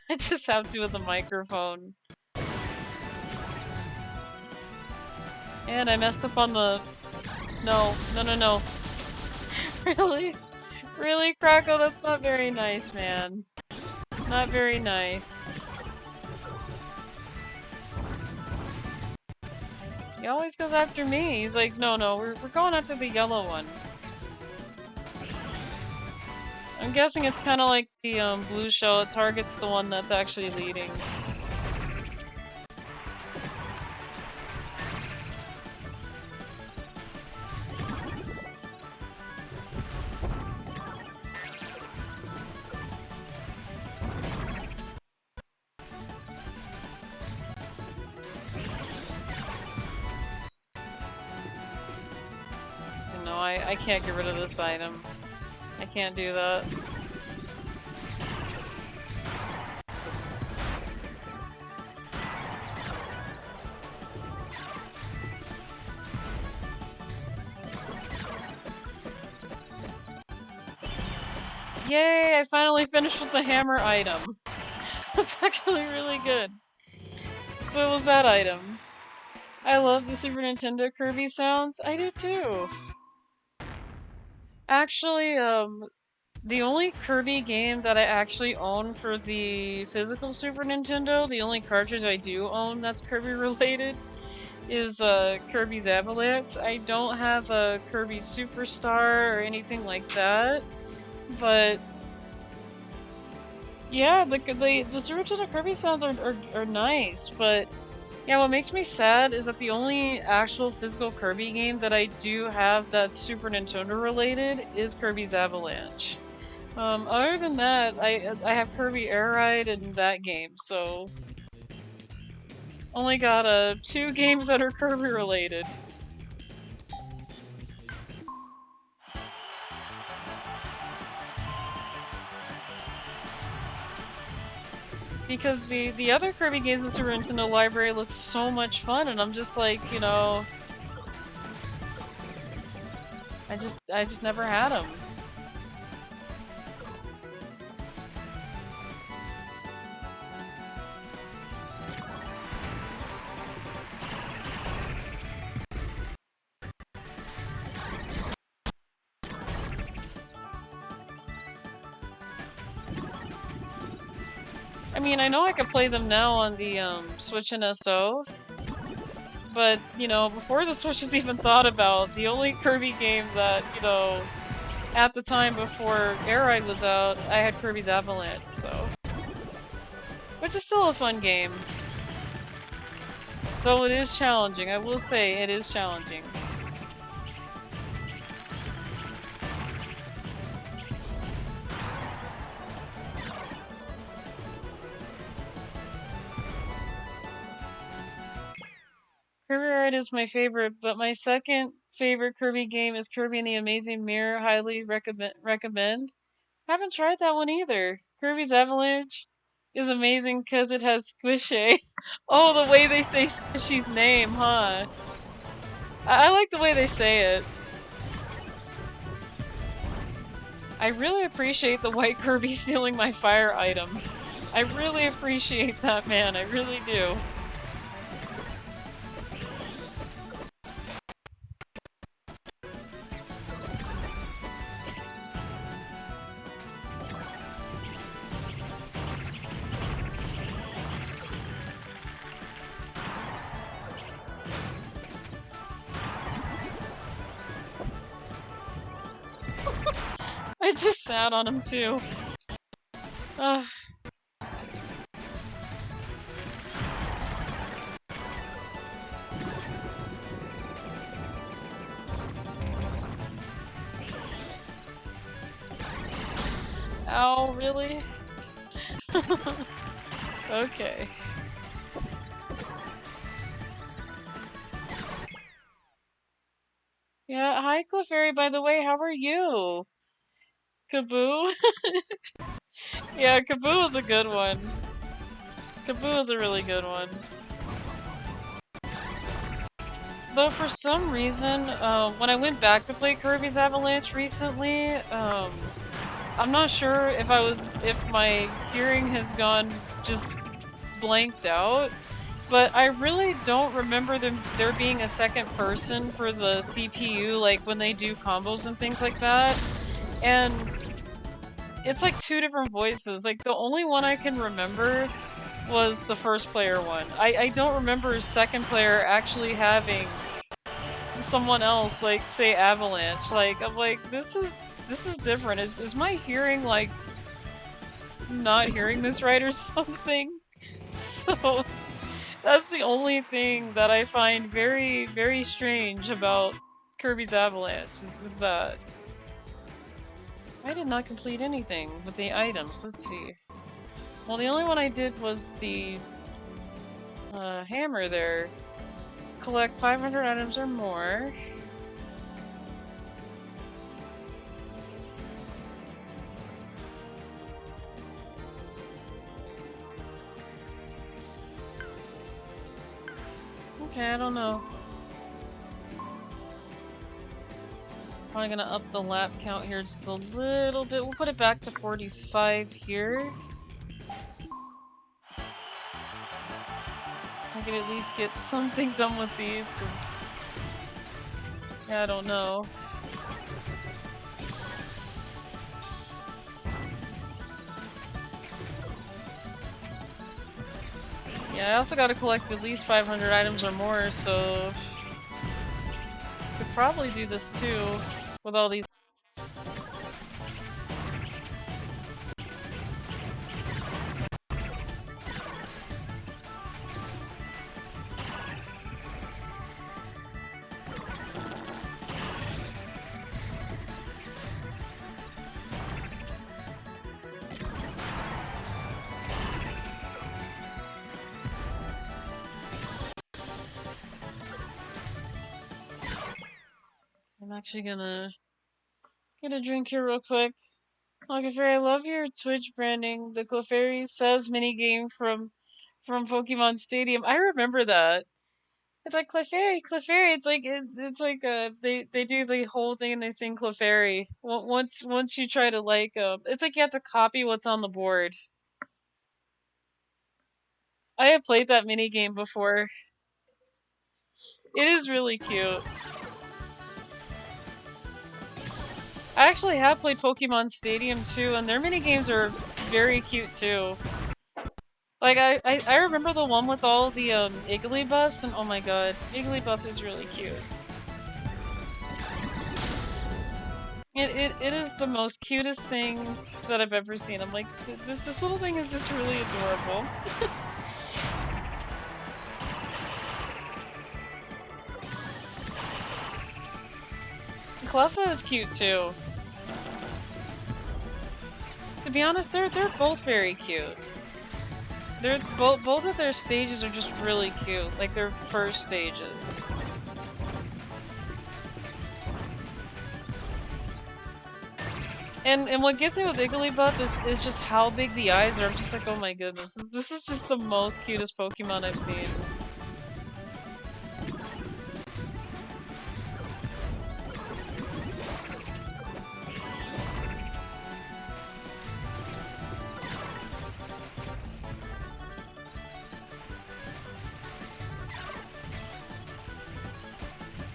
I just have to with the microphone. And I messed up on the... No. Really? Really, Krako? That's not very nice, man. Not very nice. He always goes after me. He's like, no, we're going after the yellow one. I'm guessing it's kind of like the blue shell. It targets the one that's actually leading. No, I can't get rid of this item. I can't do that. Yay! I finally finished with the hammer item. That's actually really good. So it was that item. I love the Super Nintendo Kirby sounds. I do too. Actually, the only Kirby game that I actually own for the physical Super Nintendo, the only cartridge I do own that's Kirby related, is Kirby's Avalanche. I don't have a Kirby Superstar or anything like that, but yeah, the Super Nintendo Kirby sounds are nice, but yeah, what makes me sad is that the only actual physical Kirby game that I do have that's Super Nintendo related is Kirby's Avalanche. Other than that, I have Kirby Air Ride and that game, so only got 2 games that are Kirby related. Because the other Kirby games in the Super Nintendo library look so much fun, and I'm just like, you know, I just never had them. I mean, I know I could play them now on the Switch and SO, but, you know, before the Switch was even thought about, the only Kirby game that, you know, at the time before Air Ride was out, I had Kirby's Avalanche, so... Which is still a fun game. Though it is challenging, I will say it is challenging. Kirby Ride is my favorite, but my second favorite Kirby game is Kirby and the Amazing Mirror. Highly recommend. Haven't tried that one either. Kirby's Avalanche is amazing because it has Squishy. Oh, the way they say Squishy's name, huh? I like the way they say it. I really appreciate the white Kirby stealing my fire item. I really appreciate that, man. I really do. I just sat on him too. Ugh. Ow, really? Okay. Yeah, hi Clefairy, by the way, how are you? Kaboo? Yeah, Kaboo is a good one. Kaboo is a really good one. Though for some reason, when I went back to play Kirby's Avalanche recently, I'm not sure if my hearing has gone just blanked out, but I really don't remember there being a second person for the CPU, like when they do combos and things like that. And it's like two different voices. Like the only one I can remember was the first player one. I don't remember second player actually having someone else, like say Avalanche. Like I'm like, this is different. Is my hearing like not hearing this right or something? So that's the only thing that I find very, very strange about Kirby's Avalanche is that I did not complete anything with the items. Let's see. Well, the only one I did was the hammer there. Collect 500 items or more. Okay, I don't know. Probably gonna up the lap count here just a little bit. We'll put it back to 45 here. I can at least get something done with these, because... yeah, I don't know. Yeah, I also gotta collect at least 500 items or more, so... could probably do this too, with all these. I'm actually gonna get a drink here real quick. Clefairy, I love your Twitch branding. The Clefairy says minigame from Pokemon Stadium. I remember that. It's like Clefairy, Clefairy. It's like they do the whole thing and they sing Clefairy. Once you try to like it's like you have to copy what's on the board. I have played that minigame before. It is really cute. I actually have played Pokemon Stadium too, and their minigames are very cute too. Like, I remember the one with all the Igglybuffs, and oh my god, Igglybuff is really cute. It is the most cutest thing that I've ever seen. I'm like, this little thing is just really adorable. Cleffa is cute too. To be honest, they're both very cute. They're both of their stages are just really cute, like their first stages. And what gets me with Igglybuff is just how big the eyes are. I'm just like, oh my goodness, this is just the most cutest Pokemon I've seen.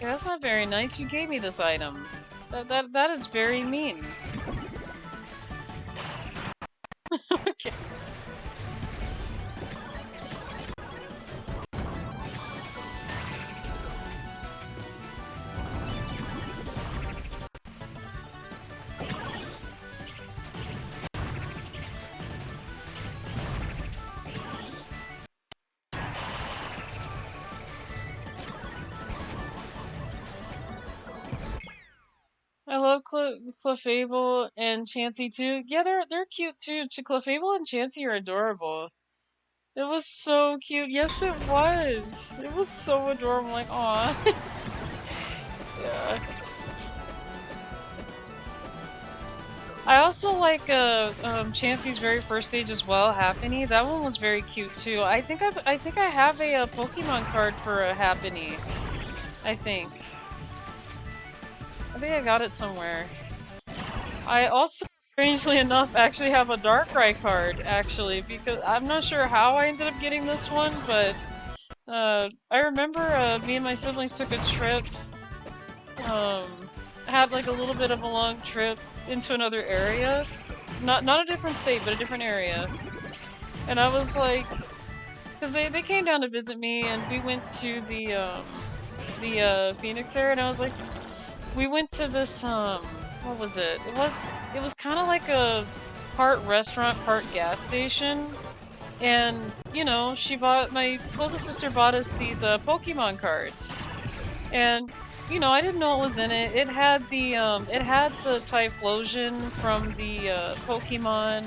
Yeah, that's not very nice. You gave me this item. That is very mean. Okay. Clefable and Chansey too. Yeah, they're cute too. Clefable and Chansey are adorable. It was so cute. Yes, it was. It was so adorable. Like, aw. Yeah. I also like Chansey's very first stage as well, Happiny. That one was very cute too. I think I have a Pokemon card for a Happiny. I think I got it somewhere. I also, strangely enough, actually have a Darkrai card, actually, because I'm not sure how I ended up getting this one, but I remember me and my siblings took a trip, had like a little bit of a long trip into another area, not a different state, but a different area, and I was like, because they came down to visit me, and we went to the Phoenix area, and I was like, we went to this, what was it? It was kind of like a part restaurant, part gas station. And, you know, my closest sister bought us these, Pokemon cards. And, you know, I didn't know what was in it. It had the Typhlosion from the, Pokemon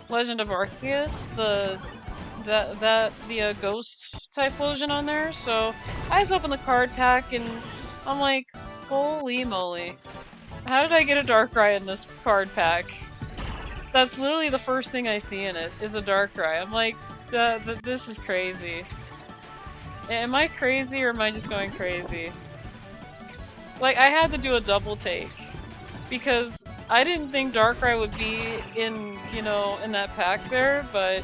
Legend of Arceus, the ghost Typhlosion on there. So I just opened the card pack and I'm like, holy moly. How did I get a Darkrai in this card pack? That's literally the first thing I see in it, is a Darkrai. I'm like, this is crazy. Am I crazy or am I just going crazy? Like, I had to do a double take. Because I didn't think Darkrai would be in, you know, in that pack there, but...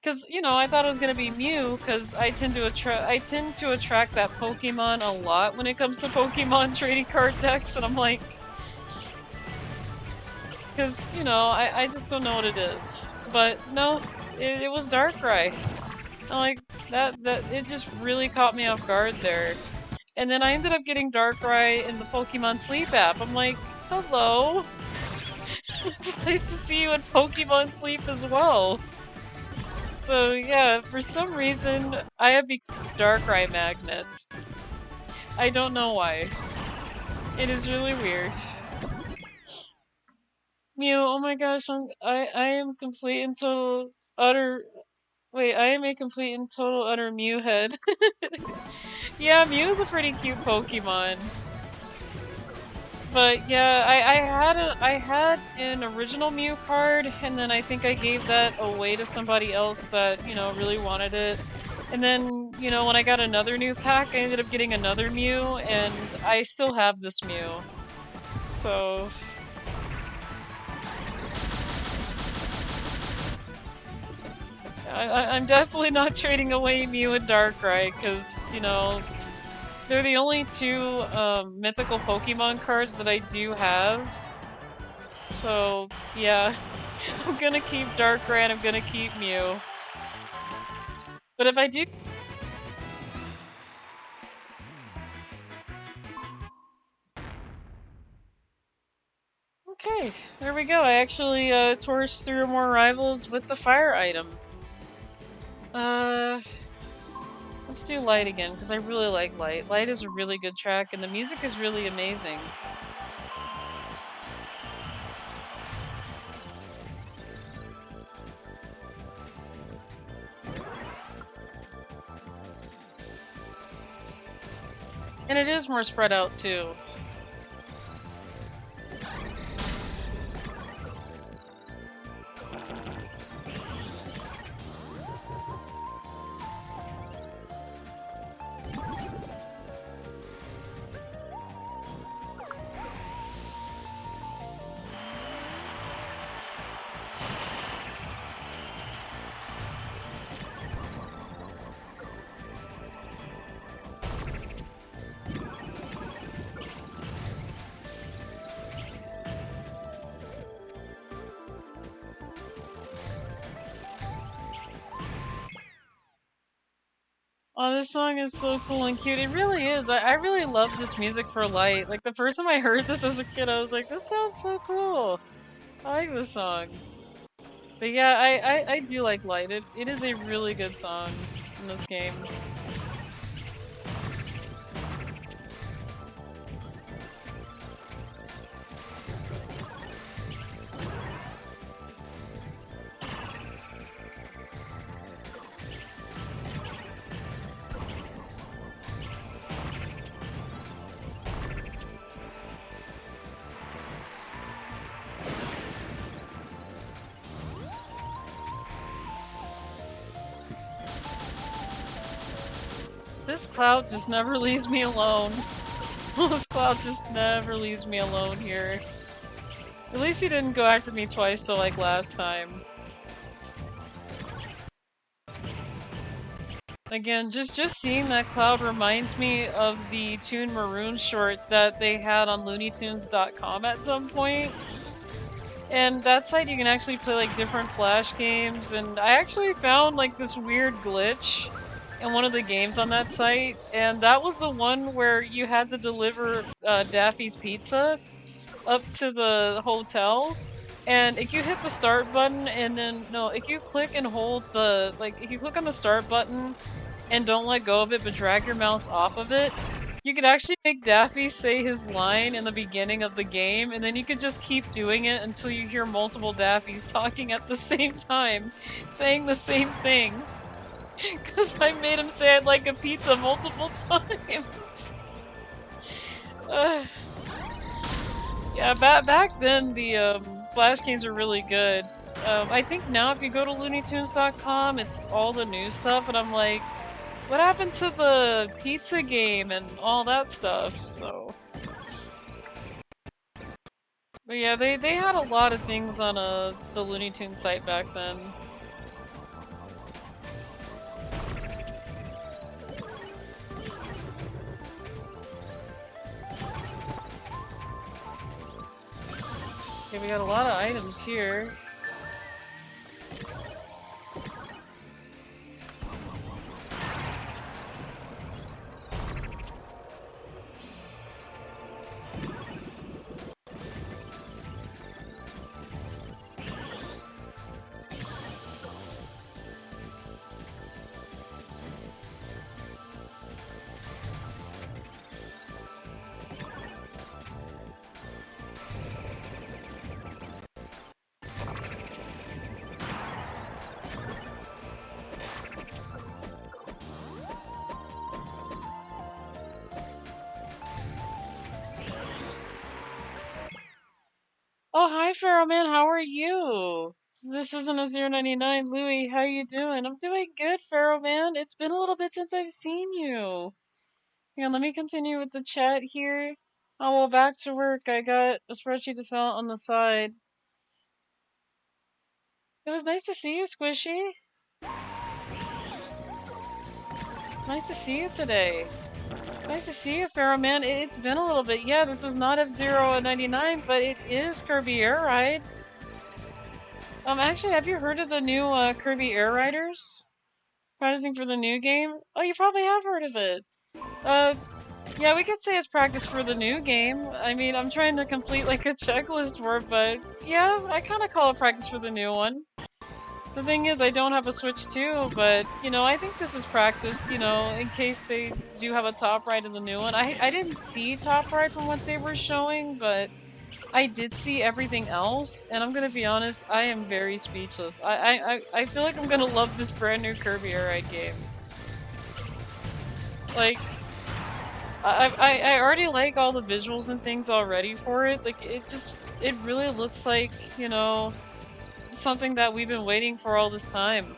Because, you know, I thought it was going to be Mew, because I tend to attract that Pokemon a lot when it comes to Pokemon trading card decks, and I'm like... Because, you know, I just don't know what it is. But, no, it was Darkrai. I'm like, it just really caught me off guard there. And then I ended up getting Darkrai in the Pokemon Sleep app. I'm like, hello? It's nice to see you in Pokemon Sleep as well. So yeah, for some reason, I have become a Darkrai magnet. I don't know why. It is really weird. Mew, oh my gosh, I am complete and total utter... Wait, I am a complete and total utter Mew head. Yeah, Mew is a pretty cute Pokemon. But yeah, I had an original Mew card, and then I think I gave that away to somebody else that, you know, really wanted it. And then, you know, when I got another new pack, I ended up getting another Mew, and I still have this Mew. So... I'm definitely not trading away Mew and Darkrai, because, you know, they're the only two mythical Pokemon cards that I do have. So, yeah. I'm gonna keep Darkrai and I'm gonna keep Mew. But if I do... Okay, there we go. I actually torched through more rivals with the fire item. Let's do Light again, because I really like Light. Light is a really good track, and the music is really amazing. And it is more spread out, too. Oh, this song is so cool and cute. It really is. I really love this music for Light. Like, the first time I heard this as a kid, I was like, this sounds so cool. I like this song. But yeah, I do like Light. It is a really good song in this game. this Cloud just never leaves me alone. This Cloud just never leaves me alone here. At least he didn't go after me twice, so like last time. Again, just seeing that Cloud reminds me of the Toon Maroon short that they had on LooneyTunes.com at some point. And that site you can actually play like different Flash games, and I actually found like this weird glitch in one of the games on that site, and that was the one where you had to deliver Daffy's pizza up to the hotel. And if you hit the start button and then, no, if you click and hold the, like, if you click on the start button and don't let go of it but drag your mouse off of it, you could actually make Daffy say his line in the beginning of the game, and then you could just keep doing it until you hear multiple Daffys talking at the same time, saying the same thing. Because I made him say I'd like a pizza multiple times. Yeah, back then the Flash games were really good. I think now if you go to LooneyTunes.com, it's all the new stuff, and I'm like, what happened to the pizza game and all that stuff? So, but yeah, they had a lot of things on the Looney Tunes site back then. Okay, we got a lot of items here. Oh, hi, Pharaoh Man. How are you? This isn't a 099 Louie. How you doing? I'm doing good, Pharaoh Man. It's been a little bit since I've seen you. Here, let me continue with the chat here. Oh, well, back to work. I got a spreadsheet to fill out on the side. It was nice to see you, Squishy. Nice to see you today. It's nice to see you, Pharaoh Man. It's been a little bit. Yeah, this is not F-Zero 99, but it is Kirby Air Ride. Actually, have you heard of the new Kirby Air Riders? Practicing for the new game? Oh, you probably have heard of it. Yeah, we could say it's practice for the new game. I mean, I'm trying to complete like a checklist for it, but yeah, I kind of call it practice for the new one. The thing is, I don't have a Switch 2, but, you know, I think this is practice, you know, in case they do have a top ride in the new one. I didn't see top ride from what they were showing, but I did see everything else, and I'm gonna be honest, I am very speechless. I feel like I'm gonna love this brand new Kirby Air Ride game. Like, I already like all the visuals and things already for it. Like, it really looks like, you know, something that we've been waiting for all this time.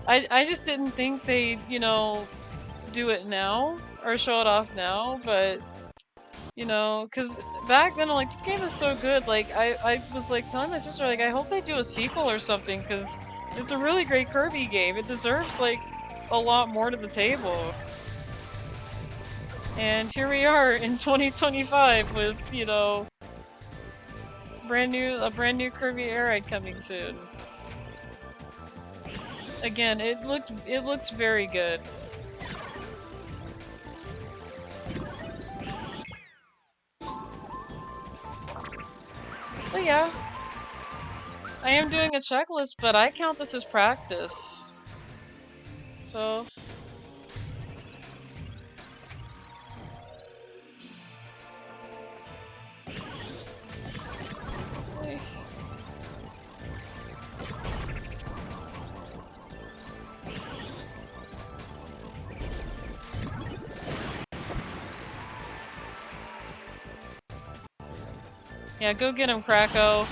I just didn't think they'd, you know, do it now, or show it off now, but, you know, because back then, I'm like, this game is so good, like, I was, like, telling my sister, like, I hope they do a sequel or something, because it's a really great Kirby game. It deserves, like, a lot more to the table. And here we are in 2025 with, you know, a brand new Kirby Air Ride coming soon. Again, it looks very good. But yeah, I am doing a checklist, but I count this as practice. So. Yeah, go get him, Krakow.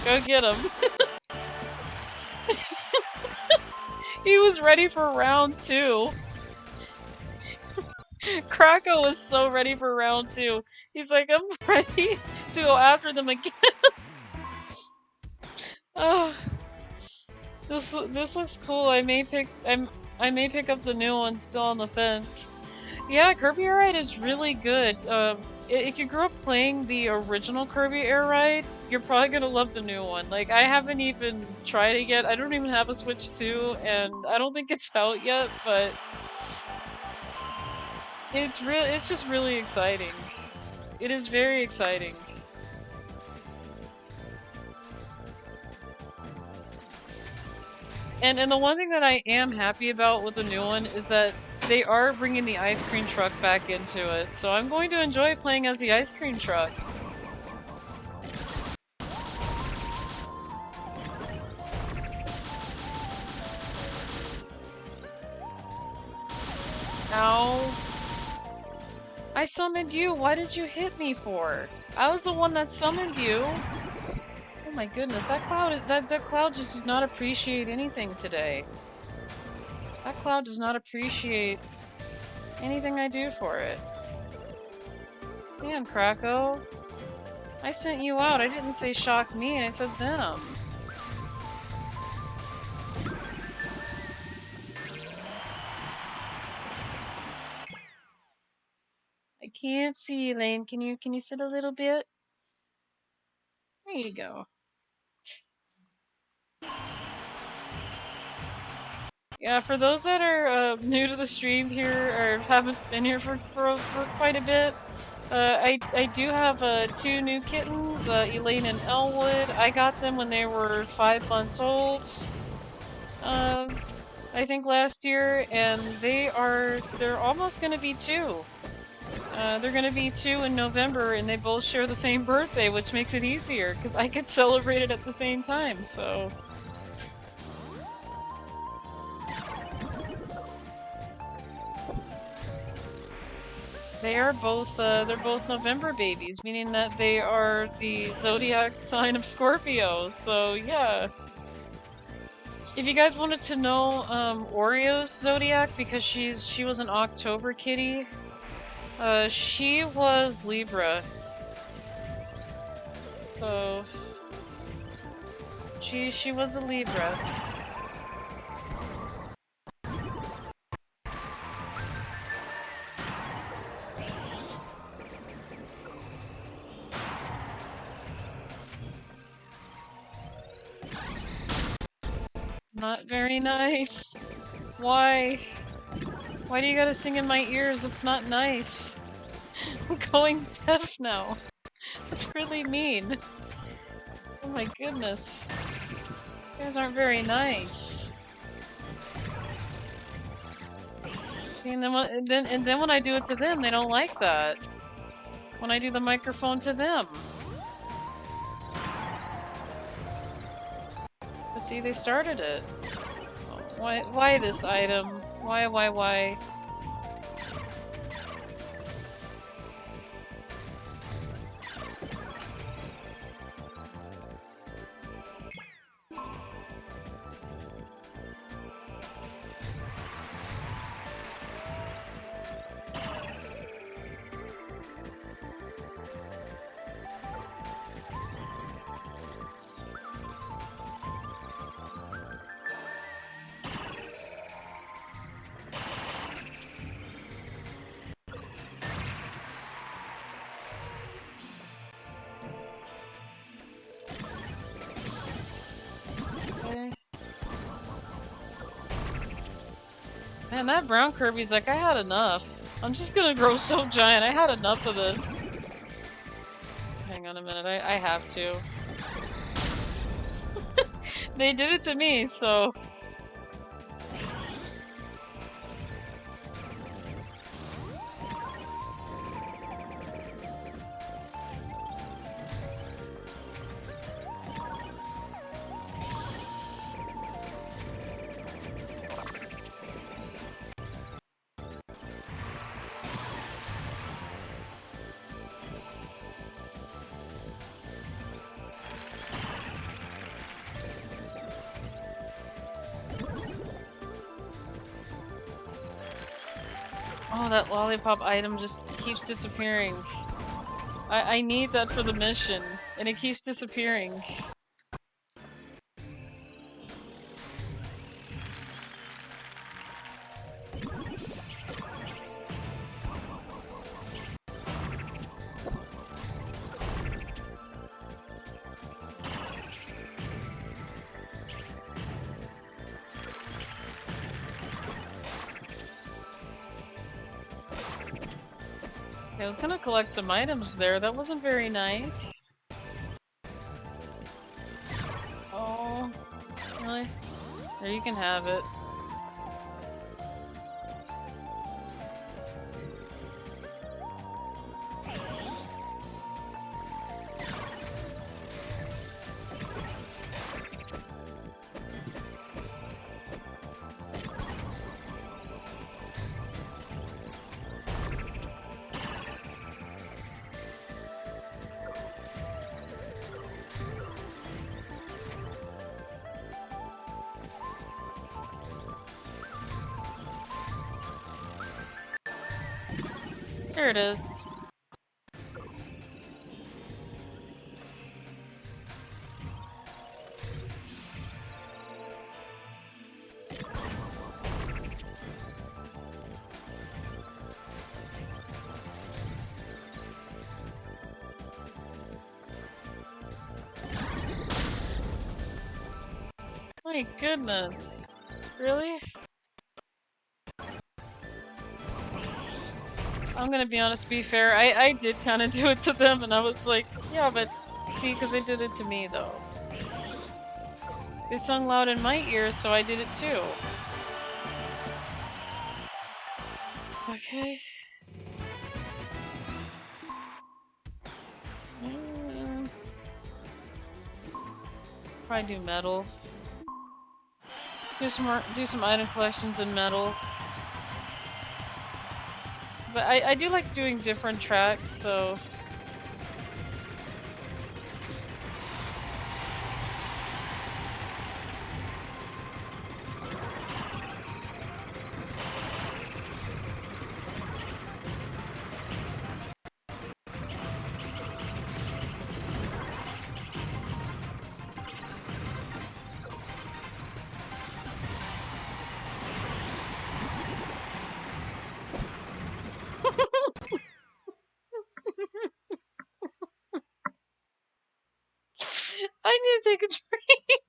Go get him. He was ready for round 2. Krakow is so ready for round 2. He's like, I'm ready to go after them again. Oh, this looks cool. I may pick up the new one, still on the fence. Yeah, Kirby Air Ride is really good. If you grew up playing the original Kirby Air Ride, you're probably gonna love the new one. Like, I haven't even tried it yet. I don't even have a Switch 2, and I don't think it's out yet, but it's just really exciting. It is very exciting. And the one thing that I am happy about with the new one is that they are bringing the ice cream truck back into it, so I'm going to enjoy playing as the ice cream truck. Ow. I summoned you. Why did you hit me for? I was the one that summoned you. Oh my goodness, that cloud just does not appreciate anything today. That cloud does not appreciate anything I do for it. Man, Krakow. I sent you out. I didn't say shock me, I said them. I can't see, Elaine. Can you sit a little bit? There you go. Yeah, for those that are new to the stream here, or haven't been here for quite a bit, I do have 2 new kittens, Elaine and Elwood. I got them when they were 5 months old, I think last year, and they're almost gonna be 2. They're gonna be 2 in November, and they both share the same birthday, which makes it easier, because I could celebrate it at the same time, so... they're both November babies, meaning that they are the zodiac sign of Scorpio, so yeah. If you guys wanted to know Oreo's zodiac, because she was an October kitty, she was Libra. So she was a Libra. Not very nice. Why? Why do you gotta sing in my ears? It's not nice. I'm going deaf now. That's really mean. Oh my goodness. You guys aren't very nice. See, and then when I do it to them, they don't like that. When I do the microphone to them. But see, they started it. Why this item? Why? Man, that brown Kirby's like, I had enough. I'm just gonna grow so giant. I had enough of this. Hang on a minute, I have to. They did it to me, so... Oh, that lollipop item just keeps disappearing. I need that for the mission, and it keeps disappearing. I was gonna collect some items there. That wasn't very nice. Oh, really? There, you can have it. There it is. My goodness. Really? I'm gonna be honest, be fair, I did kind of do it to them, and I was like, yeah, but see, because they did it to me, though. They sung loud in my ears, so I did it too. Okay. Probably do metal. Do some item collections in metal. I do like doing different tracks, so... I need to take a drink.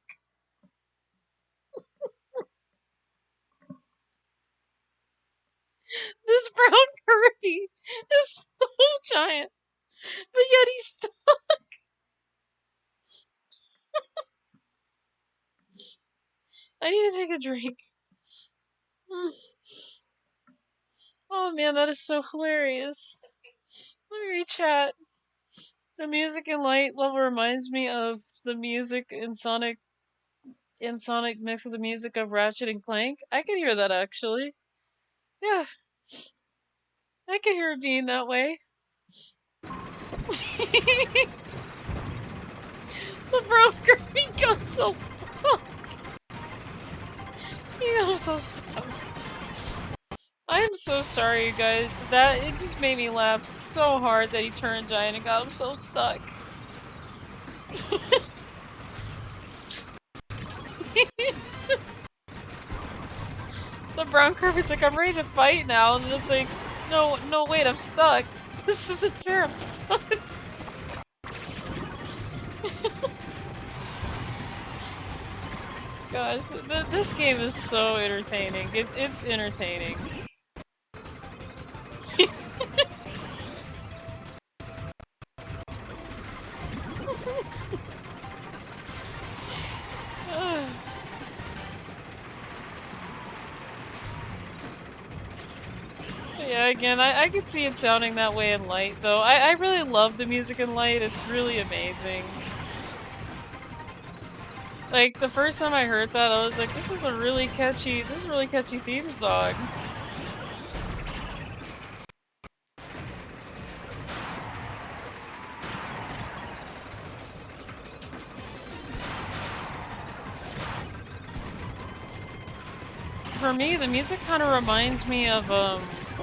This brown Kirby is so giant, but yet he's stuck. I need to take a drink. Oh man, that is so hilarious. Let me read chat. The music in light level reminds me of the music in Sonic mixed with the music of Ratchet and Clank. I can hear that actually. Yeah. I can hear it being that way. The brown Kirby got so stuck. He got so stuck. I am so sorry, you guys. It just made me laugh so hard that he turned giant and got him so stuck. The brown Kirby's like, I'm ready to fight now, and it's like, no, wait, I'm stuck. This isn't fair, I'm stuck. Gosh, this game is so entertaining. It's entertaining. Yeah, again, I could see it sounding that way in Light, though. I really love the music in Light. It's really amazing. Like, the first time I heard that, I was like, this is a really catchy theme song. For me, the music kind of reminds me of,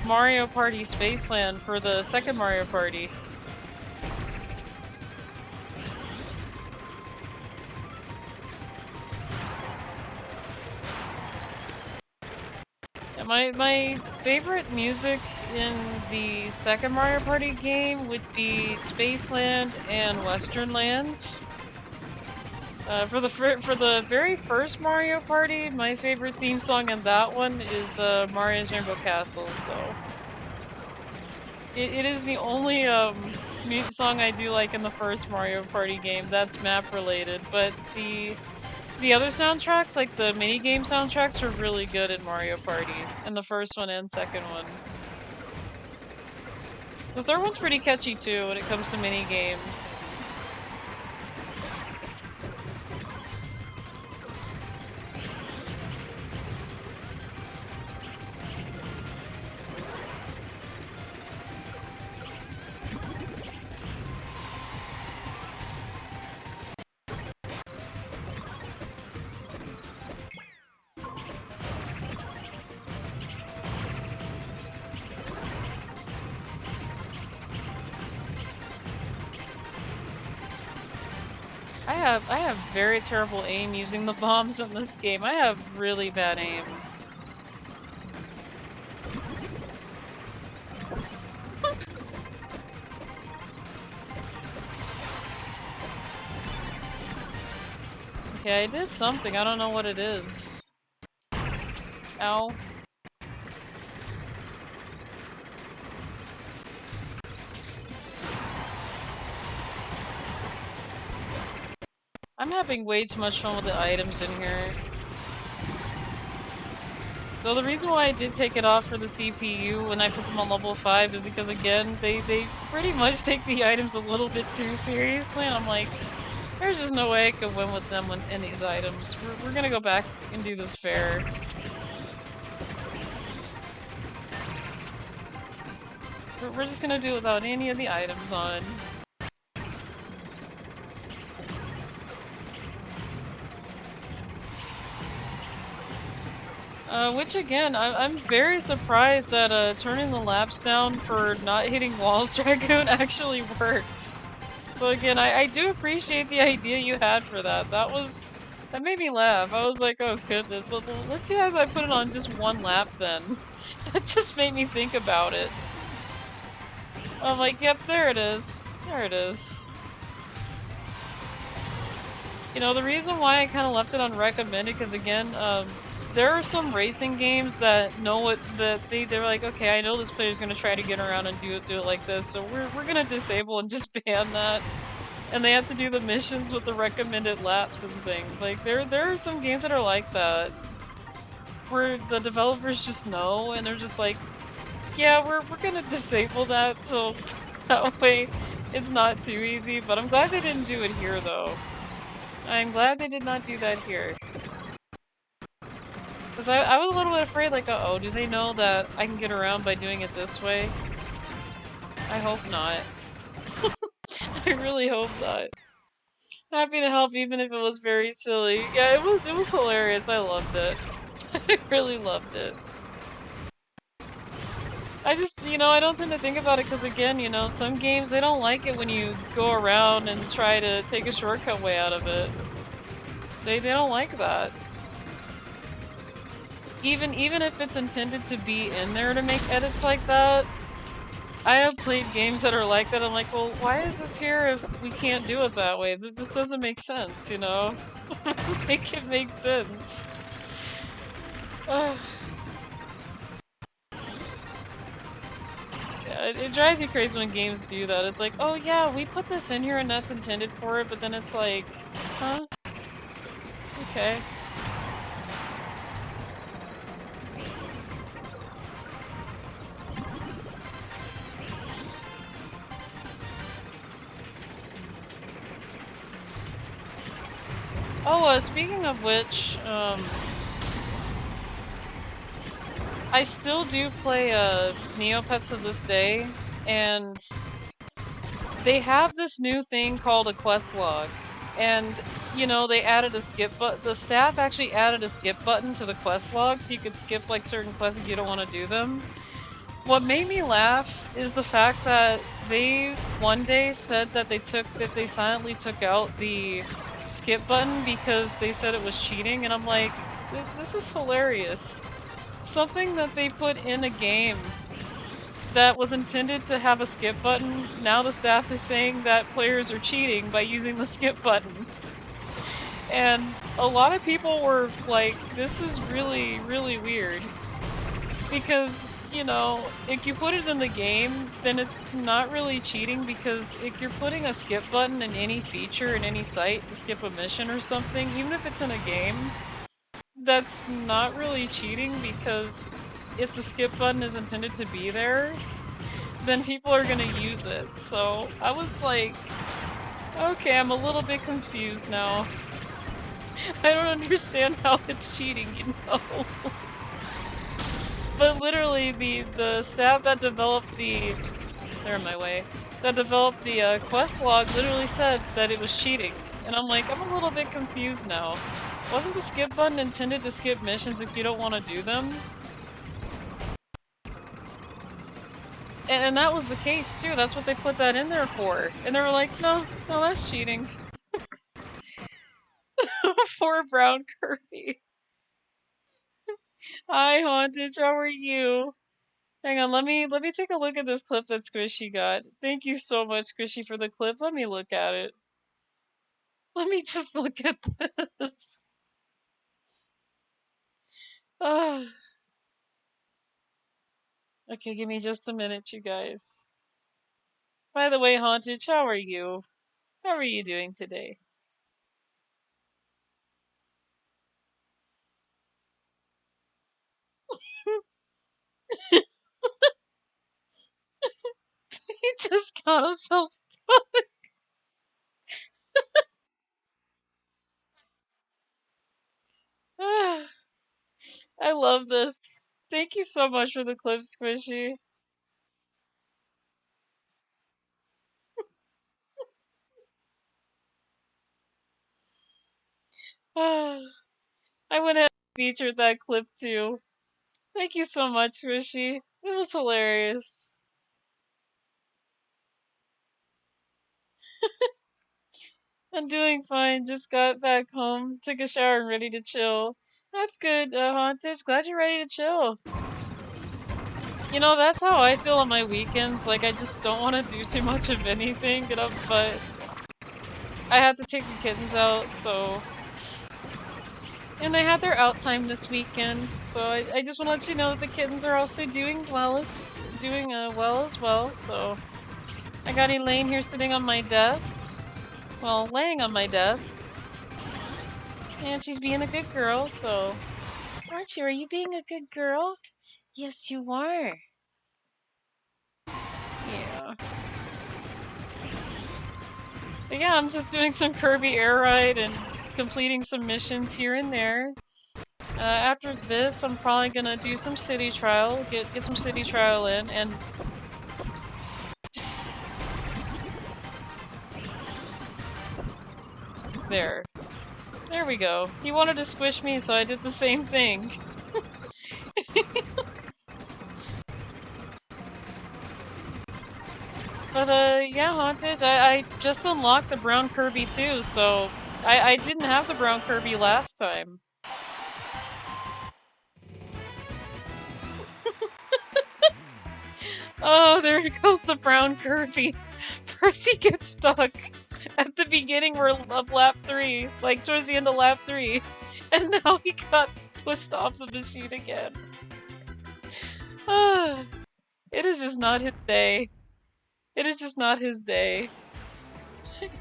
Mario Party Spaceland for the second Mario Party. Yeah, my favorite music in the second Mario Party game would be Spaceland and Western Land. For the very first Mario Party, my favorite theme song in that one is Mario's Rainbow Castle. So it is the only song I do like in the first Mario Party game that's map related. But the other soundtracks, like the minigame soundtracks, are really good in Mario Party, in the first one and second one. The third one's pretty catchy too when it comes to minigames. I have very terrible aim using the bombs in this game. I have really bad aim. Okay, I did something. I don't know what it is. Ow. I'm having way too much fun with the items in here. So the reason why I did take it off for the CPU when I put them on level 5 is because, again, they pretty much take the items a little bit too seriously, and I'm like, there's just no way I can win with them in these items. We're gonna go back and do this fair. We're just gonna do it without any of the items on. Which again, I'm very surprised that turning the laps down for not hitting walls Dragoon actually worked. So again, I do appreciate the idea you had for that. That made me laugh. I was like, oh goodness, let's see as I put it on just one lap then. That just made me think about it. I'm like, yep, there it is. There it is. You know, the reason why I kind of left it unrecommended, because again, there are some racing games that know what they're like, okay, I know this player's gonna try to get around and do it like this, so we're gonna disable and just ban that. And they have to do the missions with the recommended laps and things. Like there are some games that are like that. Where the developers just know and they're just like, yeah, we're gonna disable that so that way it's not too easy. But I'm glad they didn't do it here though. I'm glad they did not do that here. Because I was a little bit afraid, like, uh-oh, do they know that I can get around by doing it this way? I hope not. I really hope not. Happy to help even if it was very silly. Yeah, it was hilarious. I loved it. I really loved it. I just, you know, I don't tend to think about it because, again, you know, some games, they don't like it when you go around and try to take a shortcut way out of it. They don't like that. Even if it's intended to be in there to make edits like that, I have played games that are like that. I'm like, well, why is this here if we can't do it that way? This doesn't make sense, you know? Make it make sense. Yeah, it drives you crazy when games do that. It's like, oh yeah, we put this in here and that's intended for it, but then it's like, huh? Okay. Oh, speaking of which, I still do play Neopets to this day, and they have this new thing called a quest log. And, you know, they added a skip button. The staff actually added a skip button to the quest log so you could skip, like, certain quests if you don't want to do them. What made me laugh is the fact that they one day said that they silently took out the skip button because they said it was cheating, and I'm like, this is hilarious. Something that they put in a game that was intended to have a skip button, now the staff is saying that players are cheating by using the skip button. And a lot of people were like, this is really, really weird. Because, you know, if you put it in the game, then it's not really cheating, because if you're putting a skip button in any feature in any site to skip a mission or something, even if it's in a game, that's not really cheating, because if the skip button is intended to be there, then people are gonna use it. So I was like, okay, I'm a little bit confused now. I don't understand how it's cheating, you know? But literally, the staff that developed the... They're in my way. That developed the quest log literally said that it was cheating. And I'm like, I'm a little bit confused now. Wasn't the skip button intended to skip missions if you don't want to do them? And that was the case too, that's what they put that in there for. And they were like, no, that's cheating. Poor brown Kirby. Hi, Hauntage, how are you? Hang on, let me take a look at this clip that Squishy got. Thank you so much, Squishy, for the clip. Let me look at it. Let me just look at this. Ah. Okay, give me just a minute, you guys. By the way, Hauntage, how are you? How are you doing today? He just got himself stuck. I love this. Thank you so much for the clip, Squishy. I went ahead and featured that clip too. Thank you so much, Squishy. It was hilarious. I'm doing fine. Just got back home, took a shower, and ready to chill. That's good, Hauntage. Glad you're ready to chill. You know, that's how I feel on my weekends. Like, I just don't want to do too much of anything, but I had to take the kittens out, so... And they had their out time this weekend, so I just want to let you know that the kittens are also doing well as well, so... I got Elaine here sitting on my desk. Well, laying on my desk. And she's being a good girl, so... Aren't you? Are you being a good girl? Yes, you are. Yeah. But yeah, I'm just doing some Kirby Air Ride and completing some missions here and there. After this, I'm probably gonna do some city trial, get some city trial in, and... There. There we go. He wanted to squish me, so I did the same thing. But, yeah, Haunted, I just unlocked the brown Kirby too, so I didn't have the brown Kirby last time. Oh, there goes the brown Kirby. First he gets stuck at the beginning of lap 3, like towards the end of lap 3, and now he got pushed off the machine again. It is just not his day. It is just not his day.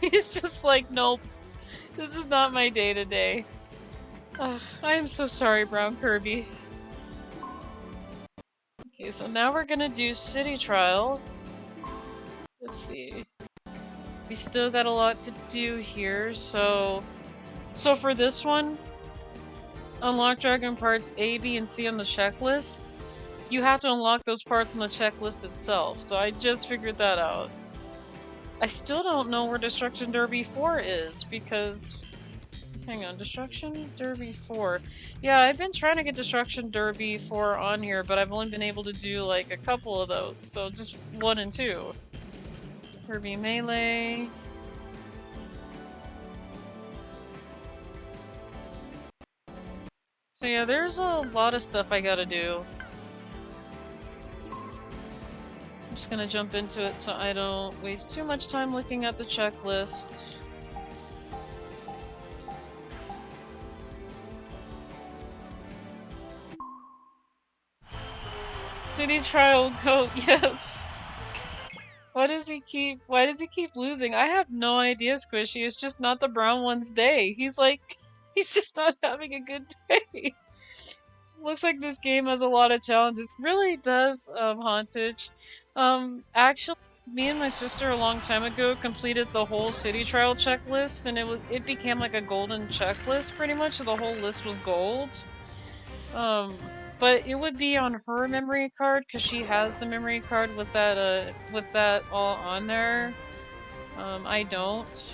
He's just like, nope, this is not my day today. I am so sorry, brown Kirby. Okay, so now we're gonna do city trial. Let's see. We still got a lot to do here, so for this one, unlock dragon parts A, B, and C on the checklist. You have to unlock those parts on the checklist itself, so I just figured that out. I still don't know where Destruction Derby 4 is, because Hang on, Destruction Derby 4. Yeah, I've been trying to get Destruction Derby 4 on here, but I've only been able to do like a couple of those, so just 1 and 2. Kirby Melee. So yeah, there's a lot of stuff I gotta do. I'm just gonna jump into it so I don't waste too much time looking at the checklist. City Trial Goat, yes! Why does he keep losing? I have no idea, Squishy. It's just not the brown one's day. He's just not having a good day. Looks like this game has a lot of challenges. Really does, Hauntage. Actually, me and my sister a long time ago completed the whole city trial checklist, and it became like a golden checklist pretty much, so the whole list was gold. But it would be on her memory card because she has the memory card with that all on there. I don't.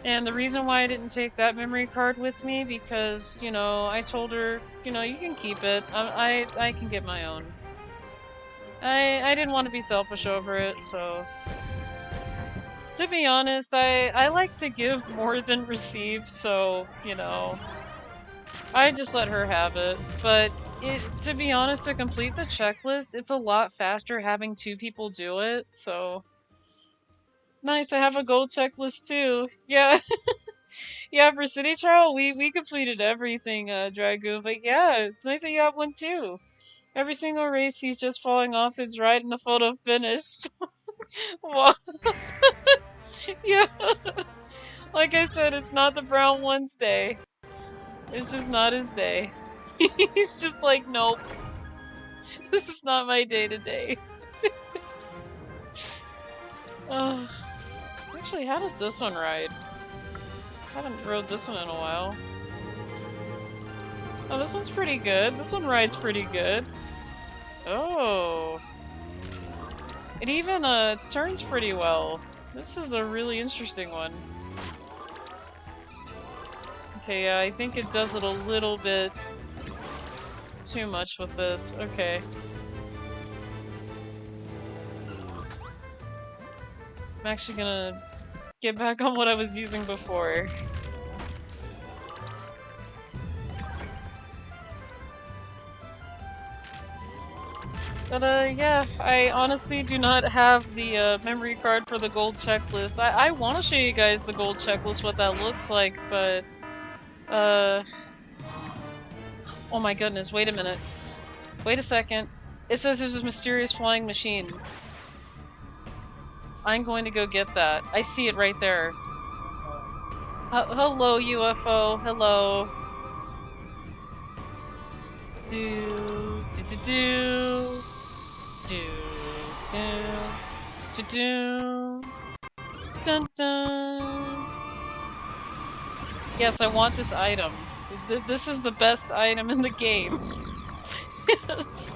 And the reason why I didn't take that memory card with me because, you know, I told her, you know, you can keep it. I can get my own. I didn't want to be selfish over it, so. To be honest, I like to give more than receive, so, you know. I just let her have it, but to be honest, to complete the checklist, it's a lot faster having 2 people do it, so... Nice, I have a gold checklist too. Yeah. Yeah, for City Trial, we completed everything, Dragoon, but yeah, it's nice that you have one too. Every single race, he's just falling off his ride and the photo finished. What? Yeah. Like I said, it's not the brown one's day. It's just not his day. He's just like, nope. This is not my day today. Actually, how does this one ride? I haven't rode this one in a while. Oh, this one's pretty good. This one rides pretty good. Oh. It even, turns pretty well. This is a really interesting one. Okay, yeah, I think it does it a little bit too much with this. Okay. I'm actually gonna get back on what I was using before. But, yeah, I honestly do not have the, memory card for the gold checklist. I want to show you guys the gold checklist, what that looks like, but, oh my goodness, wait a minute. Wait a second. It says there's a mysterious flying machine. I'm going to go get that. I see it right there. Hello, UFO. Hello. Do do do do do do do do dun dun. Yes, I want this item. This is the best item in the game. Yes.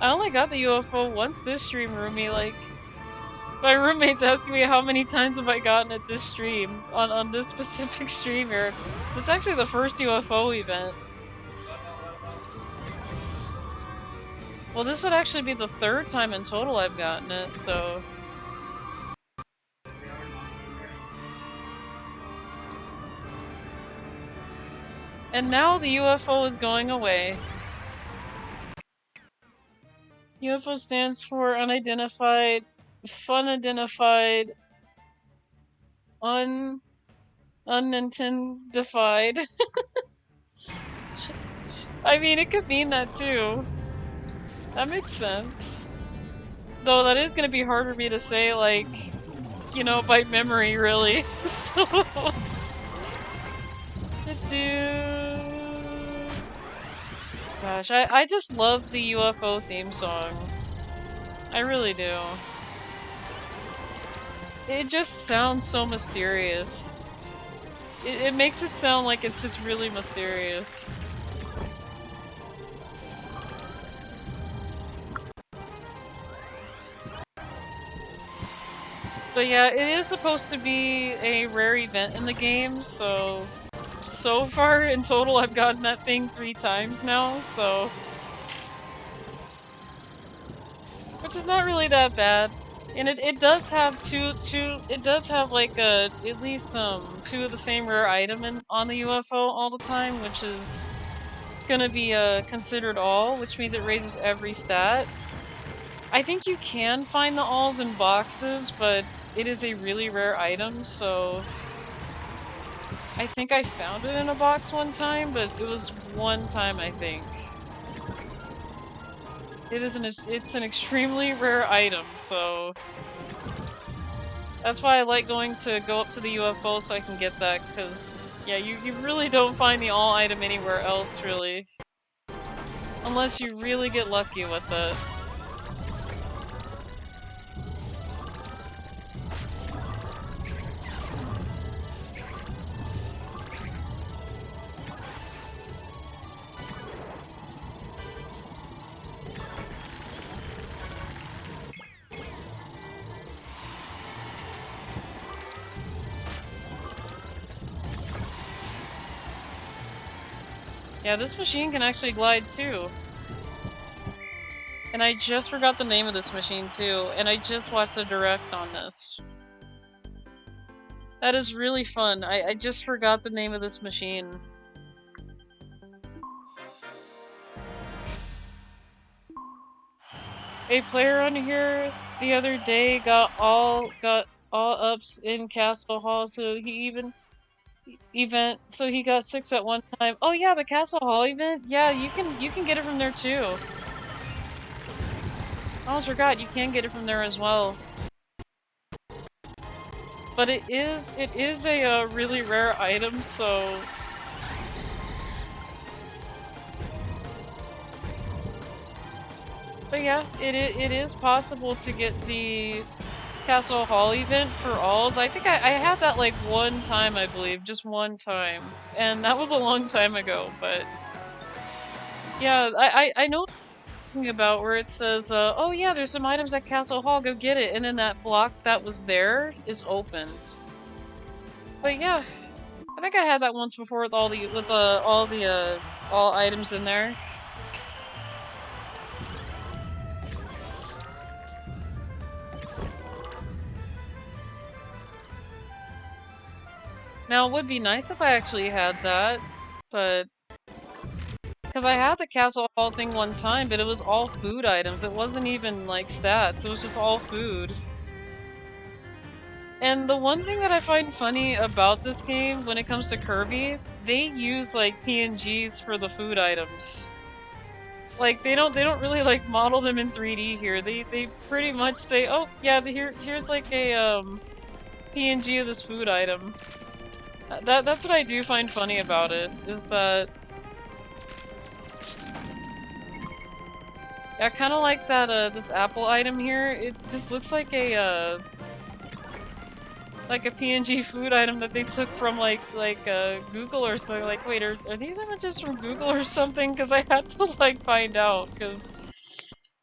I only got the UFO once this stream, Rumi. Like, my roommate's asking me how many times have I gotten it this stream, on this specific stream here. It's actually the first UFO event. Well, this would actually be the 3rd time in total I've gotten it, so... And now the UFO is going away. UFO stands for unidentified, unidentified, unidentified. I mean, it could mean that too. That makes sense. Though that is gonna be hard for me to say, like, you know, by memory, really. So... Gosh, I just love the UFO theme song. I really do. It just sounds so mysterious. It makes it sound like it's just really mysterious. But yeah, it is supposed to be a rare event in the game, so far in total I've gotten that thing 3 times now, so which is not really that bad. And it does have it does have like at least 2 of the same rare item on the UFO all the time, which is gonna be considered all, which means it raises every stat. I think you can find the alls in boxes, but it is a really rare item, so I think I found it in a box one time, but it was one time, I think. It's an extremely rare item, so that's why I like going to go up to the UFO so I can get that, because yeah, you really don't find the all item anywhere else, really. Unless you really get lucky with it. Yeah, this machine can actually glide too. And I just forgot the name of this machine too, and I just watched the direct on this. That is really fun. I just forgot the name of this machine. A player on here the other day got all ups in Castle Hall, so he got 6 at one time. Oh yeah, the Castle Hall event? Yeah, you can get it from there too. I almost forgot, you can get it from there as well. But it is a really rare item, so but yeah, it is possible to get the Castle Hall event for alls. I think I had that like one time, I believe, just one time, and that was a long time ago. But yeah, I know what you're talking about where it says, oh yeah, there's some items at Castle Hall, go get it, and then that block that was there is opened. But yeah, I think I had that once before with all items in there. Now, it would be nice if I actually had that, but because I had the Castle Hall thing one time, but it was all food items. It wasn't even like stats, it was just all food. And the one thing that I find funny about this game when it comes to Kirby, they use like PNGs for the food items. Like they don't really like model them in 3D here. They pretty much say, "Oh, yeah, here's like a PNG of this food item." That's what I do find funny about it, is that I kind of like that this apple item here. It just looks like a PNG food item that they took from like Google or something. Like, wait, are these images from Google or something? Because I had to like find out, because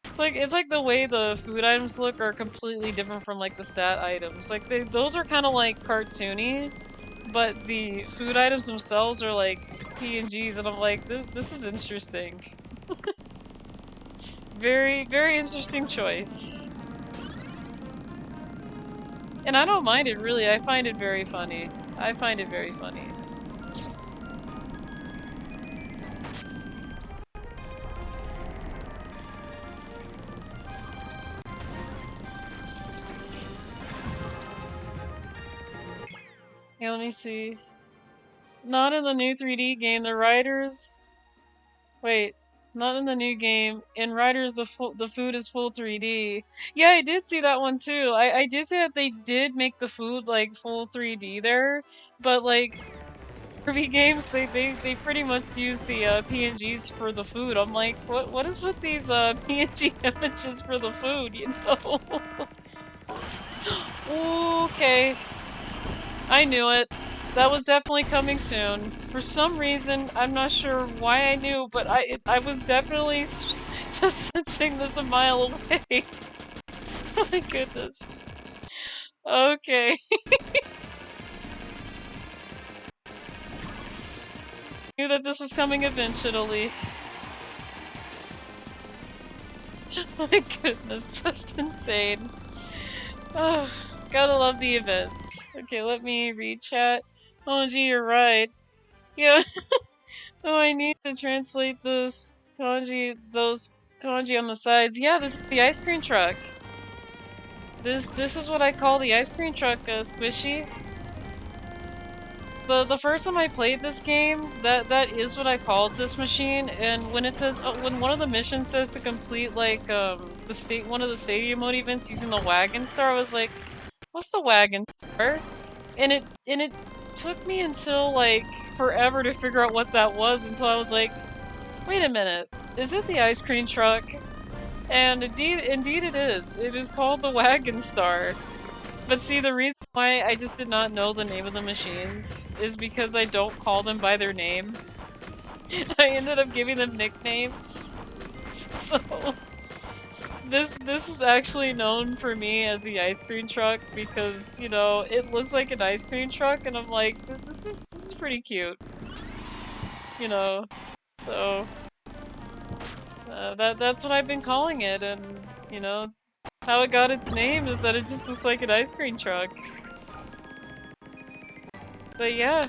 it's like the way the food items look are completely different from like the stat items. Like those are kind of like cartoony, but the food items themselves are like PNGs, and I'm like, this is interesting. Very, very interesting choice. And I don't mind it, really. I find it very funny. I find it very funny. Yeah, let me see. Not in the new 3D game. The Riders... Wait. Not in the new game. In Riders, the food is full 3D. Yeah, I did see that one too. I did see that they did make the food like full 3D there, but like Kirby games, they pretty much use the PNGs for the food. I'm like, what is with these PNG images for the food? You know? Okay, I knew it. That was definitely coming soon. For some reason, I'm not sure why I knew, but I was definitely just sensing this a mile away. Oh my goodness. Okay. Knew that this was coming eventually. My goodness, just insane. Ugh, gotta love the events. Okay, let me read chat. Oh gee, you're right. Yeah. Oh, I need to translate those kanji on the sides. Yeah, this is the ice cream truck. This is what I call the ice cream truck, Squishy. The first time I played this game, that is what I called this machine. And when it says when one of the missions says to complete like one of the stadium mode events using the wagon star, I was like, what's the wagon star? And it took me until like forever to figure out what that was until I was like, wait a minute, is it the ice cream truck? And indeed it is. It is called the wagon star. But see, the reason why I just did not know the name of the machines is because I don't call them by their name. I ended up giving them nicknames. So this is actually known for me as the ice cream truck because, you know, it looks like an ice cream truck and I'm like, this is pretty cute. You know. So that's what I've been calling it, and you know, how it got its name is that it just looks like an ice cream truck. But yeah,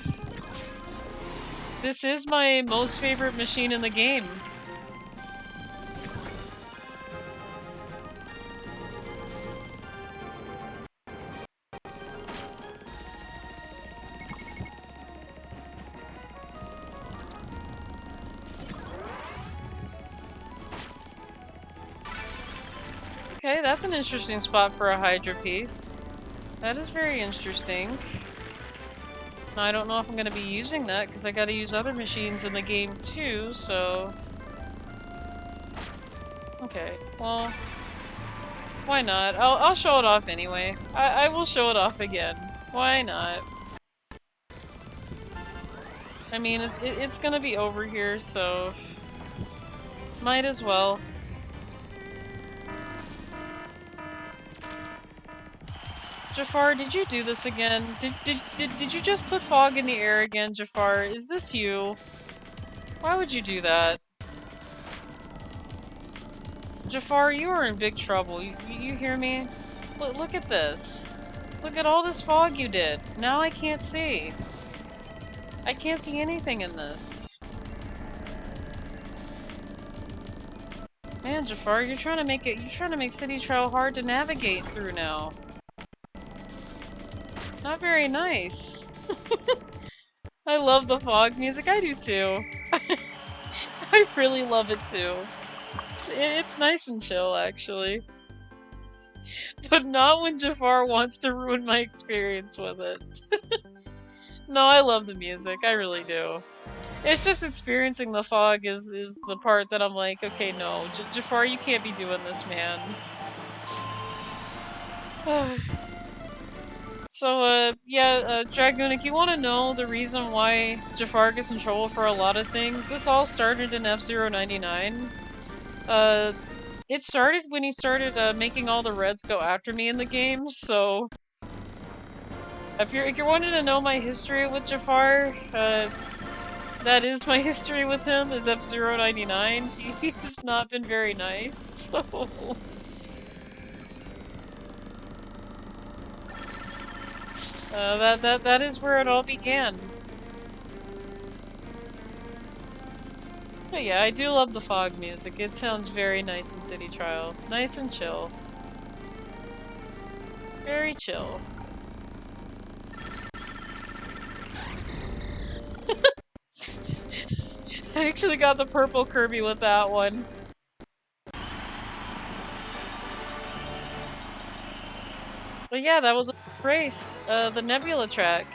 this is my most favorite machine in the game. Okay, that's an interesting spot for a Hydra piece. That is very interesting. Now, I don't know if I'm going to be using that because I got to use other machines in the game too, so... Okay, well... Why not? I'll show it off anyway. I will show it off again. Why not? I mean, it's gonna be over here, so... Might as well. Jafar, did you do this again? Did you just put fog in the air again, Jafar? Is this you? Why would you do that? Jafar, you are in big trouble. You hear me? Look at this. Look at all this fog you did. Now I can't see. I can't see anything in this. Man, Jafar, you're trying to make City Trail hard to navigate through now. Not very nice. I love the fog music. I do too. I really love it too. It's nice and chill, actually. But not when Jafar wants to ruin my experience with it. No, I love the music. I really do. It's just experiencing the fog is the part that I'm like, okay, no. Jafar, you can't be doing this, man. So, yeah, Dragoon, if you want to know the reason why Jafar gets in trouble for a lot of things, this all started in F-Zero 99. It started when he started making all the Reds go after me in the game, so... If you're wanting to know my history with Jafar, that is my history with him, is F-Zero 99. He's not been very nice, so... That is where it all began. But yeah, I do love the fog music. It sounds very nice in City Trial. Nice and chill. Very chill. I actually got the purple Kirby with that one. But yeah, that was a race. The Nebula track.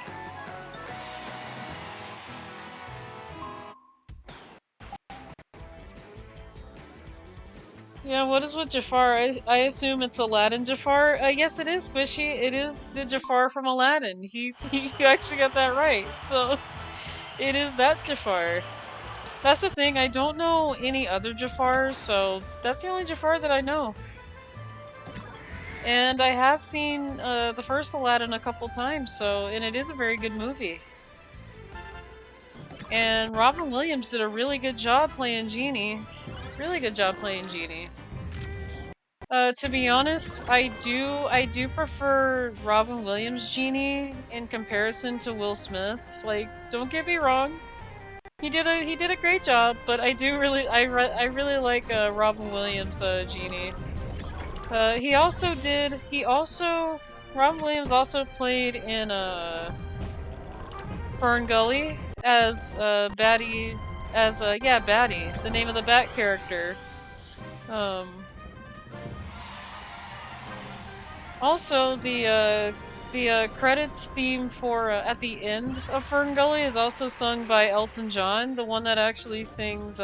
Yeah, what is with Jafar? I assume it's Aladdin Jafar? Yes, it is, Squishy. It is the Jafar from Aladdin. You actually got that right. So, it is that Jafar. That's the thing, I don't know any other Jafar, so that's the only Jafar that I know. And I have seen the first Aladdin a couple times, and it is a very good movie. And Robin Williams did a really good job playing Genie. Really good job playing Genie. To be honest, I do prefer Robin Williams' Genie in comparison to Will Smith's. Like, don't get me wrong, he did a great job, but I really like Robin Williams' Genie. Robin Williams also played in Fern Gully as Batty, Batty, the name of the Bat character. Also, the credits theme for at the end of Fern Gully is also sung by Elton John, the one that actually sings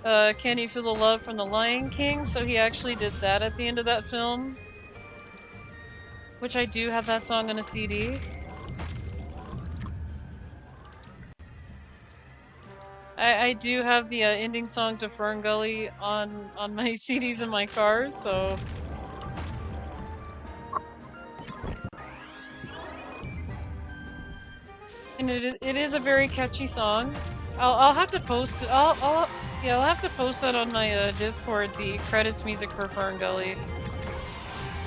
Can You Feel the Love from the Lion King, so he actually did that at the end of that film. Which I do have that song on a CD. I do have the ending song to Fern Gully on my CDs in my car, so... And it is a very catchy song. I'll have to post it. I'll have to post that on my Discord, the credits music for Fern Gully.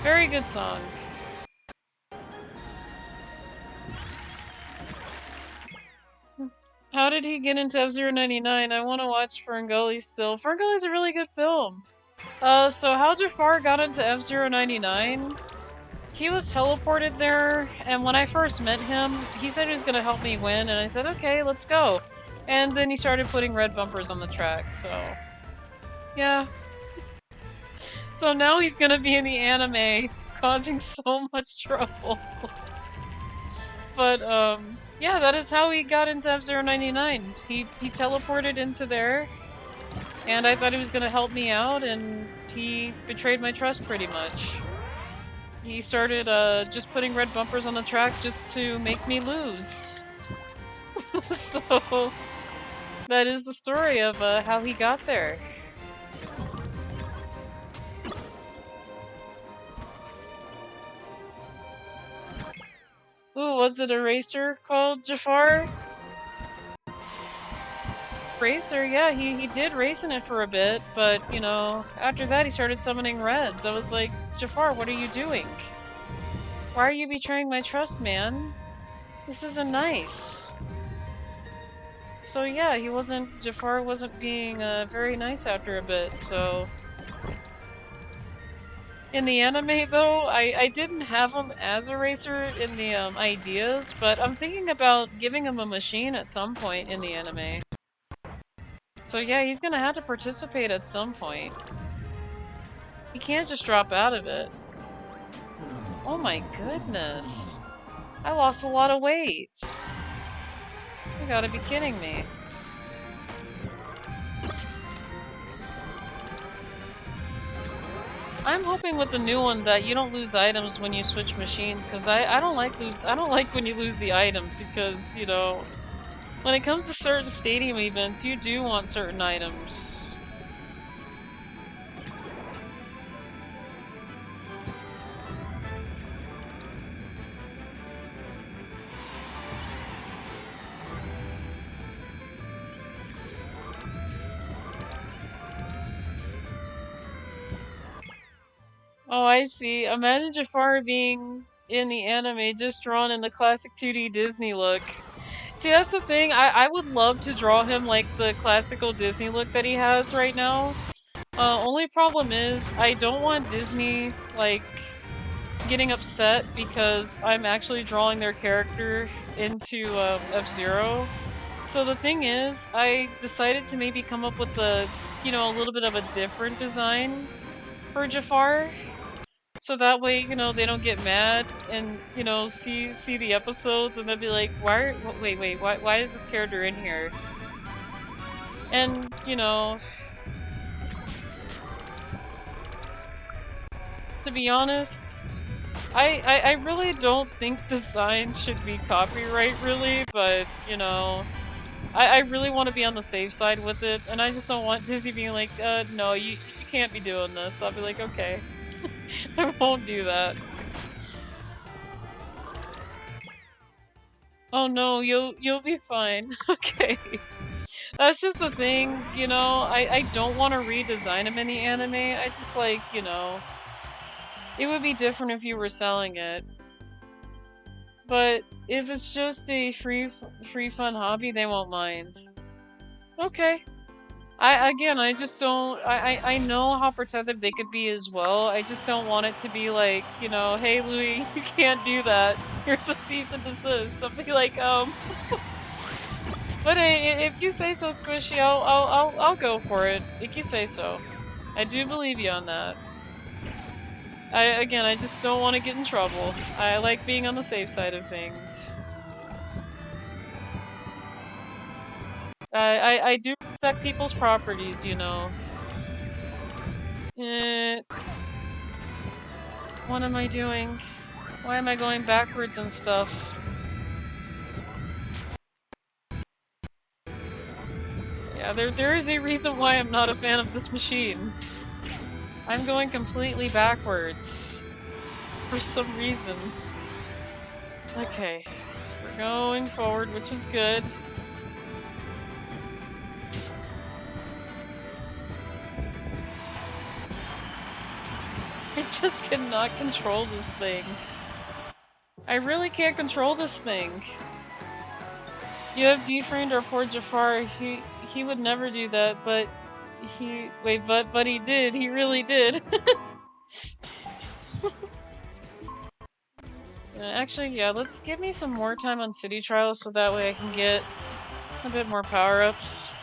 Very good song. How did he get into F-Zero 99? I want to watch Fern Gully still. Fern Gully's a really good film. So how Jafar got into F-Zero 99? He was teleported there, and when I first met him, he said he was gonna help me win, and I said, okay, let's go. And then he started putting red bumpers on the track, so... yeah. So now he's gonna be in the anime, causing so much trouble. But, yeah, that is how he got into F-Zero 99. He teleported into there, and I thought he was gonna help me out, and he betrayed my trust pretty much. He started, just putting red bumpers on the track just to make me lose. So, that is the story of, how he got there. Ooh, was it a racer called Jafar? Racer, yeah, he did race in it for a bit, but, you know, after that he started summoning reds. I was like, Jafar, what are you doing? Why are you betraying my trust, man? This isn't nice. So yeah, Jafar wasn't being, very nice after a bit, so... In the anime, though, I didn't have him as a racer in the, ideas, but I'm thinking about giving him a machine at some point in the anime. So yeah, he's gonna have to participate at some point. He can't just drop out of it. Oh my goodness. I lost a lot of weight. You gotta be kidding me. I'm hoping with the new one that you don't lose items when you switch machines, because I don't like when you lose the items, because, you know, when it comes to certain stadium events, you do want certain items. Oh, I see. Imagine Jafar being in the anime just drawn in the classic 2D Disney look. See, that's the thing. I would love to draw him like the classical Disney look that he has right now. Only problem is, I don't want Disney, like, getting upset because I'm actually drawing their character into F-Zero. So the thing is, I decided to maybe come up with a little bit of a different design for Jafar. So that way, you know, they don't get mad and, you know, see the episodes and they'll be like, why is this character in here? And, you know, to be honest, I really don't think designs should be copyright, really, but, you know, I really want to be on the safe side with it, and I just don't want Disney being like, no, you can't be doing this. I'll be like, okay. I won't do that. Oh no, you'll be fine. Okay. That's just the thing, you know, I don't want to redesign him in the anime. I just like, you know, it would be different if you were selling it. But if it's just a free fun hobby, they won't mind. Okay. I just don't, I know how protective they could be as well. I just don't want it to be like, you know, hey Louie, you can't do that. Here's a cease and desist. I'll be like, but hey, if you say so, Squishy, I'll go for it. If you say so. I do believe you on that. I just don't want to get in trouble. I like being on the safe side of things. I do protect people's properties, you know. What am I doing? Why am I going backwards and stuff? Yeah, there is a reason why I'm not a fan of this machine. I'm going completely backwards. For some reason. Okay. We're going forward, which is good. I just cannot control this thing. I really can't control this thing. You have deframed our poor Jafar. He would never do that, but but he did. He really did. Actually, yeah, let's give me some more time on City Trials so that way I can get a bit more power-ups.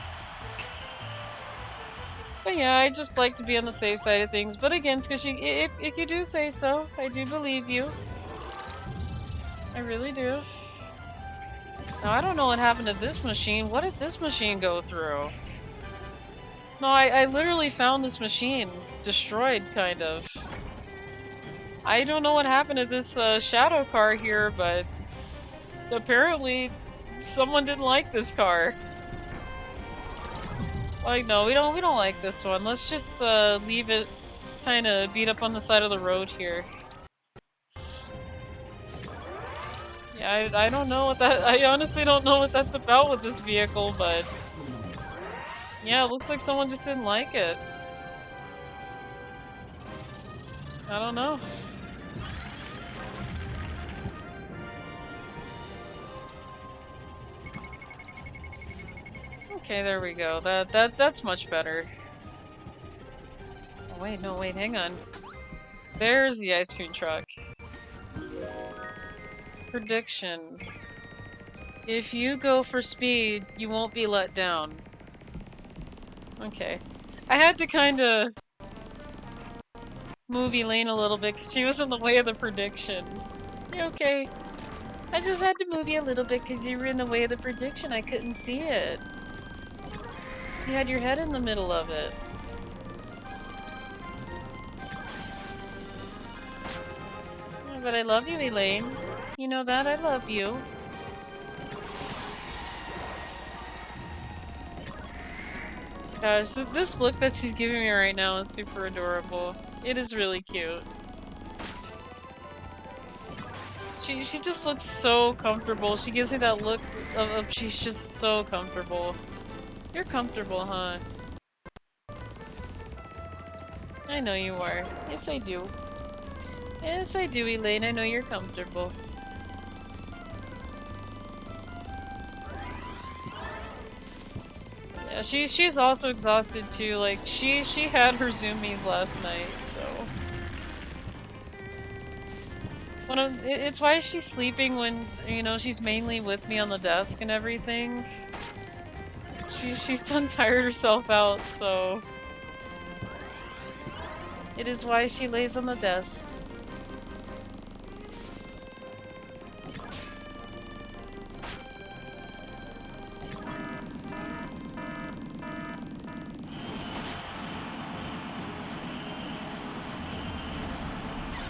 But yeah, I just like to be on the safe side of things. But again, Squishy, if you do say so, I do believe you. I really do. Now, I don't know what happened to this machine. What did this machine go through? No, I literally found this machine destroyed, kind of. I don't know what happened to this shadow car here, but apparently someone didn't like this car. Like, no, we don't like this one. Let's just leave it kind of beat up on the side of the road here. Yeah, I don't know what that. I honestly don't know what that's about with this vehicle, but yeah, it looks like someone just didn't like it. I don't know. Okay, there we go. That's much better. Oh, wait, no, wait, hang on. There's the ice cream truck. Prediction. If you go for speed, you won't be let down. Okay. I had to kinda move Elaine a little bit because she was in the way of the prediction. You okay? I just had to move you a little bit because you were in the way of the prediction. I couldn't see it. You had your head in the middle of it. Yeah, but I love you, Elaine. You know that? I love you. Gosh, this look that she's giving me right now is super adorable. It is really cute. She just looks so comfortable. She gives me that look of she's just so comfortable. You're comfortable, huh? I know you are. Yes, I do. Yes, I do, Elaine. I know you're comfortable. Yeah, she's also exhausted too. Like she had her zoomies last night, so it's why she's sleeping when, you know, she's mainly with me on the desk and everything. She's done tired herself out, so it is why she lays on the desk.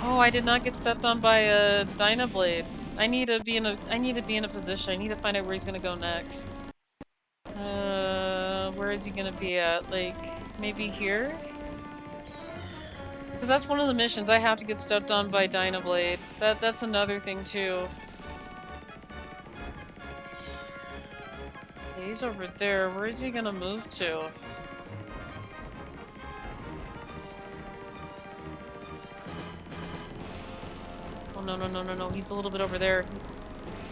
Oh, I did not get stepped on by a Dynablade. I need to be in a position. I need to find out where he's gonna go next. Where is he gonna be at? Like, maybe here? Because that's one of the missions. I have to get stepped on by Dynablade. That's another thing too. He's over there. Where is he gonna move to? Oh no no no no no! He's a little bit over there.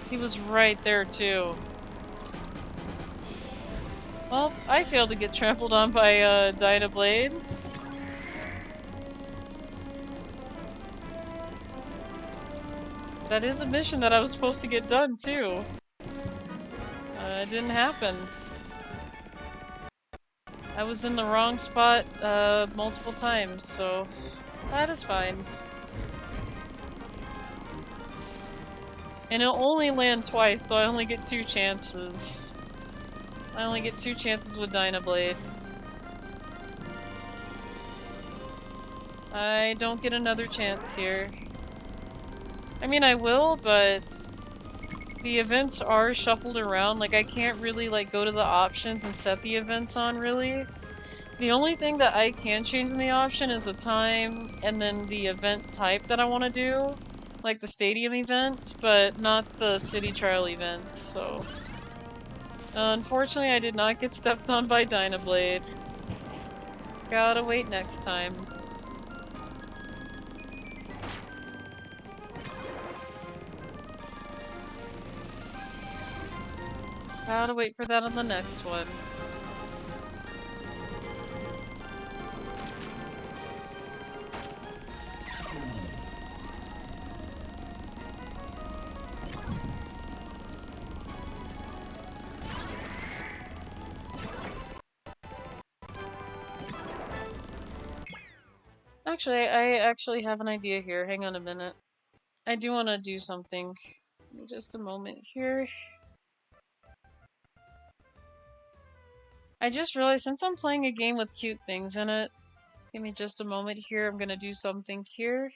He was right there too. Well, I failed to get trampled on by Dynablade. That is a mission that I was supposed to get done too. It didn't happen. I was in the wrong spot multiple times, so that is fine. And it'll only land twice, so I only get 2 chances. I only get 2 chances with Dynablade. I don't get another chance here. I mean, I will, but the events are shuffled around. Like, I can't really, like, go to the options and set the events on, really. The only thing that I can change in the option is the time and then the event type that I want to do. Like the stadium event, but not the city trial events, so... unfortunately, I did not get stepped on by Dynablade. Gotta wait next time. Gotta wait for that on the next one. Actually, I actually have an idea here. Hang on a minute. I do want to do something. Give me just a moment here. I just realized since I'm playing a game with cute things in it, give me just a moment here. I'm gonna do something here.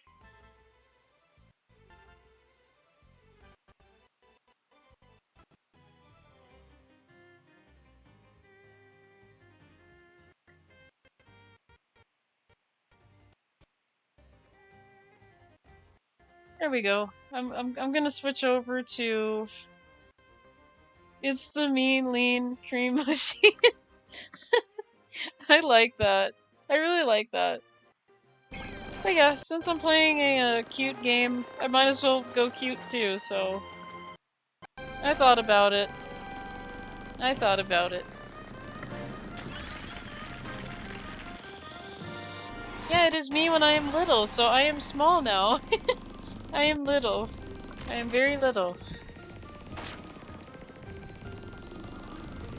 There we go. I'm gonna switch over to... It's the mean, lean cream machine. I like that. I really like that. But yeah, since I'm playing a cute game, I might as well go cute too, so... I thought about it. I thought about it. Yeah, it is me when I am little, so I am small now. I am little. I am very little.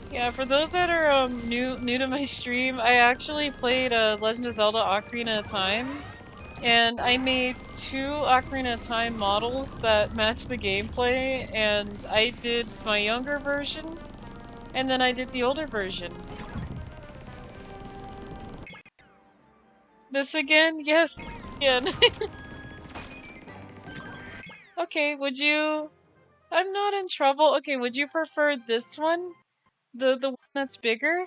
Yeah, for those that are new to my stream, I actually played Legend of Zelda Ocarina of Time, and I made 2 Ocarina of Time models that match the gameplay, and I did my younger version, and then I did the older version. This again? Yes, again. Okay, would you... I'm not in trouble. Okay, would you prefer this one? The one that's bigger?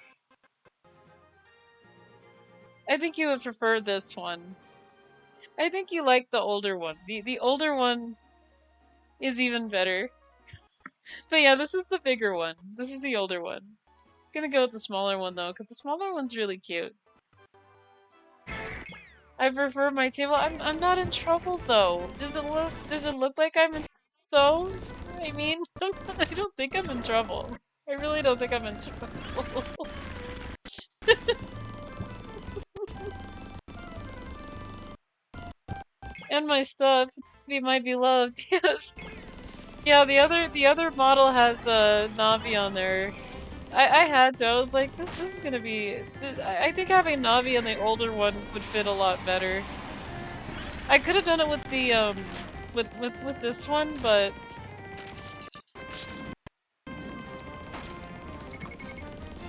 I think you would prefer this one. I think you like the older one. The older one is even better. But yeah, this is the bigger one. This is the older one. I'm gonna go with the smaller one though, because the smaller one's really cute. I prefer my table. I'm not in trouble though. Does it look like I'm in trouble though? I mean, I don't think I'm in trouble. I really don't think I'm in trouble. And my stuff. He might be loved, yes. Yeah, the other model has Navi on there. I had to. I was like, this is gonna be. I think having Navi on the older one would fit a lot better. I could have done it with the with this one, but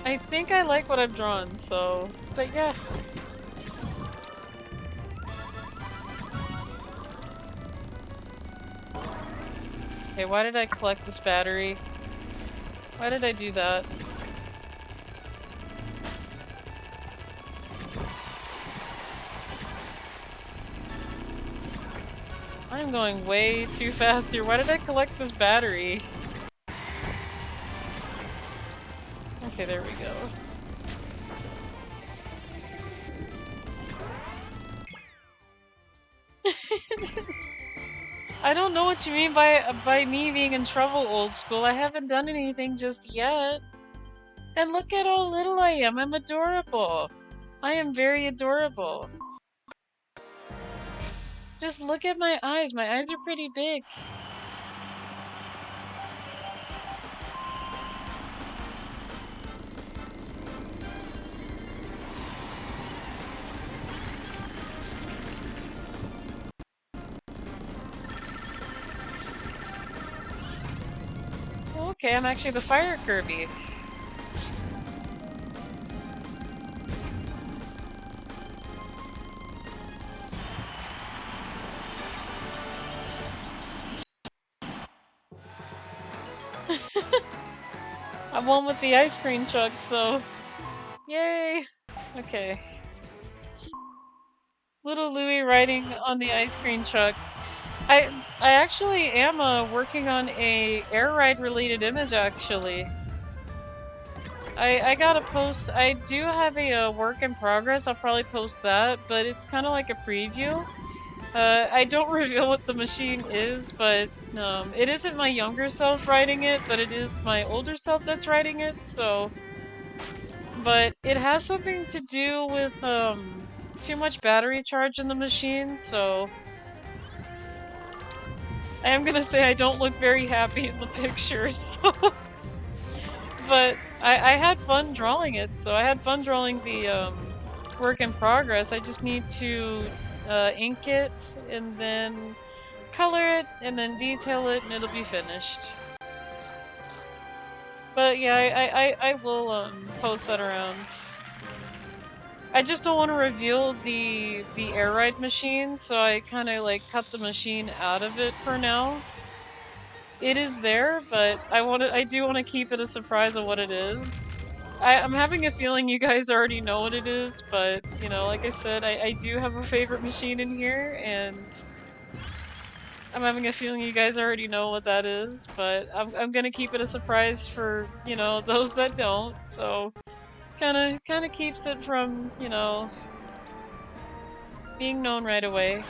I think I like what I've drawn. So, but yeah. Okay, why did I collect this battery? Why did I do that? I'm going way too fast here. Why did I collect this battery? Okay, there we go. I don't know what you mean by me being in trouble, old school. I haven't done anything just yet. And look at how little I am. I'm adorable. I am very adorable. Just look at my eyes. My eyes are pretty big. Okay, I'm actually the fire Kirby. I won with the ice cream truck, so yay! Okay. Little Louie riding on the ice cream truck. I actually am working on a Air Ride related image actually. I gotta post. I do have a work in progress. I'll probably post that, but it's kind of like a preview. I don't reveal what the machine is, but it isn't my younger self riding it, but it is my older self that's riding it. So, but it has something to do with too much battery charge in the machine. So, I am gonna say I don't look very happy in the pictures. So. But I had fun drawing it, so I had fun drawing the work in progress. I just need to ink it and then color it and then detail it and it'll be finished. But yeah, I will post that around. I just don't want to reveal the Air Ride machine, so I kind of like cut the machine out of it for now. It is there, but I do want to keep it a surprise of what it is. I'm having a feeling you guys already know what it is, but, you know, like I said, I do have a favorite machine in here, and I'm having a feeling you guys already know what that is, but I'm gonna keep it a surprise for, you know, those that don't, so kinda keeps it from, you know, being known right away.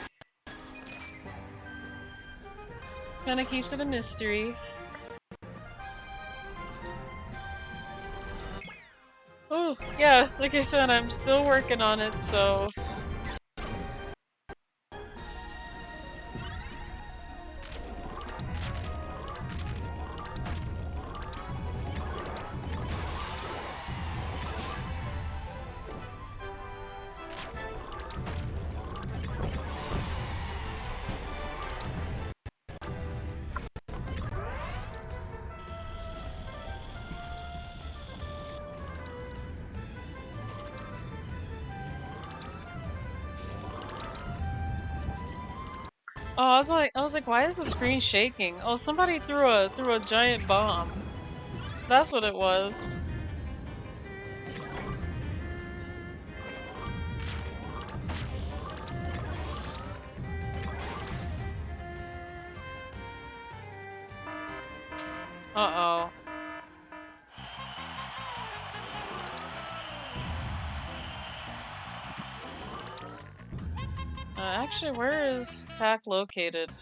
Kinda keeps it a mystery. Oh, yeah, like I said, I'm still working on it, so... Oh, I was like, why is the screen shaking? Oh, somebody threw a giant bomb. That's what it was. Uh-oh. Actually, where is Tack located? It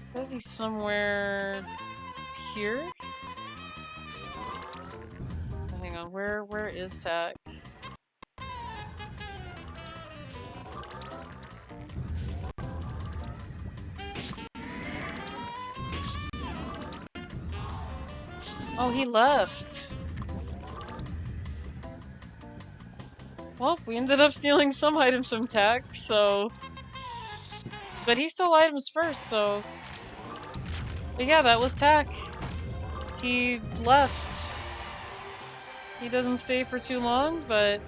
says he's somewhere here? Hang on, where is Tack? Oh, he left. Well, we ended up stealing some items from Tack, so... But he stole items first, so... But yeah, that was Tack. He left. He doesn't stay for too long, but...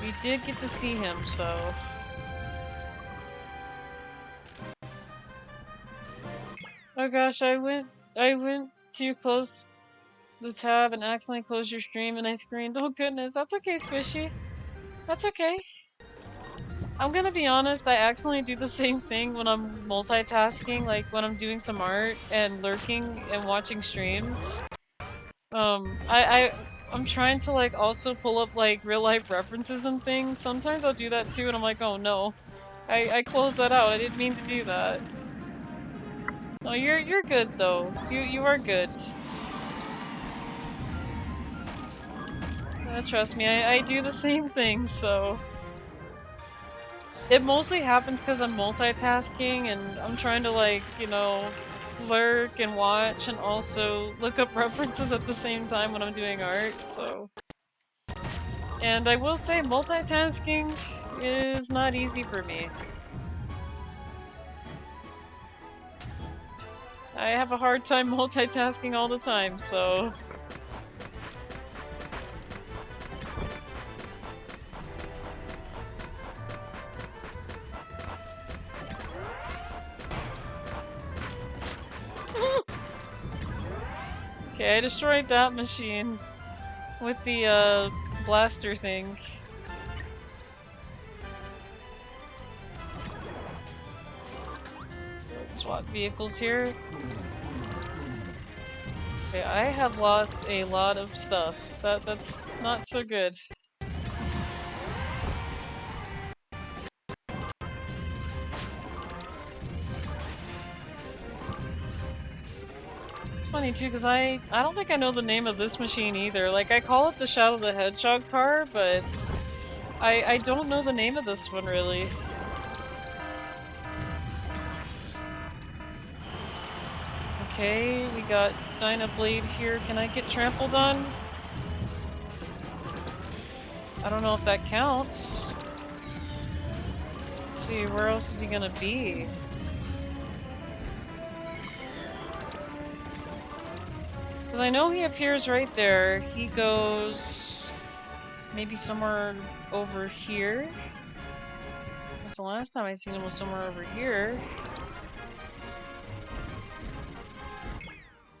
We did get to see him, so... Oh gosh, I went too close to the tab and accidentally closed your stream and I screamed, oh goodness, that's okay, Squishy. That's okay. I'm gonna be honest, I accidentally do the same thing when I'm multitasking, like when I'm doing some art and lurking and watching streams. I'm trying to like also pull up like real life references and things. Sometimes I'll do that too and I'm like, oh no. I closed that out. I didn't mean to do that. No, you're good though. You are good. Trust me, I do the same thing, so it mostly happens because I'm multitasking and I'm trying to like, you know, lurk and watch and also look up references at the same time when I'm doing art, so. And I will say multitasking is not easy for me. I have a hard time multitasking all the time, so. Okay, I destroyed that machine with the blaster thing. Let's swap vehicles here. Okay, I have lost a lot of stuff. That's not so good. It's funny too, because I don't think I know the name of this machine either. Like, I call it the Shadow the Hedgehog car, but I don't know the name of this one really. Okay, we got Dynablade here. Can I get trampled on? I don't know if that counts. Let's see, where else is he gonna be? Because I know he appears right there. He goes maybe somewhere over here. Since the last time I seen him was somewhere over here.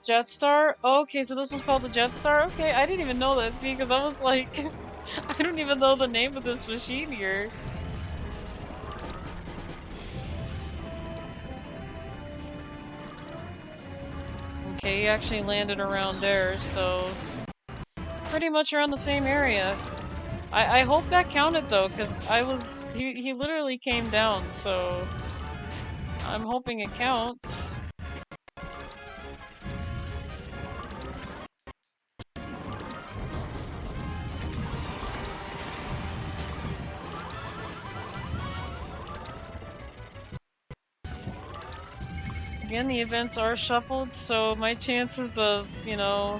Jetstar? Okay, so this was called the Jetstar? Okay, I didn't even know that, see, because I was like, I don't even know the name of this machine here. Okay, he actually landed around there, so pretty much around the same area. I hope that counted though, because he literally came down, so I'm hoping it counts. Again, the events are shuffled, so my chances of, you know,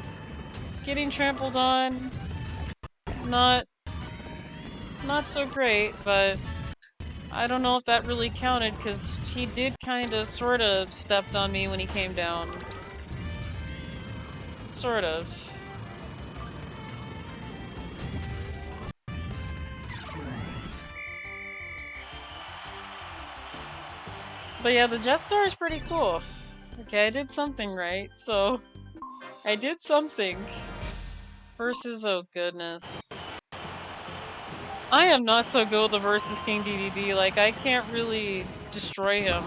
getting trampled on, not so great, but I don't know if that really counted, because he did kinda sorta stepped on me when he came down. Sort of. But yeah, the Jetstar is pretty cool. Okay, I did something right, so I did something. Versus, oh goodness. I am not so good with the versus King DDD, like I can't really destroy him.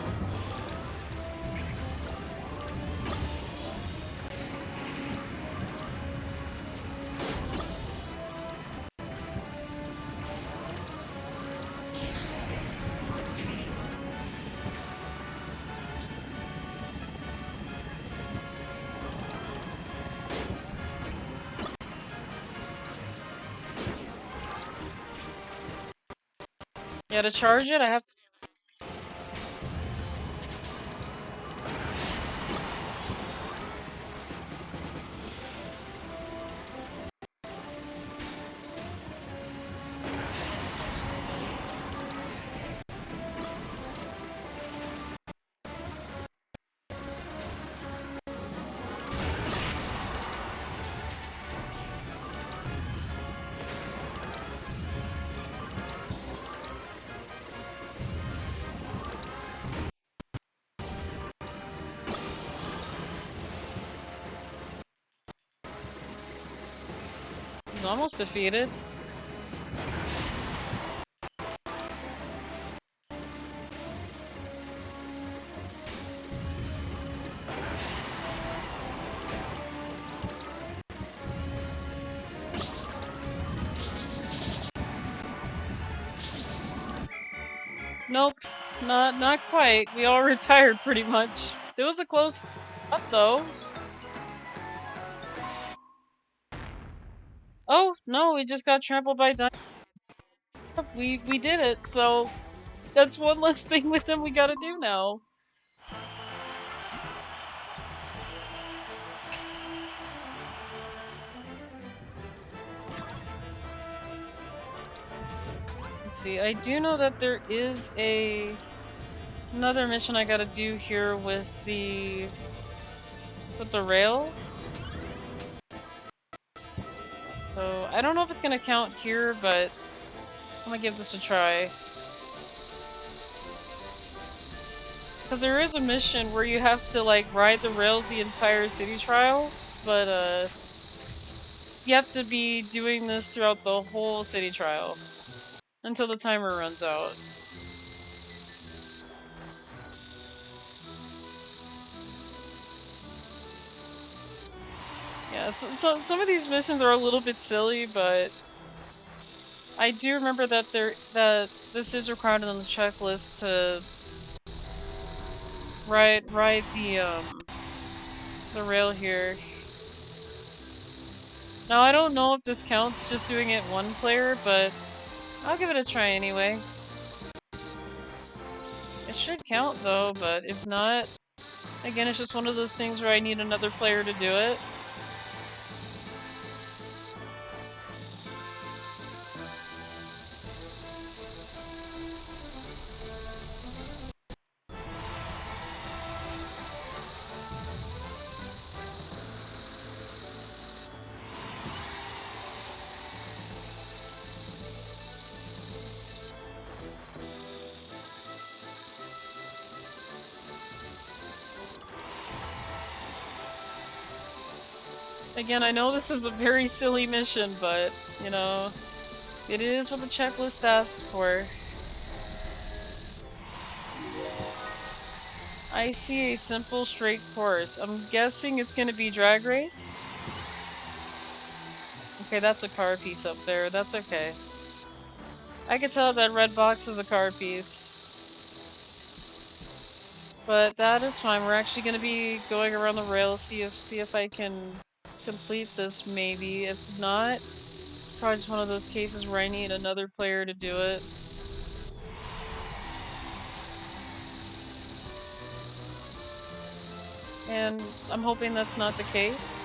Yeah, to charge it, I have to. He's almost defeated. Nope, not quite. We all retired pretty much. It was a close up though. Oh no, we just got trampled by dinosaurs. We did it. So that's one less thing with them we gotta do now. Let's see. I do know that there is another mission I gotta do here with the rails. So I don't know if it's gonna count here, but I'm gonna give this a try. Because there is a mission where you have to like ride the rails the entire city trial, but you have to be doing this throughout the whole city trial until the timer runs out. Yeah, so some of these missions are a little bit silly, but I do remember that this is required on the checklist to ride the rail here. Now I don't know if this counts just doing it one player, but I'll give it a try anyway. It should count though, but if not, again, it's just one of those things where I need another player to do it. Again, I know this is a very silly mission, but, you know, it is what the checklist asked for. I see a simple, straight course. I'm guessing it's gonna be drag race? Okay, that's a car piece up there. That's okay. I can tell that red box is a car piece. But that is fine. We're actually gonna be going around the rails, see if I can complete this maybe. If not, it's probably just one of those cases where I need another player to do it. And I'm hoping that's not the case.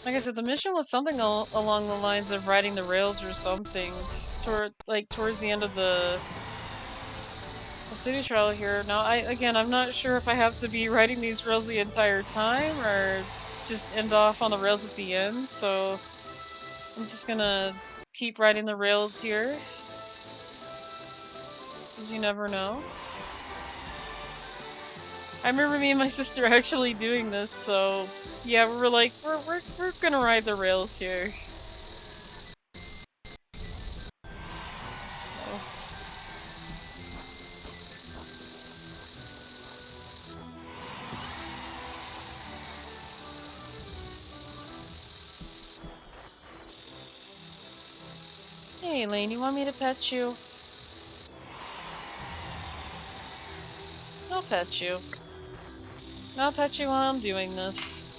Like I said, the mission was something along the lines of riding the rails or something towards the end of the city trial here. Now, I'm not sure if I have to be riding these rails the entire time or just end off on the rails at the end, so I'm just gonna keep riding the rails here, because you never know. I remember me and my sister actually doing this, so yeah, we were like, we're gonna ride the rails here. So. Hey, Lane, you want me to pet you? I'll pet you. I'll pet you while I'm doing this.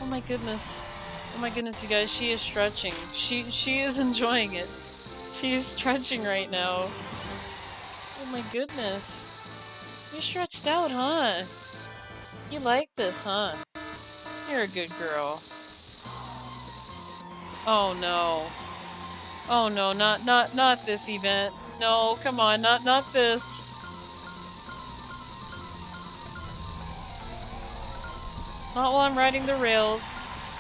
Oh my goodness. Oh my goodness, you guys, she is stretching. She is enjoying it. She is stretching right now. Oh my goodness. You're stretched out, huh? You like this, huh? You're a good girl. Oh no. Oh no, not this event. No, come on, not this. Not while I'm riding the rails.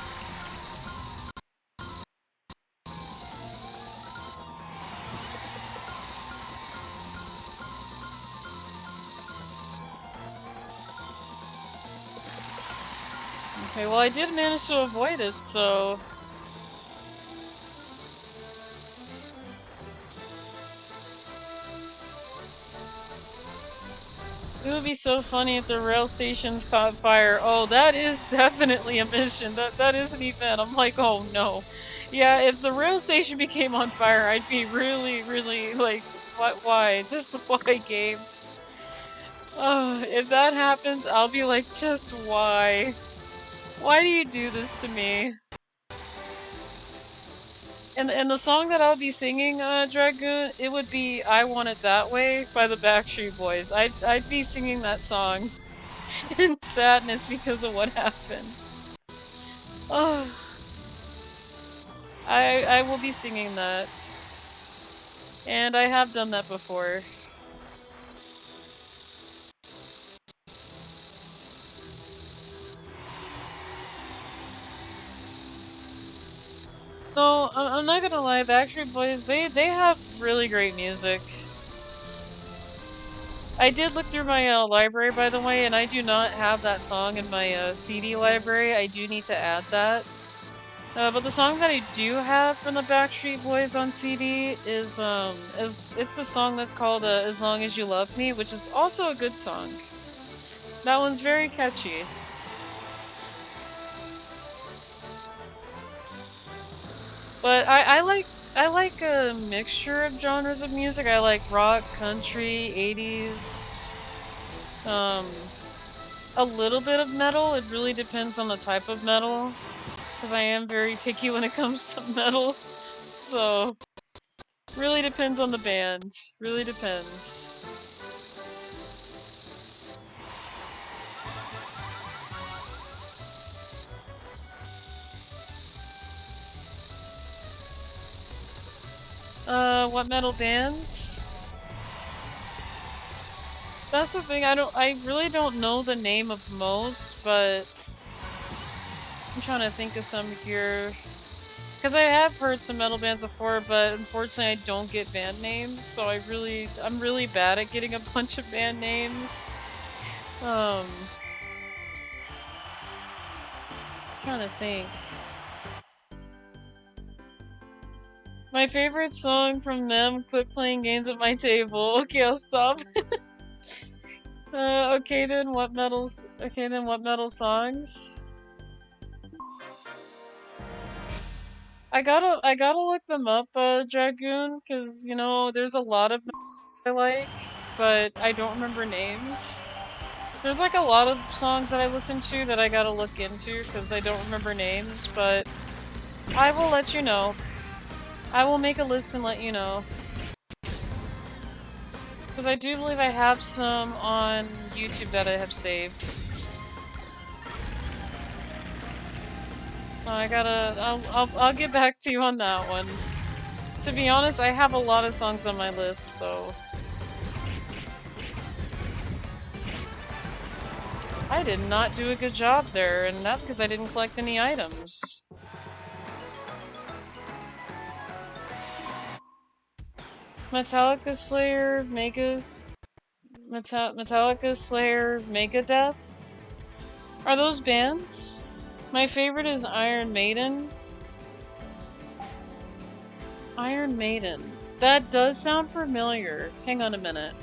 Okay, well I did manage to avoid it, so... It would be so funny if the rail stations caught fire. Oh, that is definitely a mission. That is an event. I'm like, oh no. Yeah, if the rail station became on fire, I'd be really, really like, why? Just why, game? Oh, if that happens, I'll be like, just why? Why do you do this to me? And the song that I'll be singing, Dragoon, it would be "I Want It That Way" by the Backstreet Boys. I'd be singing that song in sadness because of what happened. Oh, I will be singing that, and I have done that before. No, I'm not gonna lie, Backstreet Boys, they have really great music. I did look through my library, by the way, and I do not have that song in my CD library. I do need to add that. But the song that I do have from the Backstreet Boys on CD is it's the song that's called "As Long as You Love Me," which is also a good song. That one's very catchy. But I like a mixture of genres of music. I like rock, country, 80s, a little bit of metal. It really depends on the type of metal, because I am very picky when it comes to metal. So, really depends on the band. Really depends. What metal bands? That's the thing, I really don't know the name of most, but I'm trying to think of some here. Because I have heard some metal bands before, but unfortunately I don't get band names, so I'm really bad at getting a bunch of band names. Trying to think. My favorite song from them, "Quit Playing Games at My Table." Okay, I'll stop. Okay then, what metal songs? I gotta look them up, Dragoon, because, you know, there's a lot of metal I like, but I don't remember names. There's like a lot of songs that I listen to that I gotta look into, because I don't remember names, but I will let you know. I will make a list and let you know. Because I do believe I have some on YouTube that I have saved. So I'll get back to you on that one. To be honest, I have a lot of songs on my list, so... I did not do a good job there, and that's because I didn't collect any items. Metallica Slayer, Metallica Slayer, Megadeth? Are those bands? My favorite is Iron Maiden. Iron Maiden. That does sound familiar. Hang on a minute.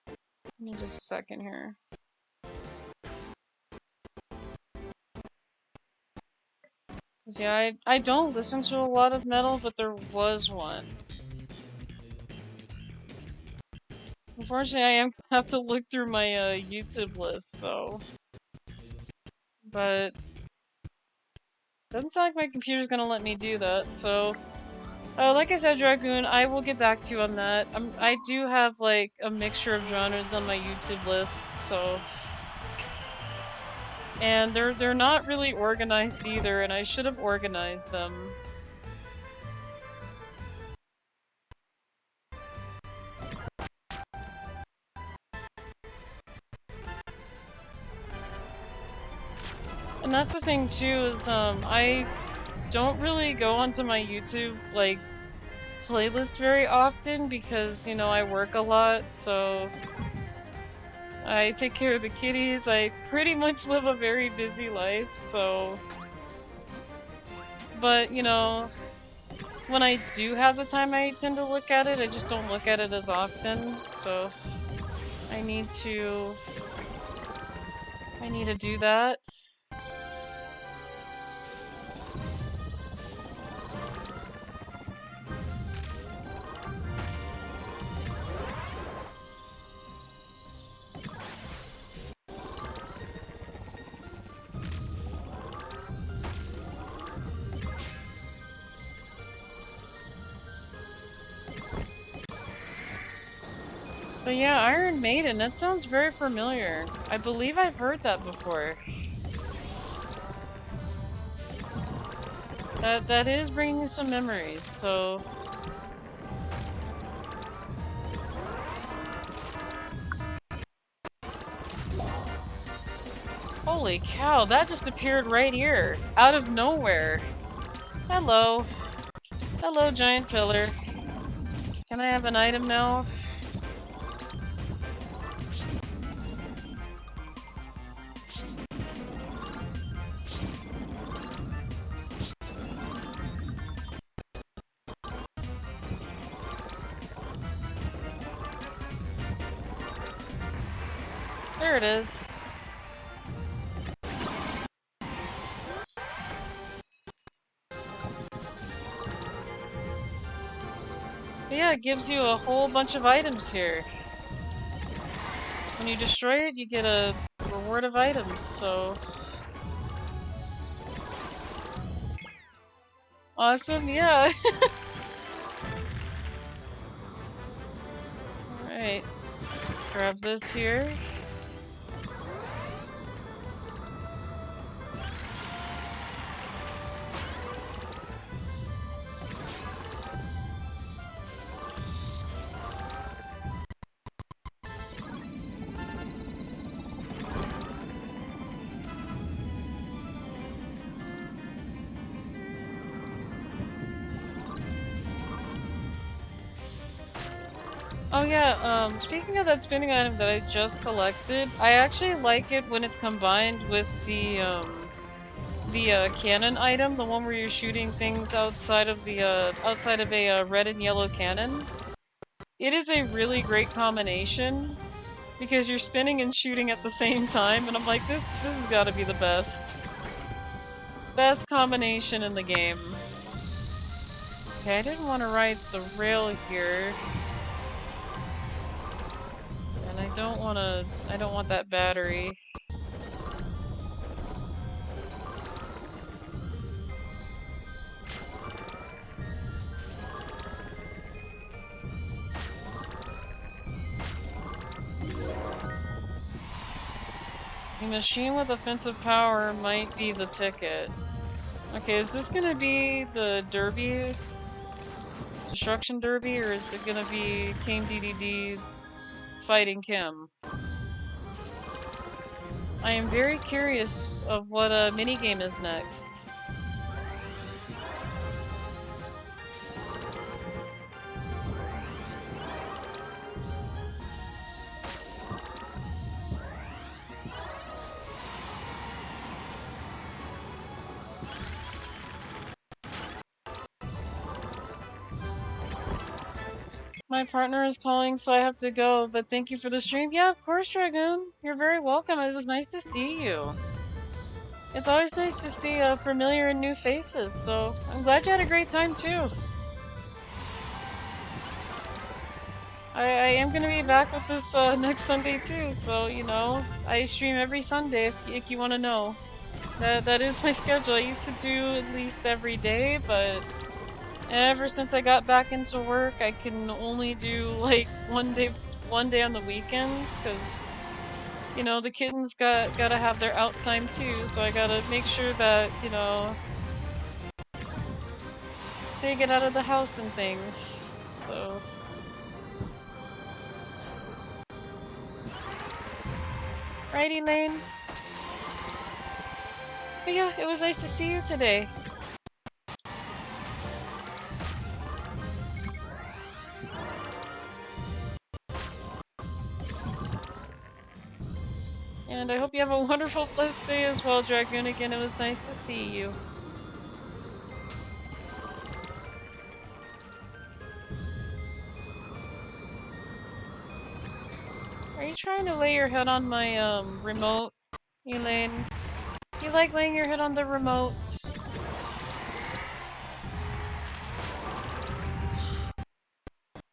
Give me just a second here. Yeah, I don't listen to a lot of metal, but there was one. Unfortunately, I am gonna have to look through my YouTube list, so... But... Doesn't sound like my computer's gonna let me do that, so... like I said, Dragoon, I will get back to you on that. I do have, like, a mixture of genres on my YouTube list, so... And they're not really organized either, and I should have organized them. And that's the thing too, is I don't really go onto my YouTube, like, playlist very often because, you know, I work a lot, so I take care of the kitties. I pretty much live a very busy life, so... But, you know, when I do have the time, I tend to look at it. I just don't look at it as often, so I need to do that. But yeah, Iron Maiden, that sounds very familiar. I believe I've heard that before. That is bringing me some memories, so... Holy cow, that just appeared right here, out of nowhere. Hello. Hello, giant pillar. Can I have an item now? There it is. But yeah, it gives you a whole bunch of items here. When you destroy it, you get a reward of items, so... Awesome, yeah! Alright. Grab this here. Oh yeah, speaking of that spinning item that I just collected, I actually like it when it's combined with the cannon item, the one where you're shooting things outside of a red and yellow cannon. It is a really great combination because you're spinning and shooting at the same time, and I'm like, this has got to be the best combination in the game. Okay, I didn't want to ride the rail here. And I don't want that battery. A machine with offensive power might be the ticket. Okay, is this gonna be the derby? Destruction derby, or is it gonna be King DDD fighting Kim? I am very curious of what a minigame is next. My partner is calling, so I have to go, but thank you for the stream. Yeah, of course, Dragoon. You're very welcome. It was nice to see you. It's always nice to see familiar and new faces, so I'm glad you had a great time too. I am gonna be back with this next Sunday too, so you know, I stream every Sunday if you want to know. That is my schedule. I used to do at least every day, but ever since I got back into work, I can only do like one day on the weekends, because you know the kittens gotta have their out time too. So I gotta make sure that you know they get out of the house and things. So. Righty, Lane. But yeah, it was nice to see you today. And I hope you have a wonderful, blessed day as well, Dragoon. Again, it was nice to see you. trying to lay your head on my remote, Elaine? You like laying your head on the remote?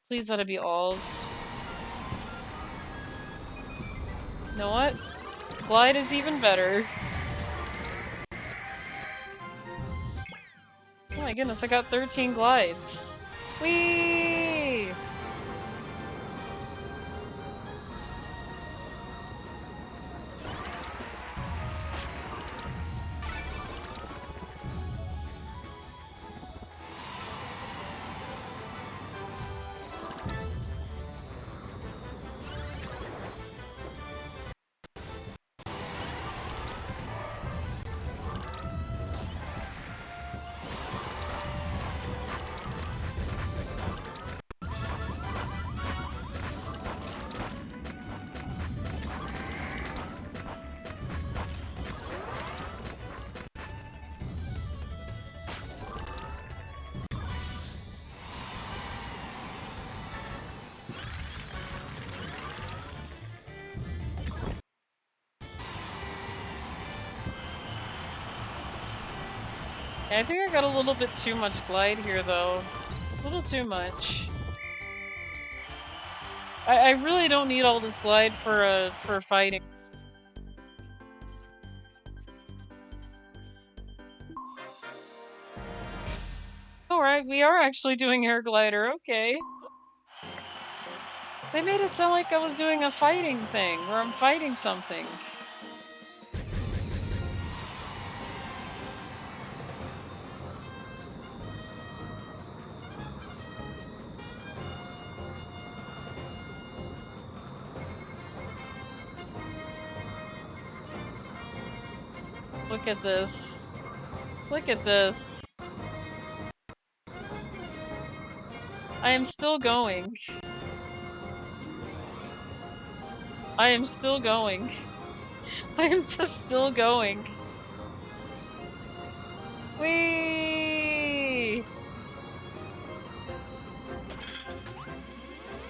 Please let it be alls. You know what? Glide is even better. Oh my goodness, I got 13 glides. Whee! I think I got a little bit too much glide here, though. A little too much. I really don't need all this glide for fighting. Alright, we are actually doing air glider, okay. They made it sound like I was doing a fighting thing, where I'm fighting something. Look at this. Look at this. I am still going. I am still going. I am just still going. Whee!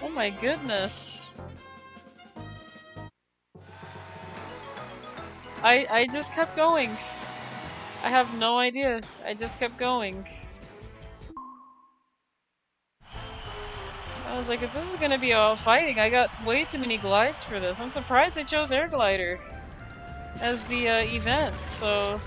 Oh my goodness. I just kept going. I have no idea. I just kept going. I was like, if this is gonna be all fighting, I got way too many glides for this. I'm surprised they chose air glider as the event, so...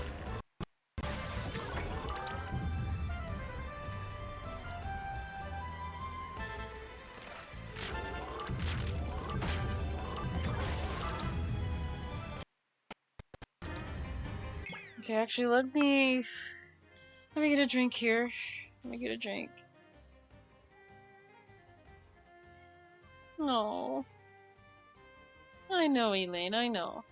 Okay, actually, let me get a drink here. Let me get a drink. No. I know, Elaine, I know.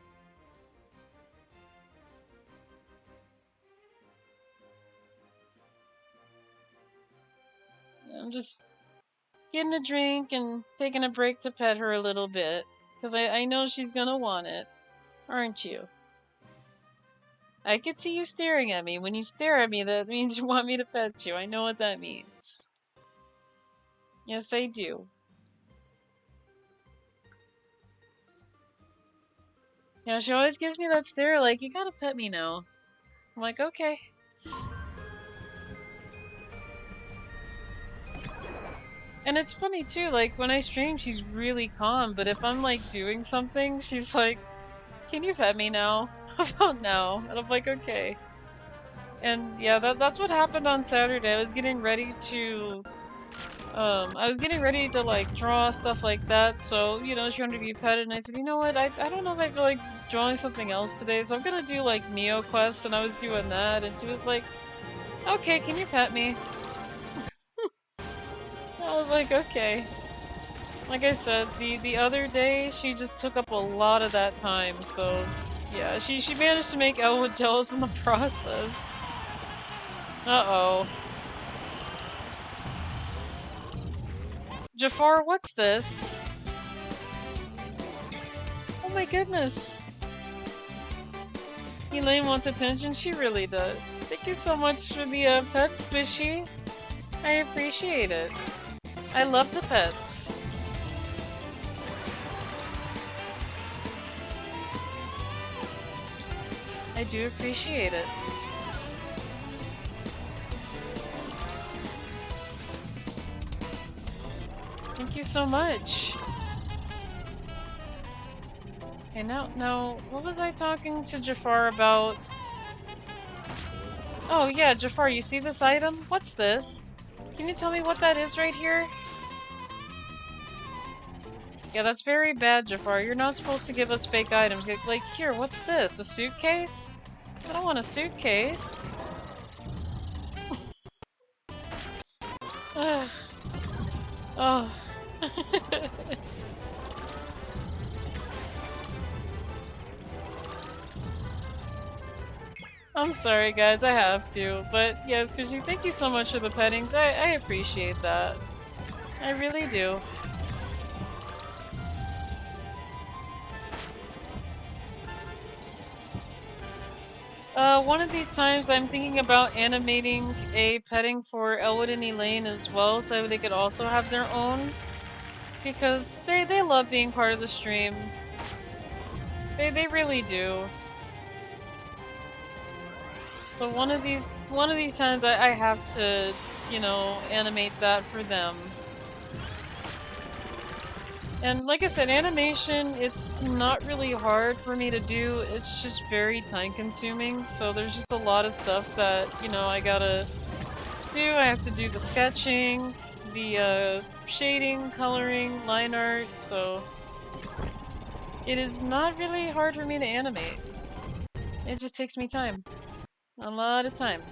I'm just getting a drink and taking a break to pet her a little bit. Because I know she's gonna want it. Aren't you? I could see you staring at me. When you stare at me, that means you want me to pet you. I know what that means. Yes, I do. Yeah, she always gives me that stare like, you gotta pet me now. I'm like, okay. And it's funny too, like, when I stream, she's really calm, but if I'm, like, doing something, she's like, can you pet me now? How about now? And I'm like, okay. And yeah, that's what happened on Saturday. I was getting ready to, like, draw, stuff like that, so, you know, she wanted to be petted, and I said, you know what, I don't know if I feel like drawing something else today, so I'm gonna do, like, Neo Quest, and I was doing that, and she was like, okay, can you pet me? I was like, okay. Like I said, the other day, she just took up a lot of that time, so yeah, she managed to make Elwood jealous in the process. Uh-oh. Jafar, what's this? Oh my goodness. Elaine wants attention? She really does. Thank you so much for the pet, Squishy. I appreciate it. I love the pets. I do appreciate it. Thank you so much. Okay, now, what was I talking to Jafar about? Oh yeah, Jafar, you see this item? What's this? Can you tell me what that is right here? Yeah, that's very bad, Jafar. You're not supposed to give us fake items. Like, here, what's this? A suitcase? I don't want a suitcase. Ugh. Oh. I'm sorry, guys, I have to. But yes, Kushi, thank you so much for the pettings. I appreciate that. I really do. One of these times I'm thinking about animating a petting for Elwood and Elaine as well, so they could also have their own. Because they love being part of the stream. They really do. So one of these times I have to, you know, animate that for them. And like I said, animation, it's not really hard for me to do, it's just very time consuming, so there's just a lot of stuff that, you know, I gotta do. I have to do the sketching, the shading, coloring, line art, so it is not really hard for me to animate. It just takes me time. A lot of time.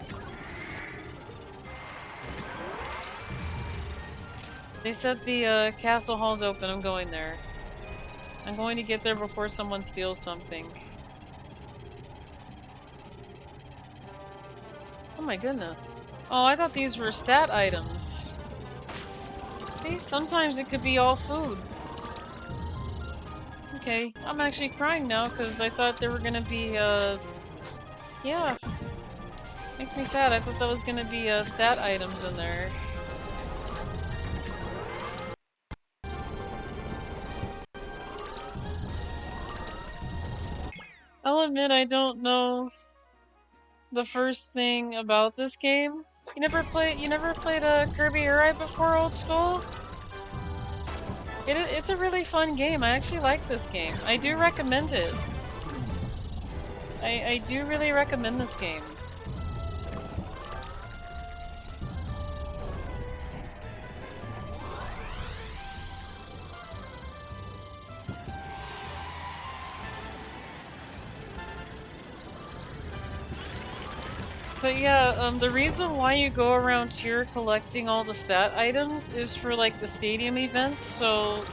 They said the castle hall's open. I'm going there. I'm going to get there before someone steals something. Oh my goodness. Oh, I thought these were stat items. See, sometimes it could be all food. Okay, I'm actually crying now because I thought there were gonna be, yeah. Makes me sad. I thought that was gonna be, stat items in there. I'll admit I don't know the first thing about this game. You never played a Kirby Air Ride before, old school? It's a really fun game. I actually like this game. I do recommend it. I do really recommend this game. But yeah, the reason why you go around here collecting all the stat items is for like the stadium events, so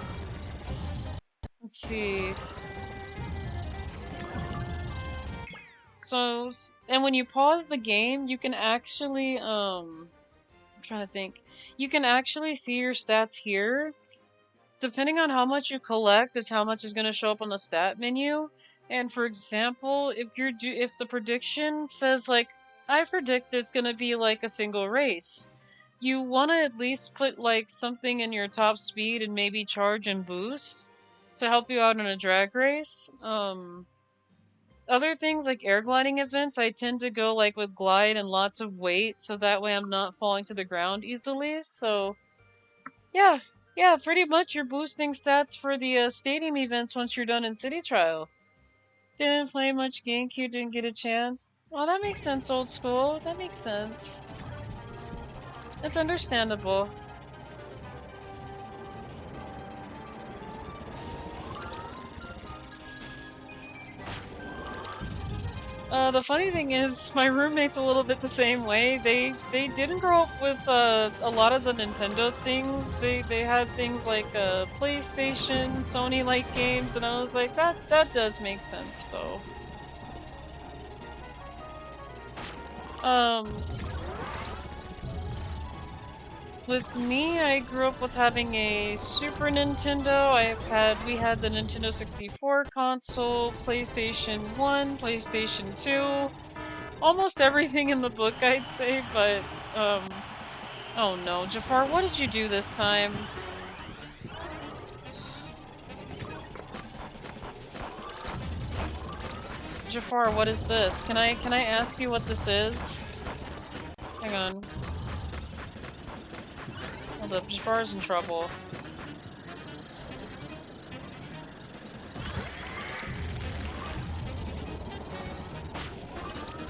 let's see. So, and when you pause the game, you can actually, I'm trying to think. You can actually see your stats here. Depending on how much you collect is how much is going to show up on the stat menu. And for example, if the prediction says like, I predict there's going to be like a single race, you want to at least put like something in your top speed and maybe charge and boost to help you out in a drag race. Other things like air gliding events, I tend to go like with glide and lots of weight, so that way I'm not falling to the ground easily. So yeah, pretty much you're boosting stats for the stadium events once you're done in City Trial. Didn't play much GameCube, didn't get a chance. Well, that makes sense, old school. That makes sense. It's understandable. The funny thing is, my roommate's a little bit the same way. They didn't grow up with a lot of the Nintendo things. They had things like PlayStation, Sony-like games, and I was like, that does make sense though. With me, I grew up with having a Super Nintendo. We had the Nintendo 64 console, PlayStation 1, PlayStation 2, almost everything in the book, I'd say, but, oh no, Jafar, what did you do this time? Jafar, what is this? Can I ask you what this is? Hang on. Hold up, Jafar's in trouble.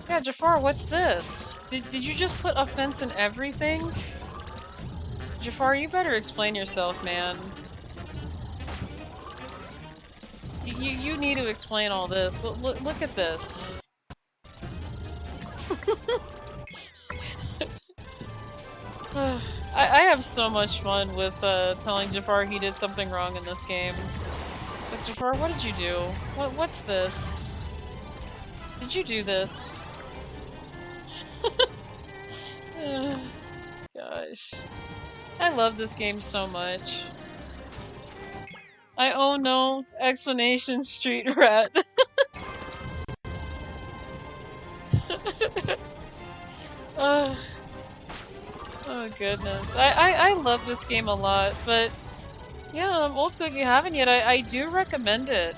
Yeah, Jafar, what's this? Did you just put a fence in everything? Jafar, you better explain yourself, man. You need to explain all this. Look at this. I have so much fun with telling Jafar he did something wrong in this game. It's like, Jafar, what did you do? What's this? Did you do this? Gosh. I love this game so much. Oh no, explanation street rat. Oh goodness. I love this game a lot, but yeah, Old School, if you haven't yet, I do recommend it.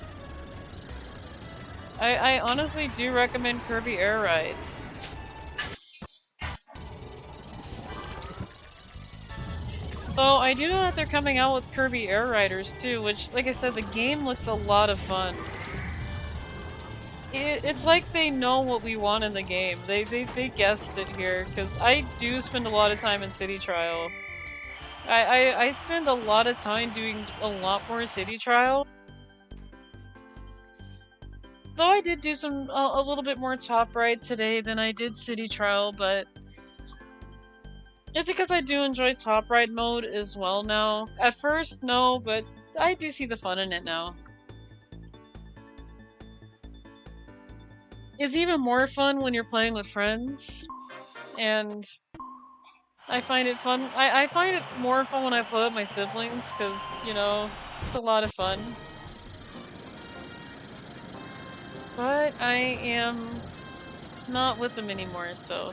I honestly do recommend Kirby Air Ride. Though I do know that they're coming out with Kirby Air Riders too, which, like I said, the game looks a lot of fun. It's like they know what we want in the game. They guessed it here, because I do spend a lot of time in City Trial. I spend a lot of time doing a lot more City Trial. Though I did do a little bit more Top Ride today than I did City Trial, but it's because I do enjoy Top Ride mode as well now. At first, no, but I do see the fun in it now. It's even more fun when you're playing with friends, and I find it fun. I find it more fun when I play with my siblings, because, you know, it's a lot of fun. But I am not with them anymore, so...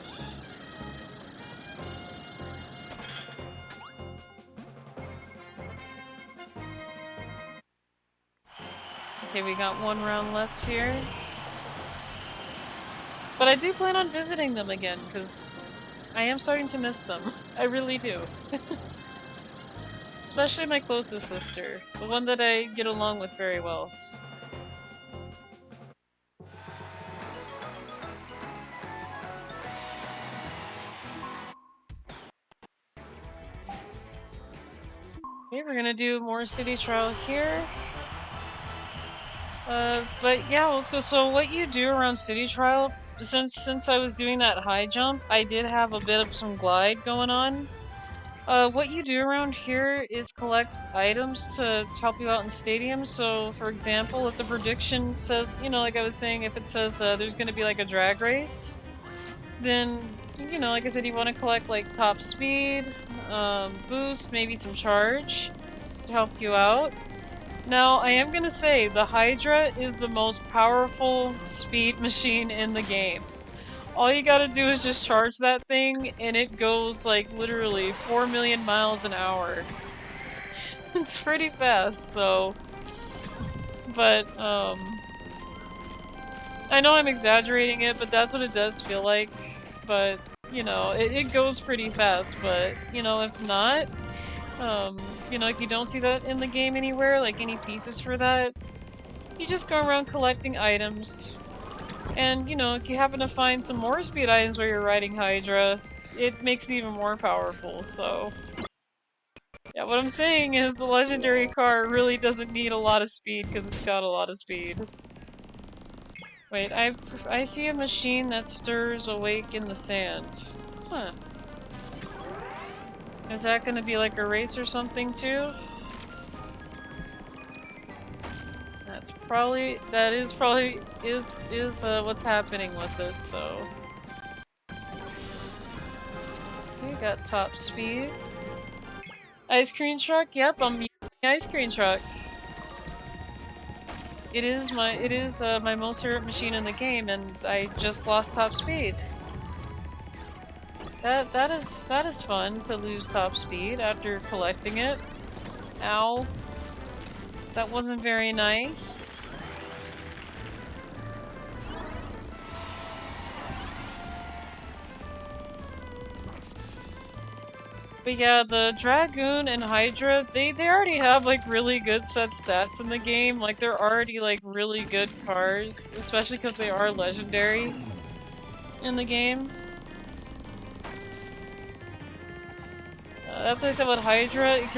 Okay, we got one round left here. But I do plan on visiting them again, because I am starting to miss them. I really do. Especially my closest sister, the one that I get along with very well. Okay, we're gonna do more City Trial here. But yeah, let's go. So what you do around City Trial, since I was doing that high jump, I did have a bit of some glide going on. What you do around here is collect items to help you out in stadiums. So, for example, if the prediction says, you know, like I was saying, if it says there's gonna be like a drag race, then, you know, like I said, you want to collect like top speed, boost, maybe some charge to help you out. Now, I am gonna say, the Hydra is the most powerful speed machine in the game. All you gotta do is just charge that thing, and it goes, like, literally 4 million miles an hour. It's pretty fast, so... But, I know I'm exaggerating it, but that's what it does feel like. But, you know, it goes pretty fast, but, you know, if not... you know, if you don't see that in the game anywhere, like any pieces for that, you just go around collecting items. And, you know, if you happen to find some more speed items while you're riding Hydra, it makes it even more powerful, so... Yeah, what I'm saying is the legendary car really doesn't need a lot of speed because it's got a lot of speed. Wait, I see a machine that stirs awake in the sand. Huh. Is that gonna be like a race or something too? That is probably what's happening with it, so. We got top speed. Ice cream truck? Yep, I'm using the ice cream truck. It is my most favorite machine in the game, and I just lost top speed. That is fun to lose top speed after collecting it. Ow. That wasn't very nice. But yeah, the Dragoon and Hydra, they already have like really good set stats in the game. Like they're already like really good cars, especially because they are legendary in the game. That's what I said with Hydra. If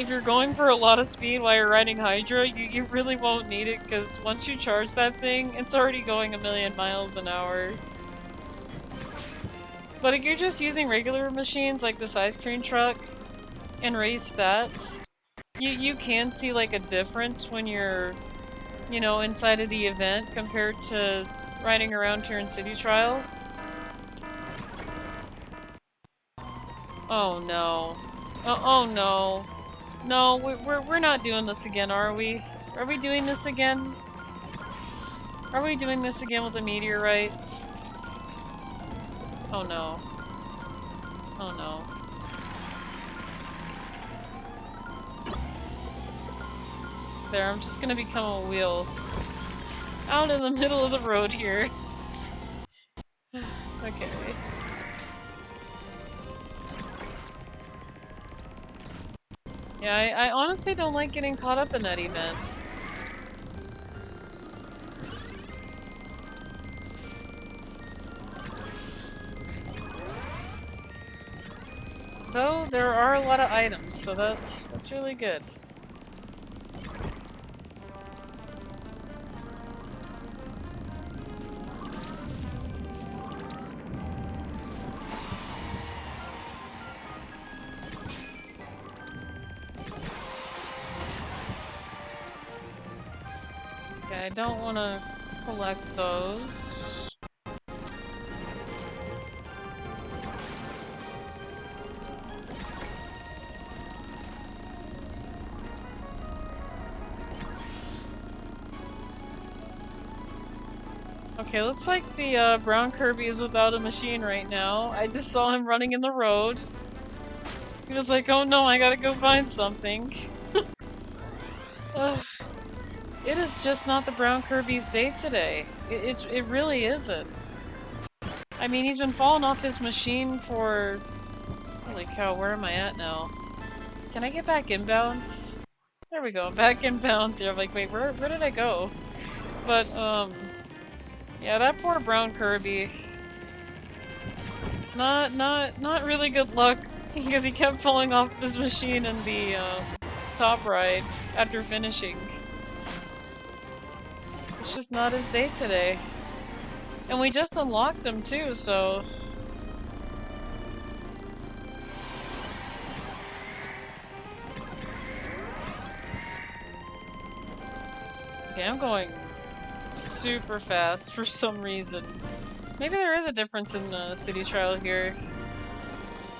you're going for a lot of speed while you're riding Hydra, you really won't need it because once you charge that thing, it's already going 1,000,000 miles an hour. But if you're just using regular machines like this ice cream truck and raise stats, you can see like a difference when you're, you know, inside of the event compared to riding around here in City Trial. Oh no. Oh no. No, we're not doing this again, are we? Are we doing this again? Are we doing this again with the meteorites? Oh no. Oh no. There, I'm just gonna become a wheel. Out in the middle of the road here. Okay. Yeah, I honestly don't like getting caught up in that event. Though there are a lot of items, so that's really good. Okay, I don't want to collect those. Okay, looks like the brown Kirby is without a machine right now. I just saw him running in the road. He was like, oh no, I gotta go find something. Ugh. It is just not the brown Kirby's day today. It really isn't. I mean, he's been falling off his machine for... Holy cow, where am I at now? Can I get back inbounds? There we go, back inbounds here. I'm like, wait, where did I go? But, yeah, that poor brown Kirby. Not really good luck, because he kept falling off his machine in the, top ride after finishing. It's just not his day today. And we just unlocked him too, so... Okay, I'm going super fast for some reason. Maybe there is a difference in the City Trial here.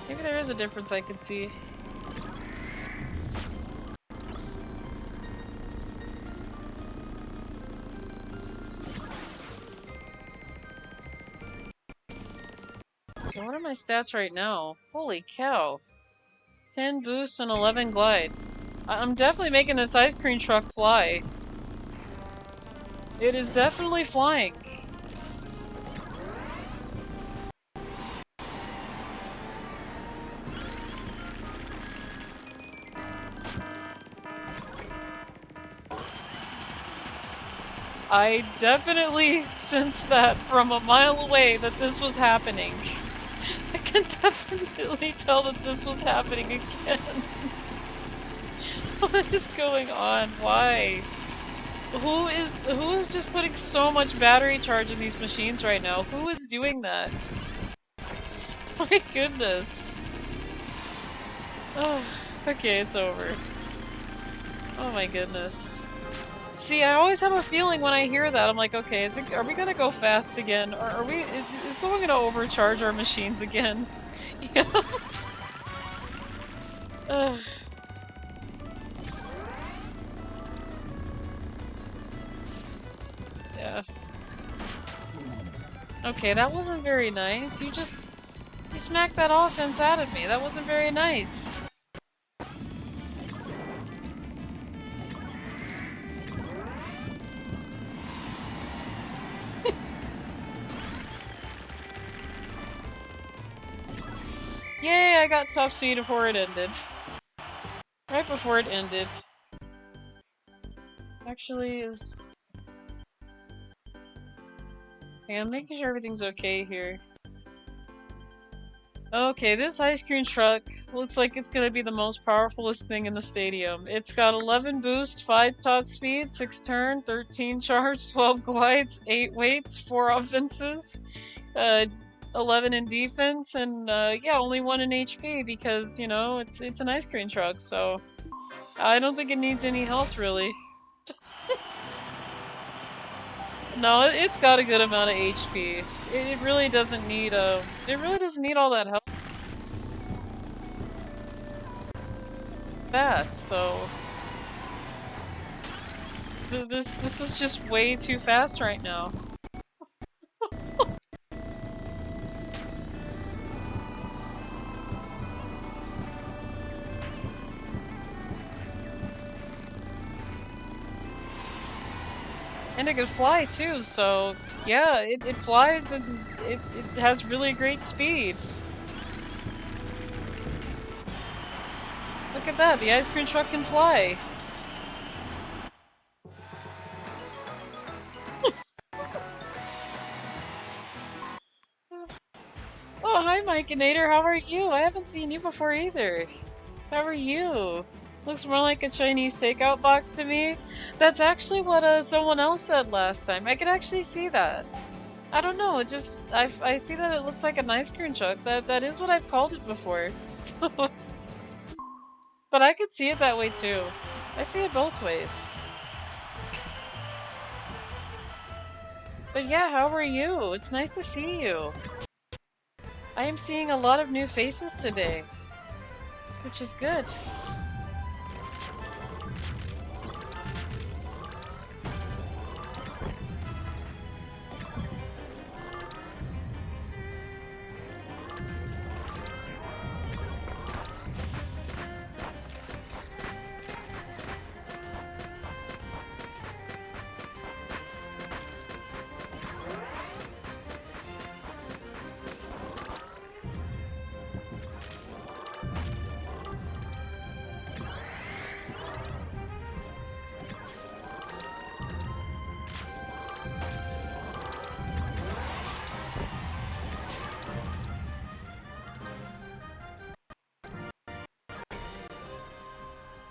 Maybe there is a difference I could see. Okay, what are my stats right now? Holy cow. 10 boost and 11 glide. I'm definitely making this ice cream truck fly. It is definitely flying. I definitely sensed that from a mile away that this was happening. I can definitely tell that this was happening again. What is going on? Why? Who is just putting so much battery charge in these machines right now? Who is doing that? My goodness. Oh, okay, it's over. Oh my goodness. See, I always have a feeling when I hear that, I'm like, okay, are we gonna go fast again? Or are we, is someone gonna overcharge our machines again? Yeah. Ugh. Yeah. Okay, that wasn't very nice. You smacked that offense out of me. That wasn't very nice. Yay, I got top speed before it ended. Right before it ended. Actually, is... Okay, I'm making sure everything's okay here. Okay, this ice cream truck looks like it's gonna be the most powerfulest thing in the stadium. It's got 11 boost, 5 top speed, 6 turn, 13 charge, 12 glides, 8 weights, 4 offenses, 11 in defense, and yeah, only 1 in HP because, you know, it's an ice cream truck, so I don't think it needs any health really. No, it's got a good amount of HP. It really doesn't need it really doesn't need all that health fast, so this is just way too fast right now. And it can fly too, so yeah, it flies and it has really great speed. Look at that, the ice cream truck can fly. Oh, hi Mikeinator, how are you? I haven't seen you before either. How are you? Looks more like a Chinese takeout box to me. That's actually what someone else said last time. I could actually see that. I don't know, it just I see that it looks like an ice cream truck. That is what I've called it before. So but I could see it that way too. I see it both ways. But yeah, how are you? It's nice to see you. I am seeing a lot of new faces today, which is good.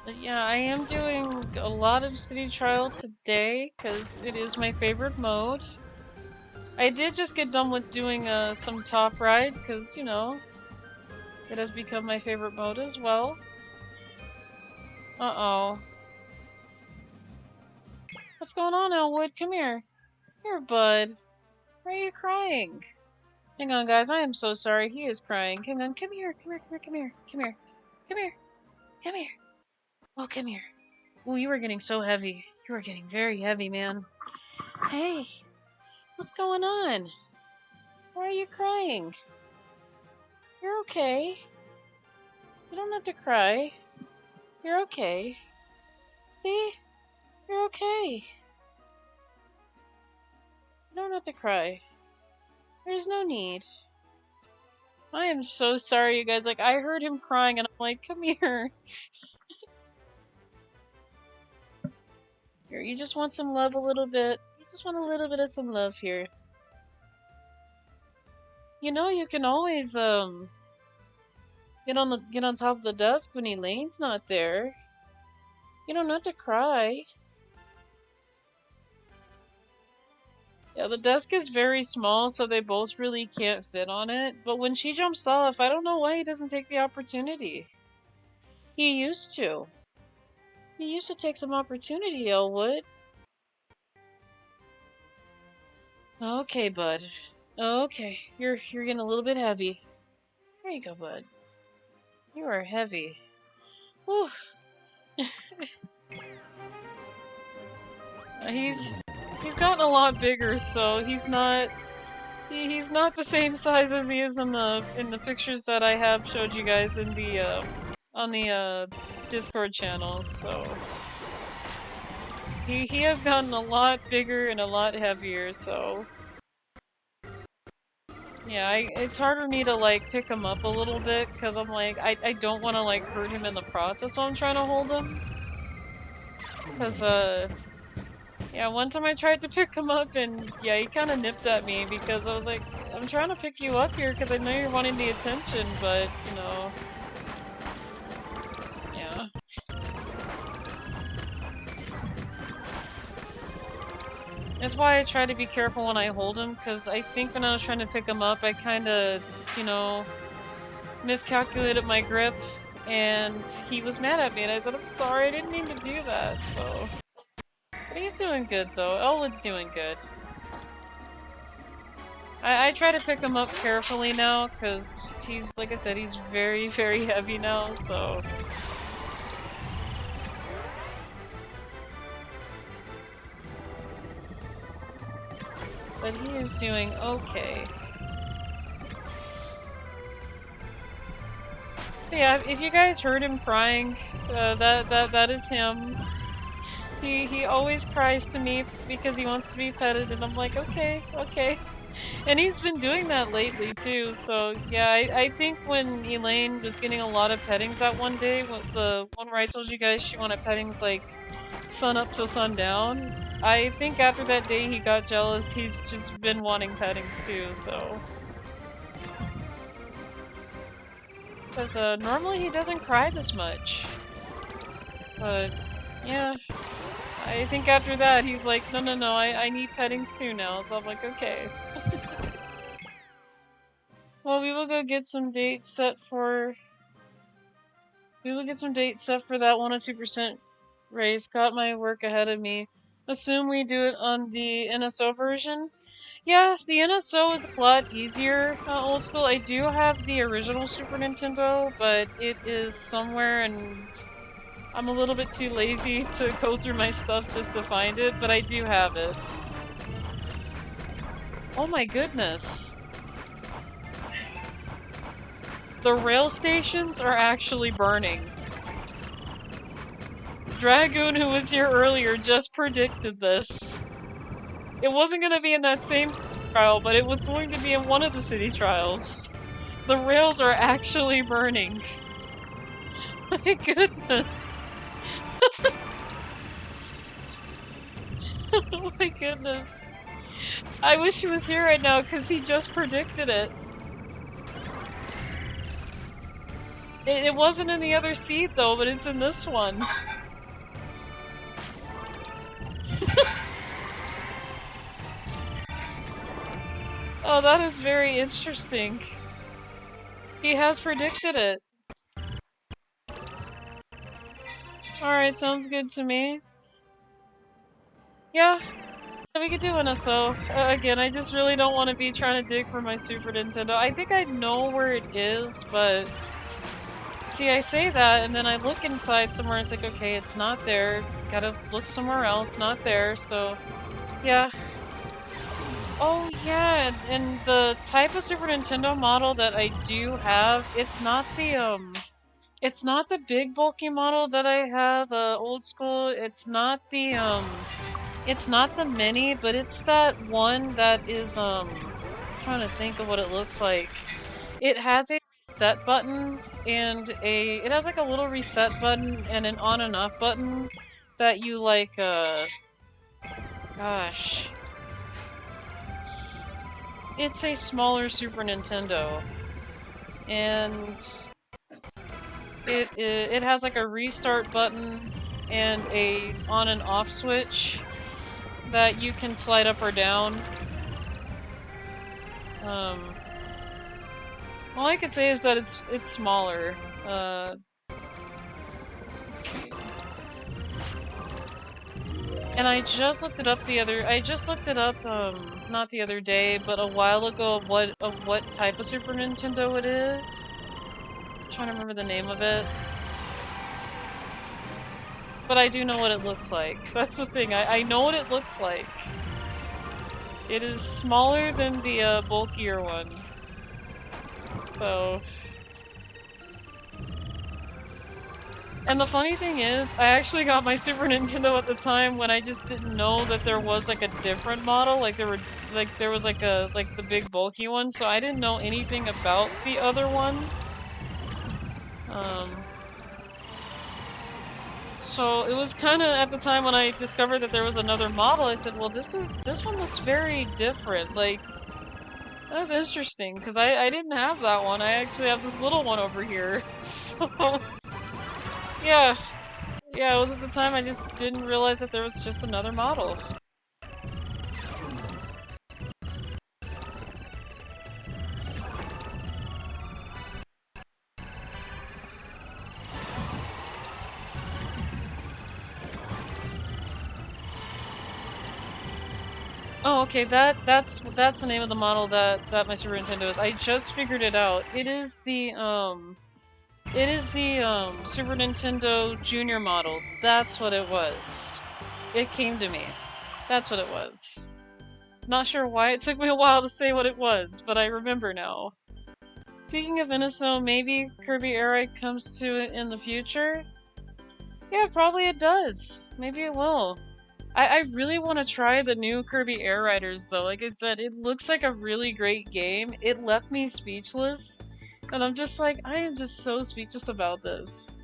But yeah, I am doing a lot of City Trial today, because it is my favorite mode. I did just get done with doing some Top Ride, because, you know, it has become my favorite mode as well. Uh-oh. What's going on, Elwood? Come here. Here, bud. Why are you crying? Hang on, guys. I am so sorry. He is crying. Hang on. Come here. Come here. Come here. Come here. Come here. Come here. Come here. Oh, come here. Oh, you are getting so heavy. You are getting very heavy, man. Hey. What's going on? Why are you crying? You're okay. You don't have to cry. You're okay. See? You're okay. You don't have to cry. There's no need. I am so sorry, you guys. Like, I heard him crying and I'm like, come here. Here, you just want some love a little bit. You just want a little bit of some love here. You know, you can always, get on top of the desk when Elaine's not there. You don't have to cry. Yeah, the desk is very small, so they both really can't fit on it. But when she jumps off, I don't know why he doesn't take the opportunity. He used to. He used to take some opportunity, Elwood. Okay, bud. Okay, you're getting a little bit heavy. There you go, bud. You are heavy. Whew. He's gotten a lot bigger, so he's not the same size as he is in the pictures that I have showed you guys in the on the Discord channels. So he has gotten a lot bigger and a lot heavier. So Yeah, it's hard for me to like pick him up a little bit because I'm like I don't want to like hurt him in the process, so I'm trying to hold him. Cause yeah, one time I tried to pick him up and yeah, he kind of nipped at me because I was like, I'm trying to pick you up here because I know you're wanting the attention, but you know, yeah. That's why I try to be careful when I hold him, because I think when I was trying to pick him up, I kind of, you know, miscalculated my grip, and he was mad at me, and I said, I'm sorry, I didn't mean to do that, so... But he's doing good, though. Elwood's doing good. I try to pick him up carefully now, because he's, like I said, he's very, very heavy now, so... But he is doing okay. But yeah, if you guys heard him crying, that is him. He always cries to me because he wants to be petted, and I'm like, okay, okay. And he's been doing that lately too, so yeah, I think when Elaine was getting a lot of pettings that one day, the one where I told you guys she wanted pettings like sun up till sundown, I think after that day he got jealous. He's just been wanting pettings too, so... Because normally he doesn't cry this much. But yeah, I think after that he's like, no, I need pettings too now, so I'm like, okay. Well, we will go get some dates set for... We will get some dates set for that 102% race. Got my work ahead of me. Assume we do it on the NSO version. Yeah, the NSO is a lot easier, old school. I do have the original Super Nintendo, but it is somewhere and I'm a little bit too lazy to go through my stuff just to find it, but I do have it. Oh my goodness. The rail stations are actually burning. Dragoon, who was here earlier, just predicted this. It wasn't going to be in that same trial, but it was going to be in one of the city trials. The rails are actually burning. My goodness. Oh my goodness. I wish he was here right now because he just predicted it. It wasn't in the other seat though, but it's in this one. Oh, that is very interesting. He has predicted it. Alright, sounds good to me. Yeah, we could do an SO. Again, I just really don't want to be trying to dig for my Super Nintendo. I think I know where it is, but... See, I say that, and then I look inside somewhere, and it's like, okay, it's not there. Gotta look somewhere else, not there, so... Yeah. Oh, yeah, and the type of Super Nintendo model that I do have, it's not the big bulky model that I have, old school. It's not the mini, but it's that one that is, I'm trying to think of what it looks like. It has a reset button, and it has like a little reset button and an on and off button that you like, gosh. It's a smaller Super Nintendo, and it has like a restart button and a on and off switch that you can slide up or down. All I can say is that it's smaller. Let's see. And I just looked it up not the other day, but a while ago of what type of Super Nintendo it is. I'm trying to remember the name of it. But I do know what it looks like. That's the thing, I know what it looks like. It is smaller than the bulkier one. So... And the funny thing is, I actually got my Super Nintendo at the time when I just didn't know that there was like a different model, like there was like the big bulky one, so I didn't know anything about the other one. So it was kind of at the time when I discovered that there was another model, I said, well, this one looks very different. Like, that's interesting, because I didn't have that one. I actually have this little one over here. So, yeah. Yeah, it was at the time I just didn't realize that there was just another model. Oh, okay, that's the name of the model that my Super Nintendo is. I just figured it out. It is the Super Nintendo Junior model. That's what it was. It came to me. That's what it was. Not sure why it took me a while to say what it was, but I remember now. Speaking of NSO, maybe Kirby Air Ride comes to it in the future? Yeah, probably it does. Maybe it will. I really want to try the new Kirby Air Riders though. Like I said, it looks like a really great game. It left me speechless. And I'm just like, I am just so speechless about this.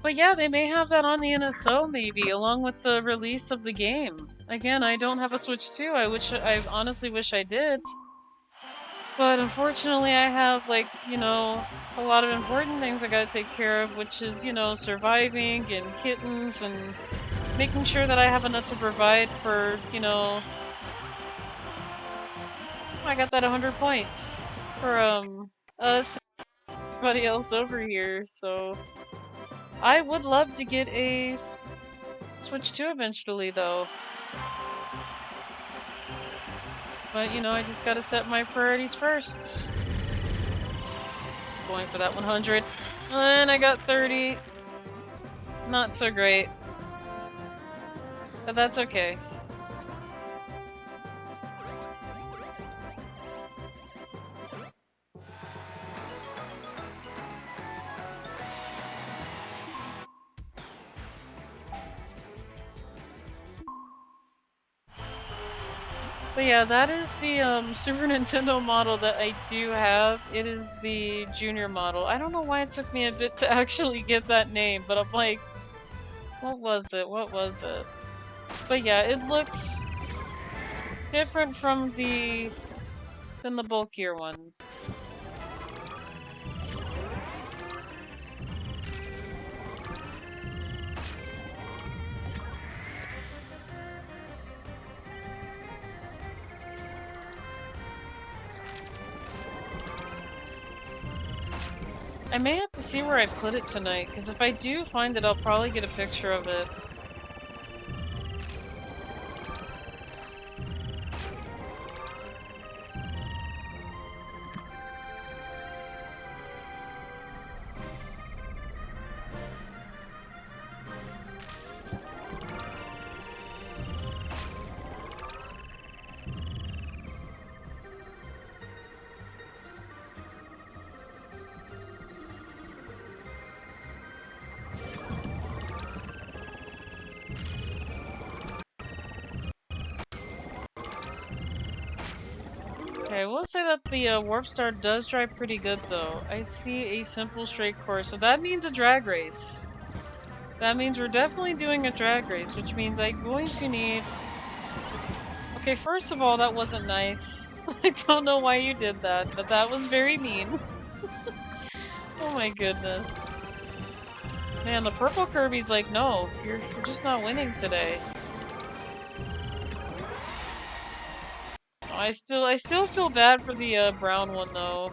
But yeah, they may have that on the NSO maybe, along with the release of the game. Again, I don't have a Switch 2. I honestly wish I did. But unfortunately, I have, like, you know, a lot of important things I gotta take care of, which is, you know, surviving and kittens and making sure that I have enough to provide for, you know... I got that 100 points for, us and everybody else over here, so... I would love to get a Switch 2 eventually, though. But, you know, I just gotta set my priorities first. Going for that 100. And I got 30. Not so great. But that's okay. But yeah, that is the Super Nintendo model that I do have. It is the Junior model. I don't know why it took me a bit to actually get that name, but I'm like, what was it? What was it? But yeah, it looks different from than the bulkier one. I may have to see where I put it tonight, because if I do find it, I'll probably get a picture of it. Okay, I will say that the Warp Star does drive pretty good, though. I see a simple straight course, so that means a drag race. That means we're definitely doing a drag race, which means I'm going to need... Okay, first of all, that wasn't nice. I don't know why you did that, but that was very mean. Oh my goodness. Man, the purple Kirby's like, no, you're just not winning today. I still feel bad for the brown one though.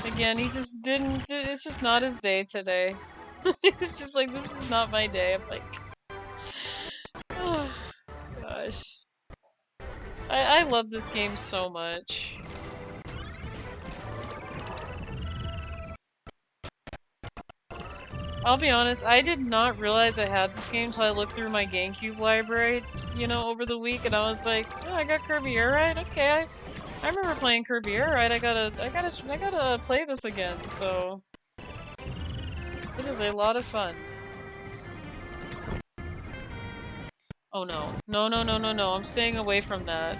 Again, he just didn't. It's just not his day today. It's just like, this is not my day. I'm like, oh gosh. I love this game so much. I'll be honest, I did not realize I had this game until I looked through my GameCube library, you know, over the week, and I was like, oh, I got Kirby Air Ride? Okay, I remember playing Kirby Air Ride. I gotta play this again. So it is a lot of fun. Oh no, no, no, no, no, no! I'm staying away from that.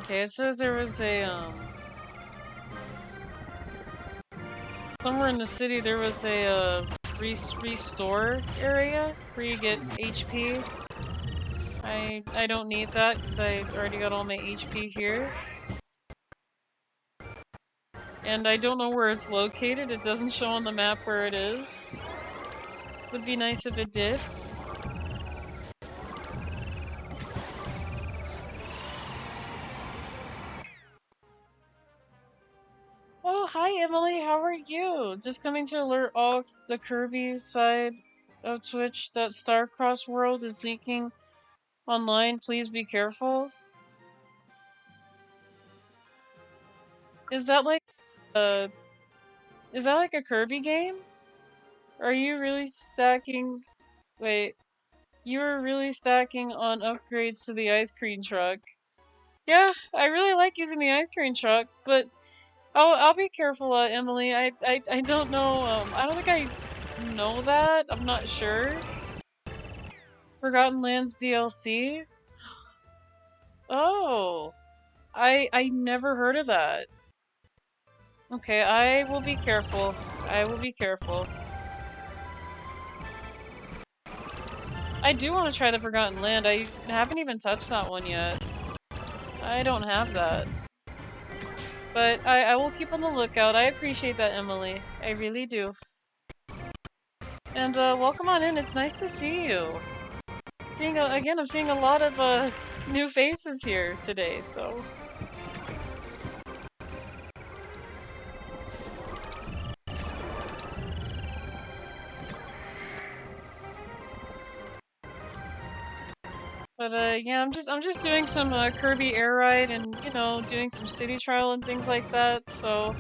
Okay, it says there was a somewhere in the city there was a restore area where you get HP. I don't need that because I already got all my HP here. And I don't know where it's located. It doesn't show on the map where it is. Would be nice if it did. Oh, hi Emily, how are you? Just coming to alert all the Kirby side of Twitch that Starcross World is leaking online. Please be careful. Is that like a Kirby game? Are you really stacking? Wait, you were really stacking on upgrades to the ice cream truck. Yeah, I really like using the ice cream truck, but I'll be careful, Emily. I don't know. I don't think I know that. I'm not sure. Forgotten Lands DLC. Oh, I never heard of that. Okay, I will be careful. I will be careful. I do want to try the Forgotten Land. I haven't even touched that one yet. I don't have that. But I will keep on the lookout. I appreciate that, Emily. I really do. And welcome on in. It's nice to see you. Again, I'm seeing a lot of new faces here today, so... But yeah, I'm just doing some Kirby Air Ride and, you know, doing some city trial and things like that, so...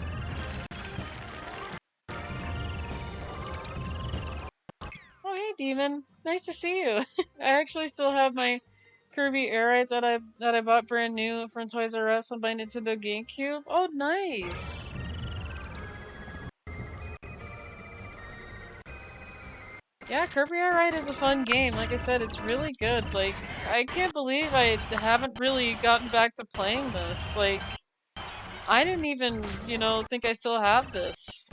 Oh, hey, Demon. Nice to see you. I actually still have my Kirby Air Ride that I bought brand new from Toys R Us on my Nintendo GameCube. Oh, nice. Yeah, Kirby Air Ride is a fun game. Like I said, it's really good. Like, I can't believe I haven't really gotten back to playing this. Like, I didn't even, you know, think I still have this.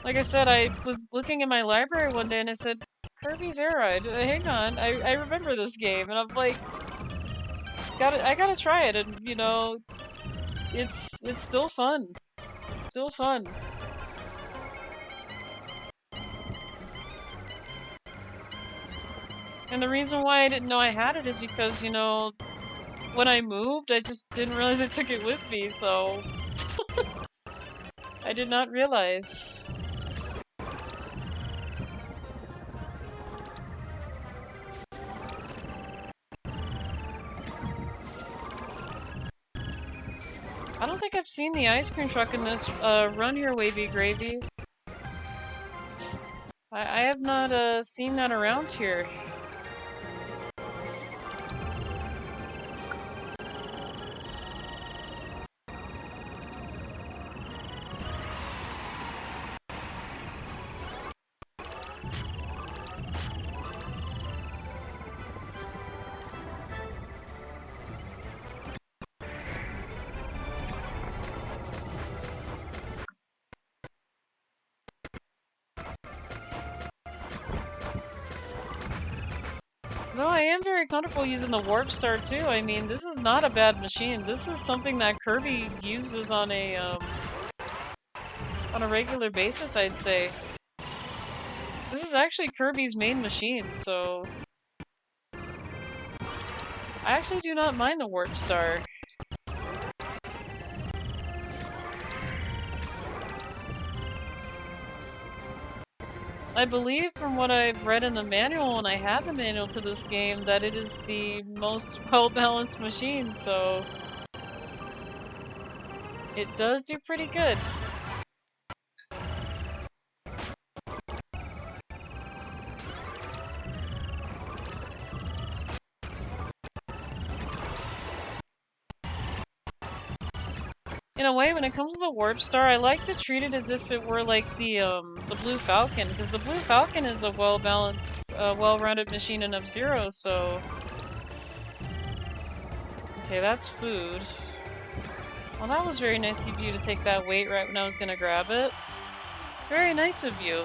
Like I said, I was looking in my library one day and I said, Kirby's Air Ride. Hang on, I remember this game, and I'm like, I gotta try it, and you know, it's still fun. Still fun. And the reason why I didn't know I had it is because, you know, when I moved, I just didn't realize I took it with me, so... I did not realize. I don't think I've seen the ice cream truck in this run here, Wavy Gravy. I have not seen that around here. No, I am very comfortable using the Warp Star too. I mean, this is not a bad machine. This is something that Kirby uses on a regular basis, I'd say. This is actually Kirby's main machine, so... I actually do not mind the Warp Star. I believe from what I've read in the manual, and I had the manual to this game, that it is the most well-balanced machine, so it does do pretty good. In a way, when it comes to the Warp Star, I like to treat it as if it were like the Blue Falcon, because the Blue Falcon is a well-balanced, well-rounded machine in F-Zero, so... Okay, that's food. Well, that was very nice of you to take that weight right when I was gonna grab it. Very nice of you.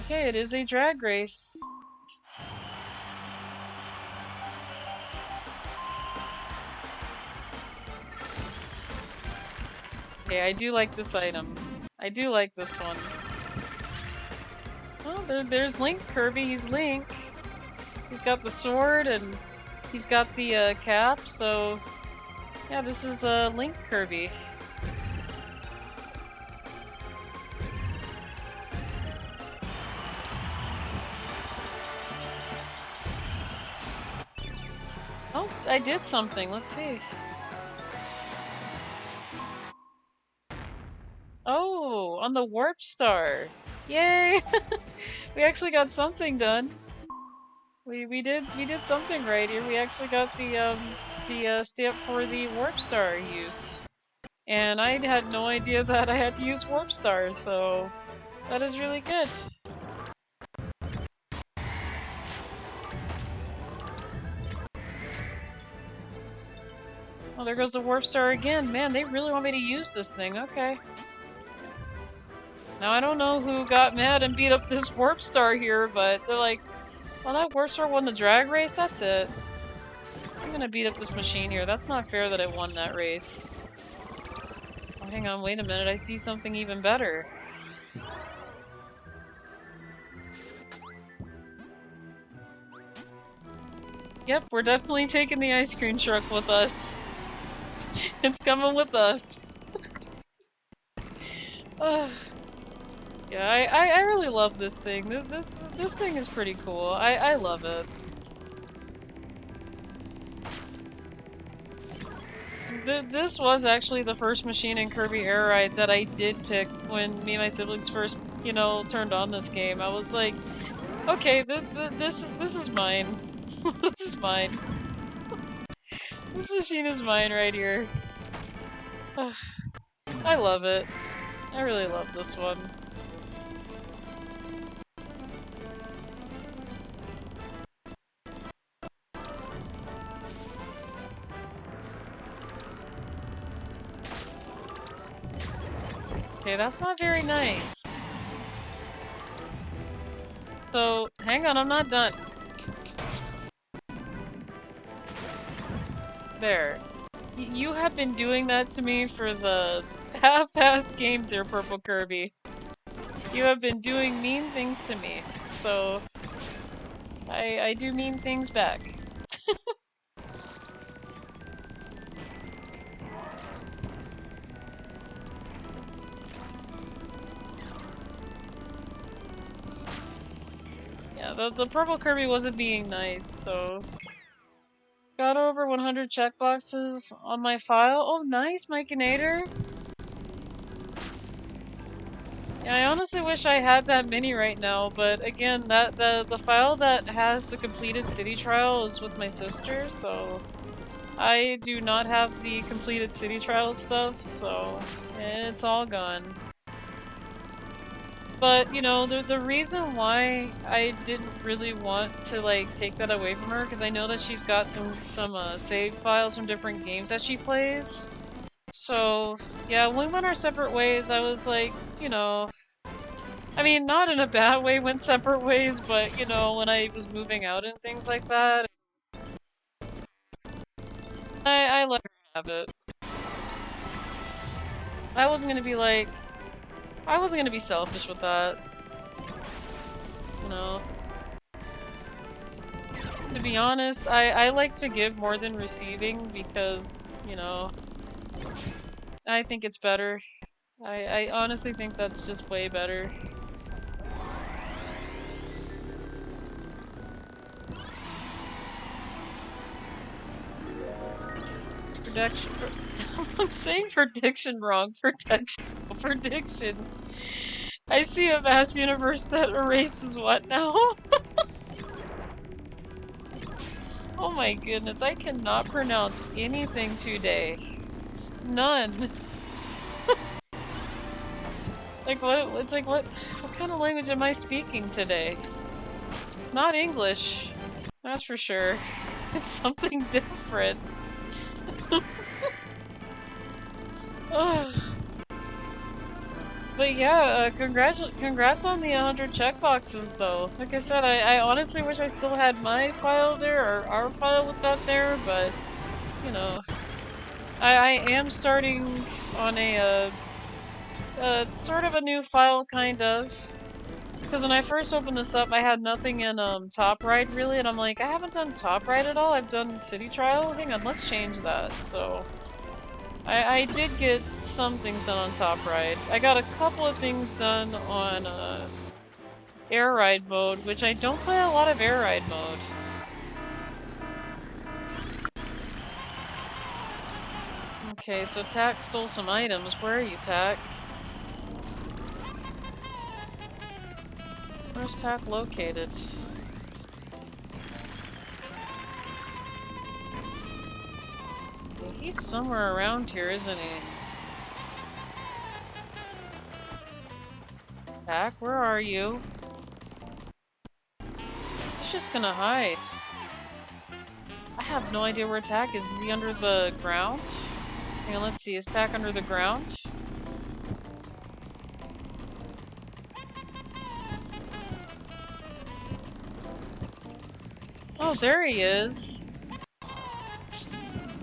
Okay, it is a drag race. Okay, I do like this item. I do like this one. Oh, there's Link Kirby. He's Link. He's got the sword and he's got the cap, so yeah, this is Link Kirby. Oh, I did something. Let's see. Oh, on the Warp Star. Yay! We actually got something done. We did something right here. We actually got the stamp for the Warp Star use. And I had no idea that I had to use Warp Star, so that is really good. Oh, there goes the Warp Star again. Man, they really want me to use this thing. Okay. Now, I don't know who got mad and beat up this Warp Star here, but they're like, well, that Warp Star won the drag race? That's it. I'm gonna beat up this machine here. That's not fair that I won that race. Oh, hang on, wait a minute. I see something even better. Yep, we're definitely taking the ice cream truck with us. It's coming with us. Yeah, I really love this thing. This thing is pretty cool. I love it. This was actually the first machine in Kirby Air Ride that I did pick when me and my siblings first, you know, turned on this game. I was like, okay, this is mine. This is mine. This machine is mine right here. I love it. I really love this one. Okay, that's not very nice. So, hang on, I'm not done. There. You have been doing that to me for the half-assed games here, Purple Kirby. You have been doing mean things to me, so I do mean things back. Yeah, the Purple Kirby wasn't being nice, so... Got over 100 checkboxes on my file. Oh, nice, Mikeinator! Yeah, I honestly wish I had that many right now, but again, the file that has the completed city trial is with my sister, so... I do not have the completed city trial stuff, so... it's all gone. But, you know, the reason why I didn't really want to, like, take that away from her, because I know that she's got some save files from different games that she plays. So, yeah, when we went our separate ways, I was like, you know... I mean, not in a bad way went separate ways, but, you know, when I was moving out and things like that, I let her have it. I wasn't gonna be like... I wasn't gonna be selfish with that. You know? to be honest, I like to give more than receiving because, you know, I think it's better. I honestly think that's just way better. Prediction. I'm saying prediction wrong. Prediction. I see a vast universe that erases what now? Oh my goodness, I cannot pronounce anything today. None. Like what? It's like what kind of language am I speaking today? It's not English. That's for sure. It's something different. Ugh. But yeah, congrats on the 100 checkboxes though. Like I said, I honestly wish I still had my file there, or our file with that there, but, you know. I am starting on a, sort of a new file, kind of. Because when I first opened this up, I had nothing in, Top Ride, really, and I'm like, I haven't done Top Ride at all, I've done City Trial? Hang on, let's change that, so... I did get some things done on Top Ride. I got a couple of things done on Air Ride mode, which I don't play a lot of Air Ride mode. Okay, so Tack stole some items. Where are you, Tack? Where's Tack located? He's somewhere around here, isn't he? Tack, where are you? He's just gonna hide. I have no idea where Tack is. Is he under the ground? Hang on, let's see. Is Tack under the ground? Oh, there he is.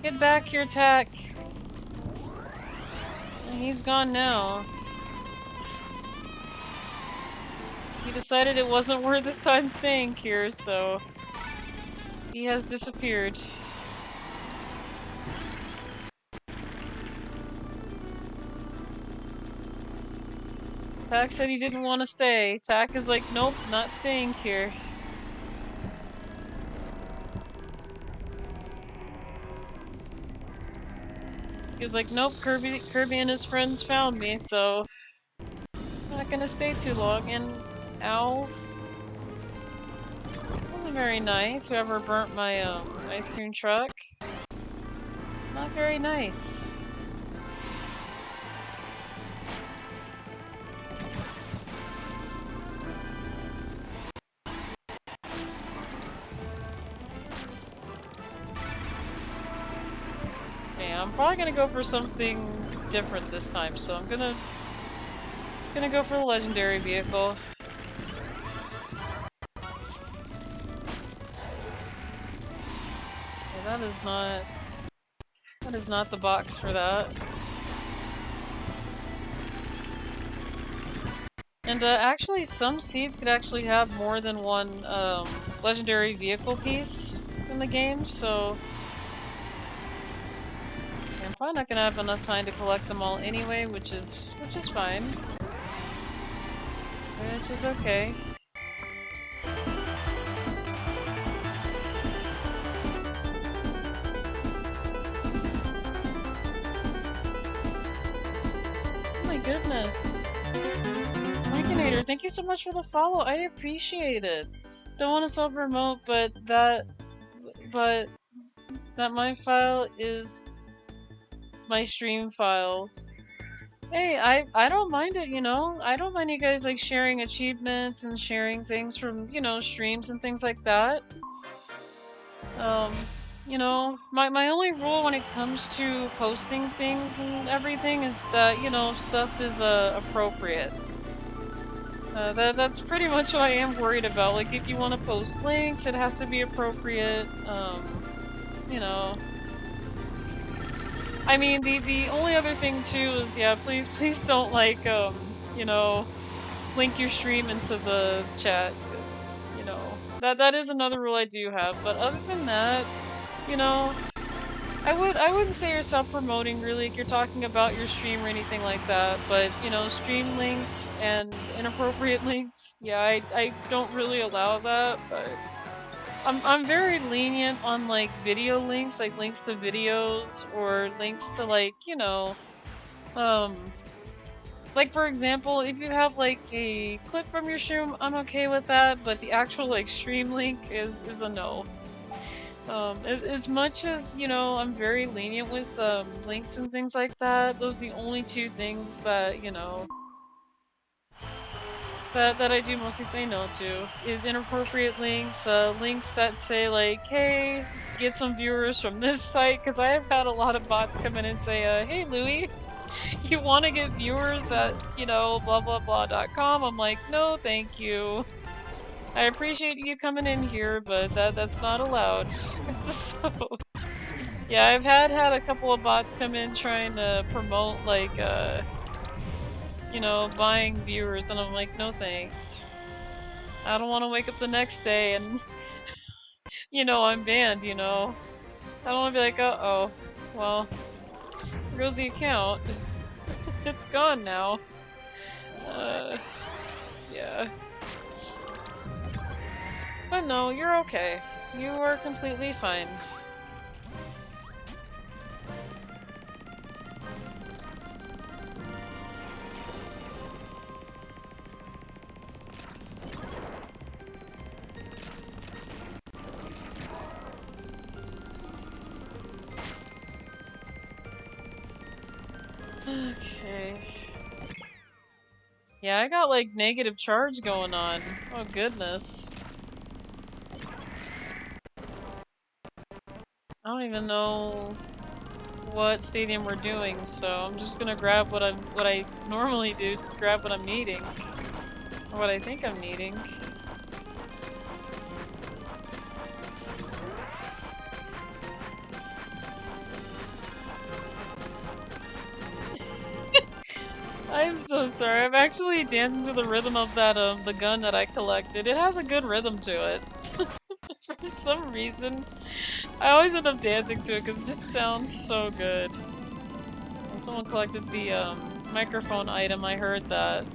Get back here, Tack. He's gone now. He decided it wasn't worth his time staying here, so he has disappeared. Tack said he didn't want to stay. Tack is like, nope, not staying here. He was like, nope, Kirby and his friends found me, so I'm not gonna stay too long. And ow, wasn't very nice. Whoever burnt my ice cream truck, not very nice. I'm probably gonna go for something different this time, so I'm gonna go for the legendary vehicle. Yeah, that is not the box for that. And actually, some seeds could actually have more than one legendary vehicle piece in the game, so I'm probably not gonna have enough time to collect them all anyway, which is fine. Which is okay. Oh my goodness. Mikinator, thank you so much for the follow. I appreciate it. Don't want to self-promote, but that my file is my stream file. Hey, I don't mind it, you know? I don't mind you guys like sharing achievements and sharing things from, you know, streams and things like that. You know, my only rule when it comes to posting things and everything is that, you know, stuff is appropriate. That's pretty much what I am worried about. Like, if you want to post links, it has to be appropriate. You know. I mean, the only other thing too is, yeah, please don't, like, you know, link your stream into the chat, because, you know, That is another rule I do have, but other than that, you know, I wouldn't say you're self-promoting really if you're talking about your stream or anything like that, but you know, stream links and inappropriate links, yeah, I don't really allow that, but I'm very lenient on like video links, like links to videos or links to like, you know, like for example, if you have like a clip from your stream, I'm okay with that, but the actual like stream link is a no. As much as, you know, I'm very lenient with links and things like that, those are the only two things that, you know, that I do mostly say no to, is inappropriate links, links that say like, hey, get some viewers from this site, because I have had a lot of bots come in and say, hey Louie, you want to get viewers at, you know, blah blah blah.com. I'm like, no thank you. I appreciate you coming in here, but that's not allowed. So, yeah, I've had a couple of bots come in trying to promote, like, you know, buying viewers, and I'm like, no thanks. I don't want to wake up the next day and, you know, I'm banned, you know. I don't want to be like, uh-oh, well, there goes the account. It's gone now. Yeah. But no, you're okay. You are completely fine. Okay. Yeah, I got like negative charge going on. Oh goodness. I don't even know what stadium we're doing, so I'm just gonna grab what I normally do, just grab what I'm needing. Or what I think I'm needing. I'm so sorry. I'm actually dancing to the rhythm of that the gun that I collected. It has a good rhythm to it. For some reason, I always end up dancing to it because it just sounds so good. When someone collected the microphone item, I heard that.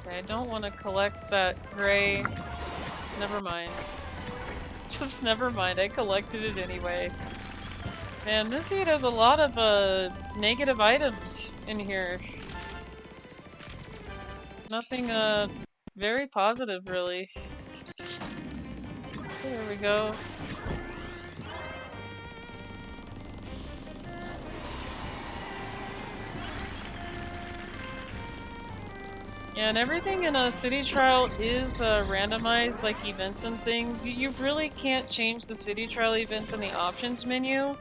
Okay, I don't want to collect that gray. Never mind. Just never mind. I collected it anyway. Man, this seed has a lot of negative items in here. Nothing very positive really. There we go. Yeah, and everything in a city trial is randomized, like events and things. You really can't change the city trial events in the options menu,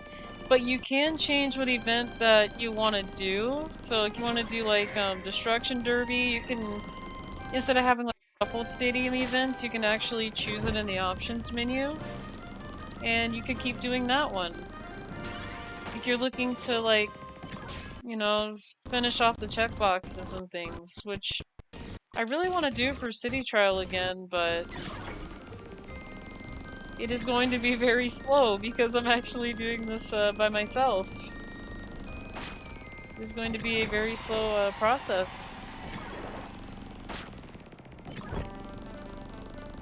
but you can change what event that you want to do. So if you want to do like Destruction Derby, you can, instead of having like coupled stadium events, you can actually choose it in the options menu. And you could keep doing that one. If you're looking to like, you know, finish off the checkboxes and things, which I really want to do for City Trial again, but it is going to be very slow because I'm actually doing this by myself. It is going to be a very slow process.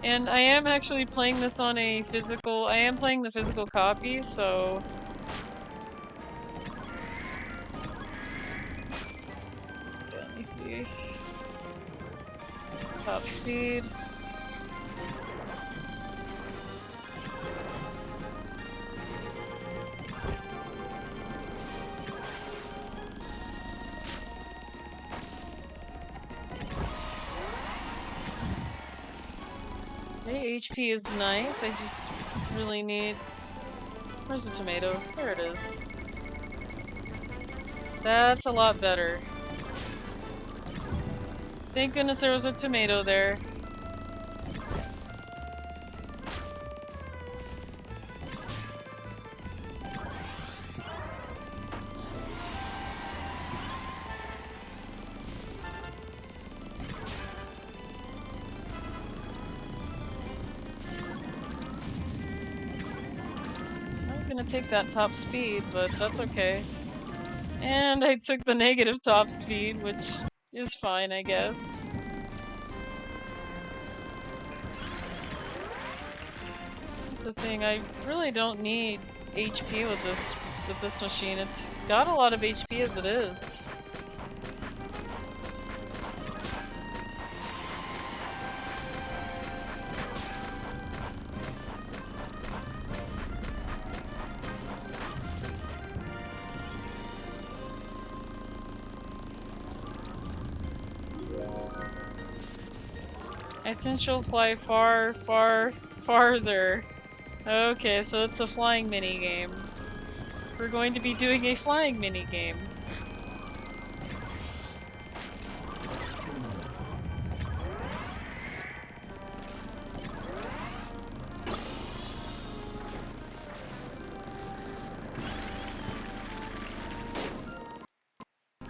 And I am actually playing this on a physical, I am playing the physical copy, so... Let me see. Top speed. Okay, HP is nice, I just really need... Where's the tomato? There it is. That's a lot better. Thank goodness there was a tomato there. gonna take that top speed, but that's okay. And I took the negative top speed, which is fine, I guess. That's the thing, I really don't need HP with this machine. It's got a lot of HP as it is. I sense you'll fly far, far, farther. Okay, so it's a flying minigame. We're going to be doing a flying minigame.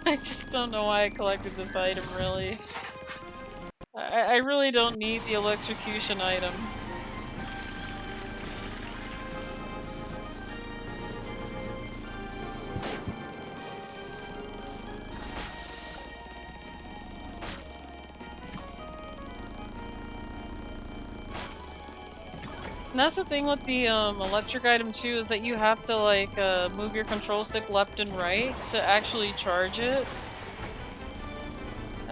I just don't know why I collected this item, really. I really don't need the electrocution item. And that's the thing with the electric item too, is that you have to like move your control stick left and right to actually charge it.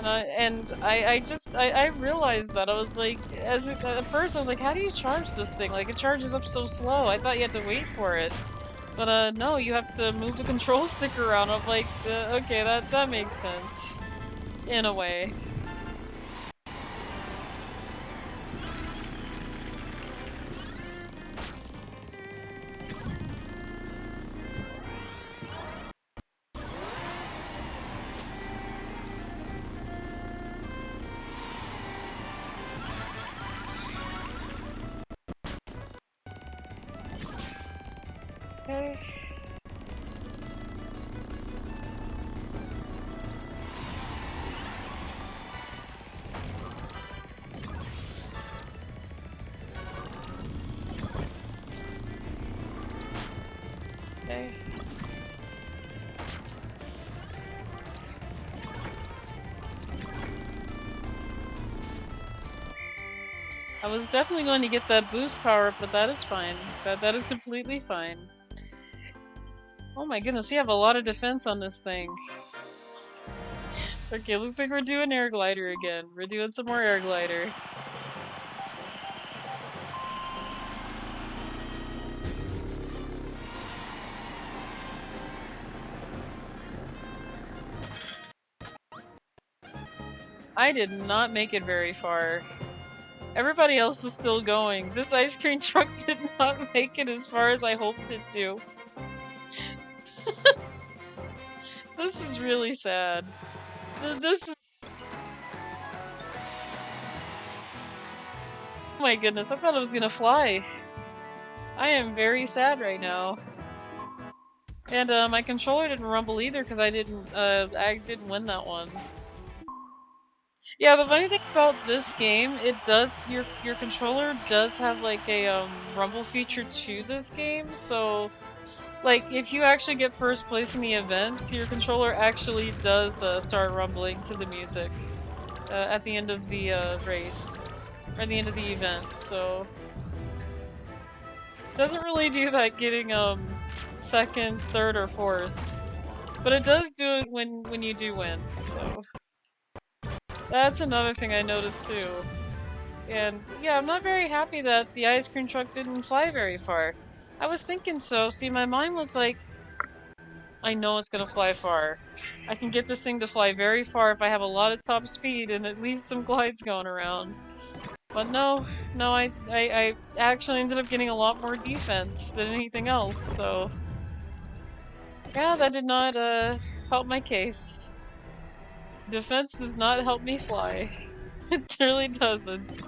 And I realized that I was like, at first I was like, how do you charge this thing? Like it charges up so slow. I thought you had to wait for it, but no, you have to move the control stick around. I'm like, okay, that makes sense, in a way. Okay. Okay. I was definitely going to get that boost power up, but that is fine. That is completely fine. Oh my goodness, we have a lot of defense on this thing. Okay, looks like we're doing air glider again. We're doing some more air glider. I did not make it very far. Everybody else is still going. This ice cream truck did not make it as far as I hoped it to. This is really sad. This is... Oh my goodness, I thought it was gonna fly. I am very sad right now. And my controller didn't rumble either because I didn't win that one. Yeah, the funny thing about this game, it does your controller does have like a rumble feature to this game, so like if you actually get first place in the events, your controller actually does start rumbling to the music at the end of the race or the end of the event. So it doesn't really do that getting second, third, or fourth, but it does do it when you do win. So. That's another thing I noticed too. And yeah, I'm not very happy that the ice cream truck didn't fly very far. I was thinking so. See, my mind was like, I know it's gonna fly far. I can get this thing to fly very far if I have a lot of top speed and at least some glides going around. But no, I actually ended up getting a lot more defense than anything else, so... Yeah, that did not help my case. Defense does not help me fly. It really doesn't.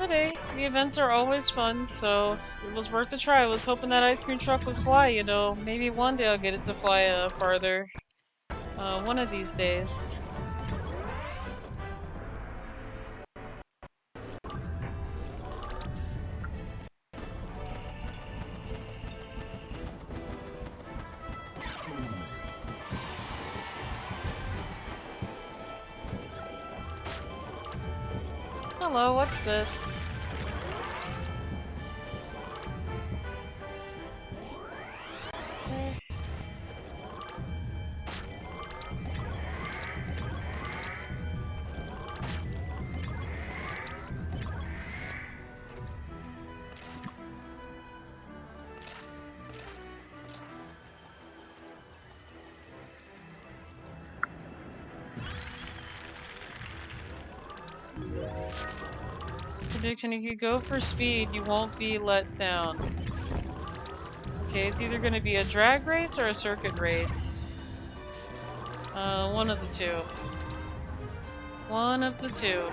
But hey, the events are always fun, so it was worth a try. I was hoping that ice cream truck would fly, you know. Maybe one day I'll get it to fly farther. One of these days. Hello, what's this? Okay. Prediction, if you go for speed, you won't be let down. Okay, it's either gonna be a drag race or a circuit race. One of the two. One of the two.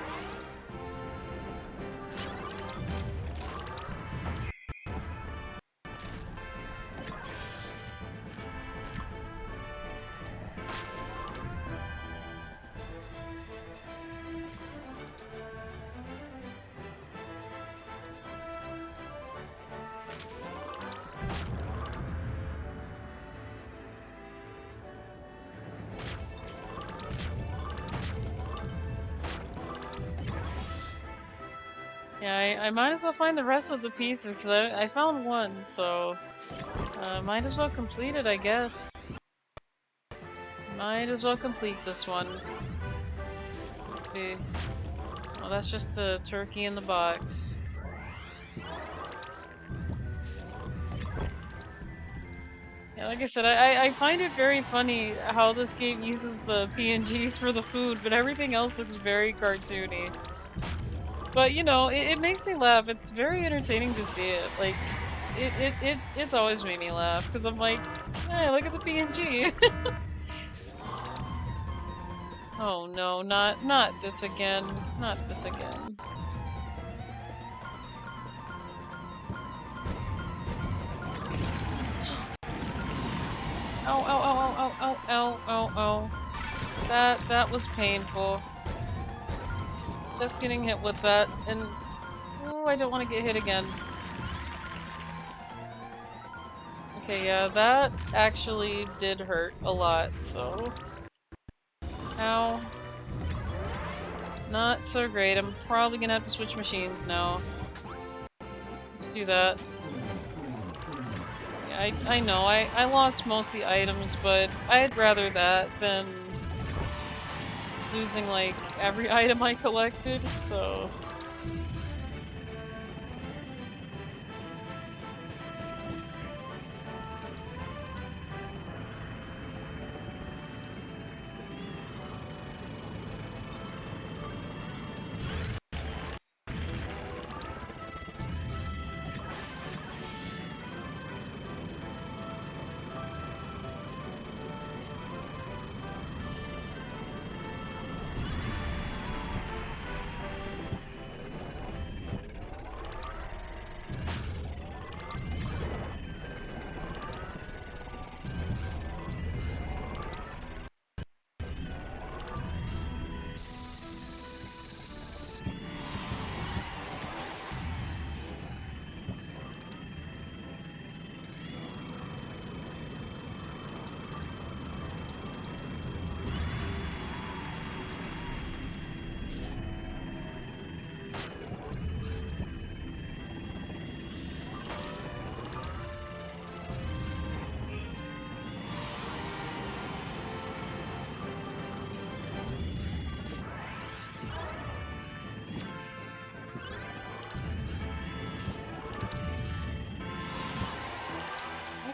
Yeah, I might as well find the rest of the pieces, because I found one, so... might as well complete it, I guess. Might as well complete this one. Let's see. Oh, that's just a turkey in the box. Yeah, like I said, I find it very funny how this game uses the PNGs for the food, but everything else looks very cartoony. But, you know, it makes me laugh. It's very entertaining to see it. Like, it's always made me laugh, because I'm like, hey, look at the PNG! Oh no, not this again. Not this again. Ow, ow, ow, ow, ow, ow, ow, ow. That was painful. Just getting hit with that, and... Oh, I don't want to get hit again. Okay, yeah, that actually did hurt a lot, so... Ow. Not so great. I'm probably gonna have to switch machines now. Let's do that. Yeah, I know, I lost most of the items, but I'd rather that than losing, like, every item I collected, so...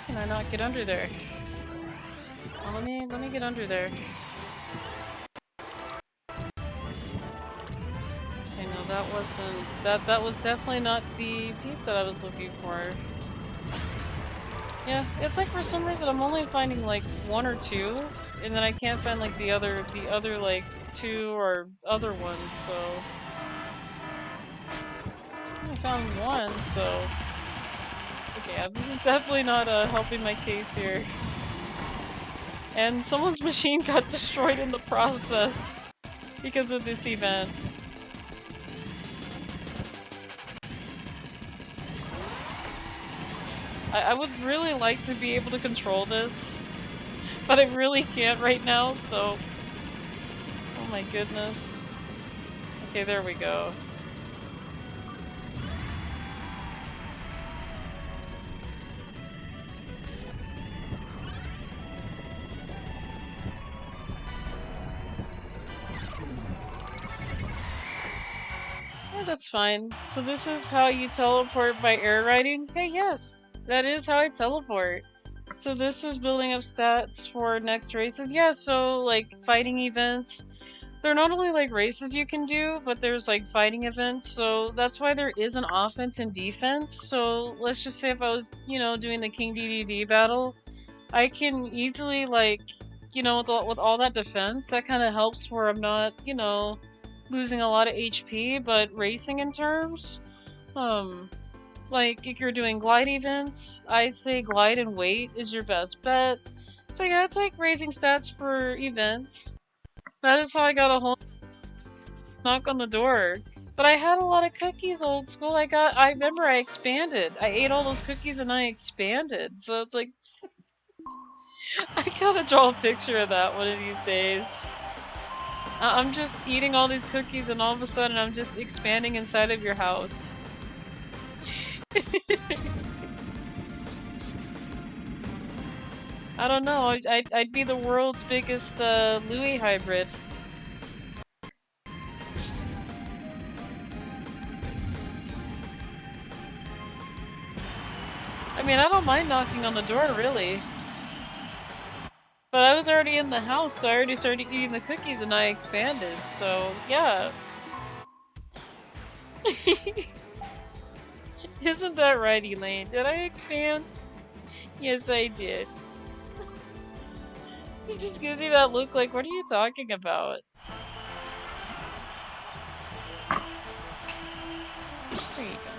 Can I not get under there? Oh, let me get under there. Okay, no, that wasn't that was definitely not the piece that I was looking for. Yeah, it's like for some reason I'm only finding like one or two, and then I can't find like the other like two or other ones, so I found one, so... Okay, yeah, this is definitely not helping my case here. And someone's machine got destroyed in the process because of this event. I would really like to be able to control this, but I really can't right now, so... Oh my goodness. Okay, there we go. Yeah, that's fine. So this is how you teleport by air riding? Hey, yes! That is how I teleport. So this is building up stats for next races. Yeah, so like fighting events. They're not only like races you can do, but there's like fighting events. So that's why there is an offense and defense. So let's just say if I was, you know, doing the King DDD battle, I can easily like, you know, with all that defense, that kind of helps where I'm not, you know, losing a lot of HP. But racing in terms, like, if you're doing glide events, I'd say glide and weight is your best bet. So yeah, it's like raising stats for events. That is how I got a whole knock on the door. But I had a lot of cookies, old school. I remember I expanded. I ate all those cookies and I expanded. So it's like, I gotta draw a picture of that one of these days. I'm just eating all these cookies and all of a sudden I'm just expanding inside of your house. I don't know, I'd be the world's biggest Louie hybrid. I mean, I don't mind knocking on the door, really. But I was already in the house, so I already started eating the cookies and I expanded, so yeah. Isn't that right, Elaine? Did I expand? Yes, I did. She just gives you that look like, what are you talking about? There you go.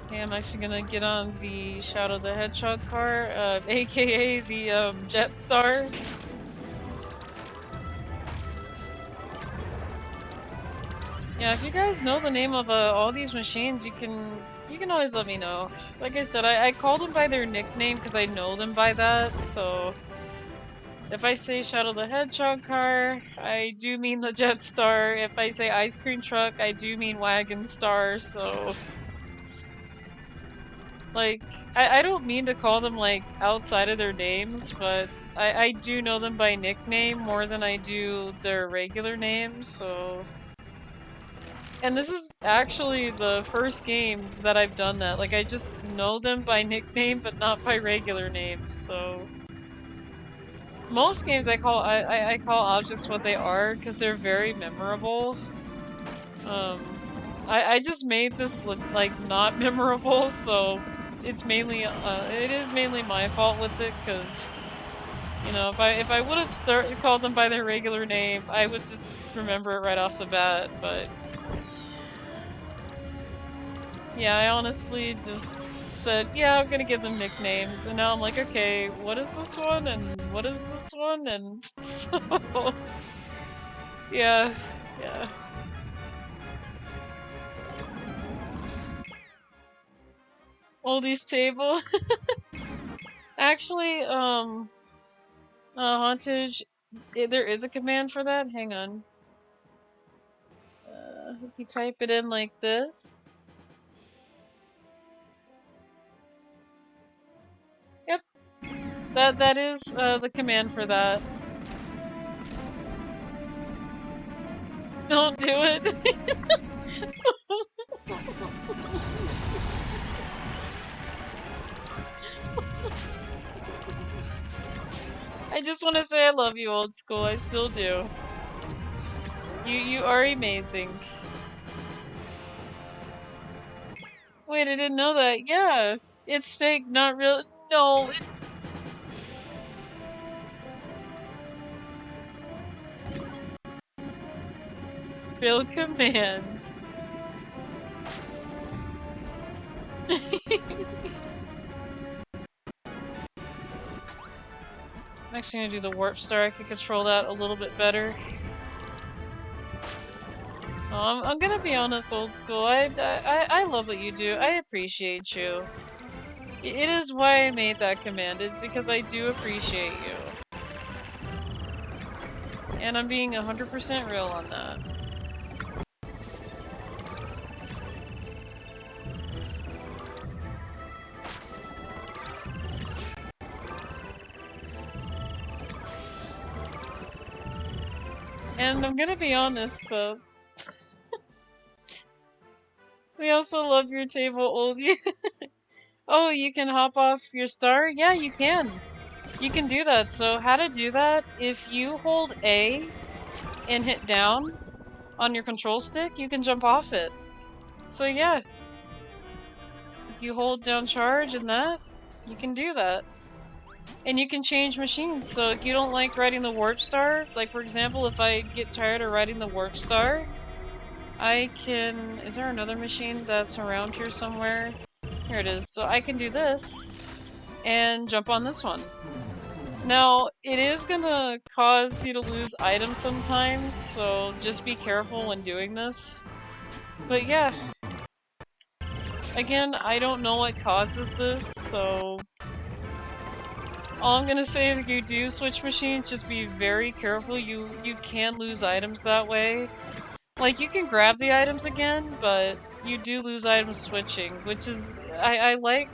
Okay, I'm actually gonna get on the Shadow the Hedgehog car, aka the Jetstar. Yeah, if you guys know the name of all these machines, you can always let me know. Like I said, I call them by their nickname because I know them by that, so... If I say Shadow the Hedgehog car, I do mean the Jetstar. If I say Ice Cream Truck, I do mean Wagon Star, so... Like, I don't mean to call them, like, outside of their names, but I do know them by nickname more than I do their regular names, so... And this is actually the first game that I've done that. Like, I just know them by nickname, but not by regular names, so... Most games I call objects what they are, because they're very memorable. I just made this look, like, not memorable, so... It's mainly, it is mainly my fault with it, because... You know, if I would have called them by their regular name, I would just remember it right off the bat, but... Yeah, I honestly just said, yeah, I'm gonna give them nicknames, and now I'm like, okay, what is this one, and what is this one, and so... Yeah, yeah. Oldies table. Actually, Hauntage, there is a command for that, hang on. If you type it in like this... Yep. That is the command for that. Don't do it. I just want to say I love you, old school. I still do. You are amazing. Wait, I didn't know that. Yeah, it's fake, not real. No. failed command. I'm actually gonna do the warp star. I can control that a little bit better. Oh, I'm gonna be honest, old school. I love what you do. I appreciate you. It is why I made that command. It's because I do appreciate you. And I'm being 100% real on that. And I'm gonna be honest, we also love your table, oldie. Oh, you can hop off your star? Yeah, you can. You can do that. So how to do that, if you hold A and hit down on your control stick, you can jump off it. So yeah. If you hold down charge and that, you can do that. And you can change machines, so if you don't like riding the warp star, like for example, if I get tired of riding the warp star, I can... Is there another machine that's around here somewhere? Here it is. So I can do this and jump on this one. Now, it is gonna cause you to lose items sometimes, so just be careful when doing this. But yeah. Again, I don't know what causes this, so... All I'm gonna say is if you do switch machines, just be very careful. You can lose items that way. Like, you can grab the items again, but you do lose items switching, which is... I like...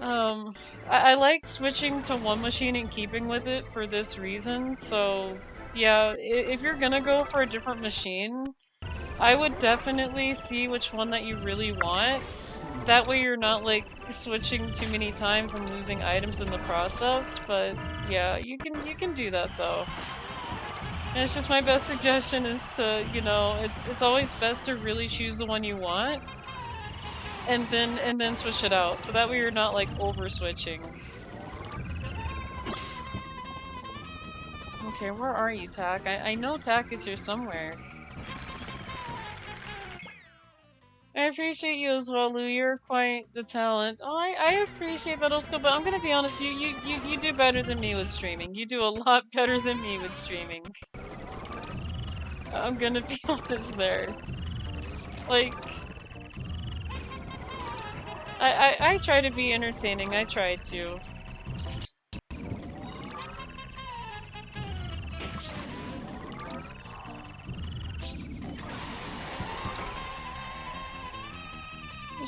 I like switching to one machine and keeping with it for this reason, so... Yeah, if you're gonna go for a different machine, I would definitely see which one that you really want. That way you're not, like, switching too many times and losing items in the process, but yeah, you can do that though. And it's just my best suggestion is to, you know, it's always best to really choose the one you want and then switch it out. So that way you're not, like, over switching. Okay, where are you, Tak? I know Tak is here somewhere. I appreciate you as well, Louie. You're quite the talent. Oh, I appreciate that, old school, but I'm gonna be honest, you do better than me with streaming. You do a lot better than me with streaming. I'm gonna be honest there. Like... I try to be entertaining, I try to.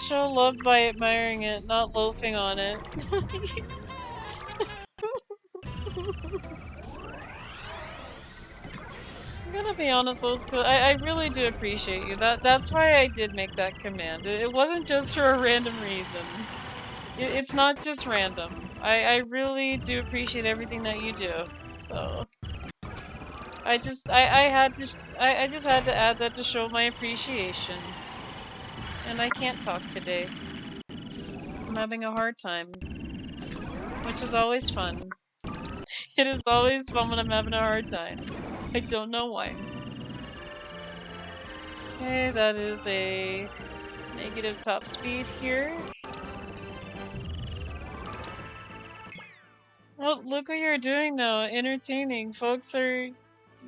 Show love by admiring it, not loafing on it. I'm gonna be honest, old school. I really do appreciate you. That's why I did make that command. It wasn't just for a random reason. It's not just random. I really do appreciate everything that you do. So I just had to I just had to add that to show my appreciation. And I can't talk today. I'm having a hard time. Which is always fun. It is always fun when I'm having a hard time. I don't know why. Okay, that is a negative top speed here. Well, look what you're doing though. Entertaining. Folks are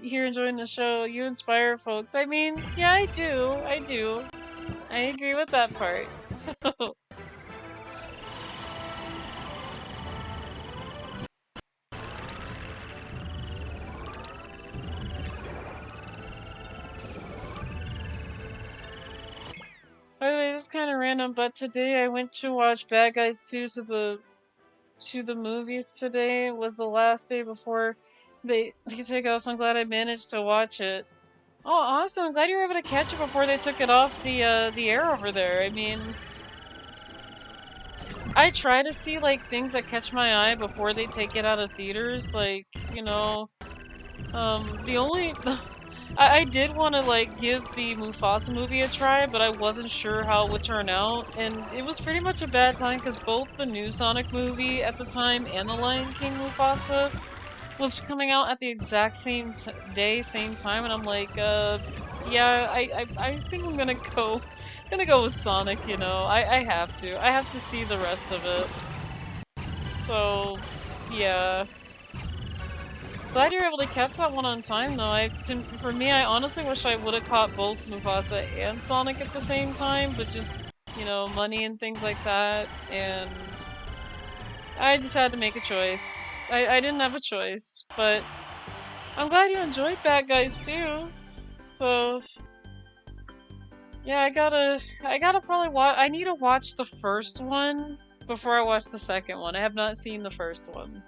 here enjoying the show. You inspire folks. I mean, yeah, I do. I do. I agree with that part. So... By the way, this is kind of random, but today I went to watch Bad Guys 2 to the movies today. It was the last day before they took out, so I'm glad I managed to watch it. Oh, awesome! I'm glad you were able to catch it before they took it off the air over there. I mean, I try to see, like, things that catch my eye before they take it out of theaters. Like, you know, the only... I did want to, like, give the Mufasa movie a try, but I wasn't sure how it would turn out, and it was pretty much a bad time because both the new Sonic movie at the time and the Lion King Mufasa was coming out at the exact same day, same time, and I'm like, yeah, I think I'm gonna go with Sonic, you know. I have to. I have to see the rest of it. So, yeah. Glad you're able to catch that one on time, though. For me, I honestly wish I would have caught both Mufasa and Sonic at the same time, but just, you know, money and things like that, and I just had to make a choice. I didn't have a choice, but I'm glad you enjoyed Bad Guys too. So, yeah, I gotta probably watch. I need to watch the first one before I watch the second one. I have not seen the first one.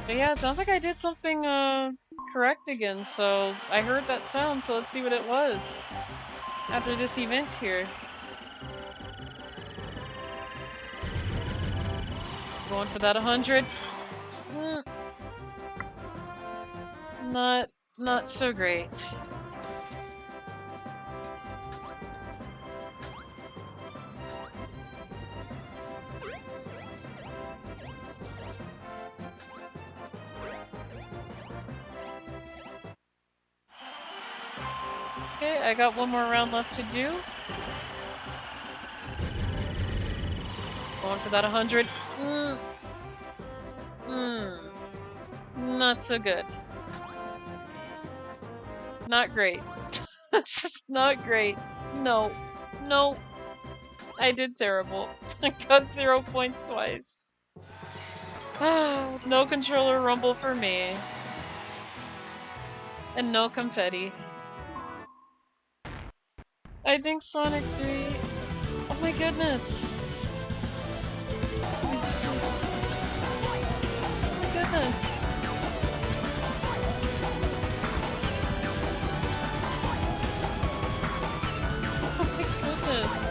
But yeah, it sounds like I did something correct again, so I heard that sound, so let's see what it was after this event here. Going for that 100. Not so great. Okay, I got one more round left to do. Going for that 100. Not so good. Not great. That's just not great. No. No. I did terrible. I got 0 points twice. No controller rumble for me. And no confetti. I think Sonic 3... Oh my goodness. Oh my goodness. Oh my goodness. Oh my goodness.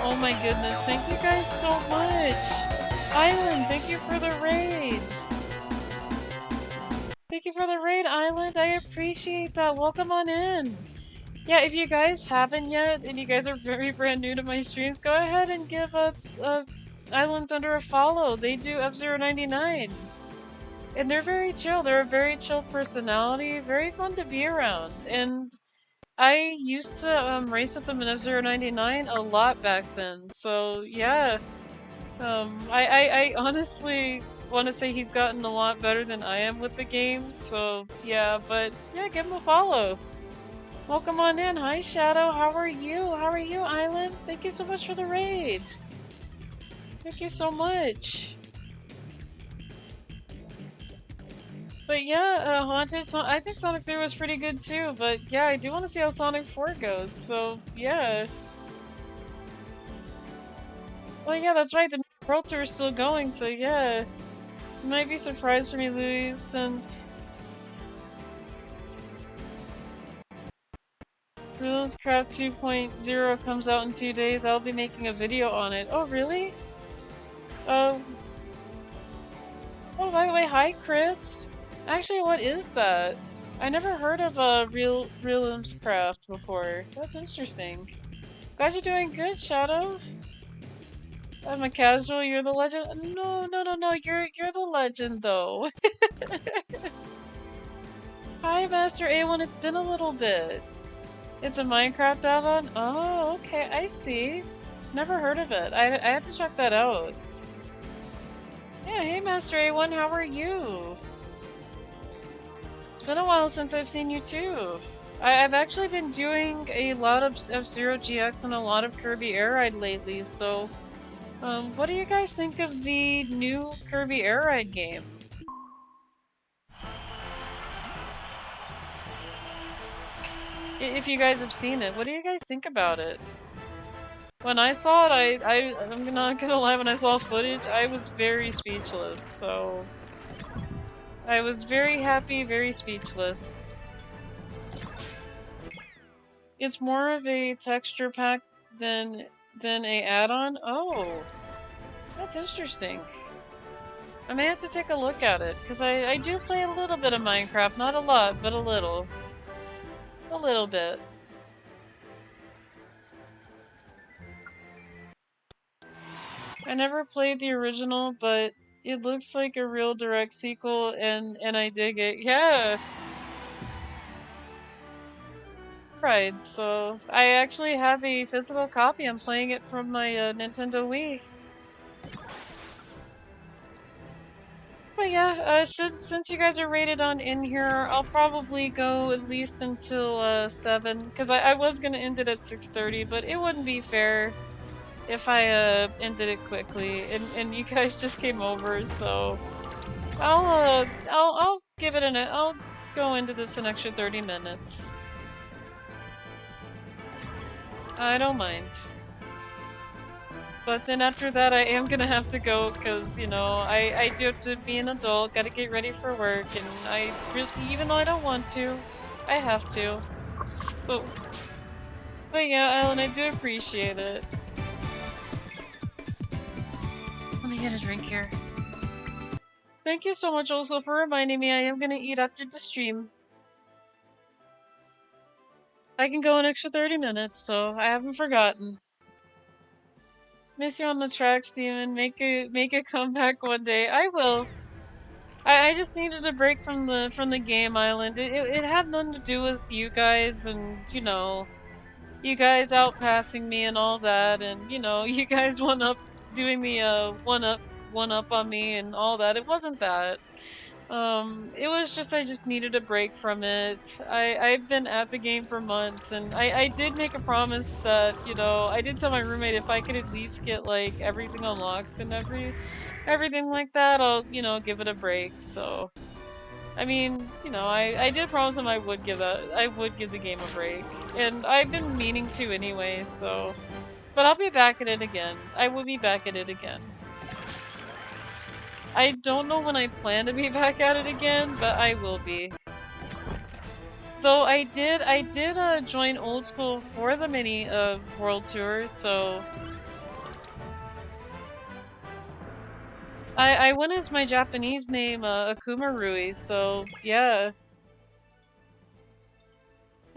Oh my goodness, thank you guys so much! Island, thank you for the raid! Thank you for the raid, Island, I appreciate that, welcome on in! Yeah, if you guys haven't yet, and you guys are very brand new to my streams, go ahead and give Island Thunder a follow, they do F099! And they're very chill, they're a very chill personality, very fun to be around, and I used to race with them in F099 a lot back then, so yeah. I honestly want to say he's gotten a lot better than I am with the game, so yeah, but yeah, give him a follow. Welcome on in. Hi Shadow, how are you? How are you, Island? Thank you so much for the raid. Thank you so much. But yeah, Haunted, I think Sonic 3 was pretty good too, but yeah, I do want to see how Sonic 4 goes, so yeah. Well, yeah, that's right, the World Tour is still going, so yeah. You might be surprised for me, Louie, since Craft 2.0 comes out in 2 days, I'll be making a video on it. Oh, really? Oh, by the way, hi, Chris. Actually, what is that? I never heard of a Realms Craft before. That's interesting. Glad you're doing good, Shadow. I'm a casual, you're the legend. No, you're the legend though. Hi, Master A1, it's been a little bit. It's a Minecraft add-on? Oh, okay, I see. Never heard of it. I have to check that out. Yeah, hey Master A1, how are you? It's been a while since I've seen you too. I've actually been doing a lot of F-Zero GX and a lot of Kirby Air Ride lately, so what do you guys think of the new Kirby Air Ride game? If you guys have seen it, what do you guys think about it? When I saw it, I'm not gonna lie, when I saw footage, I was very speechless, so... I was very happy, very speechless. It's more of a texture pack than a add-on? Oh, that's interesting. I may have to take a look at it, because I do play a little bit of Minecraft, not a lot, but a little. A little bit. I never played the original, but it looks like a real direct sequel, and I dig it. Yeah! Ride, so I actually have a physical copy. I'm playing it from my Nintendo Wii. But yeah, since you guys are rated on in here, I'll probably go at least until 7, because I was gonna end it at 6:30, but it wouldn't be fair if I ended it quickly, and you guys just came over, so I'll give it I'll go into this an extra 30 minutes. I don't mind. But then after that, I am gonna have to go because, you know, I do have to be an adult, gotta get ready for work, and I really, even though I don't want to, I have to. So, but yeah, Alan, I do appreciate it. Let me get a drink here. Thank you so much also for reminding me I am gonna eat after the stream. I can go an extra 30 minutes, so I haven't forgotten. Miss you on the tracks, Demon. Make a comeback one day. I will. I just needed a break from the game island. It had nothing to do with you guys and, you know, you guys outpassing me and all that, and, you know, you guys doing the one up on me and all that. It wasn't that. It was just I just needed a break from it. I've been at the game for months, and I did make a promise that, you know, I did tell my roommate if I could at least get like everything unlocked and everything like that, I'll, you know, give it a break. So I mean, you know, I did promise him I would give the game a break. And I've been meaning to anyway, so but I'll be back at it again. I will be back at it again. I don't know when I plan to be back at it again, but I will be. Though I did join Old School for the mini world tour, so I went as my Japanese name Akuma Rui, so yeah.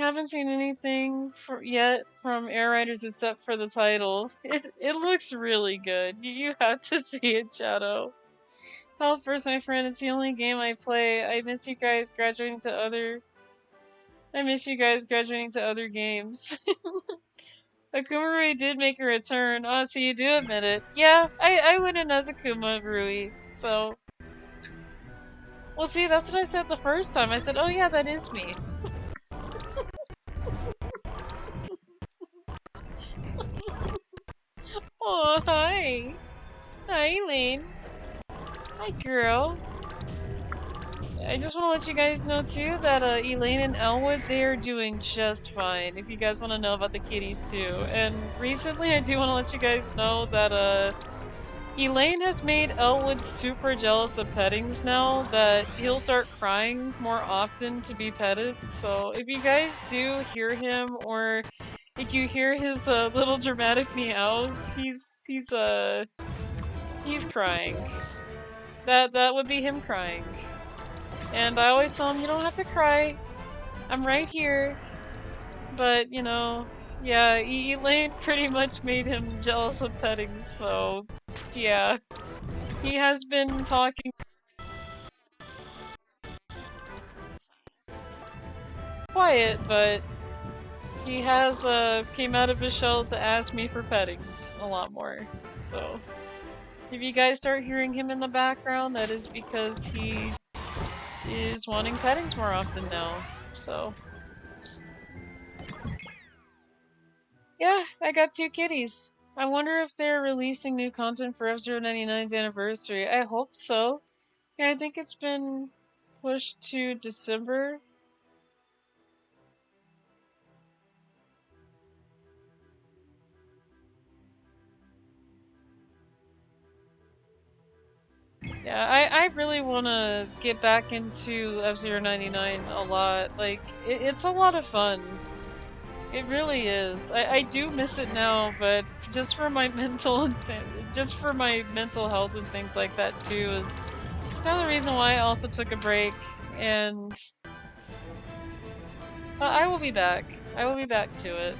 Haven't seen anything yet from Air Riders except for the title. It looks really good. You have to see it, Shadow. Help first, my friend. It's the only game I play. I miss you guys graduating to other games. Akuma Rui did make a return. Oh, so you do admit it. Yeah, I went in as Akuma Rui, so... Well, see, that's what I said the first time. I said, oh yeah, that is me. Oh, hi. Hi, Elaine. Hi, girl. I just want to let you guys know, too, that Elaine and Elwood, they're doing just fine, if you guys want to know about the kitties, too. And recently, I do want to let you guys know that, Elaine has made Elwood super jealous of pettings now, that he'll start crying more often to be petted. So if you guys do hear him, or if you hear his little dramatic meows, he's crying. That would be him crying. And I always tell him, you don't have to cry. I'm right here. But, you know, yeah, Elaine pretty much made him jealous of pettings, so yeah. He has been talking quiet, but he has came out of his shell to ask me for pettings a lot more. So if you guys start hearing him in the background, that is because he is wanting pettings more often now. So yeah, I got 2 kitties. I wonder if they're releasing new content for F-099's anniversary. I hope so. Yeah, I think it's been pushed to December. Yeah, I really want to get back into F-099 a lot. Like, it's a lot of fun. It really is. I do miss it now, but just for my mental just for my mental health and things like that too is kind of the reason why I also took a break. And I will be back. I will be back to it.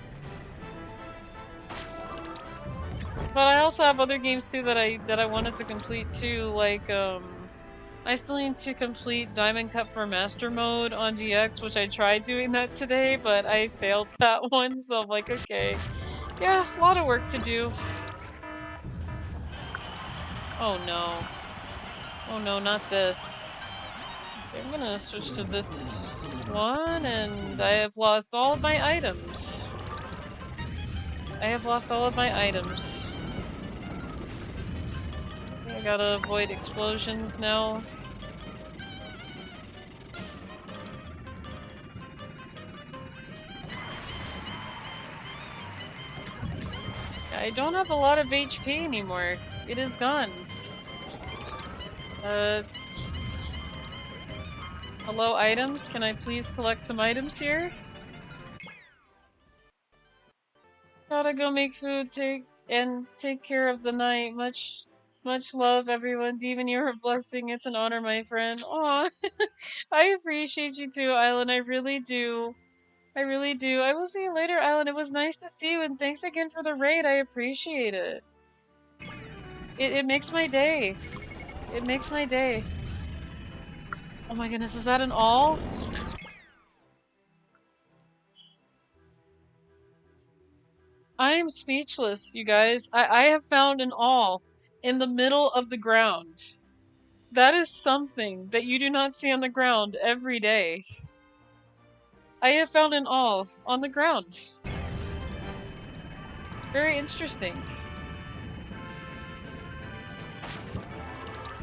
But I also have other games too that I wanted to complete too, like I still need to complete Diamond Cup for Master Mode on GX, which I tried doing that today, but I failed that one, so I'm like, okay. Yeah, a lot of work to do. Oh no. Oh no, not this. Okay, I'm gonna switch to this one, and I have lost all of my items. I have lost all of my items. I gotta avoid explosions now. I don't have a lot of HP anymore. It is gone. Hello items? Can I please collect some items here? Gotta go make food, take care of the night. Much love, everyone. Demon, you're a blessing. It's an honor, my friend. Aw, I appreciate you too, Island. I really do. I really do. I will see you later, Island. It was nice to see you, and thanks again for the raid. I appreciate it. It makes my day. It makes my day. Oh my goodness, is that an all? I am speechless, you guys. I have found an all in the middle of the ground. That is something that you do not see on the ground every day. I have found an all on the ground. Very interesting.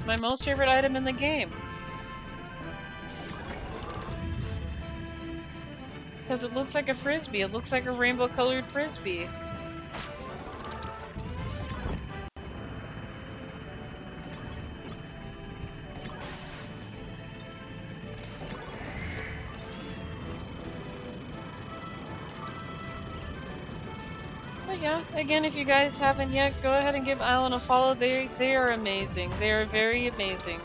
My most favorite item in the game. Because it looks like a frisbee. It looks like a rainbow colored frisbee. But yeah, again, if you guys haven't yet, go ahead and give Island a follow. They are amazing. They are very amazing.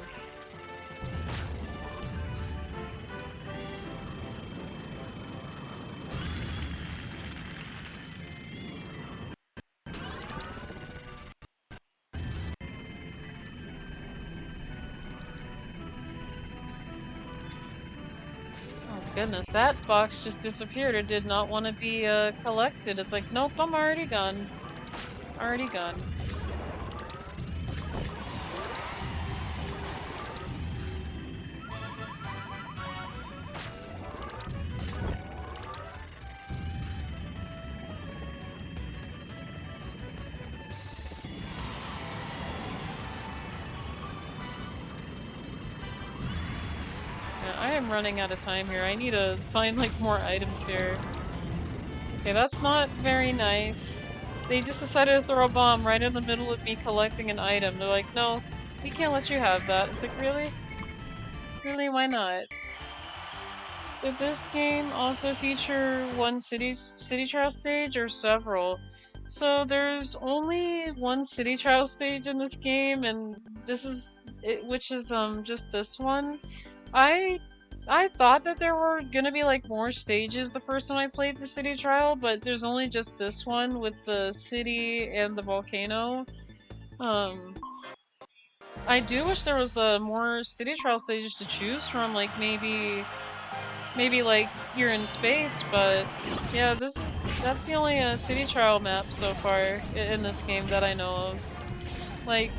Goodness, that box just disappeared. It did not want to be collected. It's like, nope, I'm already gone. Already gone. I am running out of time here. I need to find like more items here. Okay, that's not very nice. They just decided to throw a bomb right in the middle of me collecting an item. They're like, no, we can't let you have that. It's like, really? Really, why not? Did this game also feature one city trial stage or several? So there's only one city trial stage in this game, and this is it, which is just this one. I thought that there were gonna be like more stages the first time I played the city trial, but there's only just this one with the city and the volcano. I do wish there was more city trial stages to choose from, like maybe like you're in space, but yeah, that's the only city trial map so far in this game that I know of. Like,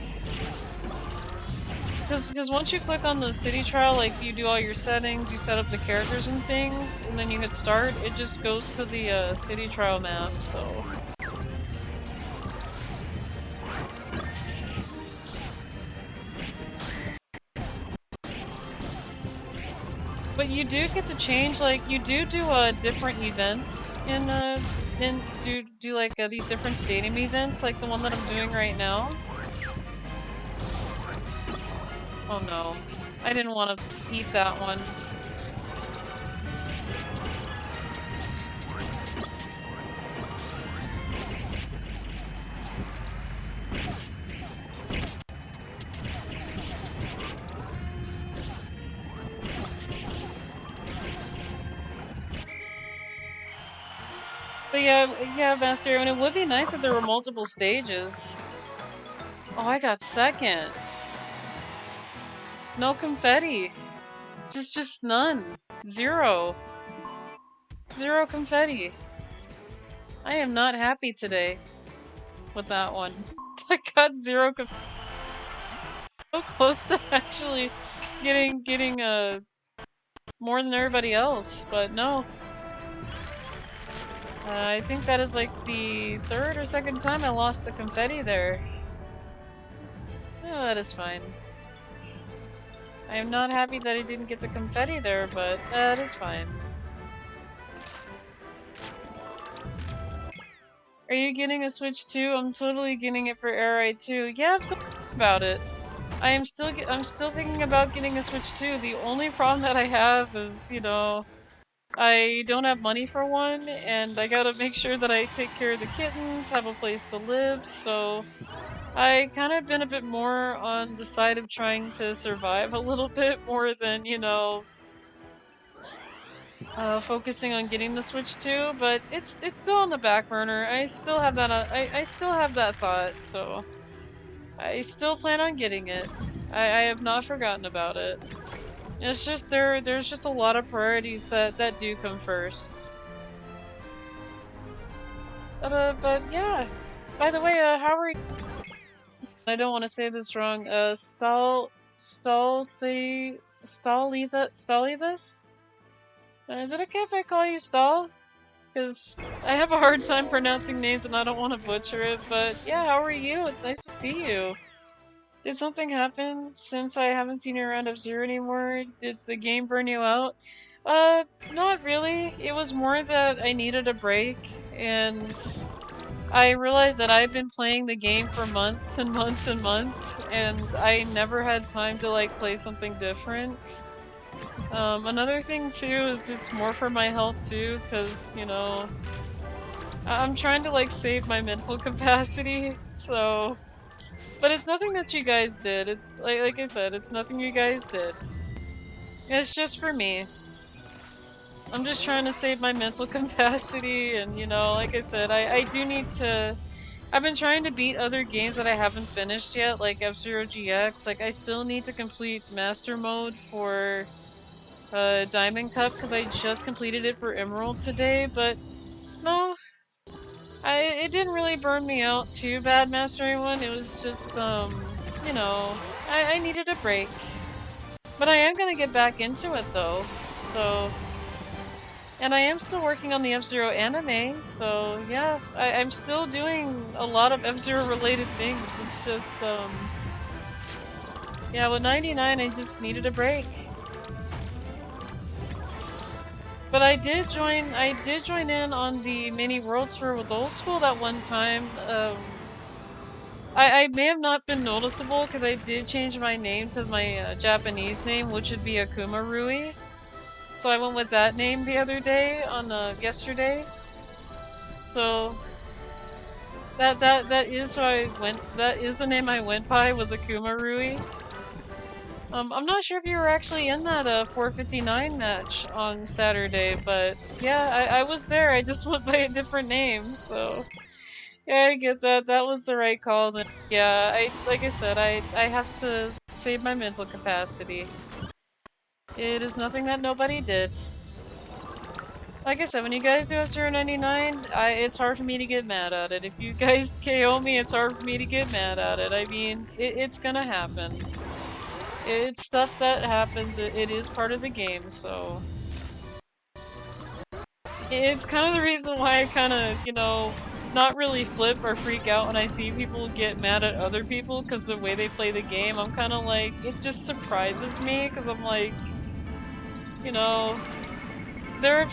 because once you click on the city trial, like you do all your settings, you set up the characters and things, and then you hit start, it just goes to the city trial map, so. But you do get to change, like, you do different events in do like these different stadium events, like the one that I'm doing right now. Oh no, I didn't want to eat that one. But yeah, Master, and it would be nice if there were multiple stages. Oh, I got second. No confetti. Just none. Zero. Zero confetti. I am not happy today with that one. I got zero confetti. So close to actually getting more than everybody else, but no. I think that is like the third or second time I lost the confetti there. Oh, that is fine. I am not happy that I didn't get the confetti there, but that is fine. Are you getting a Switch too? I'm totally getting it for Air Ride too. Yeah, I'm still thinking about it. I'm still thinking about getting a Switch too. The only problem that I have is, you know, I don't have money for one, and I gotta make sure that I take care of the kittens, have a place to live, so I kind of been a bit more on the side of trying to survive a little bit more than, you know, focusing on getting the Switch too, but it's still on the back burner. I still have that, I still have that thought, so I still plan on getting it. I have not forgotten about it. It's just there's just a lot of priorities that do come first. But yeah. By the way, how are you? I don't want to say this wrong. Stallethus? Is it okay if I call you Stall? Because I have a hard time pronouncing names and I don't want to butcher it, but yeah, how are you? It's nice to see you. Did something happen since I haven't seen you around F-Zero anymore? Did the game burn you out? Not really. It was more that I needed a break, and I realized that I've been playing the game for months and months and months, and I never had time to like play something different. Another thing too is it's more for my health too, because, you know, I'm trying to like save my mental capacity, so... But it's nothing that you guys did. It's like I said, it's nothing you guys did. It's just for me. I'm just trying to save my mental capacity, and, you know, like I said, I do need to... I've been trying to beat other games that I haven't finished yet, like F-Zero GX. Like, I still need to complete Master Mode for Diamond Cup, because I just completed it for Emerald today, but no, it didn't really burn me out too bad mastering one. It was just, you know, I needed a break. But I am gonna get back into it though, so... And I am still working on the F-Zero anime, so yeah, I'm still doing a lot of F-Zero related things. It's just, yeah, with 99 I just needed a break. But I did join in on the mini world tour with Old School that one time. I may have not been noticeable because I did change my name to my Japanese name, which would be Akuma Rui. So I went with that name the other day on yesterday. So that is who I went. That is the name I went by, was Akuma Rui. I'm not sure if you were actually in that 459 match on Saturday, but yeah, I was there. I just went by a different name, so yeah, I get that. That was the right call. Then yeah, like I said, I have to save my mental capacity. It is nothing that nobody did. Like I said, when you guys do F-Zero 99, it's hard for me to get mad at it. If you guys KO me, it's hard for me to get mad at it. I mean, it's gonna happen. It's stuff that happens. It is part of the game, so... It's kind of the reason why I kind of, you know, not really flip or freak out when I see people get mad at other people because the way they play the game. I'm kind of like, it just surprises me because I'm like, you know... There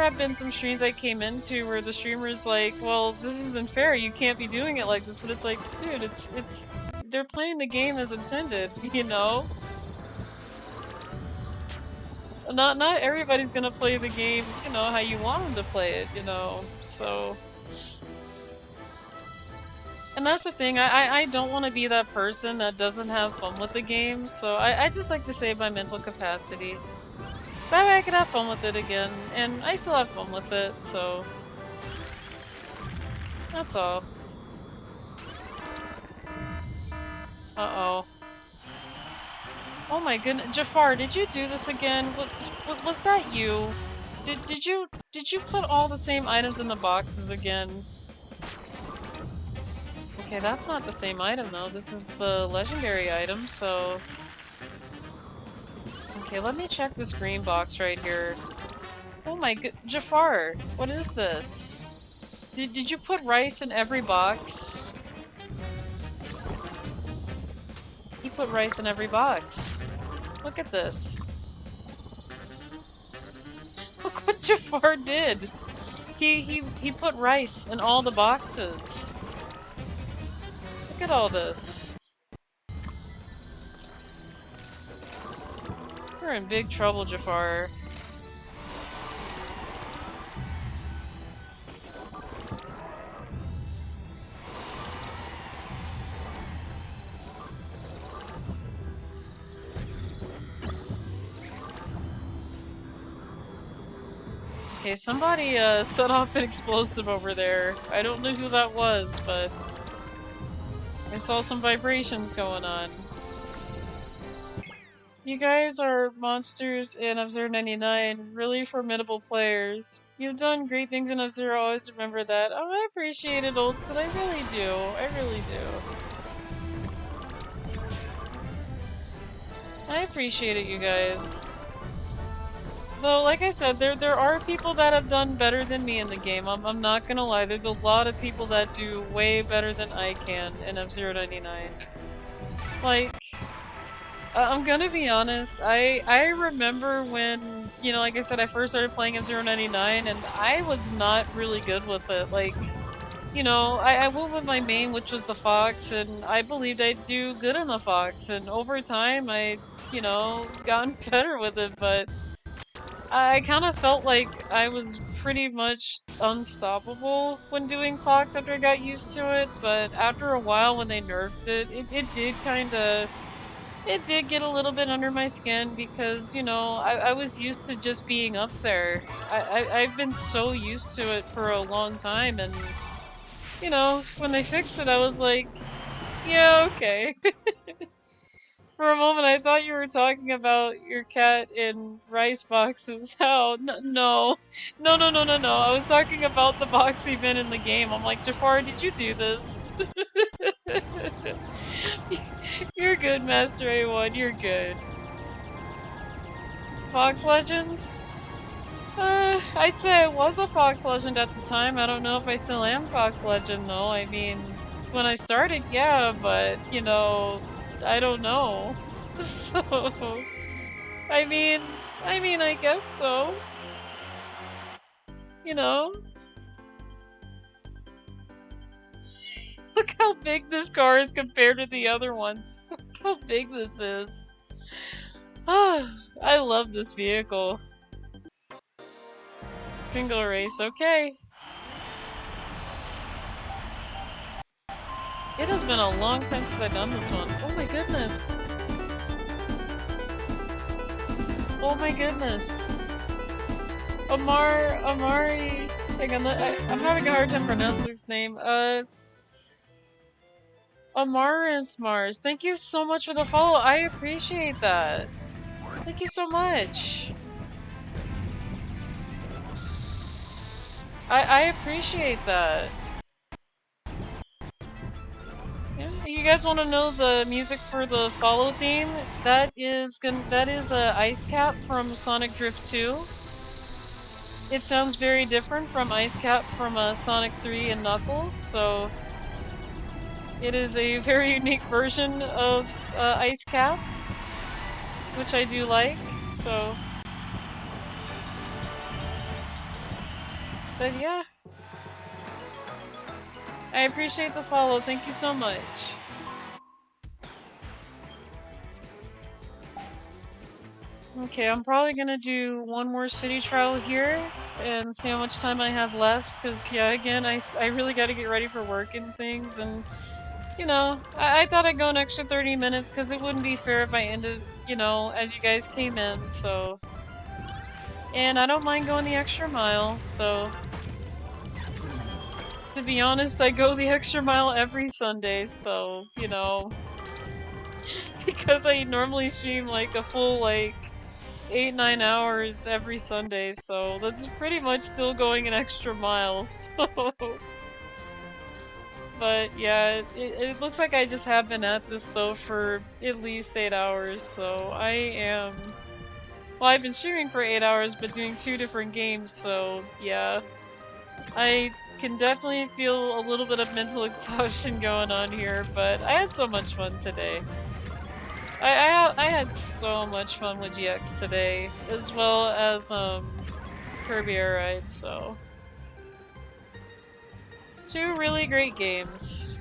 have been some streams I came into where the streamer's like, well, this isn't fair, you can't be doing it like this, but it's like, dude, it's they're playing the game as intended, you know? Not everybody's gonna play the game, you know, how you want them to play it, you know, so... And that's the thing, I don't want to be that person that doesn't have fun with the game, so I just like to save my mental capacity. That way I could have fun with it again, and I still have fun with it, so... That's all. Uh-oh. Oh my goodness, Jafar, did you do this again? Was that you? Did you put all the same items in the boxes again? Okay, that's not the same item though. This is the legendary item, so... Okay, let me check this green box right here. Oh my good, Jafar, what is this? Did you put rice in every box? He put rice in every box. Look at this. Look what Jafar did. He put rice in all the boxes. Look at all this. You're in big trouble, Jafar. Okay, somebody set off an explosive over there. I don't know who that was, but I saw some vibrations going on. You guys are monsters in F-Zero 99, really formidable players. You've done great things in F-Zero, always remember that. Oh, I appreciate it, Old School, I really do. I really do. I appreciate it, you guys. Though, like I said, there are people that have done better than me in the game. I'm not gonna lie, there's a lot of people that do way better than I can in F-Zero 99. Like... I'm gonna be honest, I remember when, you know, like I said, I first started playing F-Zero 99, and I was not really good with it. Like, you know, I went with my main, which was the Fox, and I believed I'd do good in the Fox, and over time I, you know, gotten better with it, but I kind of felt like I was pretty much unstoppable when doing Fox after I got used to it, but after a while when they nerfed it, it did kinda... It did get a little bit under my skin because, you know, I was used to just being up there. I've been so used to it for a long time, and, you know, when they fixed it, I was like, yeah, okay. For a moment, I thought you were talking about your cat in rice boxes. How? No. No. I was talking about the box event in the game. I'm like, Jafar, did you do this? You're good, Master A1, you're good. Fox Legend? I'd say I was a Fox Legend at the time. I don't know if I still am Fox Legend, though. I mean, when I started, yeah, but, you know, I don't know. So... I mean, I guess so. You know? Look how big this car is compared to the other ones. Look how big this is. I love this vehicle. Single race, okay. It has been a long time since I've done this one. Oh my goodness. Oh my goodness. Amari... Hang on, I'm having a hard time pronouncing his name. Amaranth Mars, thank you so much for the follow. I appreciate that. Thank you so much. I appreciate that. Yeah, you guys want to know the music for the follow theme? That is Ice Cap from Sonic Drift 2. It sounds very different from Ice Cap from Sonic 3 and Knuckles, so it is a very unique version of Ice Cap, which I do like, so... But yeah. I appreciate the follow, thank you so much. Okay, I'm probably gonna do one more city trial here and see how much time I have left, because yeah, again, I really gotta get ready for work and things, and you know, I thought I'd go an extra 30 minutes because it wouldn't be fair if I ended, you know, as you guys came in, so... And I don't mind going the extra mile, so... To be honest, I go the extra mile every Sunday, so, you know... because I normally stream like a full like 8-9 hours every Sunday, so that's pretty much still going an extra mile. So, but yeah, it looks like I just have been at this though for at least 8 hours. So I am. Well, I've been streaming for 8 hours, but doing 2 different games. So yeah, I can definitely feel a little bit of mental exhaustion going on here, but I had so much fun today. I had so much fun with GX today, as well as Kirby Air Ride. So 2 really great games.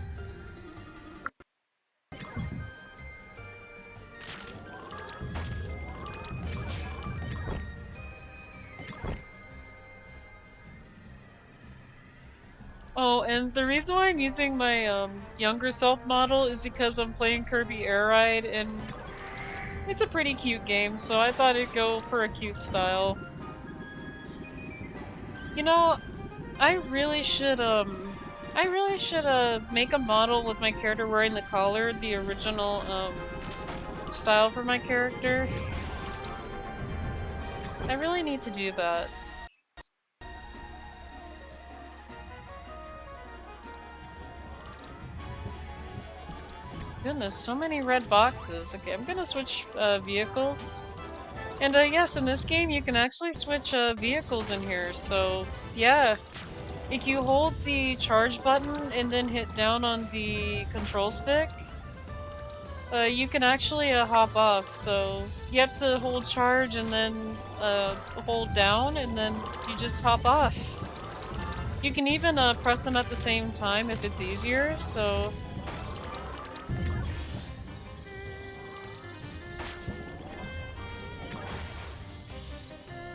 Oh, and the reason why I'm using my younger self model is because I'm playing Kirby Air Ride, and it's a pretty cute game, so I thought it'd go for a cute style. You know, I really should make a model with my character wearing the collar, the original style for my character. I really need to do that. Goodness, so many red boxes. Okay, I'm gonna switch vehicles. And yes, in this game you can actually switch vehicles in here, so yeah. If you hold the charge button and then hit down on the control stick, you can actually hop off. So you have to hold charge and then hold down, and then you just hop off. You can even press them at the same time if it's easier, so...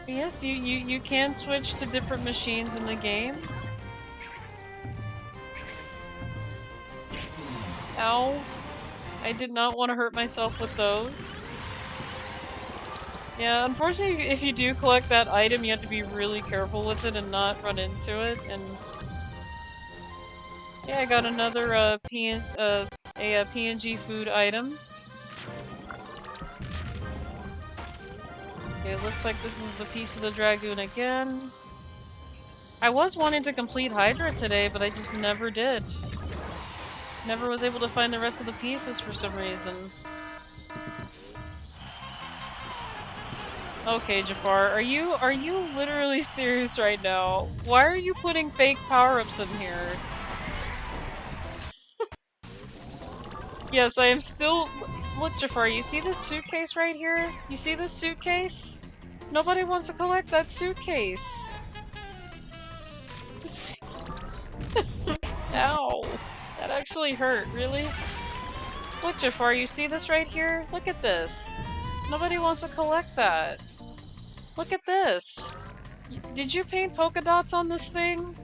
Yes, you can switch to different machines in the game. Ow. I did not want to hurt myself with those. Yeah, unfortunately, if you do collect that item, you have to be really careful with it and not run into it, and... Yeah, I got another PNG food item. Okay, it looks like this is a piece of the Dragoon again. I was wanting to complete Hydra today, but I just never did. Never was able to find the rest of the pieces for some reason. Okay, Jafar, are you literally serious right now? Why are you putting fake power-ups in here? Yes, I am still... Look, Jafar, you see this suitcase right here? You see this suitcase? Nobody wants to collect that suitcase. Ow. That actually hurt, really? Look, Jafar, you see this right here? Look at this. Nobody wants to collect that. Look at this. Did you paint polka dots on this thing?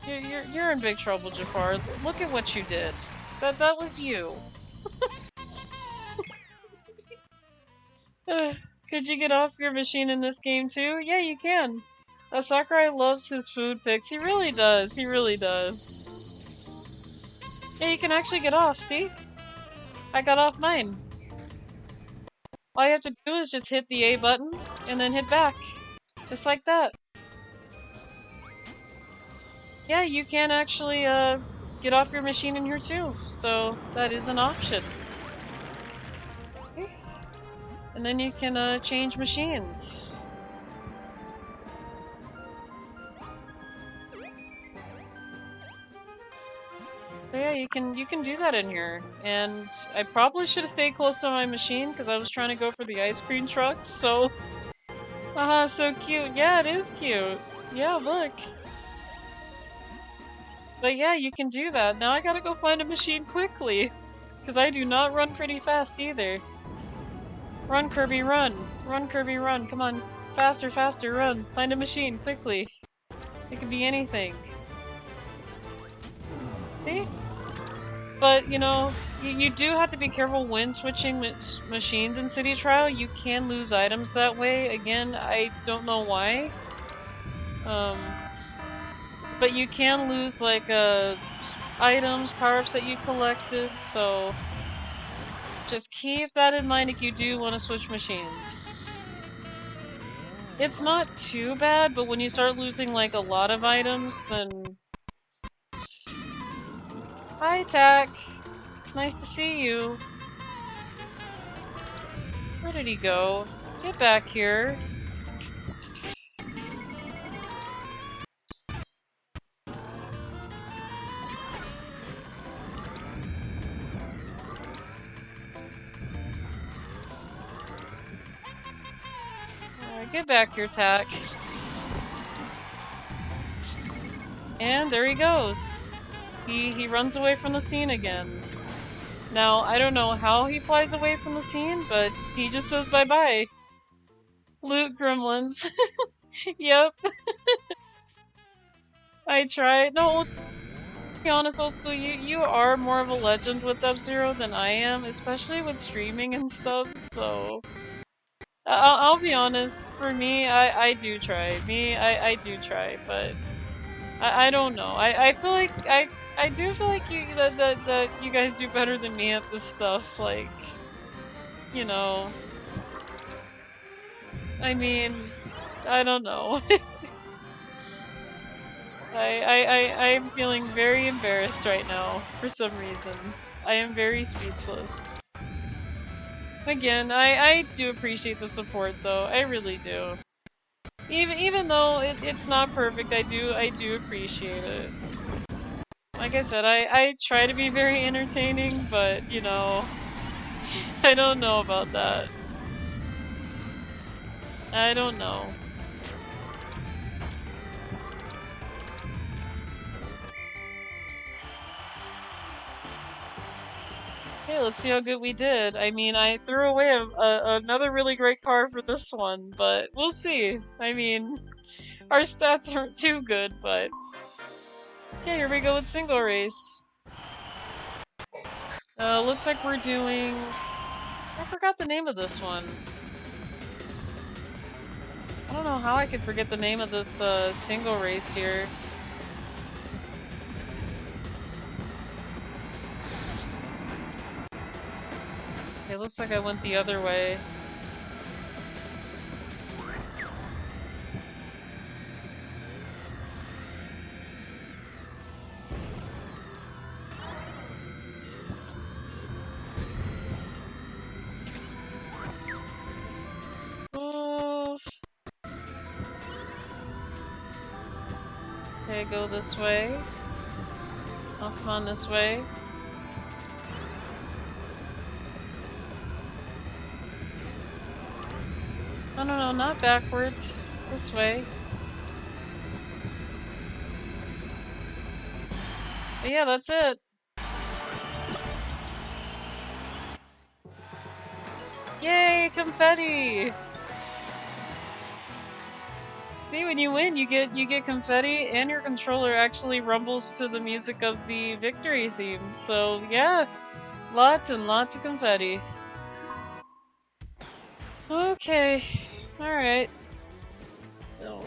You're in big trouble, Jafar. Look at what you did. That was you. Could you get off your machine in this game too? Yeah, you can. Sakurai loves his food pics. He really does. He really does. Yeah, you can actually get off, see? I got off mine. All you have to do is just hit the A button and then hit back. Just like that. Yeah, you can actually get off your machine in here too. So that is an option. See? And then you can change machines. So yeah, you can do that in here. And I probably should have stayed close to my machine because I was trying to go for the ice cream trucks, so... Haha, so cute. Yeah, it is cute. Yeah, look. But yeah, you can do that. Now I gotta go find a machine quickly. Because I do not run pretty fast either. Run, Kirby, run! Run, Kirby, run! Come on. Faster, faster, run! Find a machine, quickly. It could be anything. See? But, you know, you do have to be careful when switching machines in City Trial. You can lose items that way. Again, I don't know why. But you can lose, like, items, power-ups that you collected, so... keep that in mind if you do want to switch machines. It's not too bad, but when you start losing like a lot of items, then... Hi, Tack. It's nice to see you. Where did he go? Get back here. Get back here, Tack. And there he goes. He runs away from the scene again. Now, I don't know how he flies away from the scene, but he just says bye-bye. Loot gremlins. Yep. I tried. No, let's be honest, old school, you are more of a legend with F-Zero than I am, especially with streaming and stuff, so... I'll be honest, for me, I do try. I do try, but... I don't know. I feel like I do feel like that you guys do better than me at this stuff. Like, you know. I mean, I don't know. I'm feeling very embarrassed right now for some reason. I am very speechless. Again, I do appreciate the support though. I really do. Even though it's not perfect, I do appreciate it. Like I said, I try to be very entertaining, but, you know, I don't know about that. I don't know. Okay, let's see how good we did. I mean, I threw away another really great car for this one, but we'll see. I mean, our stats aren't too good, but... Okay, here we go with single race. Looks like we're doing... I forgot the name of this one. I don't know how I could forget the name of this single race here. It looks like I went the other way. Oof. Okay, go this way. I'll come on this way. No, not backwards. This way. But yeah, that's it. Yay, confetti! See, when you win, you get confetti, and your controller actually rumbles to the music of the victory theme. So yeah, lots and lots of confetti. Okay, all right. Oh.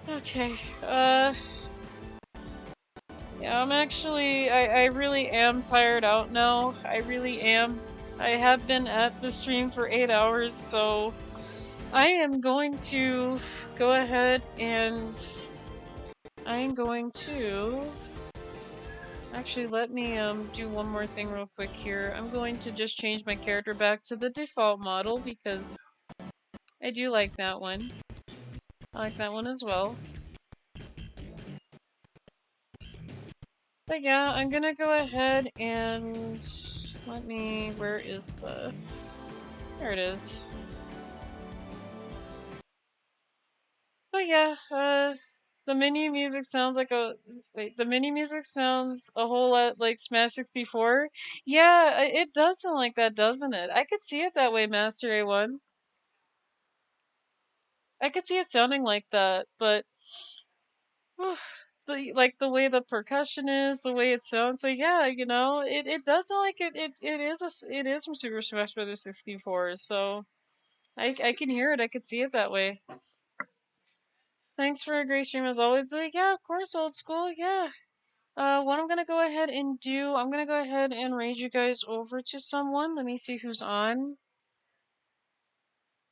Okay. Yeah, I'm actually, I really am tired out now. I really am. I have been at the stream for 8 hours, so I am going to go ahead and I am going to actually let me do one more thing real quick here. I'm going to just change my character back to the default model because I do like that one. I like that one as well. But yeah, I'm gonna go ahead and let me, where is the, there it is. But yeah, the menu music sounds like a, wait, the menu music sounds a whole lot like Smash 64. Yeah, it does sound like that, doesn't it? I could see it that way, Master A1. I could see it sounding like that, but like the way the percussion is, the way it sounds, so yeah, you know, it does sound like it is from Super Smash Bros. 64, so I can hear it, I could see it that way. Thanks for a great stream as always. Like, yeah, of course, old school, yeah. What I'm gonna go ahead and do, I'm gonna go ahead and raid you guys over to someone. Let me see who's on.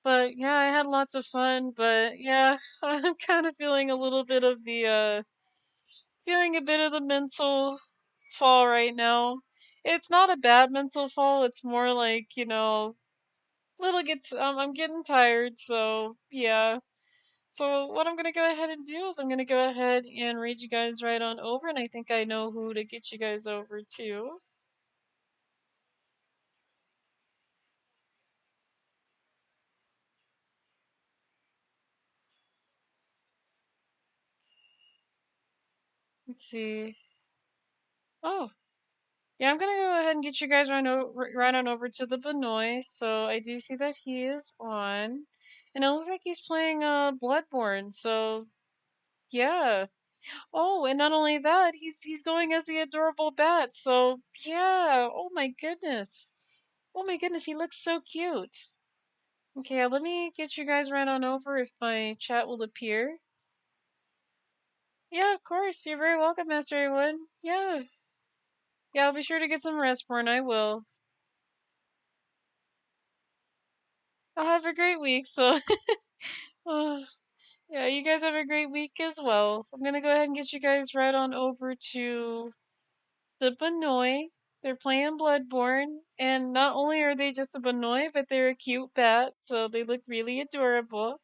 But yeah, I had lots of fun, but yeah, I'm kind of feeling a little bit of feeling a bit of the mental fall right now. It's not a bad mental fall, it's more like, I'm getting tired, so yeah. So what I'm gonna go ahead and do is I'm gonna go ahead and read you guys right on over, and I think I know who to get you guys over to. Let's see. Oh, yeah, I'm gonna go ahead and get you guys right on over to the Benoit. So I do see that he is on, and it looks like he's playing Bloodborne. So yeah. Oh, and not only that, he's going as the adorable bat. So yeah. Oh my goodness. Oh my goodness, he looks so cute. Okay, let me get you guys right on over if my chat will appear. Yeah, of course. You're very welcome, Master A1. Yeah. Yeah, I'll be sure to get some rest, Born. I will. I'll have a great week, so uh, yeah, you guys have a great week as well. I'm gonna go ahead and get you guys right on over to the Benoit. They're playing Bloodborne, and not only are they just a Benoit, but they're a cute bat, so they look really adorable.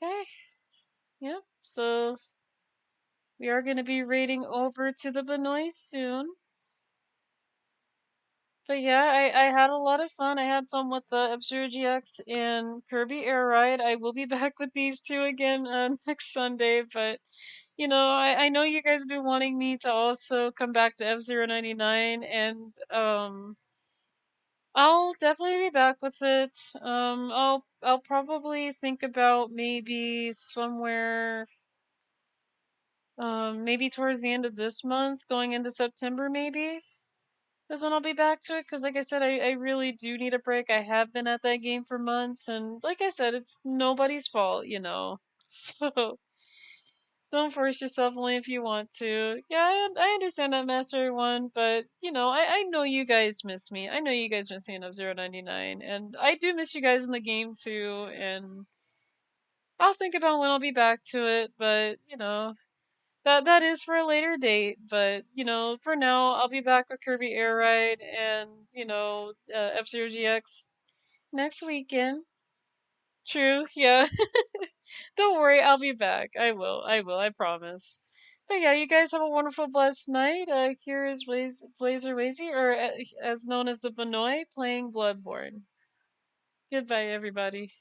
Okay, yep, so we are gonna be raiding over to the Benoit soon. But yeah, I had a lot of fun. I had fun with the F-Zero GX and Kirby Air Ride. I will be back with these two again next Sunday, but I know you guys have been wanting me to also come back to F-Zero 99, and I'll definitely be back with it. I'll probably think about maybe somewhere maybe towards the end of this month, going into September maybe. Is when I'll be back to it, because like I said, I really do need a break. I have been at that game for months, and like I said, it's nobody's fault. So don't force yourself only if you want to. Yeah, I understand that, Master One, but I know you guys miss me. I know you guys miss me in F-Zero 99, and I do miss you guys in the game too, and I'll think about when I'll be back to it, but that is for a later date, but for now, I'll be back with Kirby Air Ride and F-Zero GX next weekend. True, yeah. Don't worry, I'll be back. I promise. But yeah, you guys have a wonderful, blessed night. Here is Blazer Wazy, or as known as the Benoit, playing Bloodborne. Goodbye, everybody.